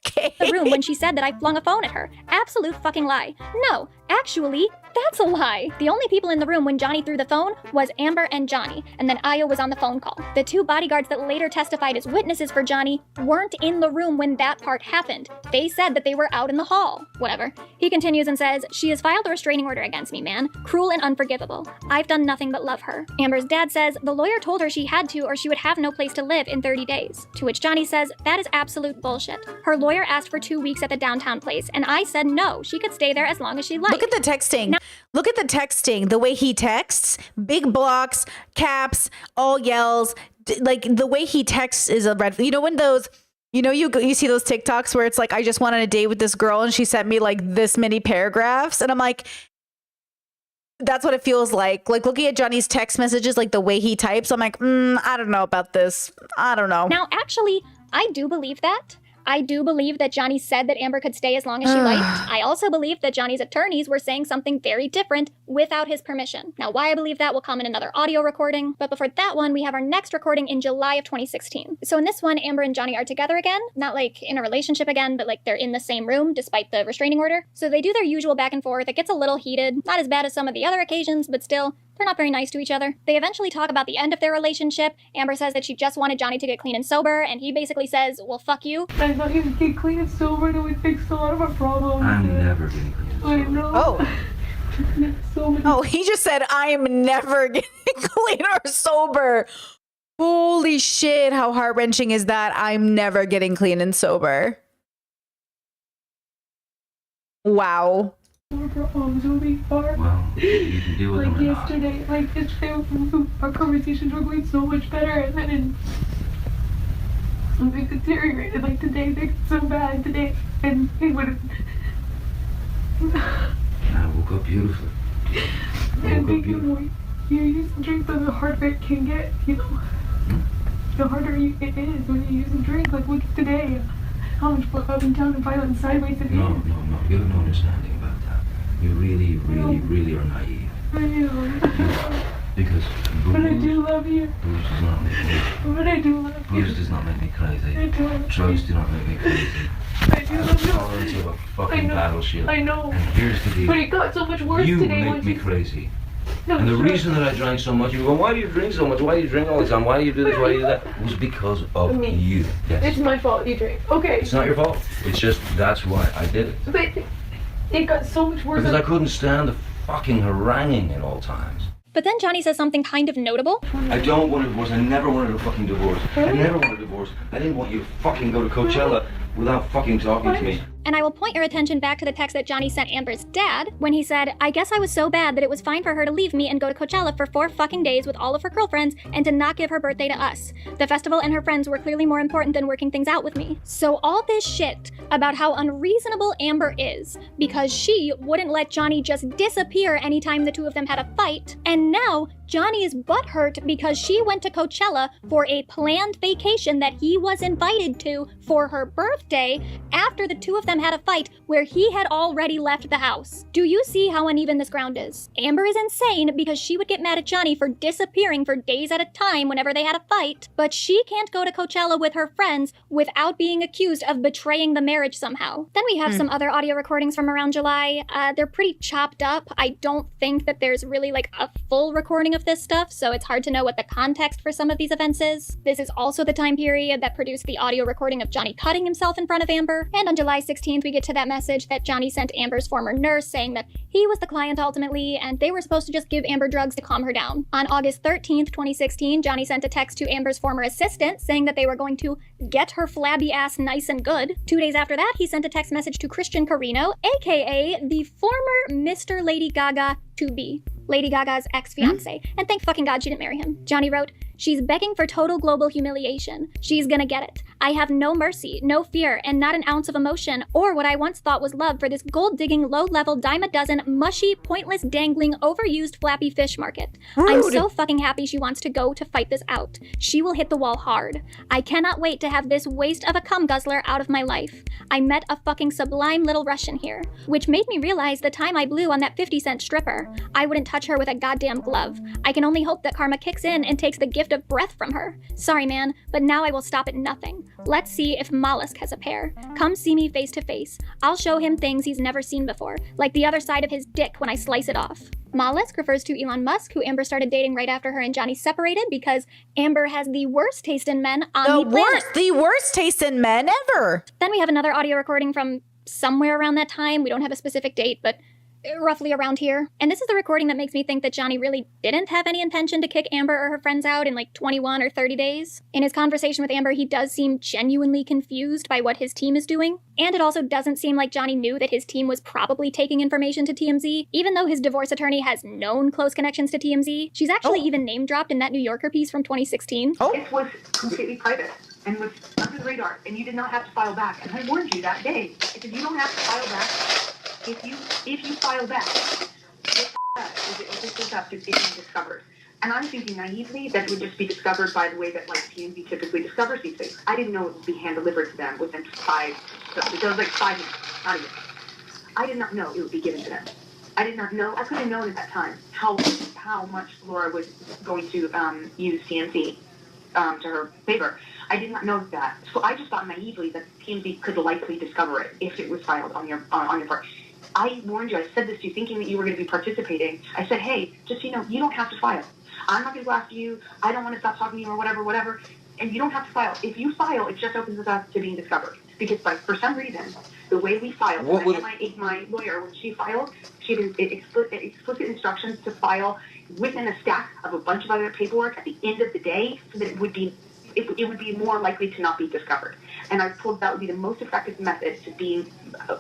Okay. The room when she said that I flung a phone at her. Absolute fucking lie. No, actually, that's a lie. The only people in the room when Johnny threw the phone was Amber and Johnny, and then Ayo was on the phone call. The 2 bodyguards that later testified as witnesses for Johnny weren't in the room when that part happened. They said that they were out in the hall. Whatever. He continues and says, she has filed a restraining order against me, man. Cruel and unforgivable. I've done nothing but love her. Amber's dad says the lawyer told her she had to or she would have no place to live in 30 days. To which Johnny says, that is absolute bullshit. Her lawyer asked for 2 weeks at the downtown place, and I said no, she could stay there as long as she liked. Look at the texting. Look at the texting, the way he texts, big blocks, caps, all yells. Like the way he texts is a red. You know when those, you see those TikToks where it's like, I just went on a date with this girl and she sent me like this many paragraphs, and I'm like, that's what it feels like. Like looking at Johnny's text messages, like the way he types, I'm like, I don't know about this. I don't know. Now, actually, I do believe that. I do believe that Johnny said that Amber could stay as long as she liked. I also believe that Johnny's attorneys were saying something very different without his permission. Now, why I believe that will come in another audio recording, but before that one, we have our next recording in July of 2016. So in this one, Amber and Johnny are together again, not like in a relationship again, but like they're in the same room despite the restraining order. So they do their usual back and forth. It gets a little heated, not as bad as some of the other occasions, but still, they're not very nice to each other. They eventually talk about the end of their relationship. Amber says that she just wanted Johnny to get clean and sober, and he basically says, well, fuck you. I thought you would get clean and sober and it would fix a lot of our problems. I'm never getting clean and sober. I know. Oh, he just said, I am never getting clean or sober. Holy shit, how heart-wrenching is that? I'm never getting clean and sober. Wow. Problems will be far. Well, you can deal with them or not. Like yesterday, our conversations were going so much better, and then they deteriorated. Like today, they got so bad today, and it would. I woke up beautifully. And you use the drink, the harder it can get. The harder it is when you use a drink. Like look at today, how much more up and down and violent and sideways it is. No, you have no understanding about that. You really are naive. I know. Because but I do love you. Booze does not make me. But I do love you. Booze does not make me crazy. I do. Drugs do not make me crazy. I do love you. Tolerance of a fucking battleship. I know. And here's the deal. But it got so much worse you today. make me crazy. No, and the sure. reason that I drank so much, you go, why do you drink so much? Why do you drink all the time? Why do you do this? Why do you do that? Was because of Me. you. Yes. It's my fault you drink. Okay. It's not your fault. It's just that's why I did it. But it got so much worse. Because I couldn't stand the fucking haranguing at all times. But then Johnny says something kind of notable. I don't want a divorce. I never wanted a fucking divorce. I never wanted a divorce. I didn't want you to fucking go to Coachella without fucking talking to me. And I will point your attention back to the text that Johnny sent Amber's dad when he said, I guess I was so bad that it was fine for her to leave me and go to Coachella for 4 fucking days with all of her girlfriends and to not give her birthday to us. The festival and her friends were clearly more important than working things out with me. So all this shit about how unreasonable Amber is because she wouldn't let Johnny just disappear anytime the 2 of them had a fight, and now Johnny is butthurt because she went to Coachella for a planned vacation that he was invited to for her birthday after the 2 of them had a fight where he had already left the house. Do you see how uneven this ground is? Amber is insane because she would get mad at Johnny for disappearing for days at a time whenever they had a fight, but she can't go to Coachella with her friends without being accused of betraying the marriage somehow. Then we have some other audio recordings from around July. They're pretty chopped up. I don't think that there's really like a full recording of this stuff, so it's hard to know what the context for some of these events is. This is also the time period that produced the audio recording of Johnny cutting himself in front of Amber, and on July 16th we get to that message that Johnny sent Amber's former nurse saying that he was the client ultimately, and they were supposed to just give Amber drugs to calm her down. On August 13th, 2016, Johnny sent a text to Amber's former assistant saying that they were going to get her flabby ass nice and good. 2 days after that, he sent a text message to Christian Carino, aka the former Mr. Lady Gaga to be. Lady Gaga's ex-fiance. And thank fucking God she didn't marry him. Johnny wrote, She's begging for total global humiliation. She's gonna get it. I have no mercy, no fear, and not an ounce of emotion, or what I once thought was love for this gold-digging, low-level, dime-a-dozen, mushy, pointless, dangling, overused, flappy fish market. I'm so fucking happy she wants to go to fight this out. She will hit the wall hard. I cannot wait to have this waste of a cum guzzler out of my life. I met a fucking sublime little Russian here, which made me realize the time I blew on that 50-cent stripper. I wouldn't touch her with a goddamn glove. I can only hope that karma kicks in and takes the gift of breath from her. Sorry, man, but now I will stop at nothing. Let's see if Mollusk has a pair. Come see me face to face. I'll show him things he's never seen before, like the other side of his dick when I slice it off. Mollusk refers to Elon Musk, who Amber started dating right after her and Johnny separated because Amber has the worst taste in men on the planet. The worst taste in men ever. Then we have another audio recording from somewhere around that time. We don't have a specific date, but roughly around here. And this is the recording that makes me think that Johnny really didn't have any intention to kick Amber or her friends out in like 21 or 30 days. In his conversation with Amber, he does seem genuinely confused by what his team is doing. And it also doesn't seem like Johnny knew that his team was probably taking information to TMZ, even though his divorce attorney has known close connections to TMZ. She's actually even name-dropped in that New Yorker piece from 2016. It was completely private and was under the radar, and you did not have to file back. And I warned you that day. I said, you don't have to file back. If you file back, this is up to being discovered. And I'm thinking naively that it would just be discovered by the way that like TMZ typically discovers these things. I didn't know it would be hand delivered to them within 5. So it was like 5 minutes. Not even. I did not know it would be given to them. I did not know. I could have known at that time how much Laura was going to use TMZ to her favor. I did not know that. So I just thought naively that TMZ could likely discover it if it was filed on your part. I warned you. I said this to you thinking that you were going to be participating. I said, hey, just so you know, you don't have to file. I'm not going to go after you. I don't want to stop talking to you or whatever. And you don't have to file. If you file, it just opens us up to being discovered. Because for some reason, the way we filed, my lawyer, when she filed, she had explicit instructions to file within a stack of a bunch of other paperwork at the end of the day so that it would be more likely to not be discovered. And I was told that would be the most effective method to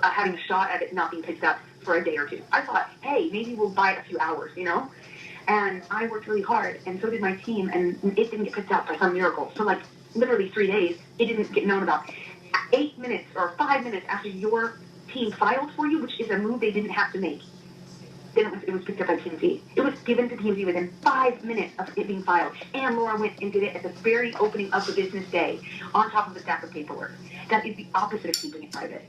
having a shot at it not being picked up for a day or two. I thought, hey, maybe we'll buy it a few hours, you know? And I worked really hard, and so did my team, and it didn't get picked up by some miracle. So, like, literally 3 days, it didn't get known about. 8 minutes or 5 minutes after your team filed for you, which is a move they didn't have to make, then it was picked up by TMZ. It was given to TMZ within 5 minutes of it being filed. And Laura went and did it at the very opening of the business day, on top of a stack of paperwork. That is the opposite of keeping it private.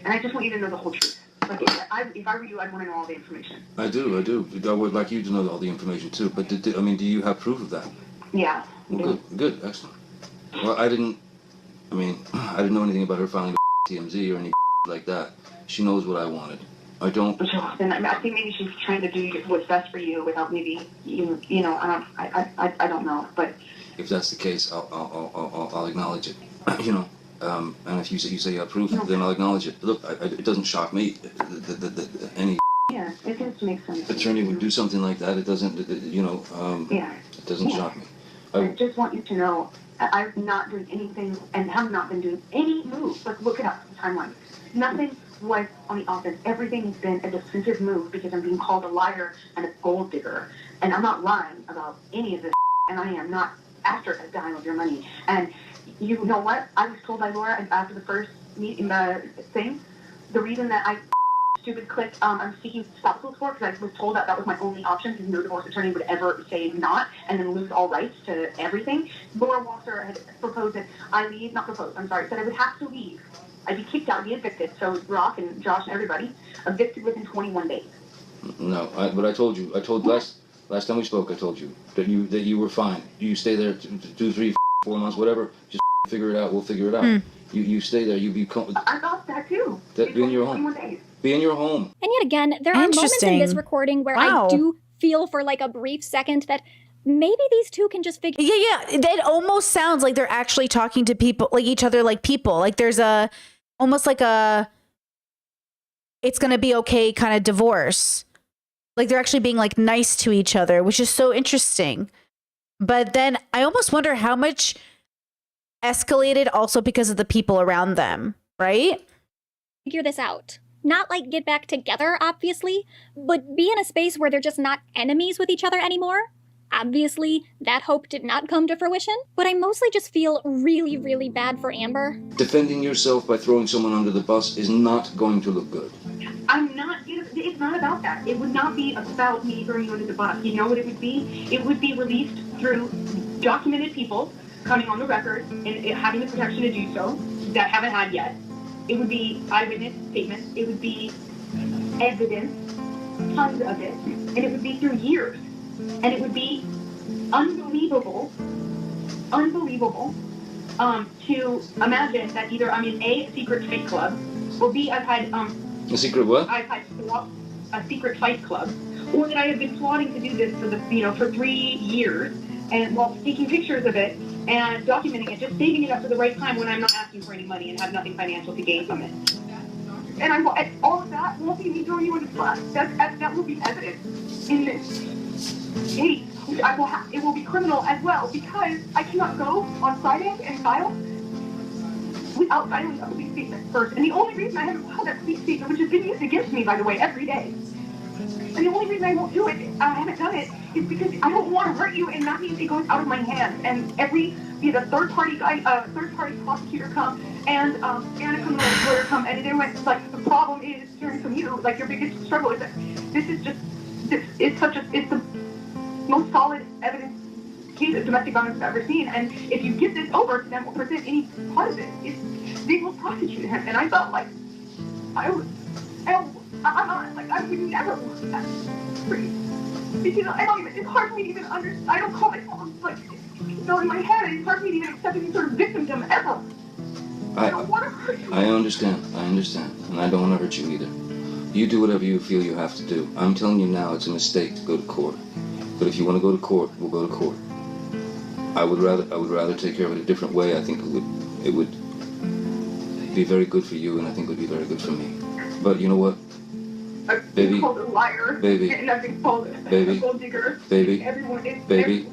And I just want you to know the whole truth. Like, if I were you, I'd want to know all the information. I do. I would like you to know all the information too. But do you have proof of that? Yeah. Well, good, excellent. Well, I didn't know anything about her filing TMZ or anything like that. She knows what I wanted. I don't. And I think maybe she's trying to do what's best for you without maybe you know. I don't know, but if that's the case, I'll acknowledge it. You know. And if you say you have proof, then I'll acknowledge it. Look, it doesn't shock me that any it just makes sense. Attorney would do something like that. It doesn't, it doesn't shock me. I just want you to know I've not done anything and have not been doing any moves. Like, look it up, the timeline. Nothing was on the offense. Everything has been a defensive move because I'm being called a liar and a gold digger. And I'm not lying about any of this, and I am not after a dime of your money. And you know what? I was told by Laura after the first meeting, thing, the reason that I stupid clicked I'm seeking spousal support because I was told that was my only option because no divorce attorney would ever say not and then lose all rights to everything. Laura Wasser had proposed that I leave, not proposed, I'm sorry, said I would have to leave. I'd be kicked out, be evicted. So Rock and Josh and everybody evicted within 21 days. No, but I told you. Last time we spoke, I told you that you were fine. You stay there 2, 3, 4 months, whatever. Just figure it out. We'll figure it out. You stay there. You be. I got that too. Be in your home. Be in your home. And yet again, there are moments in this recording where I do feel for like a brief second that maybe these two can just figure. Yeah. It almost sounds like they're actually talking to people, like each other, like people. Like there's almost like it's gonna be okay kind of divorce. Like they're actually being like nice to each other, which is so interesting. But then I almost wonder how much escalated also because of the people around them, right? Figure this out. Not like get back together, obviously, but be in a space where they're just not enemies with each other anymore. Obviously, that hope did not come to fruition, but I mostly just feel really, really bad for Amber. Defending yourself by throwing someone under the bus is not going to look good. I'm not, it's not about that. It would not be about me throwing you under the bus. You know what it would be? It would be released through documented people coming on the record and having the protection to do so that haven't had yet. It would be eyewitness statements. It would be evidence, tons of it. And it would be through years. And it would be unbelievable to imagine that either I'm in A, secret fight club, or B, I've had A secret what? I've had a secret fight club, or that I have been plotting to do this for 3 years, and while taking pictures of it and documenting it, just saving it up for the right time when I'm not asking for any money and have nothing financial to gain from it. And all of that won't be me throwing you in the bus. That will be evidence in this case. It will be criminal as well, because I cannot go on Friday and file without filing a police statement first. And the only reason I haven't filed that police statement, which has been used against me, by the way, every day, and the only reason I won't do it, I haven't done it, is because I don't want to hurt you, and that means it goes out of my hands. And the third-party prosecutor come and a criminal lawyer come, and they went like, the problem is hearing from you, like your biggest struggle is that it's the most solid evidence case of domestic violence I've ever seen, and if you give this over to them or present any part of it, they will prosecute him. And I felt like I would never want that for you. Because it's hard for me to even understand. I don't call myself, in my head, it's hard for me to even accept any sort of victimdom ever. I don't want to hurt you. I understand, and I don't want to hurt you either. You do whatever you feel you have to do. I'm telling you now, it's a mistake to go to court. But if you want to go to court, we'll go to court. I would rather take care of it a different way. I think it would be very good for you, and I think it would be very good for me. But you know what? I've Baby, been called a liar, baby, and I've been called baby, a gold digger. baby, Everyone, baby.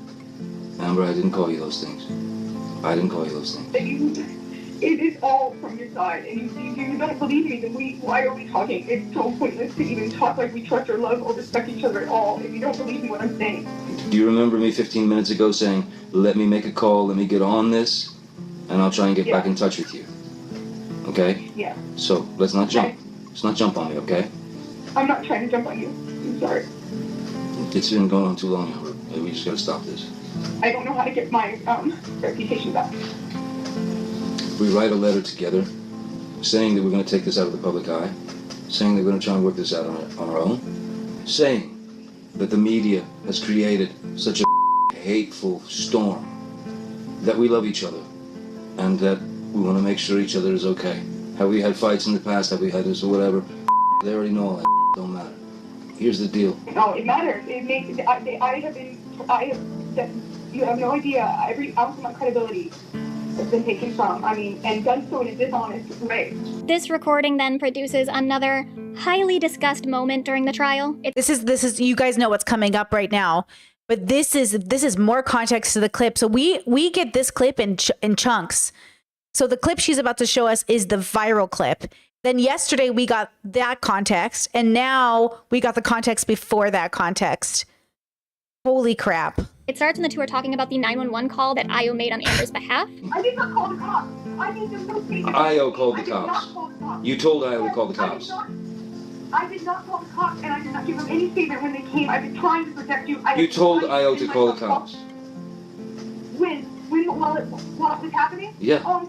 Amber, I didn't call you those things. I didn't call you those things. It is all from your side, and you don't believe me, then why are we talking? It's so pointless to even talk like we trust or love or respect each other at all if you don't believe me what I'm saying. Do you remember me 15 minutes ago saying, let me make a call, let me get on this, and I'll try and get back in touch with you? Okay? Yeah. So, let's not jump. Let's not jump on me, okay? I'm not trying to jump on you. I'm sorry. It's been going on too long, Amber. We just gotta stop this. I don't know how to get my reputation back. We write a letter together saying that we're going to take this out of the public eye, saying that we're going to try and work this out on our own, saying that the media has created such a hateful storm, that we love each other, and that we want to make sure each other is okay. Have we had fights in the past? Have we had this or whatever? They already know all that. Don't matter. Here's the deal. No, it matters. It makes. You have no idea. Every ounce of my credibility has been taken from. And done so in a dishonest way. This recording then produces another highly discussed moment during the trial. This is you guys know what's coming up right now, but this is more context to the clip. So we get this clip in chunks. So the clip she's about to show us is the viral clip. Then yesterday we got that context, and now we got the context before that context. Holy crap. It starts when the two are talking about the 911 call that Io made on Amber's behalf. I did not call the cops. I need them to speak. Io called the cops. You told Io to call the cops. I did not call the cops, and I did not give them any statement when they came. I've been trying to protect you. You told Io to call the cops. While it was happening? Yeah. Oh,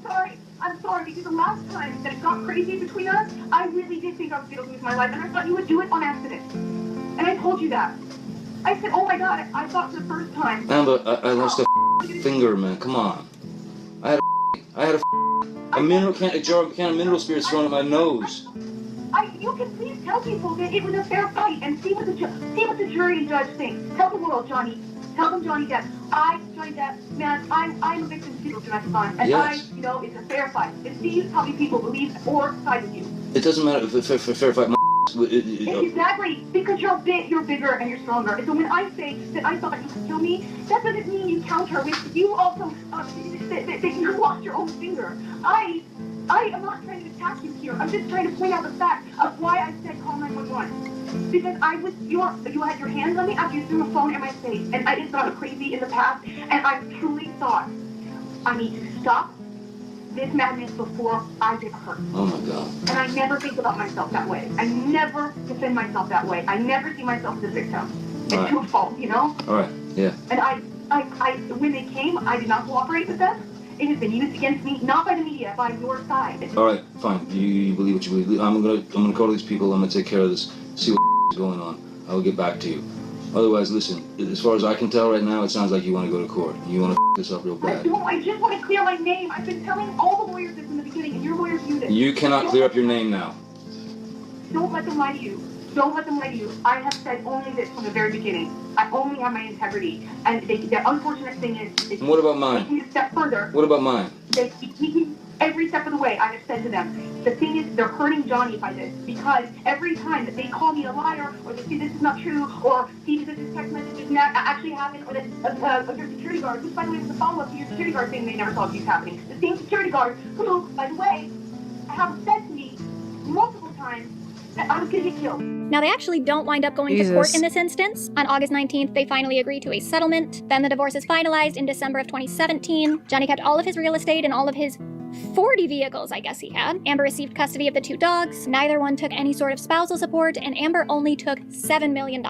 I'm sorry, because the last time that it got crazy between us, I really did think I was going to lose my life, and I thought you would do it on accident. And I told you that. I said, oh my God, I thought for the first time. Amber, I lost a finger, man. Come on. I had a jar of mineral spirits thrown at my nose. You can please tell people that it was a fair fight and see what the jury and judge think. Tell the world, Johnny. Tell them Johnny Depp. Johnny Depp, man, I'm a victim of domestic violence, and yes. It's a fair fight. And see how many people believe or side with you. It doesn't matter if it's a fair fight. Exactly, because you're bigger and you're stronger. And so when I say that I thought you could kill me, that doesn't mean you counter with you also that you lost your own finger. I am not trying to attack you here. I'm just trying to point out the fact of why I said call 911. Because you had your hands on me after you threw a phone in my face, and I just thought crazy in the past, and I truly thought, I need to stop this madness before I get hurt. Oh my God. And I never think about myself that way. I never defend myself that way. I never see myself as a victim. It's to a fault, you know? All right, yeah. And I, when they came, I did not cooperate with them. It has been used against me, not by the media, by your side. All right, fine. You believe what you believe. I'm gonna call these people. I'm gonna take care of this. See what is going on. I will get back to you. Otherwise, listen. As far as I can tell right now, it sounds like you want to go to court. You want to this up real bad. I just want to clear my name. I've been telling all the lawyers this in the beginning, and your lawyers knew this. You cannot clear up your name now. Don't let them lie to you. Don't let them lie to you. I have said only this from the very beginning. I only have my integrity. And the unfortunate thing is... And what about mine? Taking a step further. What about mine? They keep every step of the way. I have said to them, the thing is, they're hurting Johnny by this. Because every time that they call me a liar, or they say this is not true, or see that this text message actually happened, or that your security guard, which by the way was a follow-up to your security guard saying they never saw abuse happening. The same security guard who, by the way, have said to me multiple times, I was going to get killed. Now, they actually don't wind up going to court in this instance. On August 19th, they finally agree to a settlement. Then the divorce is finalized in December of 2017. Johnny kept all of his real estate and all of his 40 vehicles, I guess he had. Amber received custody of the 2 dogs. Neither one took any sort of spousal support, and Amber only took $7 million,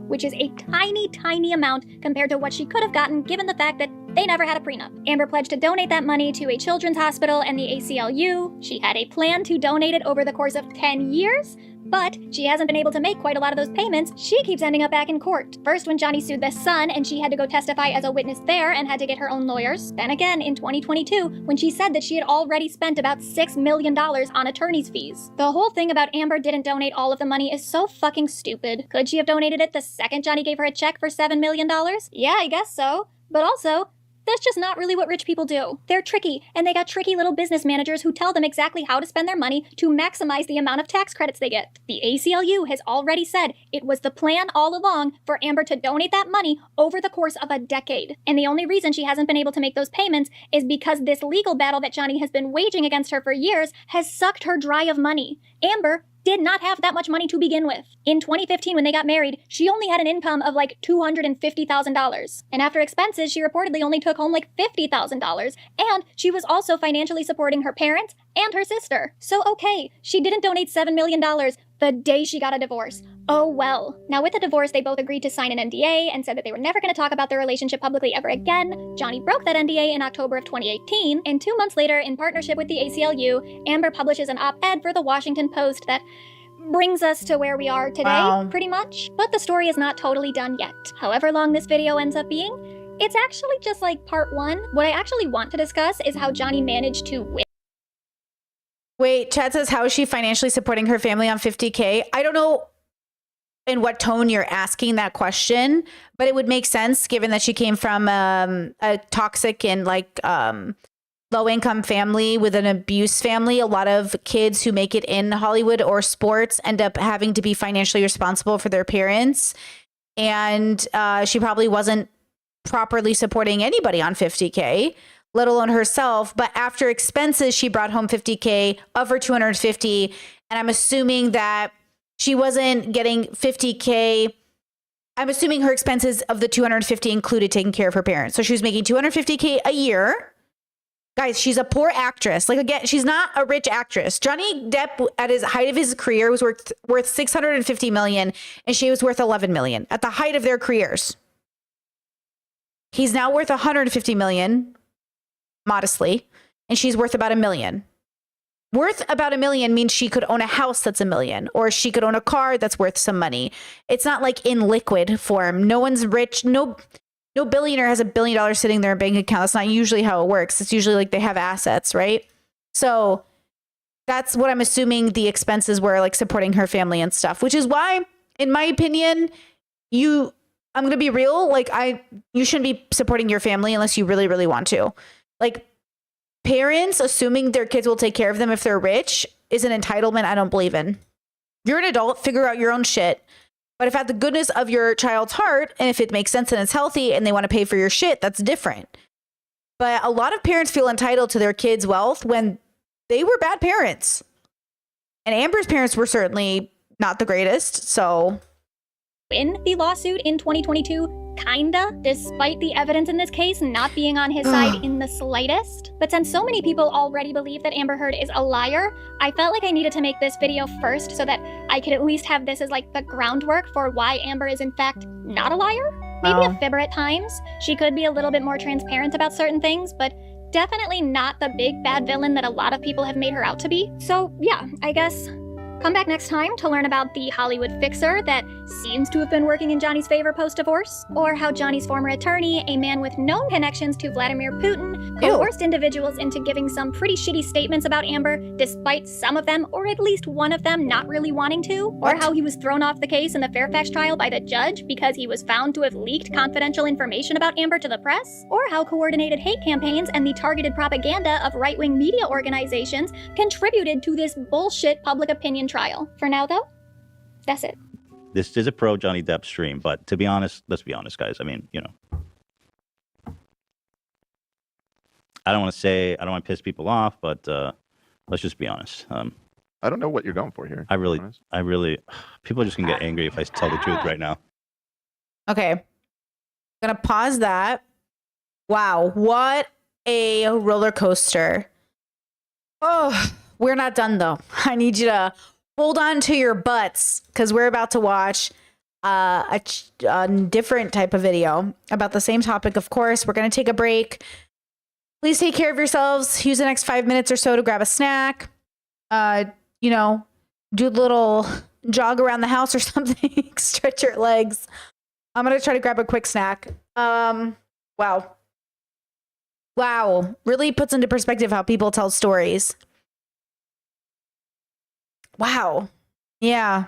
which is a tiny, tiny amount compared to what she could have gotten given the fact that they never had a prenup. Amber pledged to donate that money to a children's hospital and the ACLU. She had a plan to donate it over the course of 10 years, but she hasn't been able to make quite a lot of those payments. She keeps ending up back in court. First when Johnny sued the son and she had to go testify as a witness there and had to get her own lawyers. Then again in 2022 when she said that she had already spent about $6 million on attorney's fees. The whole thing about Amber didn't donate all of the money is so fucking stupid. Could she have donated it the second Johnny gave her a check for $7 million? Yeah, I guess so. But also, that's just not really what rich people do. They're tricky, and they got tricky little business managers who tell them exactly how to spend their money to maximize the amount of tax credits they get. The ACLU has already said it was the plan all along for Amber to donate that money over the course of a decade. And the only reason she hasn't been able to make those payments is because this legal battle that Johnny has been waging against her for years has sucked her dry of money. Amber did not have that much money to begin with. In 2015, when they got married, she only had an income of like $250,000. And after expenses, she reportedly only took home like $50,000. And she was also financially supporting her parents and her sister. So okay, she didn't donate $7 million the day she got a divorce. Oh well. Now with the divorce, they both agreed to sign an NDA and said that they were never going to talk about their relationship publicly ever again. Johnny broke that NDA in October of 2018, and 2 months later, in partnership with the ACLU, Amber publishes an op-ed for the Washington Post that brings us to where we are today, pretty much. But the story is not totally done yet. However long this video ends up being, it's actually just like part 1. What I actually want to discuss is how Johnny managed to win. Wait, Chad says, how is she financially supporting her family on $50K? I don't know in what tone you're asking that question, but it would make sense given that she came from a toxic and like low-income family with an abuse family. A lot of kids who make it in Hollywood or sports end up having to be financially responsible for their parents. And she probably wasn't properly supporting anybody on $50K, let alone herself. But after expenses, she brought home $50K of her $250. And I'm assuming that she wasn't getting $50K. I'm assuming her expenses of the $250 included taking care of her parents. So she was making $250K a year. Guys, she's a poor actress. Like, again, she's not a rich actress. Johnny Depp, at his height of his career, was worth $650 million, and she was worth $11 million at the height of their careers. He's now worth $150 million, modestly, and she's worth about $1 million. Worth about $1 million means she could own a house that's $1 million, or she could own a car that's worth some money. It's not like in liquid form. No one's rich. No billionaire has $1 billion sitting in their bank account. That's not usually how it works. It's usually like they have assets, right? So that's what I'm assuming the expenses were, like supporting her family and stuff, which is why, in my opinion, I'm going to be real. Like, you shouldn't be supporting your family unless you really, really want to. Like, parents assuming their kids will take care of them if they're rich is an entitlement I don't believe in. You're an adult, figure out your own shit. But if at the goodness of your child's heart, and if it makes sense and it's healthy and they want to pay for your shit, that's different. But a lot of parents feel entitled to their kids' wealth when they were bad parents. And Amber's parents were certainly not the greatest. So win the lawsuit in 2022? Kinda, despite the evidence in this case not being on his side in the slightest. But since so many people already believe that Amber Heard is a liar, I felt like I needed to make this video first so that I could at least have this as like the groundwork for why Amber is in fact not a liar. Maybe a fibber at times. She could be a little bit more transparent about certain things, but definitely not the big bad villain that a lot of people have made her out to be. So yeah, I guess come back next time to learn about the Hollywood fixer that seems to have been working in Johnny's favor post-divorce, or how Johnny's former attorney, a man with known connections to Vladimir Putin, coerced individuals into giving some pretty shitty statements about Amber, despite some of them, or at least one of them, not really wanting to, or how he was thrown off the case in the Fairfax trial by the judge because he was found to have leaked confidential information about Amber to the press, or how coordinated hate campaigns and the targeted propaganda of right-wing media organizations contributed to this bullshit public opinion trial. For now, though, that's it. This is a pro Johnny Depp stream, but to be honest, let's be honest, guys. I mean, you know, I don't want to piss people off, but let's just be honest. I don't know what you're going for here. I really, people are just gonna get angry if I tell the truth right now. okay, gonna pause that. Wow, what a roller coaster. Oh, we're not done though. I need you to hold on to your butts because we're about to watch a different type of video about the same topic. Of course, we're going to take a break. Please take care of yourselves. Use the next 5 minutes or so to grab a snack. You know, do a little jog around the house or something. Stretch your legs. I'm going to try to grab a quick snack. Wow. Really puts into perspective how people tell stories. Wow. Yeah,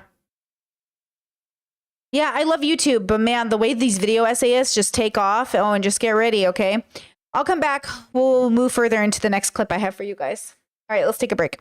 I love YouTube, but man, the way these video essayists just take off. Oh, and just get ready, okay? I'll come back. We'll move further into the next clip I have for you guys. All right, let's take a break.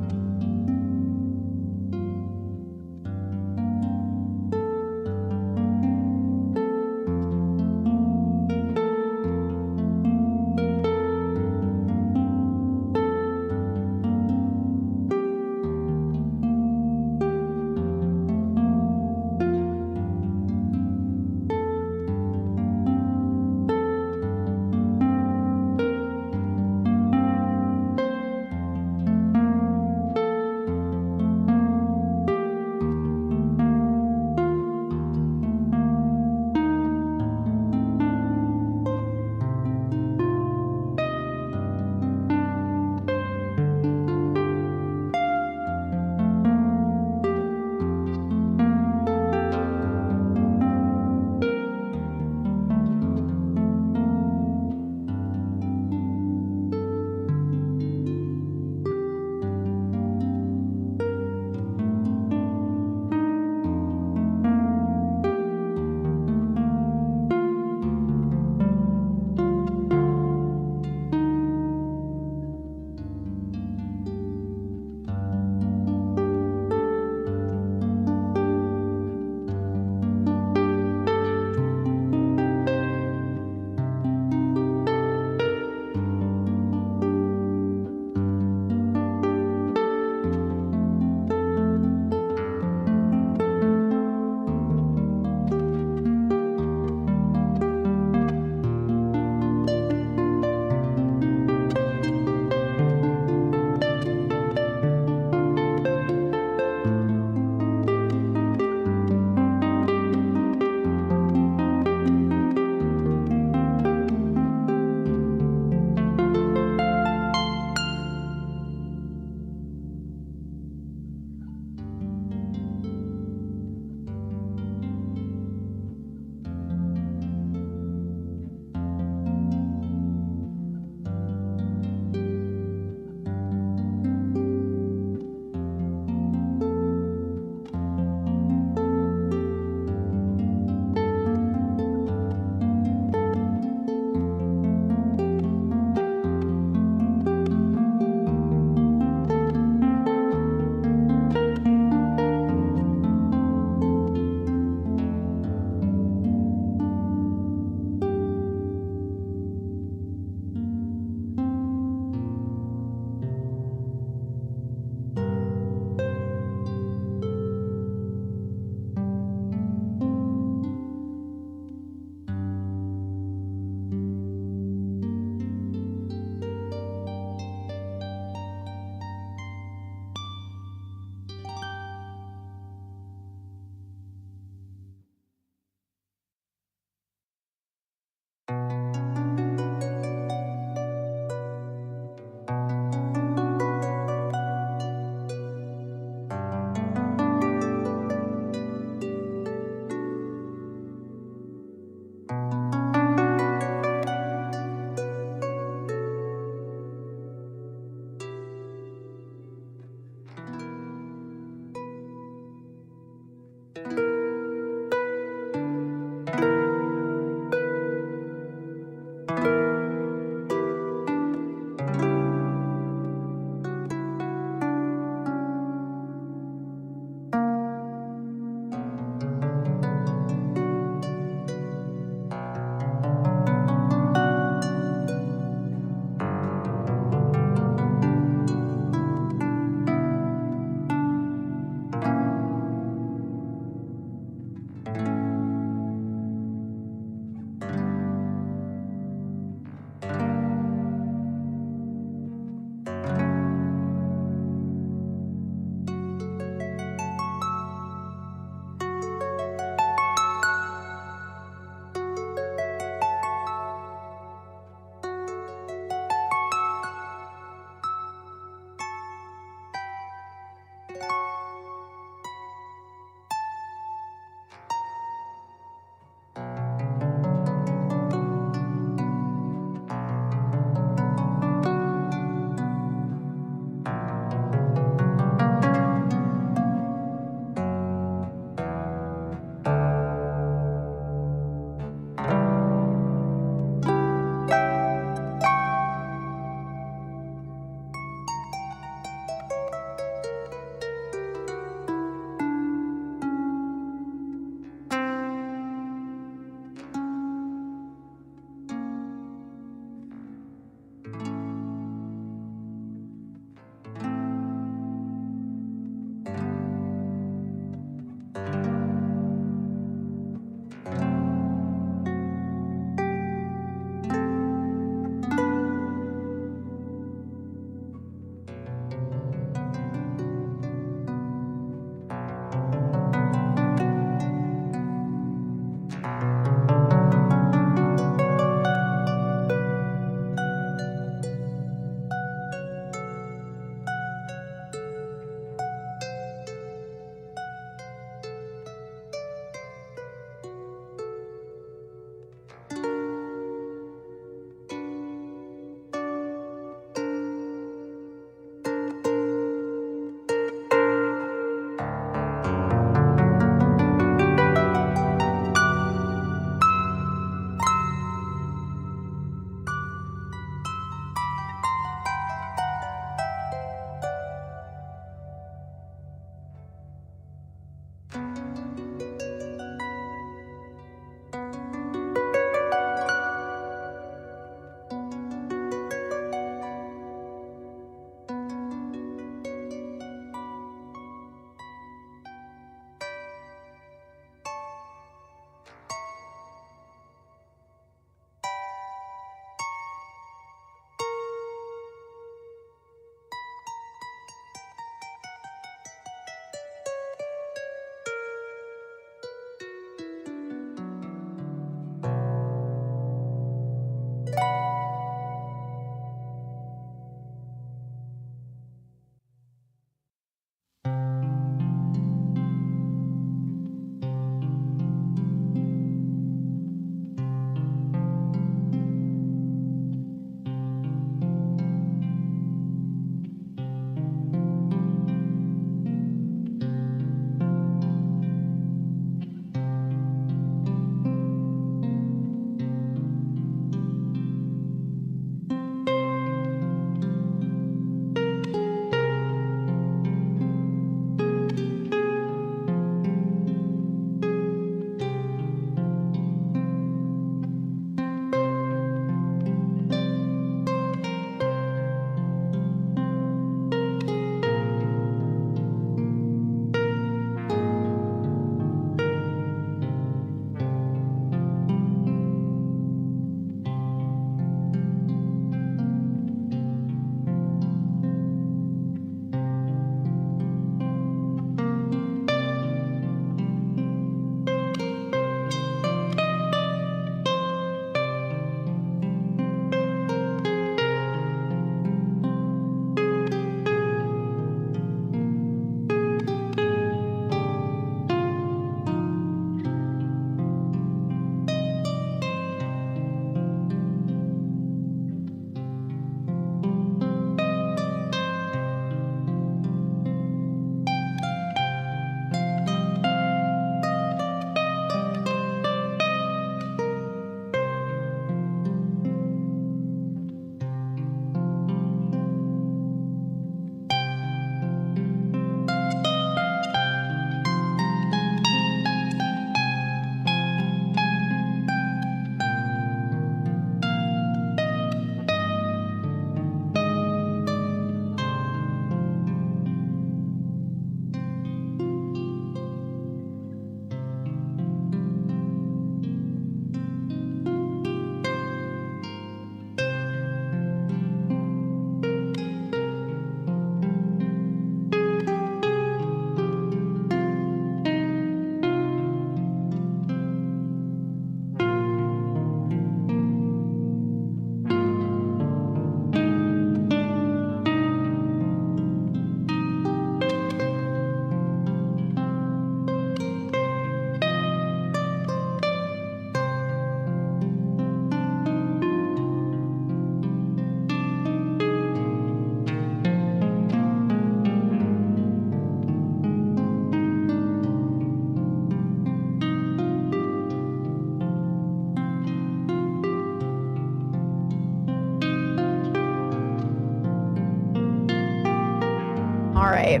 right.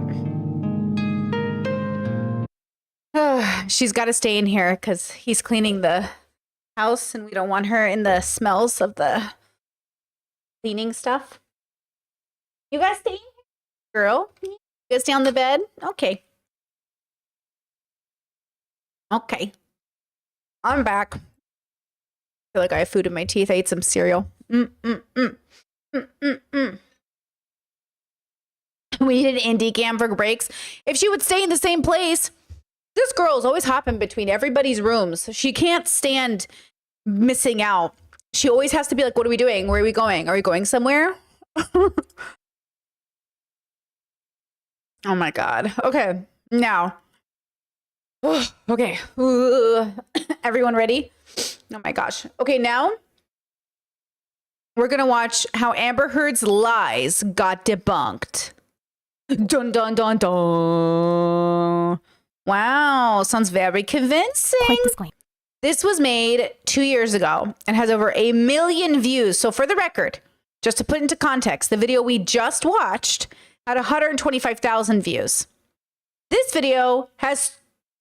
She's got to stay in here because he's cleaning the house and we don't want her in the smells of the cleaning stuff. You guys stay in here? Girl? You guys stay on the bed? Okay. Okay. I'm back. I feel like I have food in my teeth. I ate some cereal. We needed indie cam for breaks. If she would stay in the same place, this girl is always hopping between everybody's rooms. She can't stand missing out. She always has to be like, what are we doing? Where are we going? Are we going somewhere? Oh my God. Okay. Now. Okay. Everyone ready? Oh my gosh. Okay, now we're going to watch how Amber Heard's lies got debunked. Dun dun dun dun. Wow, sounds very convincing. This was made 2 years ago and has over 1 million views. So for the record, just to put into context, the video we just watched had 125,000 views. This video has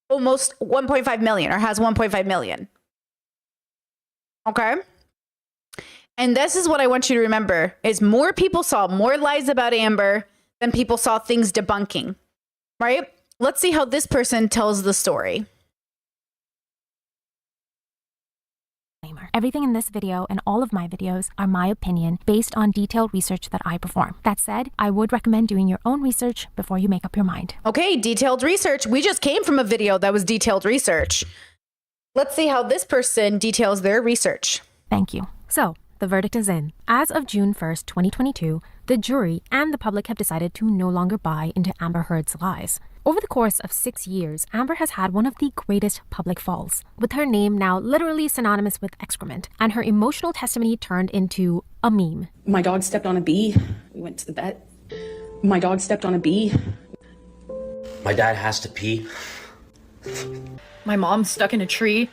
almost 1.5 million or has 1.5 million. Okay. And this is what I want you to remember is more people saw more lies about Amber than people saw things debunking, right? Let's see how this person tells the story. Everything in this video and all of my videos are my opinion based on detailed research that I perform. That said, I would recommend doing your own research before you make up your mind. Okay, detailed research. We just came from a video that was detailed research. Let's see how this person details their research. Thank you. So, the verdict is in. As of June 1st, 2022, the jury and the public have decided to no longer buy into Amber Heard's lies. Over the course of 6 years, Amber has had one of the greatest public falls, with her name now literally synonymous with excrement, and her emotional testimony turned into a meme. My dog stepped on a bee. We went to the vet. My dog stepped on a bee. My dad has to pee. My mom's stuck in a tree.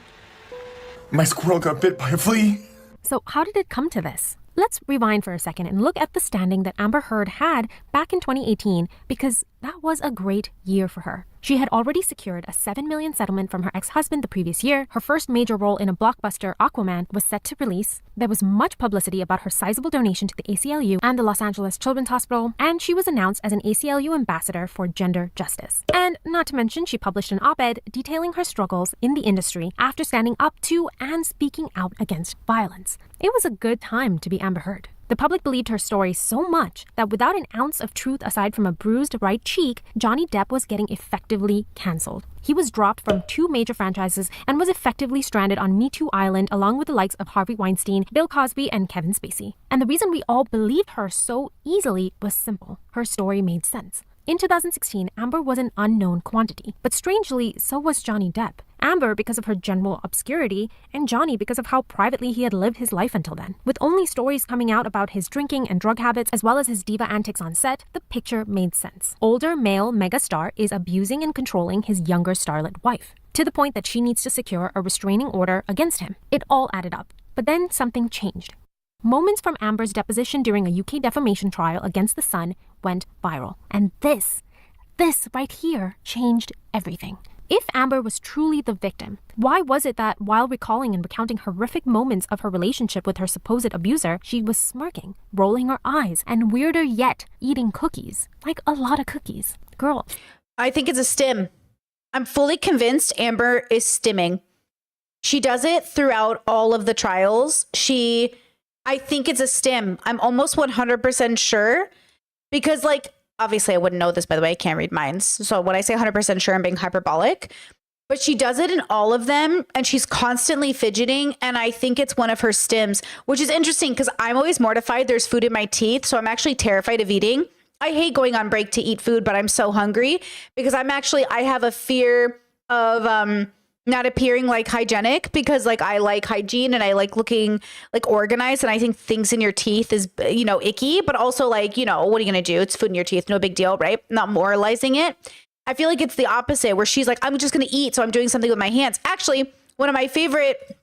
My squirrel got bit by a flea. So how did it come to this? Let's rewind for a second and look at the standing that Amber Heard had back in 2018, because that was a great year for her. She had already secured a $7 million settlement from her ex-husband the previous year. Her first major role in a blockbuster, Aquaman, was set to release. There was much publicity about her sizable donation to the ACLU and the Los Angeles Children's Hospital, and she was announced as an ACLU ambassador for gender justice. And not to mention, she published an op-ed detailing her struggles in the industry after standing up to and speaking out against violence. It was a good time to be Amber Heard. The public believed her story so much that without an ounce of truth aside from a bruised right cheek, Johnny Depp was getting effectively cancelled. He was dropped from 2 major franchises and was effectively stranded on Me Too Island along with the likes of Harvey Weinstein, Bill Cosby, and Kevin Spacey. And the reason we all believed her so easily was simple. Her story made sense. In 2016, Amber was an unknown quantity, but strangely, so was Johnny Depp. Amber because of her general obscurity, and Johnny because of how privately he had lived his life until then. With only stories coming out about his drinking and drug habits, as well as his diva antics on set, the picture made sense. Older male megastar is abusing and controlling his younger starlet wife, to the point that she needs to secure a restraining order against him. It all added up. But then something changed. Moments from Amber's deposition during a UK defamation trial against The Sun went viral. And this right here changed everything. If Amber was truly the victim, why was it that while recalling and recounting horrific moments of her relationship with her supposed abuser, she was smirking, rolling her eyes, and weirder yet, eating cookies? Like a lot of cookies. Girl. I think it's a stim. I'm fully convinced Amber is stimming. She does it throughout all of the trials. I think it's a stim. I'm almost 100% sure because, like, obviously I wouldn't know this, by the way. I can't read minds. So when I say 100% sure, I'm being hyperbolic. But she does it in all of them, and she's constantly fidgeting, and I think it's one of her stims, which is interesting because I'm always mortified there's food in my teeth, so I'm actually terrified of eating. I hate going on break to eat food, but I'm so hungry because I have a fear of not appearing like hygienic because like I like hygiene and I like looking like organized, and I think things in your teeth is, you know, icky, but also like, you know, what are you gonna do? It's food in your teeth, no big deal, right? Not moralizing it. I feel like it's the opposite where she's like, I'm just gonna eat, so I'm doing something with my hands. Actually, one of my favorite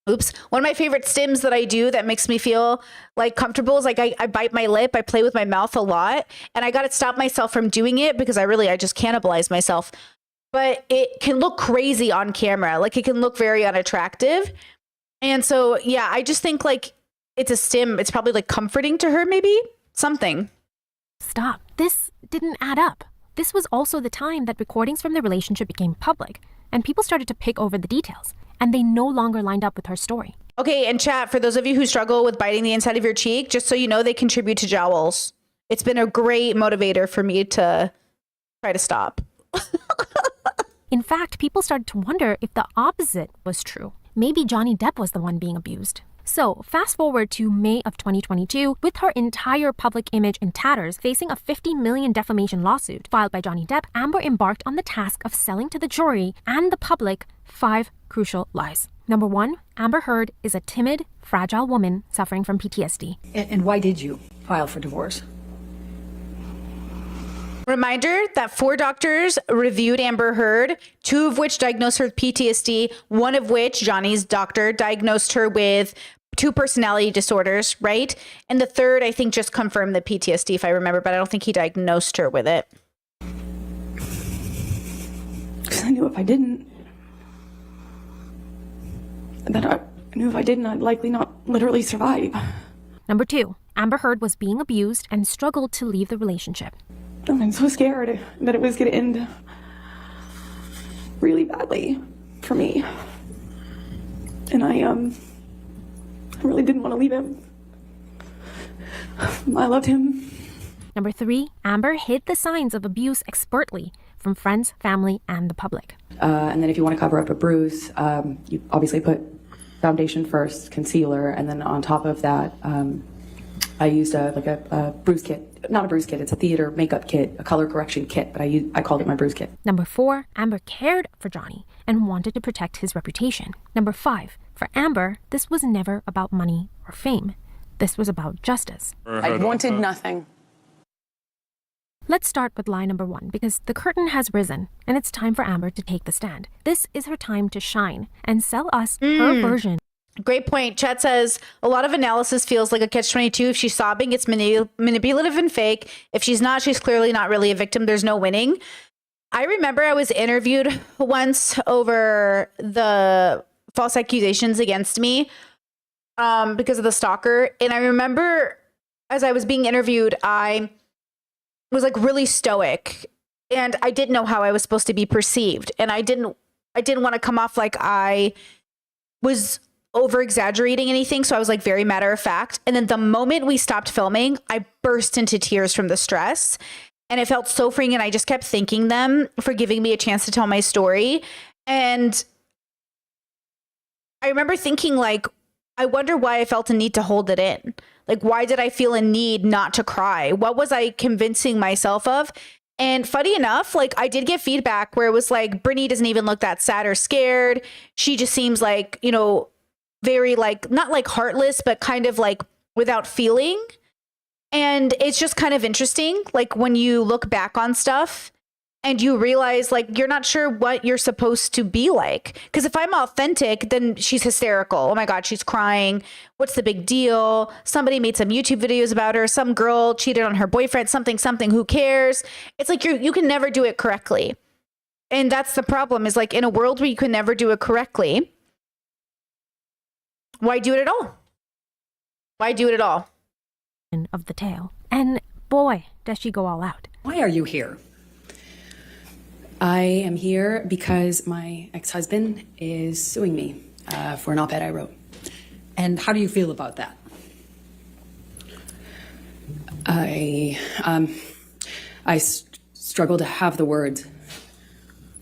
Oops. One of my favorite stims that I do that makes me feel like comfortable is like I bite my lip. I play with my mouth a lot, and I got to stop myself from doing it because I just cannibalize myself. But it can look crazy on camera. Like it can look very unattractive. And so, yeah, I just think like it's a stim. It's probably like comforting to her, maybe something. Stop. This didn't add up. This was also the time that recordings from the relationship became public, and people started to pick over the details, and they no longer lined up with her story. Okay, and chat, for those of you who struggle with biting the inside of your cheek, just so you know, they contribute to jowls. It's been a great motivator for me to try to stop. In fact, people started to wonder if the opposite was true. Maybe Johnny Depp was the one being abused. So, fast forward to May of 2022, with her entire public image in tatters, facing a $50 million defamation lawsuit filed by Johnny Depp, Amber embarked on the task of selling to the jury and the public 5 crucial lies. Number 1, Amber Heard is a timid, fragile woman suffering from PTSD. And why did you file for divorce? Reminder that 4 doctors reviewed Amber Heard, 2 of which diagnosed her with PTSD, 1 of which, Johnny's doctor, diagnosed her with 2 personality disorders, right? And the 3rd, I think, just confirmed the PTSD, if I remember, but I don't think he diagnosed her with it. Because I knew if I didn't, I'd likely not literally survive. Number 2, Amber Heard was being abused and struggled to leave the relationship. I'm so scared that it was going to end really badly for me. And I really didn't want to leave him. I loved him. Number 3, Amber hid the signs of abuse expertly from friends, family, and the public. And then if you want to cover up a bruise, you obviously put foundation first, concealer, and then on top of that, I used a bruise kit. Not a bruise kit, it's a theater makeup kit, a color correction kit, but I called it my bruise kit. Number 4, Amber cared for Johnny and wanted to protect his reputation. Number 5, for Amber, this was never about money or fame. This was about justice. I wanted nothing. Let's start with lie number 1, because the curtain has risen and it's time for Amber to take the stand. This is her time to shine and sell us her version. Great point. Chat says, a lot of analysis feels like a catch-22. If she's sobbing, it's manipulative and fake. If she's not, she's clearly not really a victim. There's no winning. I remember I was interviewed once over the false accusations against me because of the stalker. And I remember as I was being interviewed, I was like really stoic and I didn't know how I was supposed to be perceived. And I didn't want to come off like I was over exaggerating anything. So I was like very matter of fact. And then the moment we stopped filming, I burst into tears from the stress and it felt so freeing. And I just kept thanking them for giving me a chance to tell my story. And I remember thinking like, I wonder why I felt a need to hold it in. Like, why did I feel a need not to cry? What was I convincing myself of? And funny enough, like I did get feedback where it was like, Brittany doesn't even look that sad or scared. She just seems like, you know, very like, not like heartless, but kind of like without feeling. And it's just kind of interesting. Like when you look back on stuff and you realize like, you're not sure what you're supposed to be like. Because if I'm authentic, then she's hysterical. Oh my God, she's crying. What's the big deal? Somebody made some YouTube videos about her. Some girl cheated on her boyfriend, something, who cares? It's like you can never do it correctly. And that's the problem is like in a world where you can never do it correctly, why do it at all? Why do it at all? Of the tale. And boy, does she go all out. Why are you here? I am here because my ex-husband is suing me for an op-ed I wrote. And how do you feel about that? I struggle to have the words.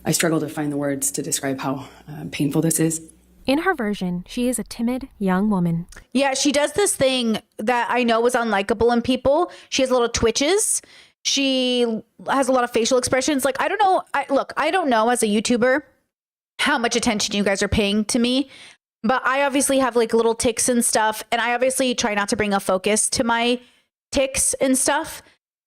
I struggle to find the words to describe how painful this is. In her version, she is a timid young woman. Yeah, she does this thing that I know was unlikable in people. She has little twitches. She has a lot of facial expressions. Like, I don't know. I don't know as a YouTuber how much attention you guys are paying to me, but I obviously have like little tics and stuff. And I obviously try not to bring a focus to my tics and stuff.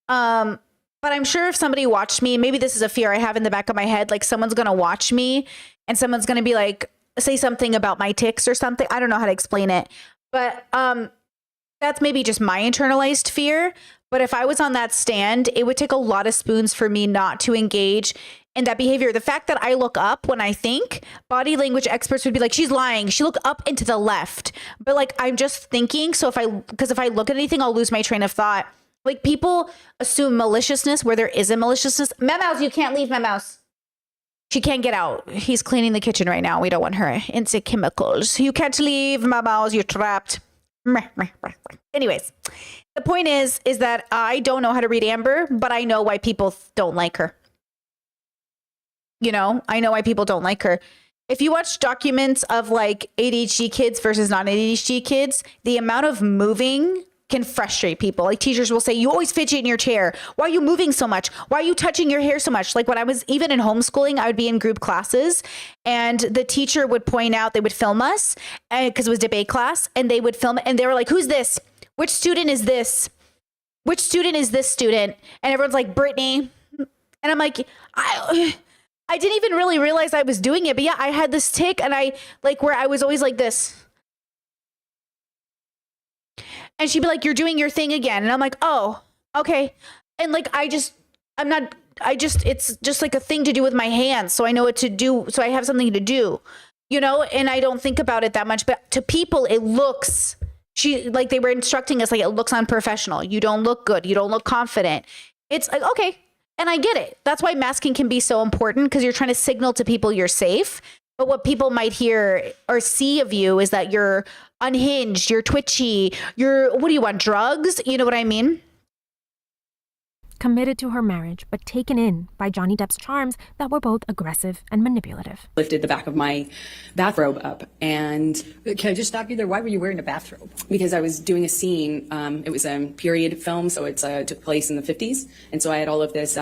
But I'm sure if somebody watched me, maybe this is a fear I have in the back of my head, like someone's going to watch me and someone's going to be like, say something about my tics or something. I don't know how to explain it, but that's maybe just my internalized fear. But if I was on that stand, it would take a lot of spoons for me not to engage in that behavior. The fact that I look up when I think, body language experts would be like, she's lying. She looked up and to the left. But like, I'm just thinking. So because if I look at anything, I'll lose my train of thought. Like, people assume maliciousness where there isn't maliciousness. Memouse, you can't leave, Memouse. She can't get out. He's cleaning the kitchen right now. We don't want her into chemicals. You can't leave, Memouse. You're trapped. Anyways, the point is that I don't know how to read Amber, but I know why people don't like her. You know, I know why people don't like her. If you watch documents of like ADHD kids versus non-ADHD kids, the amount of moving can frustrate people. Like, teachers will say, you always fidget in your chair. Why are you moving so much? Why are you touching your hair so much? Like, when I was even in homeschooling, I would be in group classes and the teacher would point out, they would film us because it was debate class, and they would film it and they were like, who's this? Which student is this? Which student is this student? And everyone's like, Brittany. And I'm like, I didn't even really realize I was doing it. But yeah, I had this tic and I like where I was always like this. And she'd be like, you're doing your thing again. And I'm like, oh, okay. And like, it's just like a thing to do with my hands. So I know what to do. So I have something to do, you know, and I don't think about it that much. But to people, it looks, like they were instructing us, like, it looks unprofessional. You don't look good. You don't look confident. It's like, okay. And I get it. That's why masking can be so important, because you're trying to signal to people you're safe. But what people might hear or see of you is that you're unhinged, you're twitchy, what do you want, drugs? You know what I mean? Committed to her marriage, but taken in by Johnny Depp's charms that were both aggressive and manipulative. Lifted the back of my bathrobe up, and can I just stop you there? Why were you wearing a bathrobe? Because I was doing a scene. It was a period film, so it took place in the 50s, and so I had all of this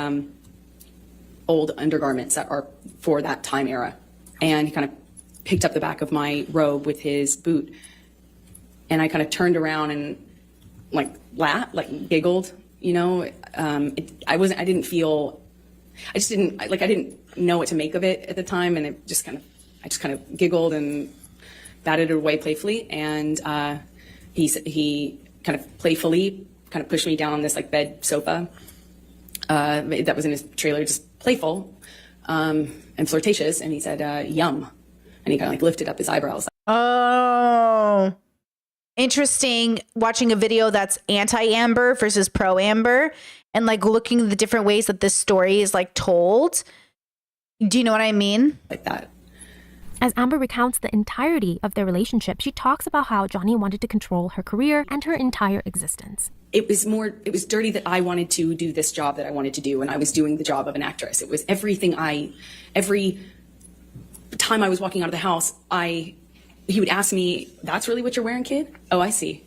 old undergarments that are for that time era. And he kind of picked up the back of my robe with his boot, and I kind of turned around and laughed, giggled. You know, I didn't know what to make of it at the time, and I just kind of giggled and batted it away playfully. And he kind of playfully kind of pushed me down on this bed sofa that was in his trailer, just playful and flirtatious. And he said, "Yum," and he kind of lifted up his eyebrows. Oh. Interesting, watching a video that's anti-Amber versus pro-Amber, and looking at the different ways that this story is told. Do you know what I mean? Like that. As Amber recounts the entirety of their relationship, she talks about how Johnny wanted to control her career and her entire existence. It was dirty that I wanted to do this job that I wanted to do, and I was doing the job of an actress. It was every time I was walking out of the house, he would ask me, "That's really what you're wearing, kid? Oh, I see.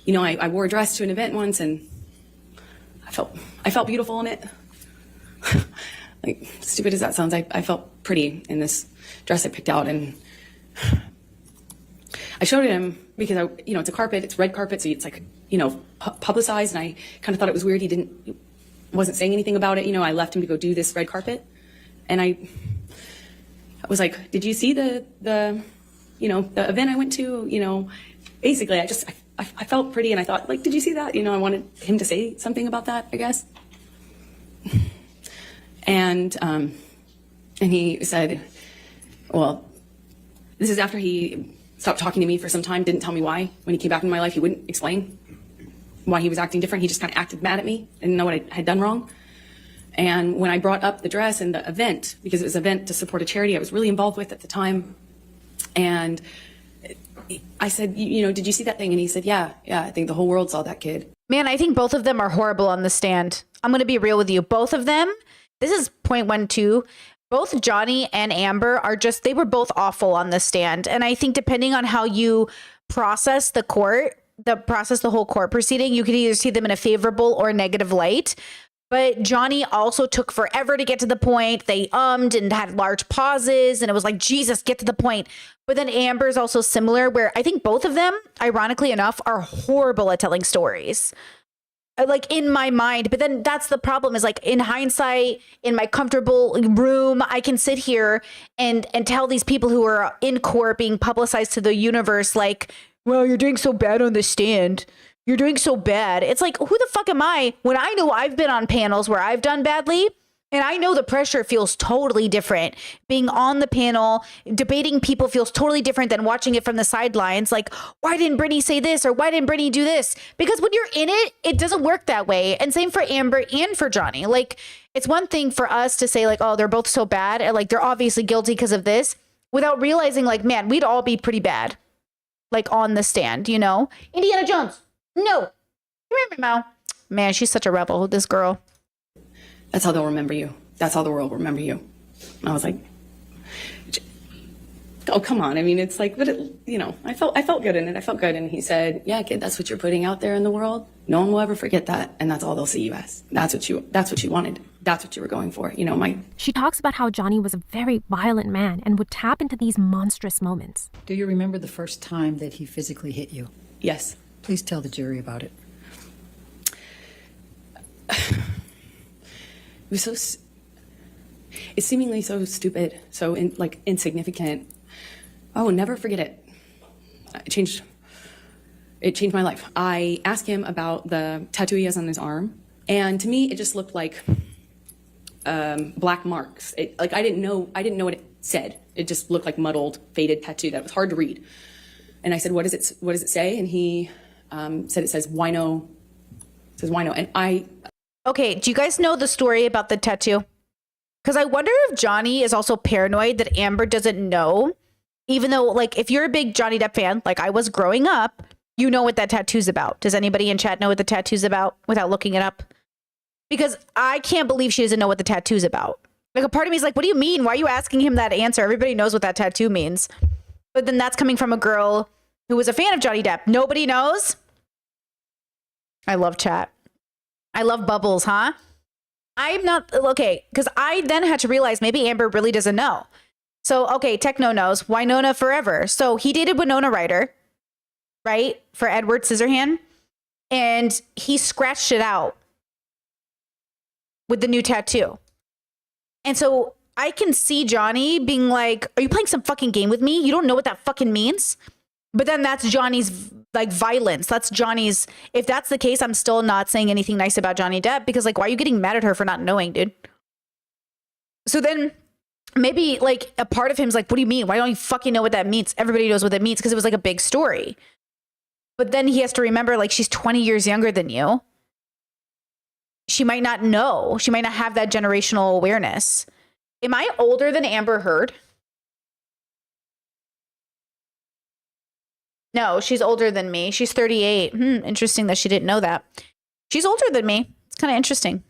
You know, I wore a dress to an event once, and I felt beautiful in it." Stupid as that sounds, I felt pretty in this dress I picked out, and I showed it him because it's a carpet, it's red carpet, so it's publicized, and I kind of thought it was weird. He wasn't saying anything about it. I left him to go do this red carpet, and I was like, "Did you see the event I went to?" Basically, I felt pretty, and I thought, did you see that? I wanted him to say something about that, I guess. And he said, well, this is after he stopped talking to me for some time, didn't tell me why. When he came back in my life, he wouldn't explain why he was acting different. He just kind of acted mad at me, didn't know what I had done wrong. And when I brought up the dress and the event, because it was an event to support a charity I was really involved with at the time, and I said, "Did you see that thing?" And he said, yeah, I think the whole world saw that, kid. Man, I think both of them are horrible on the stand. I'm going to be real with you. Both of them, this is point 1-2. Both Johnny and Amber they were both awful on the stand. And I think depending on how you process the whole court proceeding, you could either see them in a favorable or negative light. But Johnny also took forever to get to the point. They and had large pauses, and it was like, Jesus, get to the point. But then Amber is also similar, where I think both of them, ironically enough, are horrible at telling stories. like in my mind. But then that's the problem is like in hindsight, in my comfortable room, I can sit here and tell these people who are in court being publicized to the universe, like, well, you're doing so bad on the stand. You're doing so bad. It's like, who the fuck am I when I know I've been on panels where I've done badly? And I know the pressure feels totally different. Being on the panel, debating people feels totally different than watching it from the sidelines. Like, why didn't Brittany say this? Or why didn't Brittany do this? Because when you're in it, it doesn't work that way. And same for Amber and for Johnny. Like, it's one thing for us to say like, oh, they're both so bad. And like, they're obviously guilty because of this without realizing like, man, we'd all be pretty bad. Like on the stand, you know? Indiana Jones. No. Man, she's such a rebel, this girl. That's how they'll remember you. That's how the world will remember you. And I was like, oh, come on. I mean, it's like, but it, you know, I felt good in it. I felt good. And he said, yeah, kid, that's what you're putting out there in the world. No one will ever forget that. And that's all they'll see you as. That's what you wanted. That's what you were going for. You know, She talks about how Johnny was a very violent man and would tap into these monstrous moments. Do you remember the first time that he physically hit you? Yes. Please tell the jury about it. It was so, it's seemingly so stupid, so insignificant. Oh, never forget it. It changed my life. I asked him about the tattoo he has on his arm, and to me, it just looked like black marks. I didn't know what it said. It just looked like muddled, faded tattoo that was hard to read. And I said, "What does it say?" And he said, "It says wino." It says wino, and I. Okay, do you guys know the story about the tattoo? Because I wonder if Johnny is also paranoid that Amber doesn't know, even though, like, if you're a big Johnny Depp fan, like I was growing up, you know what that tattoo's about. Does anybody in chat know what the tattoo's about without looking it up? Because I can't believe she doesn't know what the tattoo's about. Like, a part of me is like, what do you mean? Why are you asking him that answer? Everybody knows what that tattoo means. But then that's coming from a girl who was a fan of Johnny Depp. Nobody knows? I love chat. I love bubbles, huh? I'm not, okay, because I then had to realize maybe Amber really doesn't know. So, okay, Techno knows. Winona Forever. So he dated Winona Ryder, right? For Edward Scissorhand. And he scratched it out with the new tattoo. And so I can see Johnny being like, are you playing some fucking game with me? You don't know what that fucking means? But then that's Johnny's like violence. That's Johnny's. If that's the case, I'm still not saying anything nice about Johnny Depp because like, why are you getting mad at her for not knowing, dude? So then maybe like a part of him's like, what do you mean? Why don't you fucking know what that means? Everybody knows what that means because it was like a big story. But then he has to remember like she's 20 years younger than you. She might not know. She might not have that generational awareness. Am I older than Amber Heard? No, she's older than me. She's 38. Interesting that she didn't know that. She's older than me. It's kind of interesting.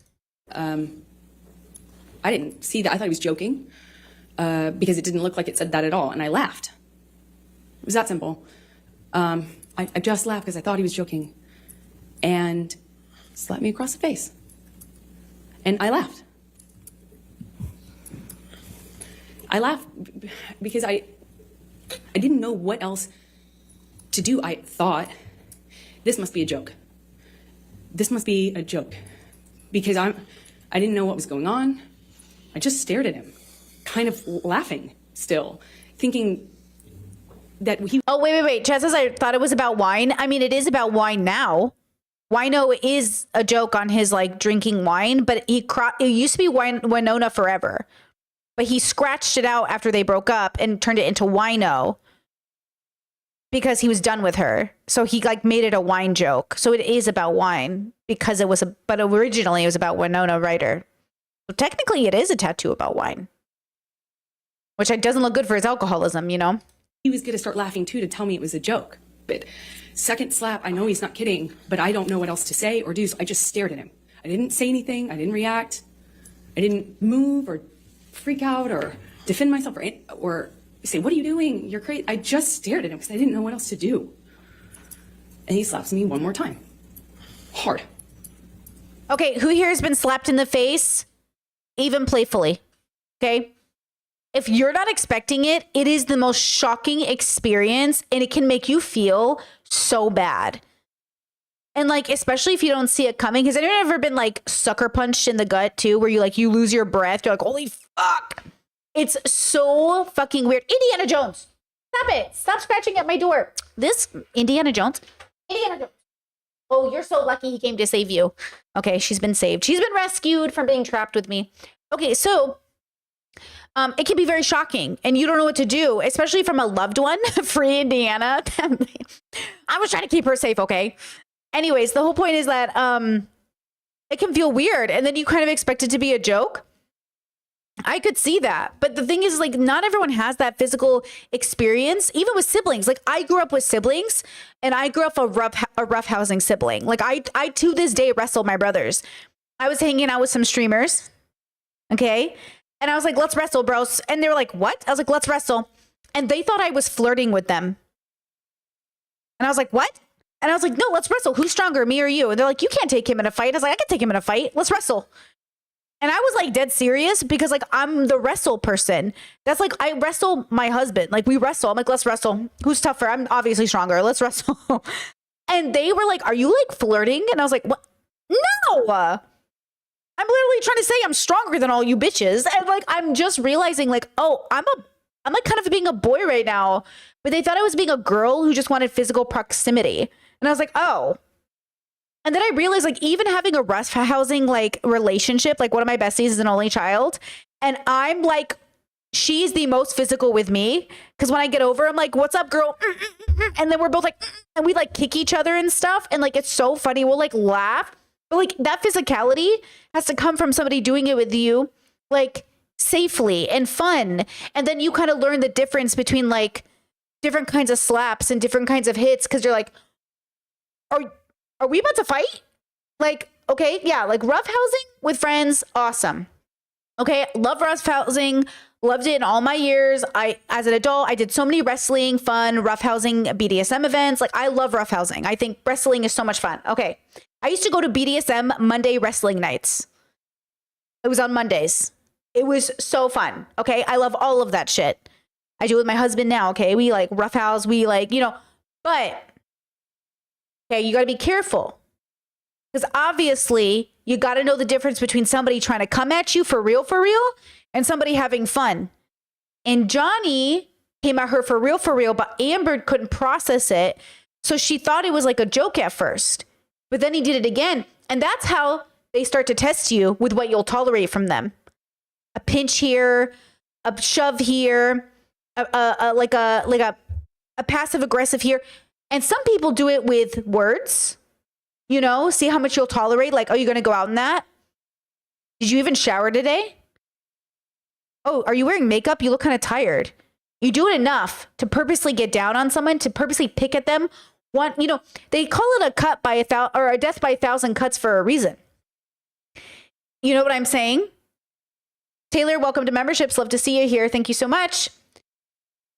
I didn't see that. I thought he was joking because it didn't look like it said that at all. And I laughed. It was that simple. I just laughed because I thought he was joking and slapped me across the face. And I laughed. I laughed because I didn't know what else to do. I thought, this must be a joke. This must be a joke. Because I didn't know what was going on. I just stared at him, kind of laughing still, thinking that he... Oh, wait. Chad says I thought it was about wine. I mean, it is about wine now. Wino is a joke on his, like, drinking wine, but it used to be Winona Forever. But he scratched it out after they broke up and turned it into Wino. Because he was done with her. So he like made it a wine joke. So it is about wine because it was but originally it was about Winona Ryder. So technically it is a tattoo about wine. Which doesn't look good for his alcoholism, you know? He was going to start laughing too to tell me it was a joke. But second slap, I know he's not kidding, but I don't know what else to say or do. So I just stared at him. I didn't say anything. I didn't react. I didn't move or freak out or defend myself or say, what are you doing? You're crazy. I just stared at him because I didn't know what else to do. And he slaps me one more time. Hard. Okay, who here has been slapped in the face? Even playfully. Okay? If you're not expecting it, it is the most shocking experience and it can make you feel so bad. And like, especially if you don't see it coming, has anyone ever been like sucker punched in the gut too, where you lose your breath? You're like, holy fuck. It's so fucking weird. Indiana Jones. Stop it. Stop scratching at my door. This Indiana Jones. Oh, you're so lucky he came to save you. Okay, she's been saved. She's been rescued from being trapped with me. Okay, so it can be very shocking and you don't know what to do, especially from a loved one. Free Indiana. I was trying to keep her safe, okay? Anyways, the whole point is that it can feel weird and then you kind of expect it to be a joke. I could see that. But the thing is, like, not everyone has that physical experience, even with siblings. Like, I grew up with siblings and I grew up a roughhousing sibling. Like, I to this day wrestle my brothers. I was hanging out with some streamers. Okay. And I was like, let's wrestle, bros. And they were like, what? I was like, let's wrestle. And they thought I was flirting with them. And I was like, what? And I was like, no, let's wrestle. Who's stronger, me or you? And they're like, you can't take him in a fight. I was like, I can take him in a fight. Let's wrestle. And I was like dead serious because like I'm the wrestle person. That's like I wrestle my husband. Like we wrestle. I'm like, let's wrestle. Who's tougher? I'm obviously stronger. Let's wrestle. And they were like, are you like flirting? And I was like, what? No. I'm literally trying to say I'm stronger than all you bitches. And like I'm just realizing like, oh, I'm like kind of being a boy right now. But they thought I was being a girl who just wanted physical proximity. And I was like, oh. And then I realized, like, even having a roughhousing, like, relationship, like, one of my besties is an only child. And I'm, like, she's the most physical with me. Because when I get over, I'm like, what's up, girl? And then we're both like, and we, like, kick each other and stuff. And, like, it's so funny. We'll, like, laugh. But, like, that physicality has to come from somebody doing it with you, like, safely and fun. And then you kind of learn the difference between, like, different kinds of slaps and different kinds of hits. Because you're like, are we about to fight? Like, okay, yeah, like roughhousing with friends, awesome. Okay, love roughhousing, loved it in all my years. As an adult, I did so many wrestling, fun, roughhousing, BDSM events. Like, I love roughhousing. I think wrestling is so much fun. Okay, I used to go to BDSM Monday wrestling nights. It was on Mondays. It was so fun. Okay, I love all of that shit. I do it with my husband now. Okay, we like roughhouse, we like, but. Okay, you got to be careful because obviously you got to know the difference between somebody trying to come at you for real, and somebody having fun. And Johnny came at her for real, but Amber couldn't process it. So she thought it was like a joke at first, but then he did it again. And that's how they start to test you with what you'll tolerate from them. A pinch here, a shove here, a passive aggressive here. And some people do it with words, see how much you'll tolerate. Like, oh, you're going to go out in that? Did you even shower today? Oh, are you wearing makeup? You look kind of tired. You do it enough to purposely get down on someone, to purposely pick at them. They call it a cut by a death by 1,000 cuts for a reason. You know what I'm saying? Taylor, welcome to memberships. Love to see you here. Thank you so much.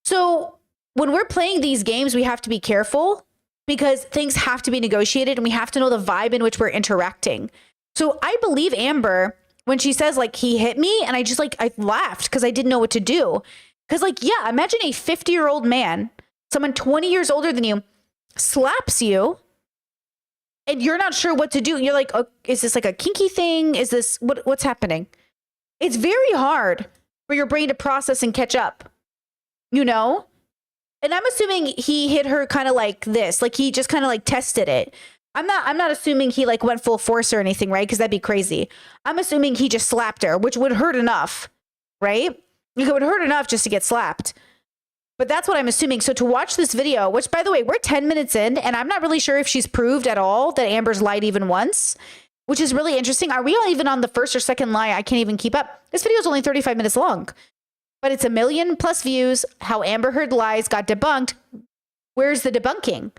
So, when we're playing these games, we have to be careful because things have to be negotiated and we have to know the vibe in which we're interacting. So I believe Amber when she says like, he hit me, and I just like, I laughed because I didn't know what to do. Because like, yeah, imagine a 50-year-old man, someone 20 years older than you, slaps you and you're not sure what to do. You're like, oh, is this like a kinky thing? Is this, what's happening? It's very hard for your brain to process and catch up, And I'm assuming he hit her kind of like this, like he just kind of like tested it. I'm not assuming he like went full force or anything, right? Because that'd be crazy. I'm assuming he just slapped her, which would hurt enough, right? It would hurt enough just to get slapped. But that's what I'm assuming. So to watch this video, which by the way, we're 10 minutes in, and I'm not really sure if she's proved at all that Amber's lied even once, which is really interesting. Are we even on the first or second lie? I can't even keep up. This video is only 35 minutes long. But it's 1 million+ views. How Amber Heard lies got debunked. Where's the debunking?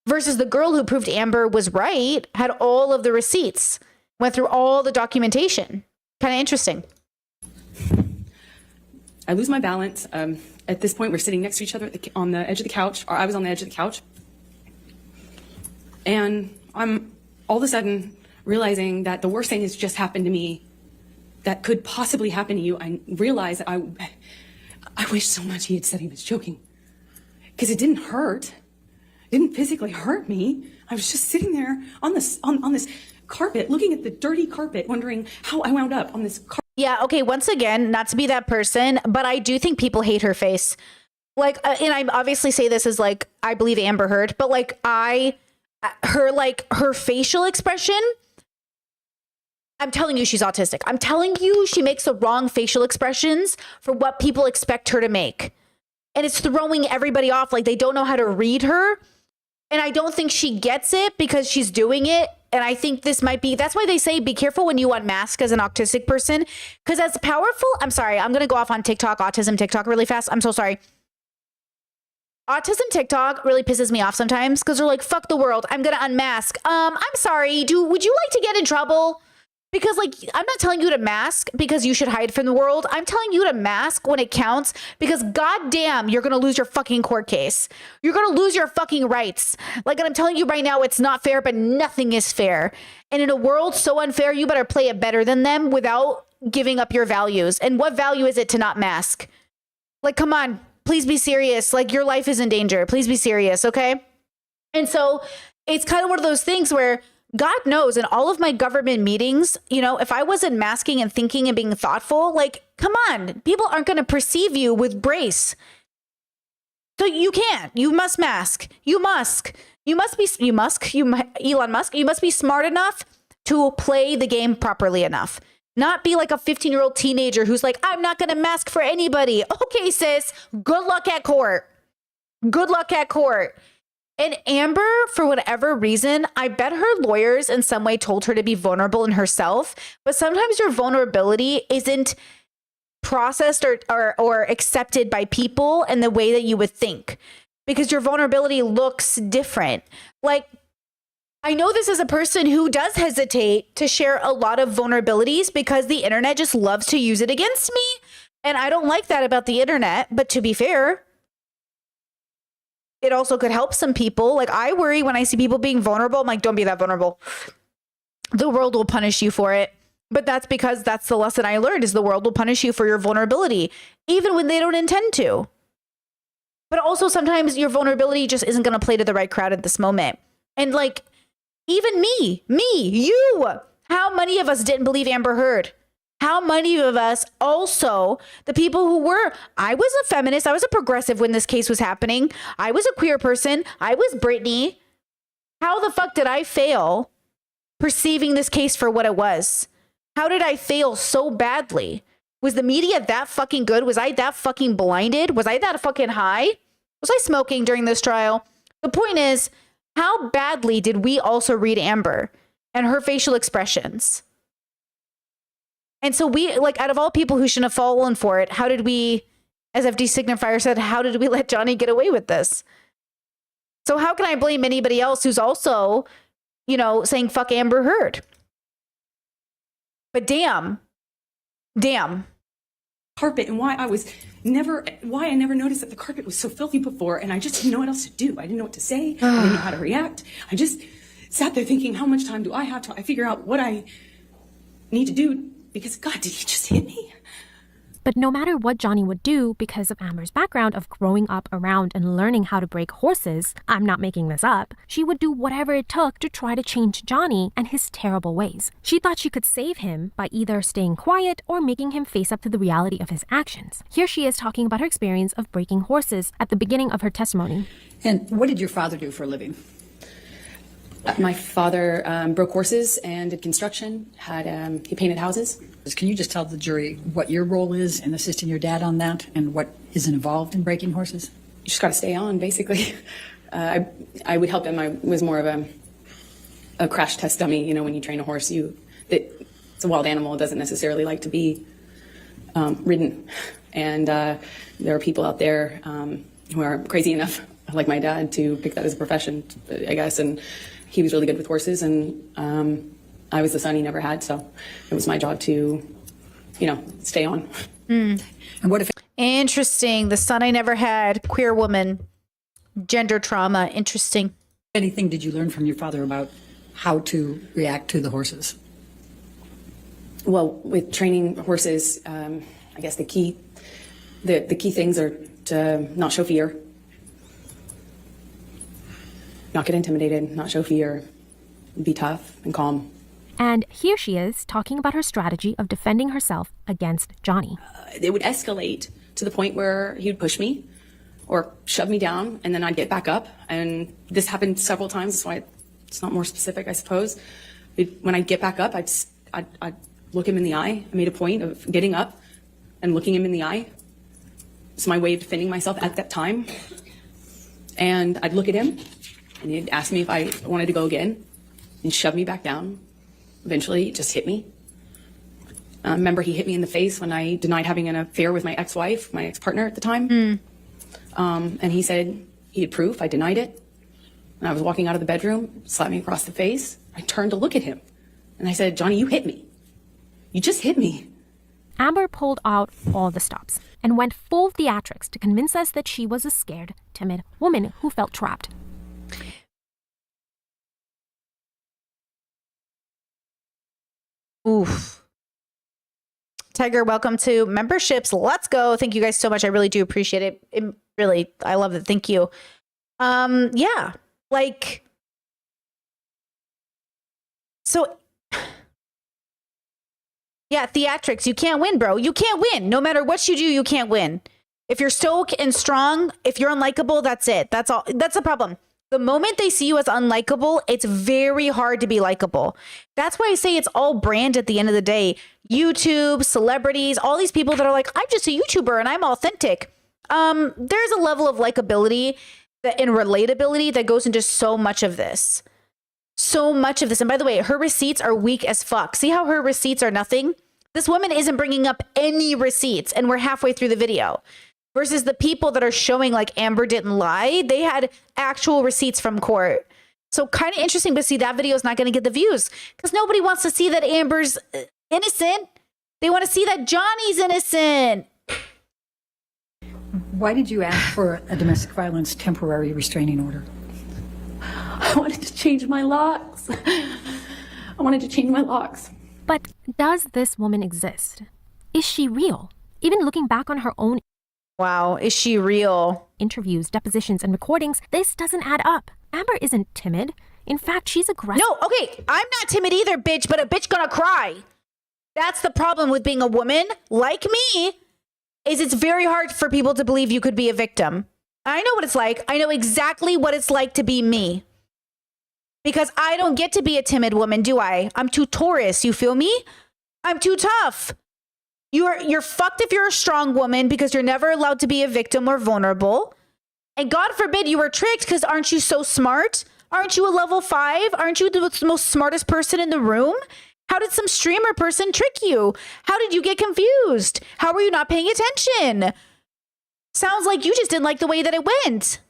Versus the girl who proved Amber was right, had all of the receipts, went through all the documentation. Kind of interesting. I lose my balance. At this point, we're sitting next to each other on the edge of the couch, or I was on the edge of the couch. And I'm all of a sudden realizing that the worst thing has just happened to me that could possibly happen to you. I realized that I wish so much he had said he was joking, because it didn't hurt. didn't physically hurt me. I was just sitting there on this carpet, looking at the dirty carpet, wondering how I wound up on this carpet. Yeah, okay, once again, not to be that person, but I do think people hate her face. Like, and I obviously say this as like, I believe Amber Heard, but like her facial expression, I'm telling you she's autistic. I'm telling you she makes the wrong facial expressions for what people expect her to make. And it's throwing everybody off, like they don't know how to read her. And I don't think she gets it because she's doing it. And I think this might be, that's why they say be careful when you unmask as an autistic person. Because as powerful, I'm sorry, I'm going to go off on TikTok, autism TikTok really fast. I'm so sorry. Autism TikTok really pisses me off sometimes because they're like, fuck the world, I'm going to unmask. I'm sorry, would you like to get in trouble? Because like, I'm not telling you to mask because you should hide from the world. I'm telling you to mask when it counts because goddamn, you're going to lose your fucking court case. You're going to lose your fucking rights. Like, and I'm telling you right now, it's not fair, but nothing is fair. And in a world so unfair, you better play it better than them without giving up your values. And what value is it to not mask? Like, come on, please be serious. Like, your life is in danger. Please be serious, okay? And so it's kind of one of those things where God knows in all of my government meetings, you know, if I wasn't masking and thinking and being thoughtful, like, come on, people aren't going to perceive you with grace. So you can't, you must mask. Elon Musk, you must be smart enough to play the game properly enough. Not be like a 15-year-old teenager who's like, I'm not going to mask for anybody. Okay, sis, good luck at court. Good luck at court. And Amber, for whatever reason, I bet her lawyers in some way told her to be vulnerable in herself. But sometimes your vulnerability isn't processed or accepted by people in the way that you would think, because your vulnerability looks different. Like, I know this is a person who does hesitate to share a lot of vulnerabilities because the internet just loves to use it against me. And I don't like that about the internet. But to be fair, it also could help some people. Like, I worry when I see people being vulnerable. I'm like, don't be that vulnerable. The world will punish you for it. But that's because that's the lesson I learned, is the world will punish you for your vulnerability, even when they don't intend to. But also sometimes your vulnerability just isn't going to play to the right crowd at this moment. And like, even me, you, how many of us didn't believe Amber Heard? How many of us also, the people who were, I was a feminist, I was a progressive when this case was happening. I was a queer person. I was Britney. How the fuck did I fail perceiving this case for what it was? How did I fail so badly? Was the media that fucking good? Was I that fucking blinded? Was I that fucking high? Was I smoking during this trial? The point is, how badly did we also read Amber and her facial expressions? And so we, like, out of all people who shouldn't have fallen for it, how did we, as FD Signifier said, how did we let Johnny get away with this? So how can I blame anybody else who's also, you know, saying fuck Amber Heard? But damn. Carpet, and why I never noticed that the carpet was so filthy before, and I just didn't know what else to do. I didn't know what to say. I didn't know how to react. I just sat there thinking, how much time do I have to figure out what I need to do? Because, God, did he just hit me? But no matter what Johnny would do, because of Amber's background of growing up around and learning how to break horses, I'm not making this up, she would do whatever it took to try to change Johnny and his terrible ways. She thought she could save him by either staying quiet or making him face up to the reality of his actions. Here she is talking about her experience of breaking horses at the beginning of her testimony. And what did your father do for a living? My father broke horses and did construction, he painted houses. Can you just tell the jury what your role is in assisting your dad on that and what is involved in breaking horses? You just got to stay on, basically. I would help him. I was more of a crash test dummy. You know, when you train a horse, it's a wild animal. It doesn't necessarily like to be ridden. And there are people out there who are crazy enough, like my dad, to pick that as a profession, I guess. And he was really good with horses, and I was the son he never had, so it was my job to, you know, stay on. And what if... Interesting. The son I never had, queer woman, gender trauma. Interesting. Anything did you learn from your father about how to react to the horses? Well, with training horses, I guess the key things are to not show fear. not get intimidated, not show fear, be tough and calm. And here she is talking about her strategy of defending herself against Johnny. It would escalate to the point where he would push me or shove me down, and then I'd get back up. And this happened several times. That's why it's not more specific, I suppose. When I'd get back up, I'd look him in the eye. I made a point of getting up and looking him in the eye. It's my way of defending myself at that time. And I'd look at him, and he'd ask me if I wanted to go again, and shove me back down. Eventually, he just hit me. Remember, he hit me in the face when I denied having an affair with my ex-wife, my ex-partner at the time. And he said he had proof. I denied it. And I was walking out of the bedroom, slapped me across the face. I turned to look at him. And I said, Johnny, you hit me. You just hit me. Amber pulled out all the stops and went full theatrics to convince us that she was a scared, timid woman who felt trapped. Oof. Tiger, welcome to memberships. Let's go. Thank you guys so much. I really do appreciate it. I love it. Thank you. Yeah. Like, so yeah, theatrics. You can't win, bro. You can't win. No matter what you do, you can't win. If you're stoic and strong, if you're unlikable, that's it. That's all. That's the problem. The moment they see you as unlikable, it's very hard to be likable. That's why I say it's all brand at the end of the day. YouTube, celebrities, all these people that are like, I'm just a YouTuber and I'm authentic. There's a level of likability and relatability that goes into so much of this. So much of this. And by the way, her receipts are weak as fuck. See how her receipts are nothing? This woman isn't bringing up any receipts, and we're halfway through the video. Versus the people that are showing like Amber didn't lie, they had actual receipts from court. So kind of interesting, but see, that video is not going to get the views because nobody wants to see that Amber's innocent. They want to see that Johnny's innocent. Why did you ask for a domestic violence temporary restraining order? I wanted to change my locks. But does this woman exist? Is she real? Even looking back on her own is she real? Interviews, depositions, and recordings, this doesn't add up. Amber isn't timid. In fact, she's aggressive. No, okay, I'm not timid either, bitch, but a bitch gonna cry. That's the problem with being a woman like me, is it's very hard for people to believe you could be a victim. I know what it's like. I know exactly what it's like to be me. Because I don't get to be a timid woman, do I? I'm too Taurus, you feel me? I'm too tough. You're fucked if you're a strong woman because you're never allowed to be a victim or vulnerable. And God forbid you were tricked because aren't you so smart? Aren't you a level 5? Aren't you the most smartest person in the room? How did some streamer person trick you? How did you get confused? How were you not paying attention? Sounds like you just didn't like the way that it went.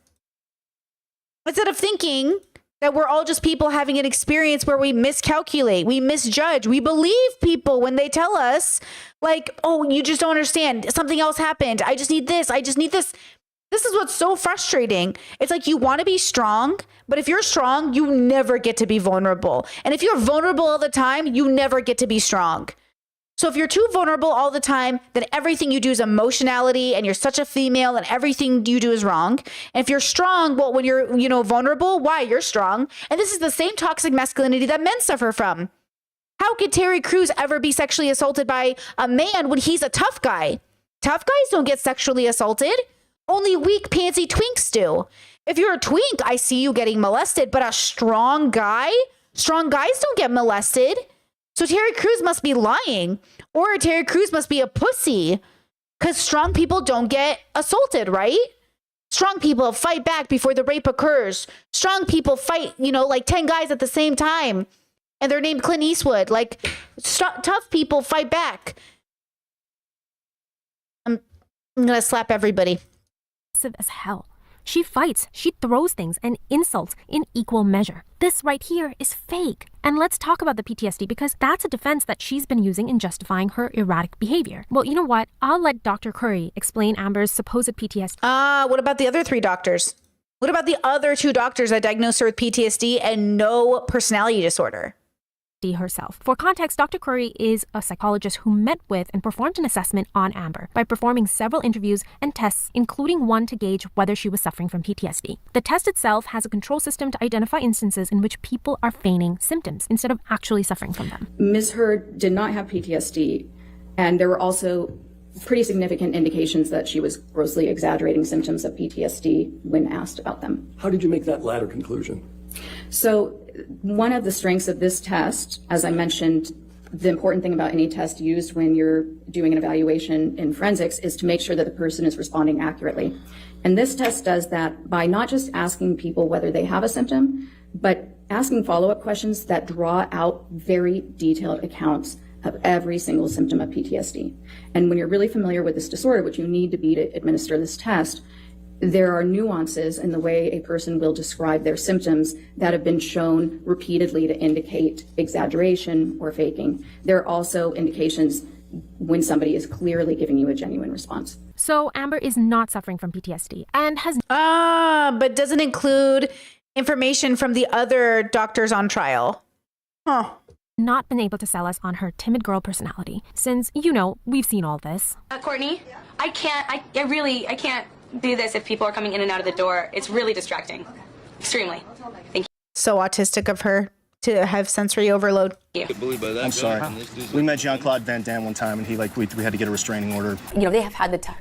Instead of thinking that we're all just people having an experience where we miscalculate, we misjudge, we believe people when they tell us like, oh, you just don't understand. Something else happened. I just need this. I just need this. This is what's so frustrating. It's like you want to be strong, but if you're strong, you never get to be vulnerable. And if you're vulnerable all the time, you never get to be strong. So if you're too vulnerable all the time, then everything you do is emotionality and you're such a female and everything you do is wrong. And if you're strong, well, when you're, vulnerable, why? You're strong. And this is the same toxic masculinity that men suffer from. How could Terry Crews ever be sexually assaulted by a man when he's a tough guy? Tough guys don't get sexually assaulted. Only weak, pansy twinks do. If you're a twink, I see you getting molested, but a strong guys don't get molested. So Terry Crews must be lying, or Terry Crews must be a pussy, because strong people don't get assaulted, right? Strong people fight back before the rape occurs. Strong people fight, like 10 guys at the same time, and they're named Clint Eastwood. Like, tough people fight back. I'm gonna slap everybody. As hell. She fights, she throws things and insults in equal measure. This right here is fake. And let's talk about the PTSD because that's a defense that she's been using in justifying her erratic behavior. Well, you know what? I'll let Dr. Curry explain Amber's supposed PTSD. What about the other 3 doctors? What about the other 2 doctors that diagnosed her with PTSD and no personality disorder? PTSD herself. For context, Dr. Curry is a psychologist who met with and performed an assessment on Amber by performing several interviews and tests, including one to gauge whether she was suffering from PTSD. The test itself has a control system to identify instances in which people are feigning symptoms instead of actually suffering from them. Ms. Heard did not have PTSD, and there were also pretty significant indications that she was grossly exaggerating symptoms of PTSD when asked about them. How did you make that latter conclusion? So one of the strengths of this test, as I mentioned, the important thing about any test used when you're doing an evaluation in forensics is to make sure that the person is responding accurately. And this test does that by not just asking people whether they have a symptom, but asking follow-up questions that draw out very detailed accounts of every single symptom of PTSD. And when you're really familiar with this disorder, which you need to be to administer this test, there are nuances in the way a person will describe their symptoms that have been shown repeatedly to indicate exaggeration or faking. There are also indications when somebody is clearly giving you a genuine response. So Amber is not suffering from PTSD and has... but doesn't include information from the other doctors on trial. Huh. Not been able to sell us on her timid girl personality, since, we've seen all this. Courtney, I can't do this if people are coming in and out of the door. It's really distracting. Extremely. Thank you. So autistic of her to have sensory overload. I'm sorry. We met Jean-Claude Van Damme one time, and we had to get a restraining order. They have had the time.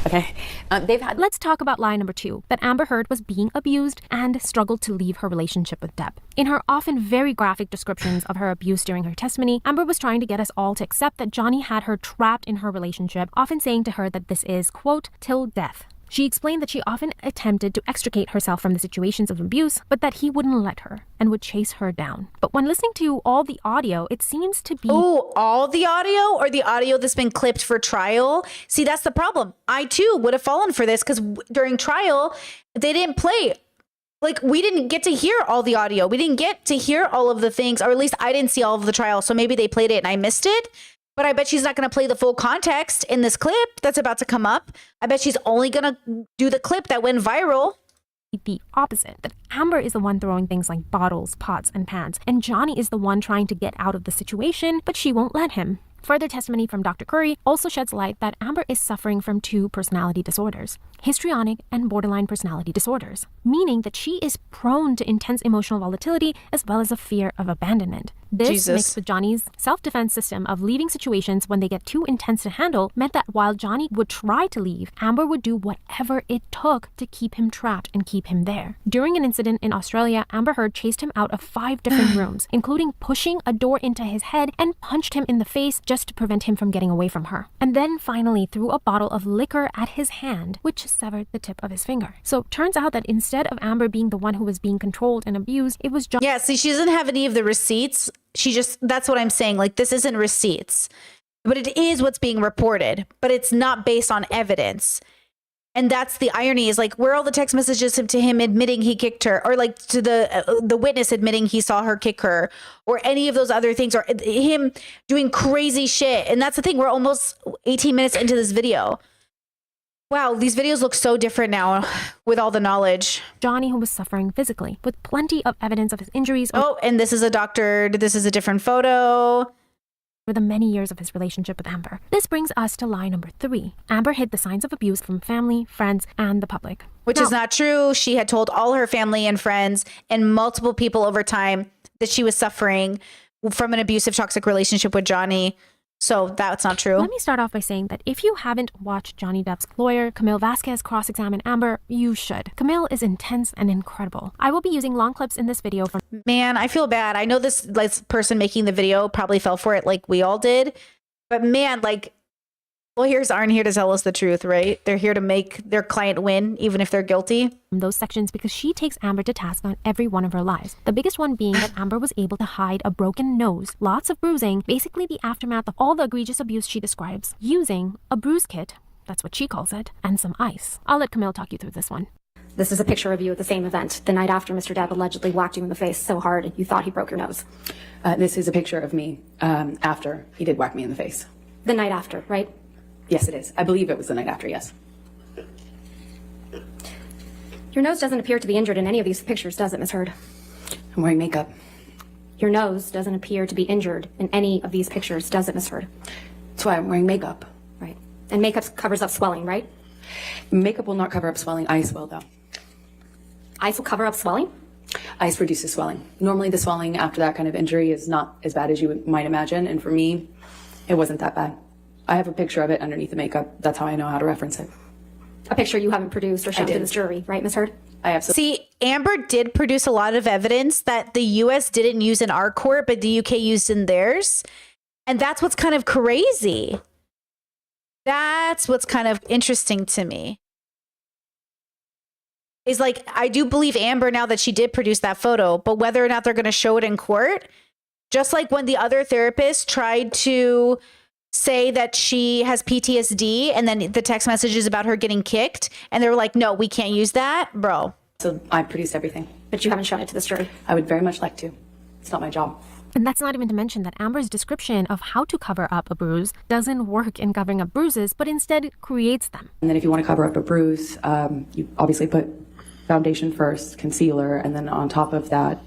Okay. Let's talk about lie number 2, that Amber Heard was being abused and struggled to leave her relationship with Depp. In her often very graphic descriptions of her abuse during her testimony, Amber was trying to get us all to accept that Johnny had her trapped in her relationship, often saying to her that this is, quote, till death. She explained that she often attempted to extricate herself from the situations of abuse, but that he wouldn't let her and would chase her down. But when listening to all the audio, it seems to be... Oh, all the audio or the audio that's been clipped for trial? See, that's the problem. I, too, would have fallen for this because during trial, they didn't play. Like, we didn't get to hear all the audio. We didn't get to hear all of the things, or at least I didn't see all of the trial. So maybe they played it and I missed it. But I bet she's not going to play the full context in this clip that's about to come up. I bet she's only going to do the clip that went viral. The opposite, that Amber is the one throwing things like bottles, pots, and pans, and Johnny is the one trying to get out of the situation, but she won't let him. Further testimony from Dr. Curry also sheds light that Amber is suffering from 2 personality disorders, histrionic and borderline personality disorders, meaning that she is prone to intense emotional volatility as well as a fear of abandonment. This mixed with Johnny's self-defense system of leaving situations when they get too intense to handle meant that while Johnny would try to leave, Amber would do whatever it took to keep him trapped and keep him there. During an incident in Australia, Amber Heard chased him out of 5 different rooms, including pushing a door into his head and punched him in the face just to prevent him from getting away from her. And then finally threw a bottle of liquor at his hand, which severed the tip of his finger. So turns out that instead of Amber being the one who was being controlled and abused, it was Johnny. Yeah, see, she doesn't have any of the receipts. That's what I'm saying. Like, this isn't receipts, but it is what's being reported, but it's not based on evidence. And that's the irony, is like, where are all the text messages to him admitting he kicked her, or like to the witness admitting he saw her kick her, or any of those other things, or him doing crazy shit. And that's the thing. We're almost 18 minutes into this video. Wow, these videos look so different now with all the knowledge. Johnny, who was suffering physically, with plenty of evidence of his injuries. Oh, and this is a different photo. For the many years of his relationship with Amber. This brings us to lie number 3. Amber hid the signs of abuse from family, friends, and the public. Which is not true. She had told all her family and friends and multiple people over time that she was suffering from an abusive, toxic relationship with Johnny. So that's not true. Let me start off by saying that if you haven't watched Johnny Depp's lawyer, Camille Vasquez, cross-examine Amber, you should. Camille is intense and incredible. I will be using long clips in this video from... Man, I feel bad. I know this person making the video probably fell for it like we all did. But man, lawyers aren't here to tell us the truth, right? They're here to make their client win, even if they're guilty. Those sections, because she takes Amber to task on every one of her lies. The biggest one being that Amber was able to hide a broken nose, lots of bruising, basically the aftermath of all the egregious abuse she describes, using a bruise kit, that's what she calls it, and some ice. I'll let Camille talk you through this one. This is a picture of you at the same event, the night after Mr. Depp allegedly whacked you in the face so hard you thought he broke your nose. This is a picture of me after he did whack me in the face. The night after, right? Yes, it is. I believe it was the night after, yes. Your nose doesn't appear to be injured in any of these pictures, does it, Miss Heard? I'm wearing makeup. Your nose doesn't appear to be injured in any of these pictures, does it, Miss Heard? That's why I'm wearing makeup. Right. And makeup covers up swelling, right? Makeup will not cover up swelling. Ice will, though. Ice will cover up swelling? Ice produces swelling. Normally, the swelling after that kind of injury is not as bad as you might imagine, and for me, it wasn't that bad. I have a picture of it underneath the makeup. That's how I know how to reference it. A picture you haven't produced or shown to this jury, right, Miss Heard? I absolutely. See, Amber did produce a lot of evidence that the U.S. didn't use in our court, but the U.K. used in theirs. And that's what's kind of crazy. That's what's kind of interesting to me. Is like, I do believe Amber now that she did produce that photo, but whether or not they're going to show it in court, just like when the other therapist tried to say that she has PTSD and then the text messages about her getting kicked and they were like, no, we can't use that, bro. So I produced everything. But you haven't shown it to this jury. I would very much like to. It's not my job. And that's not even to mention that Amber's description of how to cover up a bruise doesn't work in covering up bruises, but instead creates them. And then if you want to cover up a bruise, you obviously put foundation first, concealer, and then on top of that,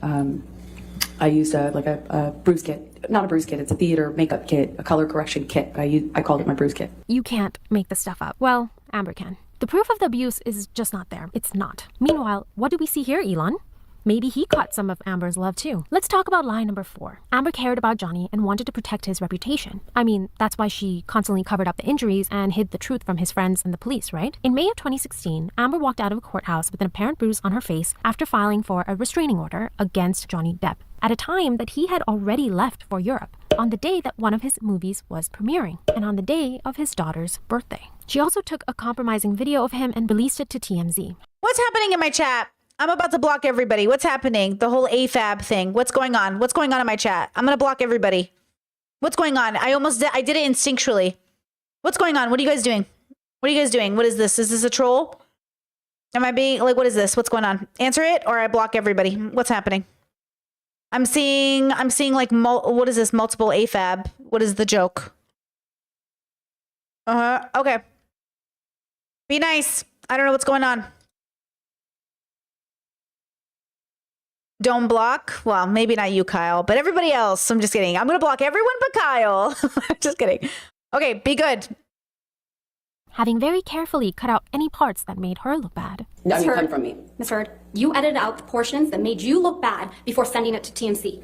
I used a bruise kit. Not a bruise kit, it's a theater makeup kit, a color correction kit. I called it my bruise kit. You can't make this stuff up. Well, Amber can. The proof of the abuse is just not there. It's not. Meanwhile, what do we see here, Elon? Maybe he caught some of Amber's love too. Let's talk about lie number 4. Amber cared about Johnny and wanted to protect his reputation. I mean, that's why she constantly covered up the injuries and hid the truth from his friends and the police, right? In May of 2016, Amber walked out of a courthouse with an apparent bruise on her face after filing for a restraining order against Johnny Depp at a time that he had already left for Europe, on the day that one of his movies was premiering, and on the day of his daughter's birthday. She also took a compromising video of him and released it to TMZ. What's happening in my chat? I'm about to block everybody. What's happening? The whole AFAB thing. What's going on? What's going on in my chat? I'm going to block everybody. What's going on? I did it instinctually. What's going on? What are you guys doing? What are you guys doing? What is this? Is this a troll? Am I being like, what is this? What's going on? Answer it or I block everybody. What's happening? I'm seeing like, what is this? Multiple AFAB. What is the joke? Okay. Be nice. I don't know what's going on. Don't block. Well, maybe not you, Kyle, but everybody else. I'm just kidding. I'm going to block everyone but Kyle. Just kidding. Okay, be good. Having very carefully cut out any parts that made her look bad. No, you come from me. Miss Heard, you edited out the portions that made you look bad before sending it to TMZ.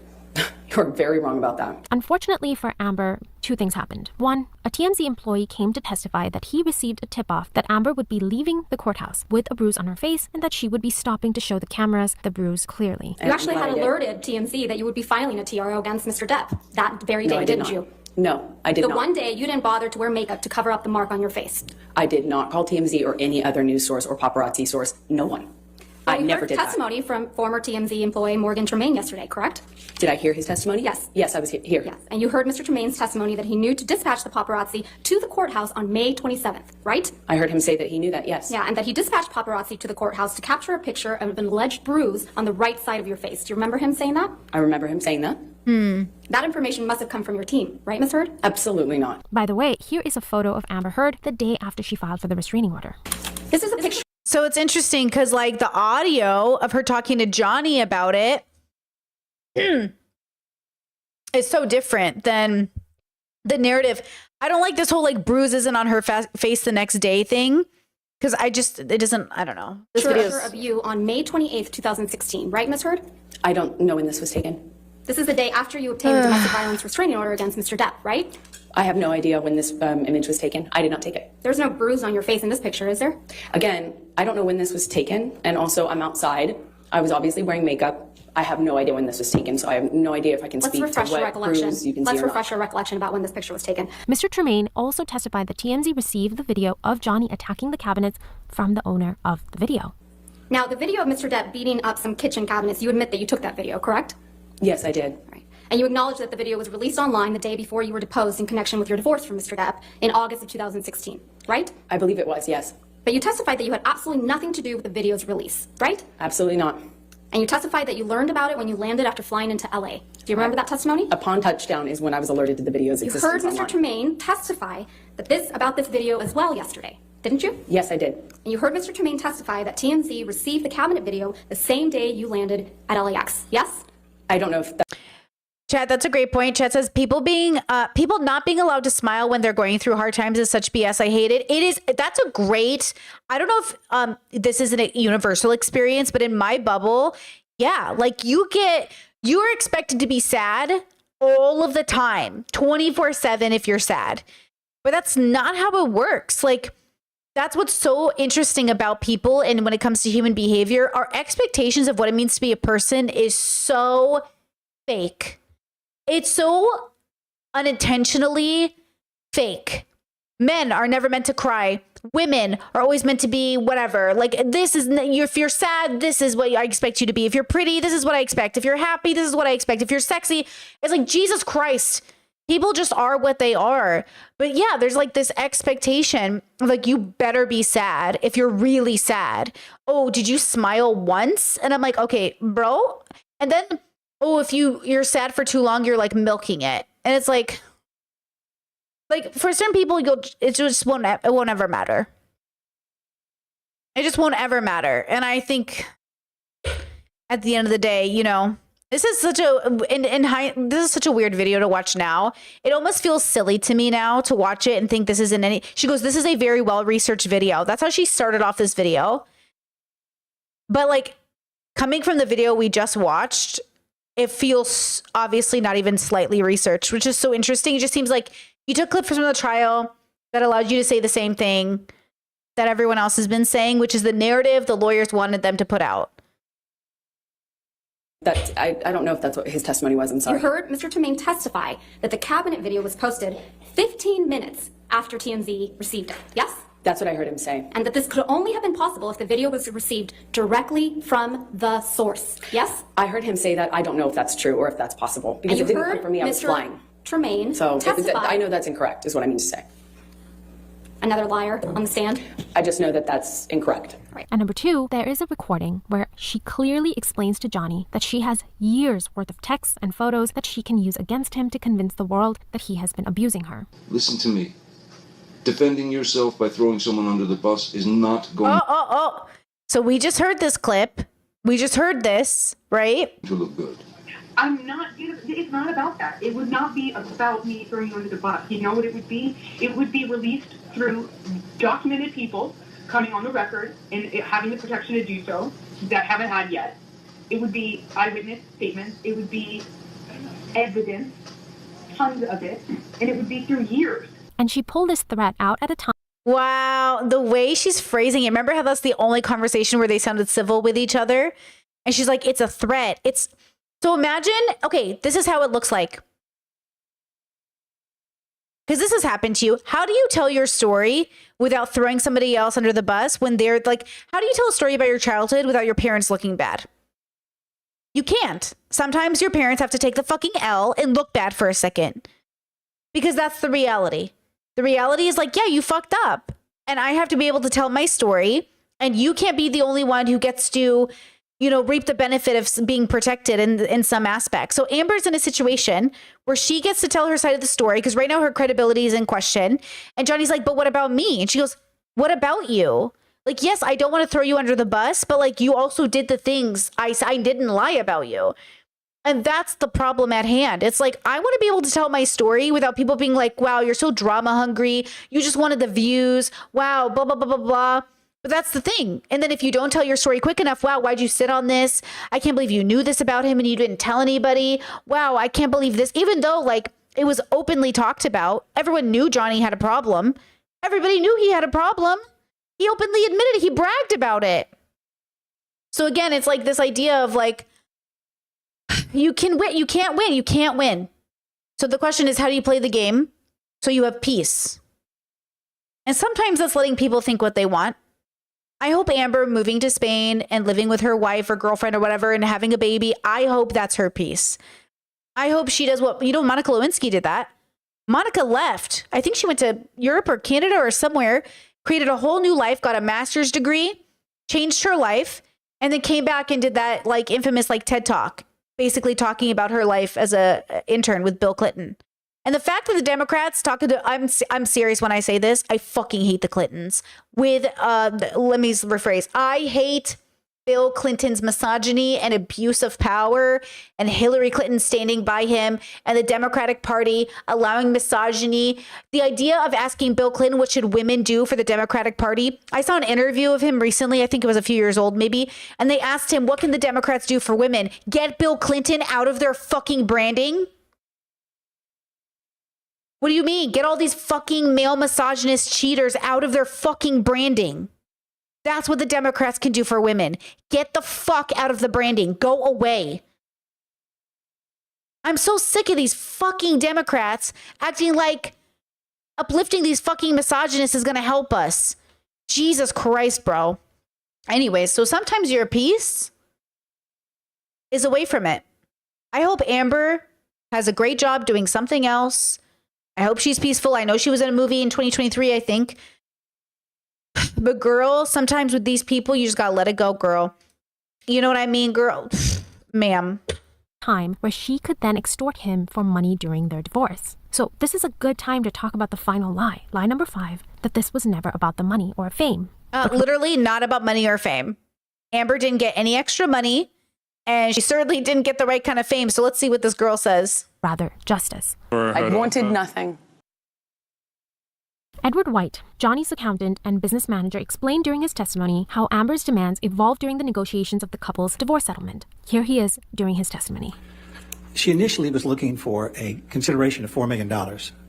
You're very wrong about that. Unfortunately for Amber, 2 things happened. 1, a TMZ employee came to testify that he received a tip-off that Amber would be leaving the courthouse with a bruise on her face and that she would be stopping to show the cameras the bruise clearly. You actually had alerted TMZ that you would be filing a TRO against Mr. Depp that very day, didn't you? No, I did not. The one day you didn't bother to wear makeup to cover up the mark on your face. I did not call TMZ or any other news source or paparazzi source. No one. I never did that. Testimony from former TMZ employee Morgan Tremaine yesterday, correct? Did I hear his testimony? Yes. Yes, I was here. Yes. And you heard Mr. Tremaine's testimony that he knew to dispatch the paparazzi to the courthouse on May 27th, right? I heard him say that he knew that, yes. Yeah, and that he dispatched paparazzi to the courthouse to capture a picture of an alleged bruise on the right side of your face. Do you remember him saying that? I remember him saying that. That information must have come from your team, right, Miss Heard? Absolutely not. By the way, here is a photo of Amber Heard the day after she filed for the restraining order. This is a picture. So it's interesting because like the audio of her talking to Johnny about it is so different than the narrative. I don't like this whole like bruise isn't on her face the next day thing because it doesn't, I don't know. This video of you on May 28th, 2016, right, Miss Heard? I don't know when this was taken. This is the day after you obtained a domestic violence restraining order against Mr. Depp, right? I have no idea when this image was taken. I did not take it. There's no bruise on your face in this picture, is there? Again, I don't know when this was taken, and also I'm outside. I was obviously wearing makeup. I have no idea when this was taken, so I have no idea if I can speak to what bruise you can see or not. Let's refresh your recollection about when this picture was taken. Mr. Tremaine also testified that TMZ received the video of Johnny attacking the cabinets from the owner of the video. Now, the video of Mr. Depp beating up some kitchen cabinets, you admit that you took that video, correct? Yes, I did. Right. And you acknowledge that the video was released online the day before you were deposed in connection with your divorce from Mr. Depp in August of 2016, right? I believe it was, yes. But you testified that you had absolutely nothing to do with the video's release, right? Absolutely not. And you testified that you learned about it when you landed after flying into LA. Do you remember that testimony? Upon touchdown is when I was alerted to the video's existence You heard Mr. online. Tremaine testify that about this video as well yesterday, didn't you? Yes, I did. And you heard Mr. Tremaine testify that TMZ received the cabinet video the same day you landed at LAX, yes? I don't know if that... Chad, that's a great point. Chad says people not being allowed to smile when they're going through hard times is such BS. I hate it. That's a great, I don't know if this isn't a universal experience, but in my bubble, yeah, like you're expected to be sad all of the time, 24/7 if you're sad. But that's not how it works. Like, that's what's so interesting about people. And when it comes to human behavior, our expectations of what it means to be a person is so fake. It's so unintentionally fake. Men are never meant to cry. Women are always meant to be whatever. Like, if you're sad, this is what I expect you to be. If you're pretty, this is what I expect. If you're happy, this is what I expect. If you're sexy, it's like, Jesus Christ. People just are what they are. But yeah, there's like this expectation of like, you better be sad if you're really sad. Oh, did you smile once? And I'm like, okay, bro. And then, oh, if you're sad for too long, you're like milking it. And it's like for certain people, it won't ever matter. It just won't ever matter. And I think at the end of the day, you know, this is such a weird video to watch now. It almost feels silly to me now to watch it and think this isn't any. She goes, this is a very well-researched video. That's how she started off this video. But like, coming from the video we just watched, it feels obviously not even slightly researched, which is so interesting. It just seems like you took clips from the trial that allowed you to say the same thing that everyone else has been saying, which is the narrative the lawyers wanted them to put out. I don't know if that's what his testimony was. I'm sorry. You heard Mr. Tremaine testify that the cabinet video was posted 15 minutes after TMZ received it, yes? That's what I heard him say. And that this could only have been possible if the video was received directly from the source, yes? I heard him say that. I don't know if that's true or if that's possible. Because it didn't come from me. I was flying. Tremaine so testify. I know that's incorrect, is what I mean to say. Another liar on the stand? I just know that that's incorrect. Right. And number 2, there is a recording where she clearly explains to Johnny that she has years worth of texts and photos that she can use against him to convince the world that he has been abusing her. Listen to me. Defending yourself by throwing someone under the bus is not going So we just heard this clip. We just heard this, right? to look good. I'm not, it's not about that. It would not be about me throwing you under the bus. You know what it would be? It would be released through documented people coming on the record and having the protection to do so that haven't had yet. It would be eyewitness statements. It would be evidence, tons of it, and it would be through years. And she pulled this threat out at a time. Wow, the way she's phrasing it. Remember how that's the only conversation where they sounded civil with each other? And she's like, it's a threat. So imagine, okay, this is how it looks like. Because this has happened to you. How do you tell your story without throwing somebody else under the bus when they're like, how do you tell a story about your childhood without your parents looking bad? You can't. Sometimes your parents have to take the fucking L and look bad for a second. Because that's the reality. The reality is like, yeah, you fucked up. And I have to be able to tell my story. And you can't be the only one who gets to, you know, reap the benefit of being protected in some aspect. So Amber's in a situation where she gets to tell her side of the story because right now her credibility is in question. And Johnny's like, but what about me? And she goes, what about you? Like, yes, I don't want to throw you under the bus, but like you also did the things I didn't lie about you. And that's the problem at hand. It's like, I want to be able to tell my story without people being like, wow, you're so drama hungry. You just wanted the views. Wow, blah, blah, blah, blah, blah. But that's the thing. And then if you don't tell your story quick enough, wow, why'd you sit on this? I can't believe you knew this about him and you didn't tell anybody. Wow, I can't believe this. Even though like it was openly talked about, everyone knew Johnny had a problem. Everybody knew he had a problem. He openly admitted it. He bragged about it. So again, it's like this idea of like, you can win, you can't win, you can't win. So the question is, how do you play the game so you have peace? And sometimes that's letting people think what they want. I hope Amber moving to Spain and living with her wife or girlfriend or whatever and having a baby, I hope that's her peace. I hope she does what, you know, Monica Lewinsky did that. Monica left. I think she went to Europe or Canada or somewhere, created a whole new life, got a master's degree, changed her life, and then came back and did that like infamous like TED Talk, basically talking about her life as a intern with Bill Clinton. And the fact that the Democrats talking to, I'm serious when I say this, I fucking hate the Clintons. Let me rephrase. I hate Bill Clinton's misogyny and abuse of power, and Hillary Clinton standing by him, and the Democratic Party allowing misogyny. The idea of asking Bill Clinton what should women do for the Democratic Party. I saw an interview of him recently, I think it was a few years old maybe, and they asked him, what can the Democrats do for women? Get Bill Clinton out of their fucking branding? What do you mean? Get all these fucking male misogynist cheaters out of their fucking branding. That's what the Democrats can do for women. Get the fuck out of the branding. Go away. I'm so sick of these fucking Democrats acting like uplifting these fucking misogynists is going to help us. Jesus Christ, bro. Anyways, so sometimes your peace is away from it. I hope Amber has a great job doing something else. I hope she's peaceful. I know she was in a movie in 2023, I think. But girl, sometimes with these people, you just gotta let it go, girl. You know what I mean, girl? Ma'am. Time where she could then extort him for money during their divorce. So this is a good time to talk about the final lie. Lie number 5, that this was never about the money or fame. Literally not about money or fame. Amber didn't get any extra money, and she certainly didn't get the right kind of fame. So let's see what this girl says. Rather, justice. I wanted nothing. Edward White, Johnny's accountant and business manager, explained during his testimony how Amber's demands evolved during the negotiations of the couple's divorce settlement. Here he is during his testimony. She initially was looking for a consideration of $4 million,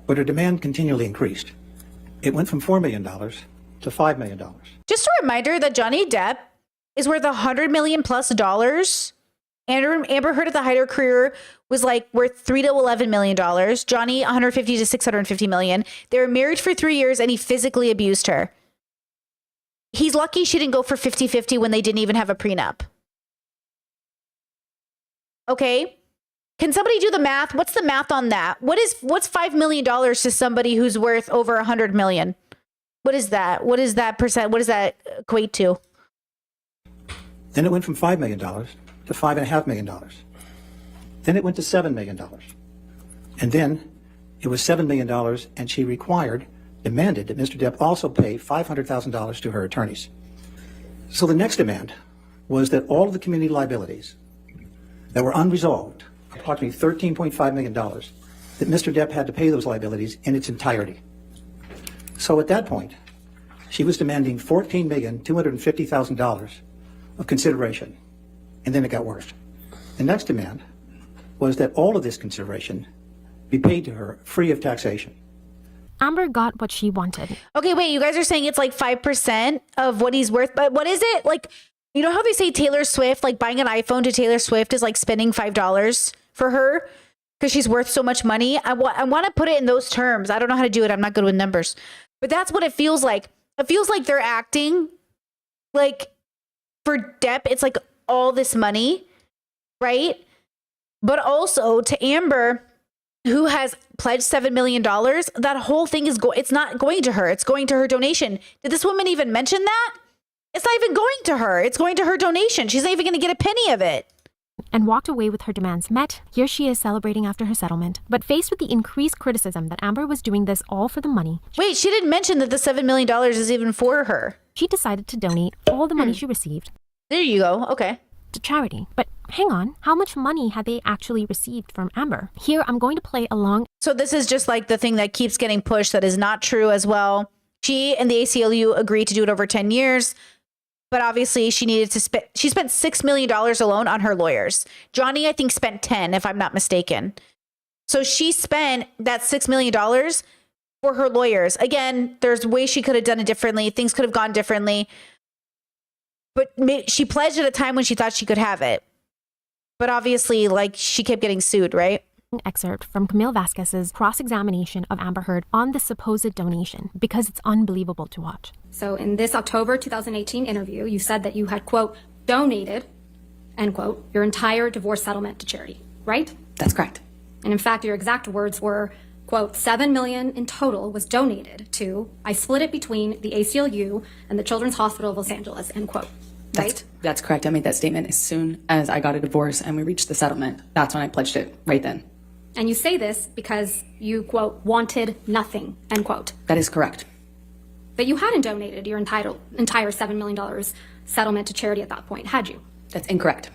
but her demand continually increased. It went from $4 million to $5 million. Just a reminder that Johnny Depp is worth $100 million plus dollars. Amber Heard at the height of her career was like worth $3 to $11 million. Johnny, $150 to $650 million. They were married for 3 years and he physically abused her. He's lucky she didn't go for 50-50 when they didn't even have a prenup. Okay. Can somebody do the math? What's the math on that? What's $5 million to somebody who's worth over $100 million? What is that? What is that percent? What does that equate to? Then it went from $5 million to $5.5 million. Then it went to $7 million. And then it was $7 million, and she demanded that Mr. Depp also pay $500,000 to her attorneys. So the next demand was that all of the community liabilities that were unresolved, approximately $13.5 million, that Mr. Depp had to pay those liabilities in its entirety. So at that point, she was demanding $14,250,000 of consideration. And then it got worse. The next demand was that all of this consideration be paid to her free of taxation. Amber got what she wanted. Okay, wait, you guys are saying it's like 5% of what he's worth, but what is it? Like, you know how they say Taylor Swift, like buying an iPhone to Taylor Swift is like spending $5 for her because she's worth so much money? I want to put it in those terms. I don't know how to do it. I'm not good with numbers. But that's what it feels like. It feels like they're acting like for Depp, it's like all this money, right? But also to Amber, who has pledged $7 million, that whole thing is it's not going to her. It's going to her donation. Did this woman even mention that? It's not even going to her. It's going to her donation. She's not even going to get a penny of it. And walked away with her demands met. Here she is celebrating after her settlement. But faced with the increased criticism that Amber was doing this all for the money. Wait, she didn't mention that the $7 million is even for her. She decided to donate all the money she received. There you go. Okay. To charity. But hang on, how much money had they actually received from Amber? Here, I'm going to play along. So this is just like the thing that keeps getting pushed that is not true as well. She and the ACLU agreed to do it over 10 years. But obviously she spent $6 million alone on her lawyers. Johnny, I think, spent 10, if I'm not mistaken. So she spent that $6 million for her lawyers. Again, there's ways she could have done it differently. Things could have gone differently. But she pledged at a time when she thought she could have it. But obviously, like, she kept getting sued, right? Excerpt from Camille Vasquez's cross-examination of Amber Heard on the supposed donation, because it's unbelievable to watch. So in this October 2018 interview, you said that you had, quote, donated, end quote, your entire divorce settlement to charity, right? That's correct. And in fact, your exact words were, quote, $7 million in total was donated to, I split it between the ACLU and the Children's Hospital of Los Angeles, end quote. Right? That's correct. I made that statement as soon as I got a divorce and we reached the settlement. That's when I pledged it, right then. And you say this because you, quote, wanted nothing, end quote. That is correct. But you hadn't donated your entire $7 million settlement to charity at that point, had you? That's incorrect.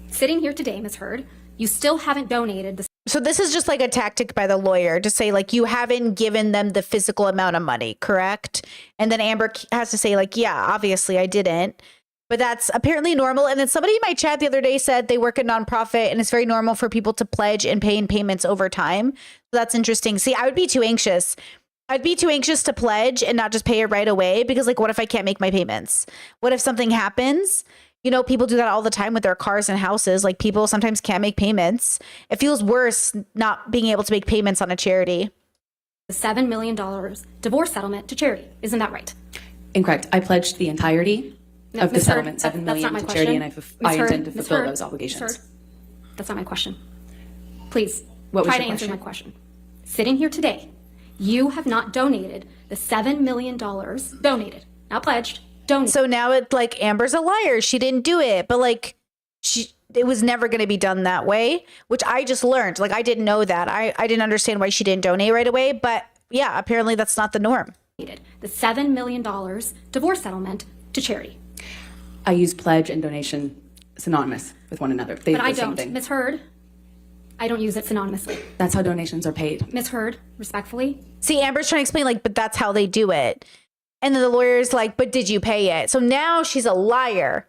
Sitting here today, Ms. Heard, you still haven't donated the... So this is just like a tactic by the lawyer to say, like, you haven't given them the physical amount of money, correct? And then Amber has to say, like, yeah, obviously I didn't. But that's apparently normal. And then somebody in my chat the other day said they work a nonprofit and it's very normal for people to pledge and pay in payments over time. So that's interesting. See, I would be too anxious. I'd be too anxious to pledge and not just pay it right away because, like, what if I can't make my payments? What if something happens? You know, people do that all the time with their cars and houses. Like, people sometimes can't make payments. It feels worse not being able to make payments on a charity. The $7 million divorce settlement to charity. Isn't that right? Incorrect. I pledged the entirety of the settlement, $7 million to charity, and I intend to fulfill those obligations. That's not my question. Please, What was try your to answer question? my question. Sitting here today, you have not donated the $7 million donated, not pledged, donated. So now it's like Amber's a liar. She didn't do it, but like it was never going to be done that way, which I just learned. Like, I didn't know that. I didn't understand why she didn't donate right away. But yeah, apparently that's not the norm. The $7 million divorce settlement to charity. I use pledge and donation synonymous with one another. They But do I the same don't. thing. Ms. Heard, I don't use it synonymously. That's how donations are paid. Ms. Heard, respectfully. See, Amber's trying to explain, like, but that's how they do it. And then the lawyer's like, but did you pay it? So now she's a liar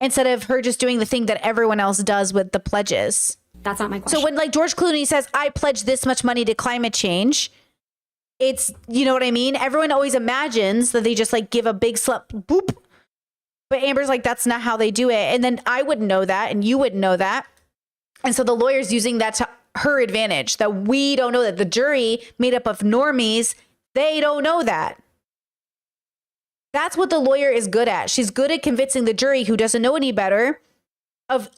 instead of her just doing the thing that everyone else does with the pledges. That's not my question. So when, like, George Clooney says, I pledge this much money to climate change, it's, you know what I mean? Everyone always imagines that they just, like, give a big slap, boop. But Amber's like, that's not how they do it. And then I wouldn't know that, and you wouldn't know that. And so the lawyer's using that to her advantage, that we don't know that. The jury, made up of normies, they don't know that. That's what the lawyer is good at. She's good at convincing the jury, who doesn't know any better, of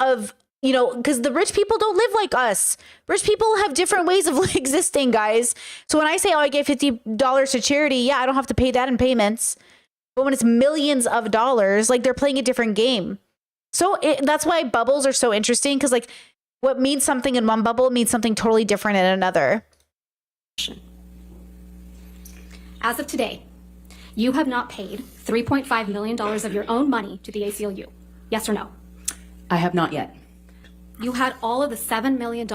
you know, because the rich people don't live like us. Rich people have different ways of existing, guys. So when I say, oh, I gave $50 to charity, yeah, I don't have to pay that in payments. But when it's millions of dollars, like, they're playing a different game. So that's why bubbles are so interesting, because, like, what means something in one bubble means something totally different in another. As of today, you have not paid $3.5 million of your own money to the ACLU. Yes or no? I have not yet. You had all of the $7 million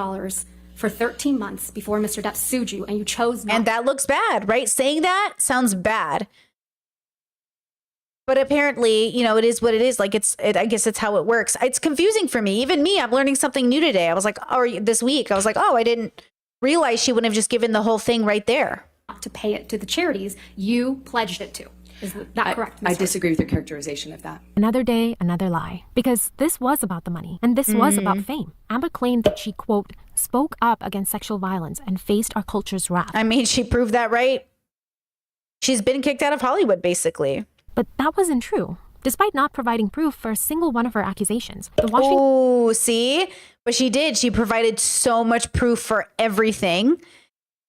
for 13 months before Mr. Depp sued you, and you chose not. And that looks bad, right? Saying that sounds bad. But apparently, you know, it is what it is. Like, I guess it's how it works. It's confusing for me. Even me, I'm learning something new today. I was like, this week, I was like, oh, I didn't realize she wouldn't have just given the whole thing right there. To pay it to the charities you pledged it to. Is that correct? I disagree with your characterization of that. Another day, another lie. Because this was about the money, and this was about fame. Amber claimed that she, quote, spoke up against sexual violence and faced our culture's wrath. I mean, she proved that, right? She's been kicked out of Hollywood, basically. But that wasn't true. Despite not providing proof for a single one of her accusations, the Washington... Oh, see? But she did. She provided so much proof for everything.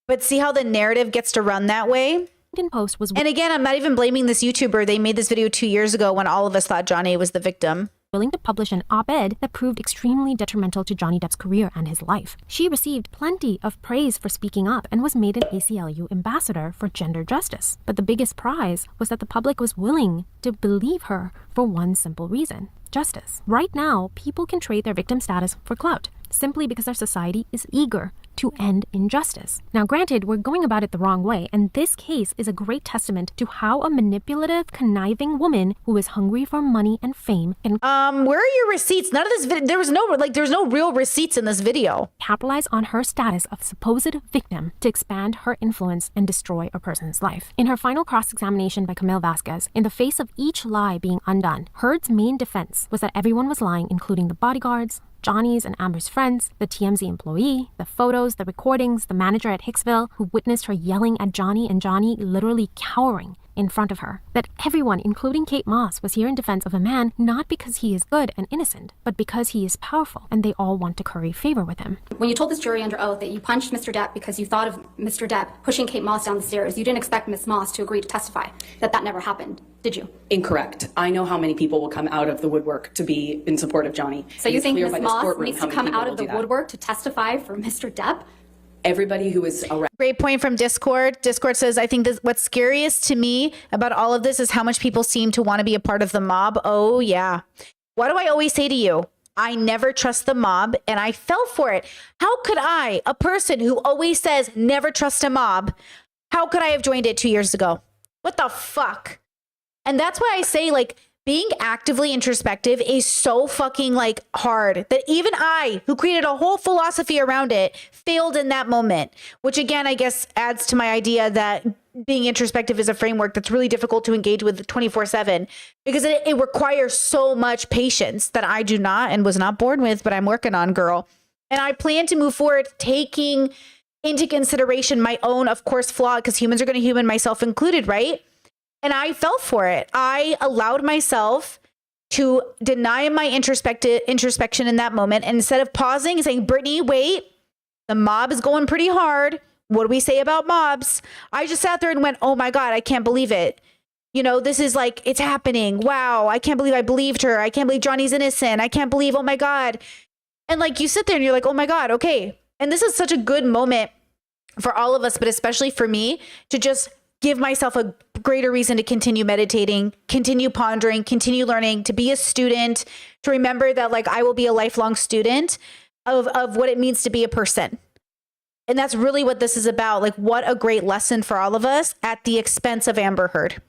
But see how the narrative gets to run that way? Post was... And again, I'm not even blaming this YouTuber. They made this video 2 years ago when all of us thought Johnny was the victim. Willing to publish an op-ed that proved extremely detrimental to Johnny Depp's career and his life. She received plenty of praise for speaking up and was made an ACLU ambassador for gender justice. But the biggest prize was that the public was willing to believe her for one simple reason: justice. Right now, people can trade their victim status for clout, simply because our society is eager to end injustice. Now, granted, we're going about it the wrong way, and this case is a great testament to how a manipulative, conniving woman who is hungry for money and fame can... where are your receipts? None of this video, there was no real receipts in this video. Capitalize on her status of supposed victim to expand her influence and destroy a person's life. In her final cross-examination by Camille Vasquez, in the face of each lie being undone, Heard's main defense was that everyone was lying, including the bodyguards, Johnny's and Amber's friends, the TMZ employee, the photos, the recordings, the manager at Hicksville who witnessed her yelling at Johnny and Johnny literally cowering in front of her. That everyone, including Kate Moss, was here in defense of a man not because he is good and innocent, but because he is powerful and they all want to curry favor with him. When you told this jury under oath that you punched Mr. Depp because you thought of Mr. Depp pushing Kate Moss down the stairs, you didn't expect Miss Moss to agree to testify that never happened, did you? Incorrect. I know how many people will come out of the woodwork to be in support of Johnny. So you think Miss Moss needs to come out of the woodwork to testify for Mr. Depp? Everybody who is around. Great point from Discord. Discord says, I think what's scariest to me about all of this is how much people seem to want to be a part of the mob. Oh, yeah. What do I always say to you? I never trust the mob, and I fell for it. How could I, a person who always says never trust a mob, how could I have joined it 2 years ago? What the fuck? And that's why I say, like, being actively introspective is so fucking like hard that even I, who created a whole philosophy around it, failed in that moment, which again, I guess adds to my idea that being introspective is a framework that's really difficult to engage with 24/7 because it requires so much patience that I do not and was not born with, but I'm working on, girl. And I plan to move forward taking into consideration my own, of course, flaw, because humans are going to human, myself included, right? And I fell for it. I allowed myself to deny my introspection in that moment. And instead of pausing and saying, Brittany, wait, the mob is going pretty hard. What do we say about mobs? I just sat there and went, oh my God, I can't believe it. You know, this is like, it's happening. Wow. I can't believe I believed her. I can't believe Johnny's innocent. I can't believe, oh my God. And like, you sit there and you're like, oh my God, okay. And this is such a good moment for all of us, but especially for me, to just give myself a greater reason to continue meditating, continue pondering, continue learning, to be a student, to remember that like I will be a lifelong student of what it means to be a person. And that's really what this is about. Like, what a great lesson for all of us at the expense of Amber Heard.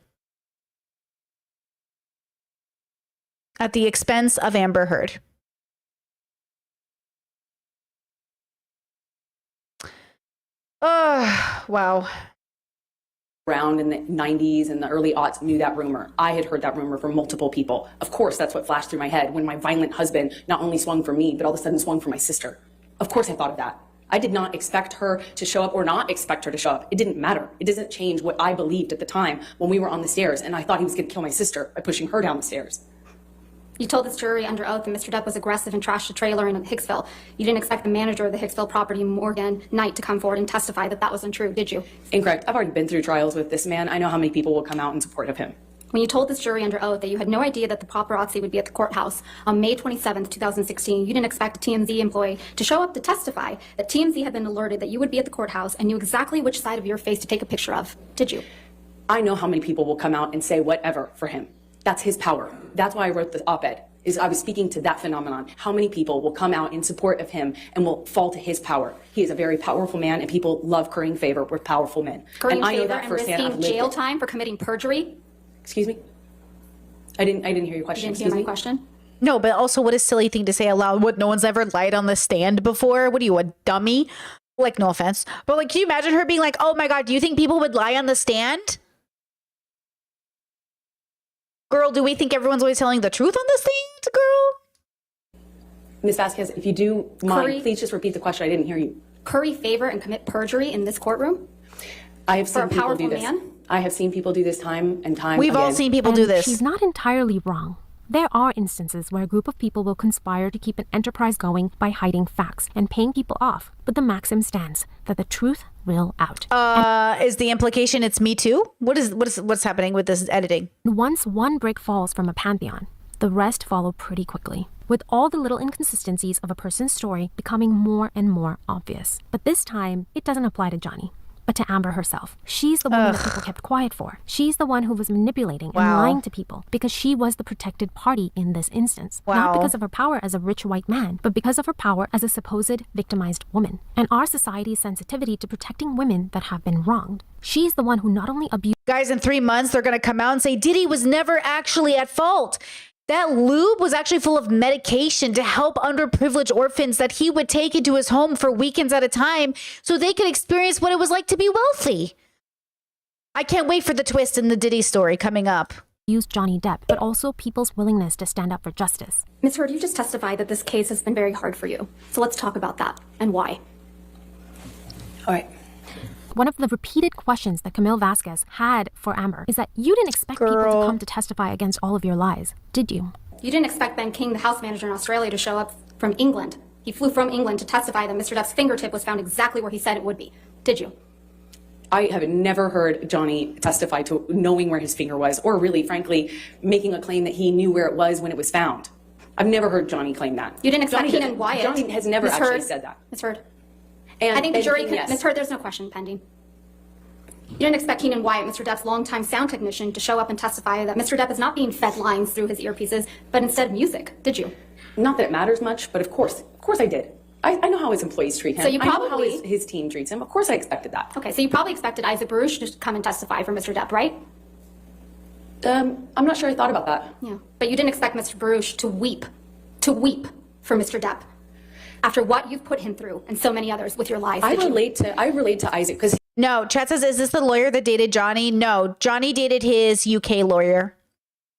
At the expense of Amber Heard. Oh, wow. Around in the 90s and the early aughts knew that rumor. I had heard that rumor from multiple people. Of course, that's what flashed through my head when my violent husband not only swung for me, but all of a sudden swung for my sister. Of course I thought of that. I did not expect her to show up or not expect her to show up. It didn't matter. It doesn't change what I believed at the time when we were on the stairs and I thought he was going to kill my sister by pushing her down the stairs. You told this jury under oath that Mr. Depp was aggressive and trashed a trailer in Hicksville. You didn't expect the manager of the Hicksville property, Morgan Knight, to come forward and testify that that was untrue, did you? Incorrect. I've already been through trials with this man. I know how many people will come out in support of him. When you told this jury under oath that you had no idea that the paparazzi would be at the courthouse on May 27th, 2016, you didn't expect a TMZ employee to show up to testify that TMZ had been alerted that you would be at the courthouse and knew exactly which side of your face to take a picture of, did you? I know how many people will come out and say whatever for him. That's his power. That's why I wrote the op-ed. I was speaking to that phenomenon. How many people will come out in support of him and will fall to his power? He is a very powerful man, and people love currying favor with powerful men. Currying and I know favor that and firsthand. risking jail time for committing perjury? Excuse me? I didn't hear your question. You didn't hear my question? No, but also what a silly thing to say aloud. What, no one's ever lied on the stand before? What are you, a dummy? Like, no offense. But like, can you imagine her being like, oh my God, do you think people would lie on the stand? Girl, do we think everyone's always telling the truth on the stand, girl? Ms. Vasquez, if you do mind, please just repeat the question. I didn't hear you. Curry favor and commit perjury in this courtroom? I have seen For a people powerful do this. man? I have seen people do this time and time We've again. all seen people do this. She's not entirely wrong. There are instances where a group of people will conspire to keep an enterprise going by hiding facts and paying people off, but the maxim stands that the truth will out. Is the implication it's Me Too? What's happening with this editing? Once one brick falls from a pantheon, the rest follow pretty quickly, with all the little inconsistencies of a person's story becoming more and more obvious. But this time, it doesn't apply to Johnny, but to Amber herself. She's the woman that people kept quiet for. She's the one who was manipulating and lying to people because she was the protected party in this instance. Not because of her power as a rich white man, but because of her power as a supposed victimized woman. And our society's sensitivity to protecting women that have been wronged. She's the one who not only abused... Guys, in 3 months, they're going to come out and say Diddy was never actually at fault. That lube was actually full of medication to help underprivileged orphans that he would take into his home for weekends at a time so they could experience what it was like to be wealthy. I can't wait for the twist in the Diddy story coming up. Use Johnny Depp, but also people's willingness to stand up for justice. Ms. Heard, you just testified that this case has been very hard for you. So let's talk about that and why. All right. One of the repeated questions that Camille Vasquez had for Amber is that you didn't expect people to come to testify against all of your lies, did you? You didn't expect Ben King, the house manager in Australia, to show up from England. He flew from England to testify that Mr. Depp's fingertip was found exactly where he said it would be. Did you? I have never heard Johnny testify to knowing where his finger was, or really, frankly, making a claim that he knew where it was when it was found. I've never heard Johnny claim that. You didn't expect Keenan Wyatt. Johnny has never Ms. actually Heard, said that. Ms. Heard. And, I think the jury could, yes. Ms. Heard, there's no question pending. You didn't expect Keenan Wyatt, Mr. Depp's longtime sound technician, to show up and testify that Mr. Depp is not being fed lines through his earpieces, but instead music, did you? Not that it matters much, but of course I did. I know how his employees treat him. So you I know how probably- his team treats him. Of course I expected that. Okay, so you probably expected Isaac Baruch to come and testify for Mr. Depp, right? I'm not sure I thought about that. Yeah, but you didn't expect Mr. Baruch to weep for Mr. Depp after what you've put him through and so many others with your lies. I relate to Isaac because No, Chet says, is this the lawyer that dated Johnny? No, Johnny dated his UK lawyer.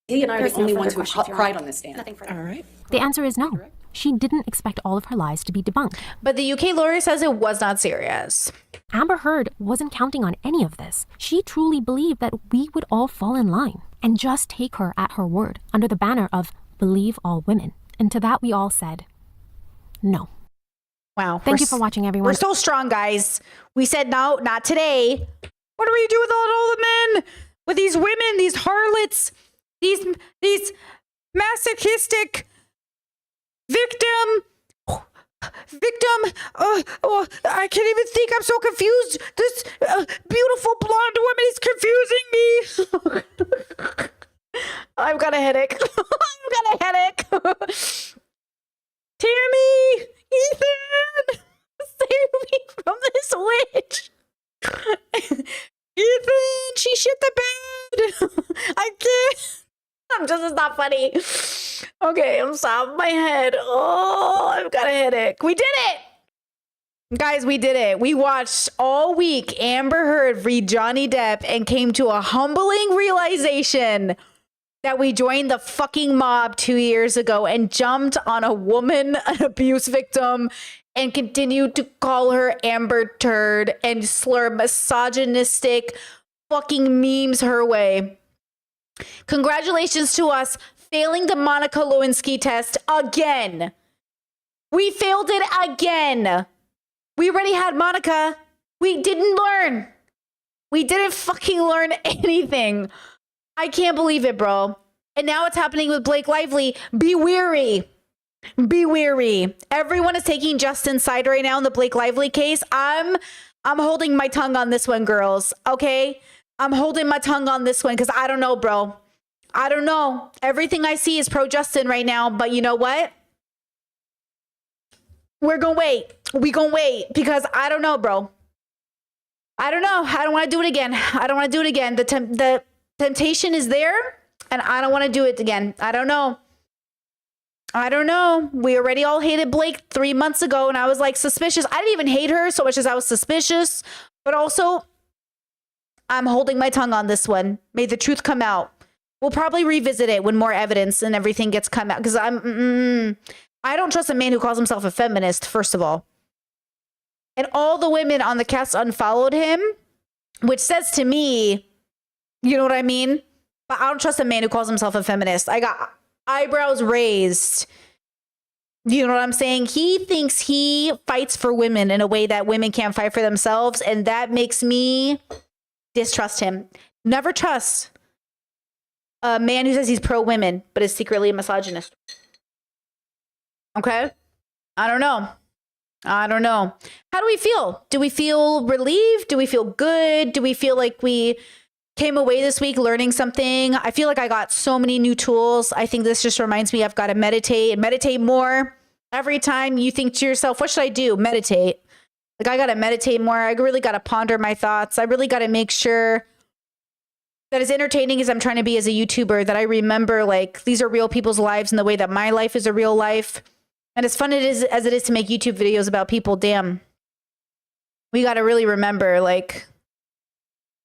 he and I are There's the no only further ones who questions, Your cried Honor. on this stand. Nothing further. All right. The answer is no. She didn't expect all of her lies to be debunked. But the UK lawyer says it was not serious. Amber Heard wasn't counting on any of this. She truly believed that we would all fall in line and just take her at her word under the banner of believe all women. And to that we all said, no. Wow. Thank you for watching, everyone. We're so strong, guys. We said no, not today. What do we do with all the men? With these women, these harlots, these masochistic victim. Oh, I can't even think. I'm so confused. This beautiful blonde woman is confusing me. I've got a headache. I've got a headache. Tammy, Ethan, save me from this witch. Ethan, she shit the bed. I can't. It's not funny. Okay, I'm stopping my head. Oh, I've got a headache. We did it. Guys, we did it. We watched all week Amber Heard read Johnny Depp and came to a humbling realization that we joined the fucking mob 2 years ago and jumped on a woman, an abuse victim, and continued to call her Amber Turd and slur misogynistic fucking memes her way. Congratulations to us failing the Monica Lewinsky test again. We failed it again. We already had Monica. We didn't learn. We didn't fucking learn anything. I can't believe it, bro. And now it's happening with Blake Lively. Be weary. Be weary. Everyone is taking Justin's side right now in the Blake Lively case. I'm holding my tongue on this one, girls. Okay? I'm holding my tongue on this one because I don't know, bro. I don't know. Everything I see is pro Justin right now, but you know what? We're gonna wait. We gonna wait because I don't know, bro. I don't know. I don't want to do it again. I don't want to do it again. The temptation is there, and I don't want to do it again. I don't know. I don't know. We already all hated Blake 3 months ago, and I was like suspicious. I didn't even hate her so much as I was suspicious, but also I'm holding my tongue on this one. May the truth come out. We'll probably revisit it when more evidence and everything gets come out because I don't trust a man who calls himself a feminist, first of all. And all the women on the cast unfollowed him, which says to me, you know what I mean? But I don't trust a man who calls himself a feminist. I got eyebrows raised. You know what I'm saying? He thinks he fights for women in a way that women can't fight for themselves. And that makes me distrust him. Never trust a man who says he's pro-women, but is secretly a misogynist. Okay? I don't know. How do we feel? Do we feel relieved? Do we feel good? Do we feel like we came away this week learning something? I feel like I got so many new tools. I think this just reminds me I've got to meditate more. Every time you think to yourself, what should I do? Meditate. Like I got to meditate more. I really got to ponder my thoughts. I really got to make sure that as entertaining as I'm trying to be as a YouTuber, that I remember like these are real people's lives and the way that my life is a real life. And as fun as it is to make YouTube videos about people, damn, we got to really remember like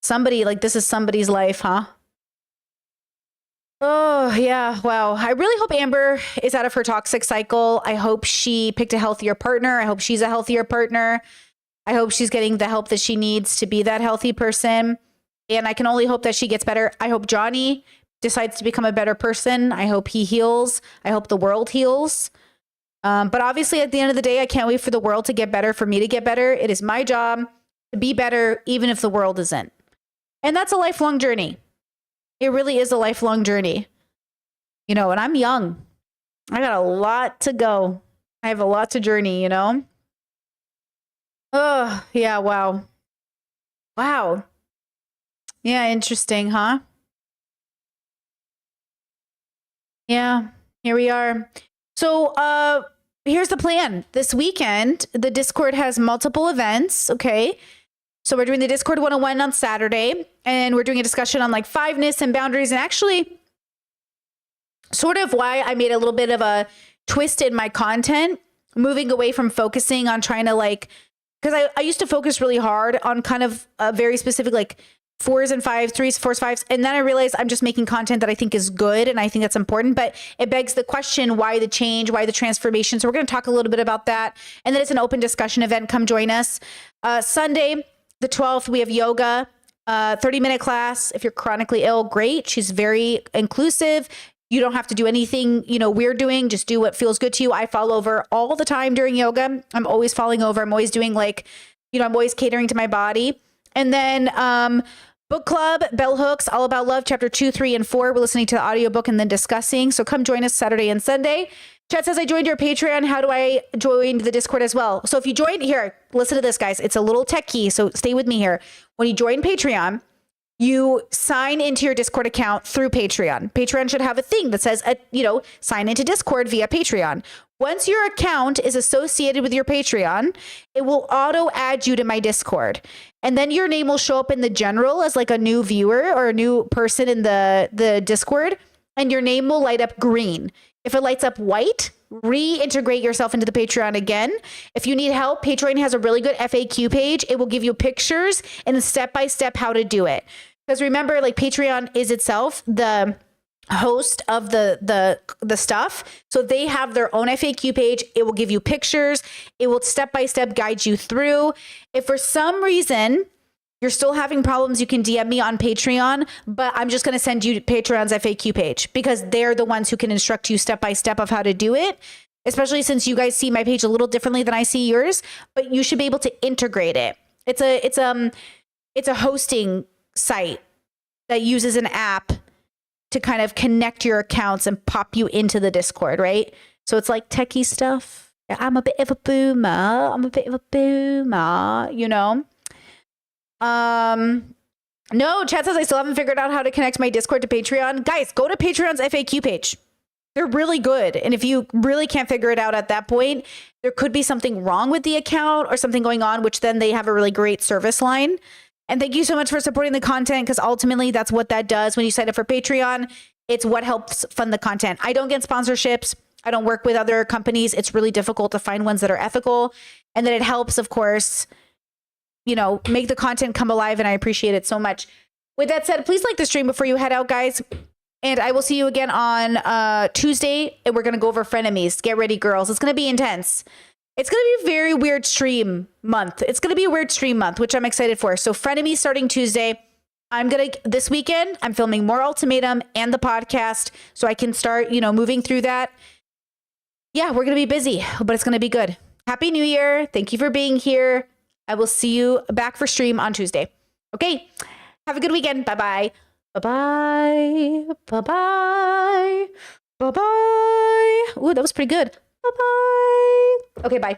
somebody, like this is somebody's life, huh? Oh, yeah. Wow. I really hope Amber is out of her toxic cycle. I hope she picked a healthier partner. I hope she's a healthier partner. I hope she's getting the help that she needs to be that healthy person. And I can only hope that she gets better. I hope Johnny decides to become a better person. I hope he heals. I hope the world heals. But obviously, at the end of the day, I can't wait for the world to get better, for me to get better. It is my job to be better, even if the world isn't. And that's a lifelong journey. It really is a lifelong journey. You know, and I'm young. I got a lot to go. I have a lot to journey, you know? Oh, yeah, wow. Wow. Yeah, interesting, huh? Yeah, here we are. So, here's the plan. This weekend, the Discord has multiple events, okay? So we're doing the Discord 101 on Saturday, and we're doing a discussion on like 5ness and boundaries, and actually sort of why I made a little bit of a twist in my content, moving away from focusing on trying to like, because I used to focus really hard on kind of a very specific like 4s and 5s, 3s, 4s, 5s. And then I realized I'm just making content that I think is good. And I think that's important, but it begs the question, why the change, why the transformation? So we're going to talk a little bit about that. And then it's an open discussion event. Come join us. Sunday, the 12th, we have yoga, 30-minute class. If you're chronically ill, great. She's very inclusive. You don't have to do anything, you know, we're doing. Just do what feels good to you. I fall over all the time during yoga. I'm always falling over. I'm always doing like, you know, I'm always catering to my body. And then book club, Bell Hooks, All About Love, chapter 2, 3, and 4. We're listening to the audiobook and then discussing. So come join us Saturday and Sunday. Chat says, I joined your Patreon. How do I join the Discord as well? So if you join here, listen to this, guys. It's a little techie, so stay with me here. When you join Patreon, you sign into your Discord account through Patreon. Patreon should have a thing that says, you know, sign into Discord via Patreon. Once your account is associated with your Patreon, it will auto add you to my Discord. And then your name will show up in the general as like a new viewer or a new person in the Discord. And your name will light up green. If it lights up white, reintegrate yourself into the Patreon again. If you need help, Patreon has a really good FAQ page. It will give you pictures and step-by-step how to do it. Because remember, like Patreon is itself the host of the stuff. So they have their own FAQ page. It will give you pictures. It will step-by-step guide you through. If for some reason you're still having problems, you can DM me on Patreon, but I'm just going to send you Patreon's FAQ page because they're the ones who can instruct you step-by-step of how to do it, especially since you guys see my page a little differently than I see yours, but you should be able to integrate it. It's a hosting site that uses an app to kind of connect your accounts and pop you into the Discord, right? So it's like techie stuff. I'm a bit of a boomer, you know? No, chat says I still haven't figured out how to connect my Discord to Patreon. Guys, go to Patreon's FAQ page. They're really good. And if you really can't figure it out at that point, there could be something wrong with the account or something going on, which then they have a really great service line. And thank you so much for supporting the content, because ultimately that's what that does. When you sign up for Patreon, it's what helps fund the content. I don't get sponsorships. I don't work with other companies. It's really difficult to find ones that are ethical. And then it helps, of course, you know, make the content come alive. And I appreciate it so much. With that said, please like the stream before you head out, guys. And I will see you again on Tuesday. And we're going to go over frenemies. Get ready, girls. It's going to be intense. It's going to be a very weird stream month. It's going to be a weird stream month, which I'm excited for. So frenemies starting Tuesday. This weekend, I'm filming more Ultimatum and the podcast so I can start, you know, moving through that. Yeah, we're going to be busy, but it's going to be good. Happy New Year. Thank you for being here. I will see you back for stream on Tuesday. Okay. Have a good weekend. Bye-bye. Bye-bye. Bye-bye. Bye-bye. Ooh, that was pretty good. Bye-bye. Okay, bye.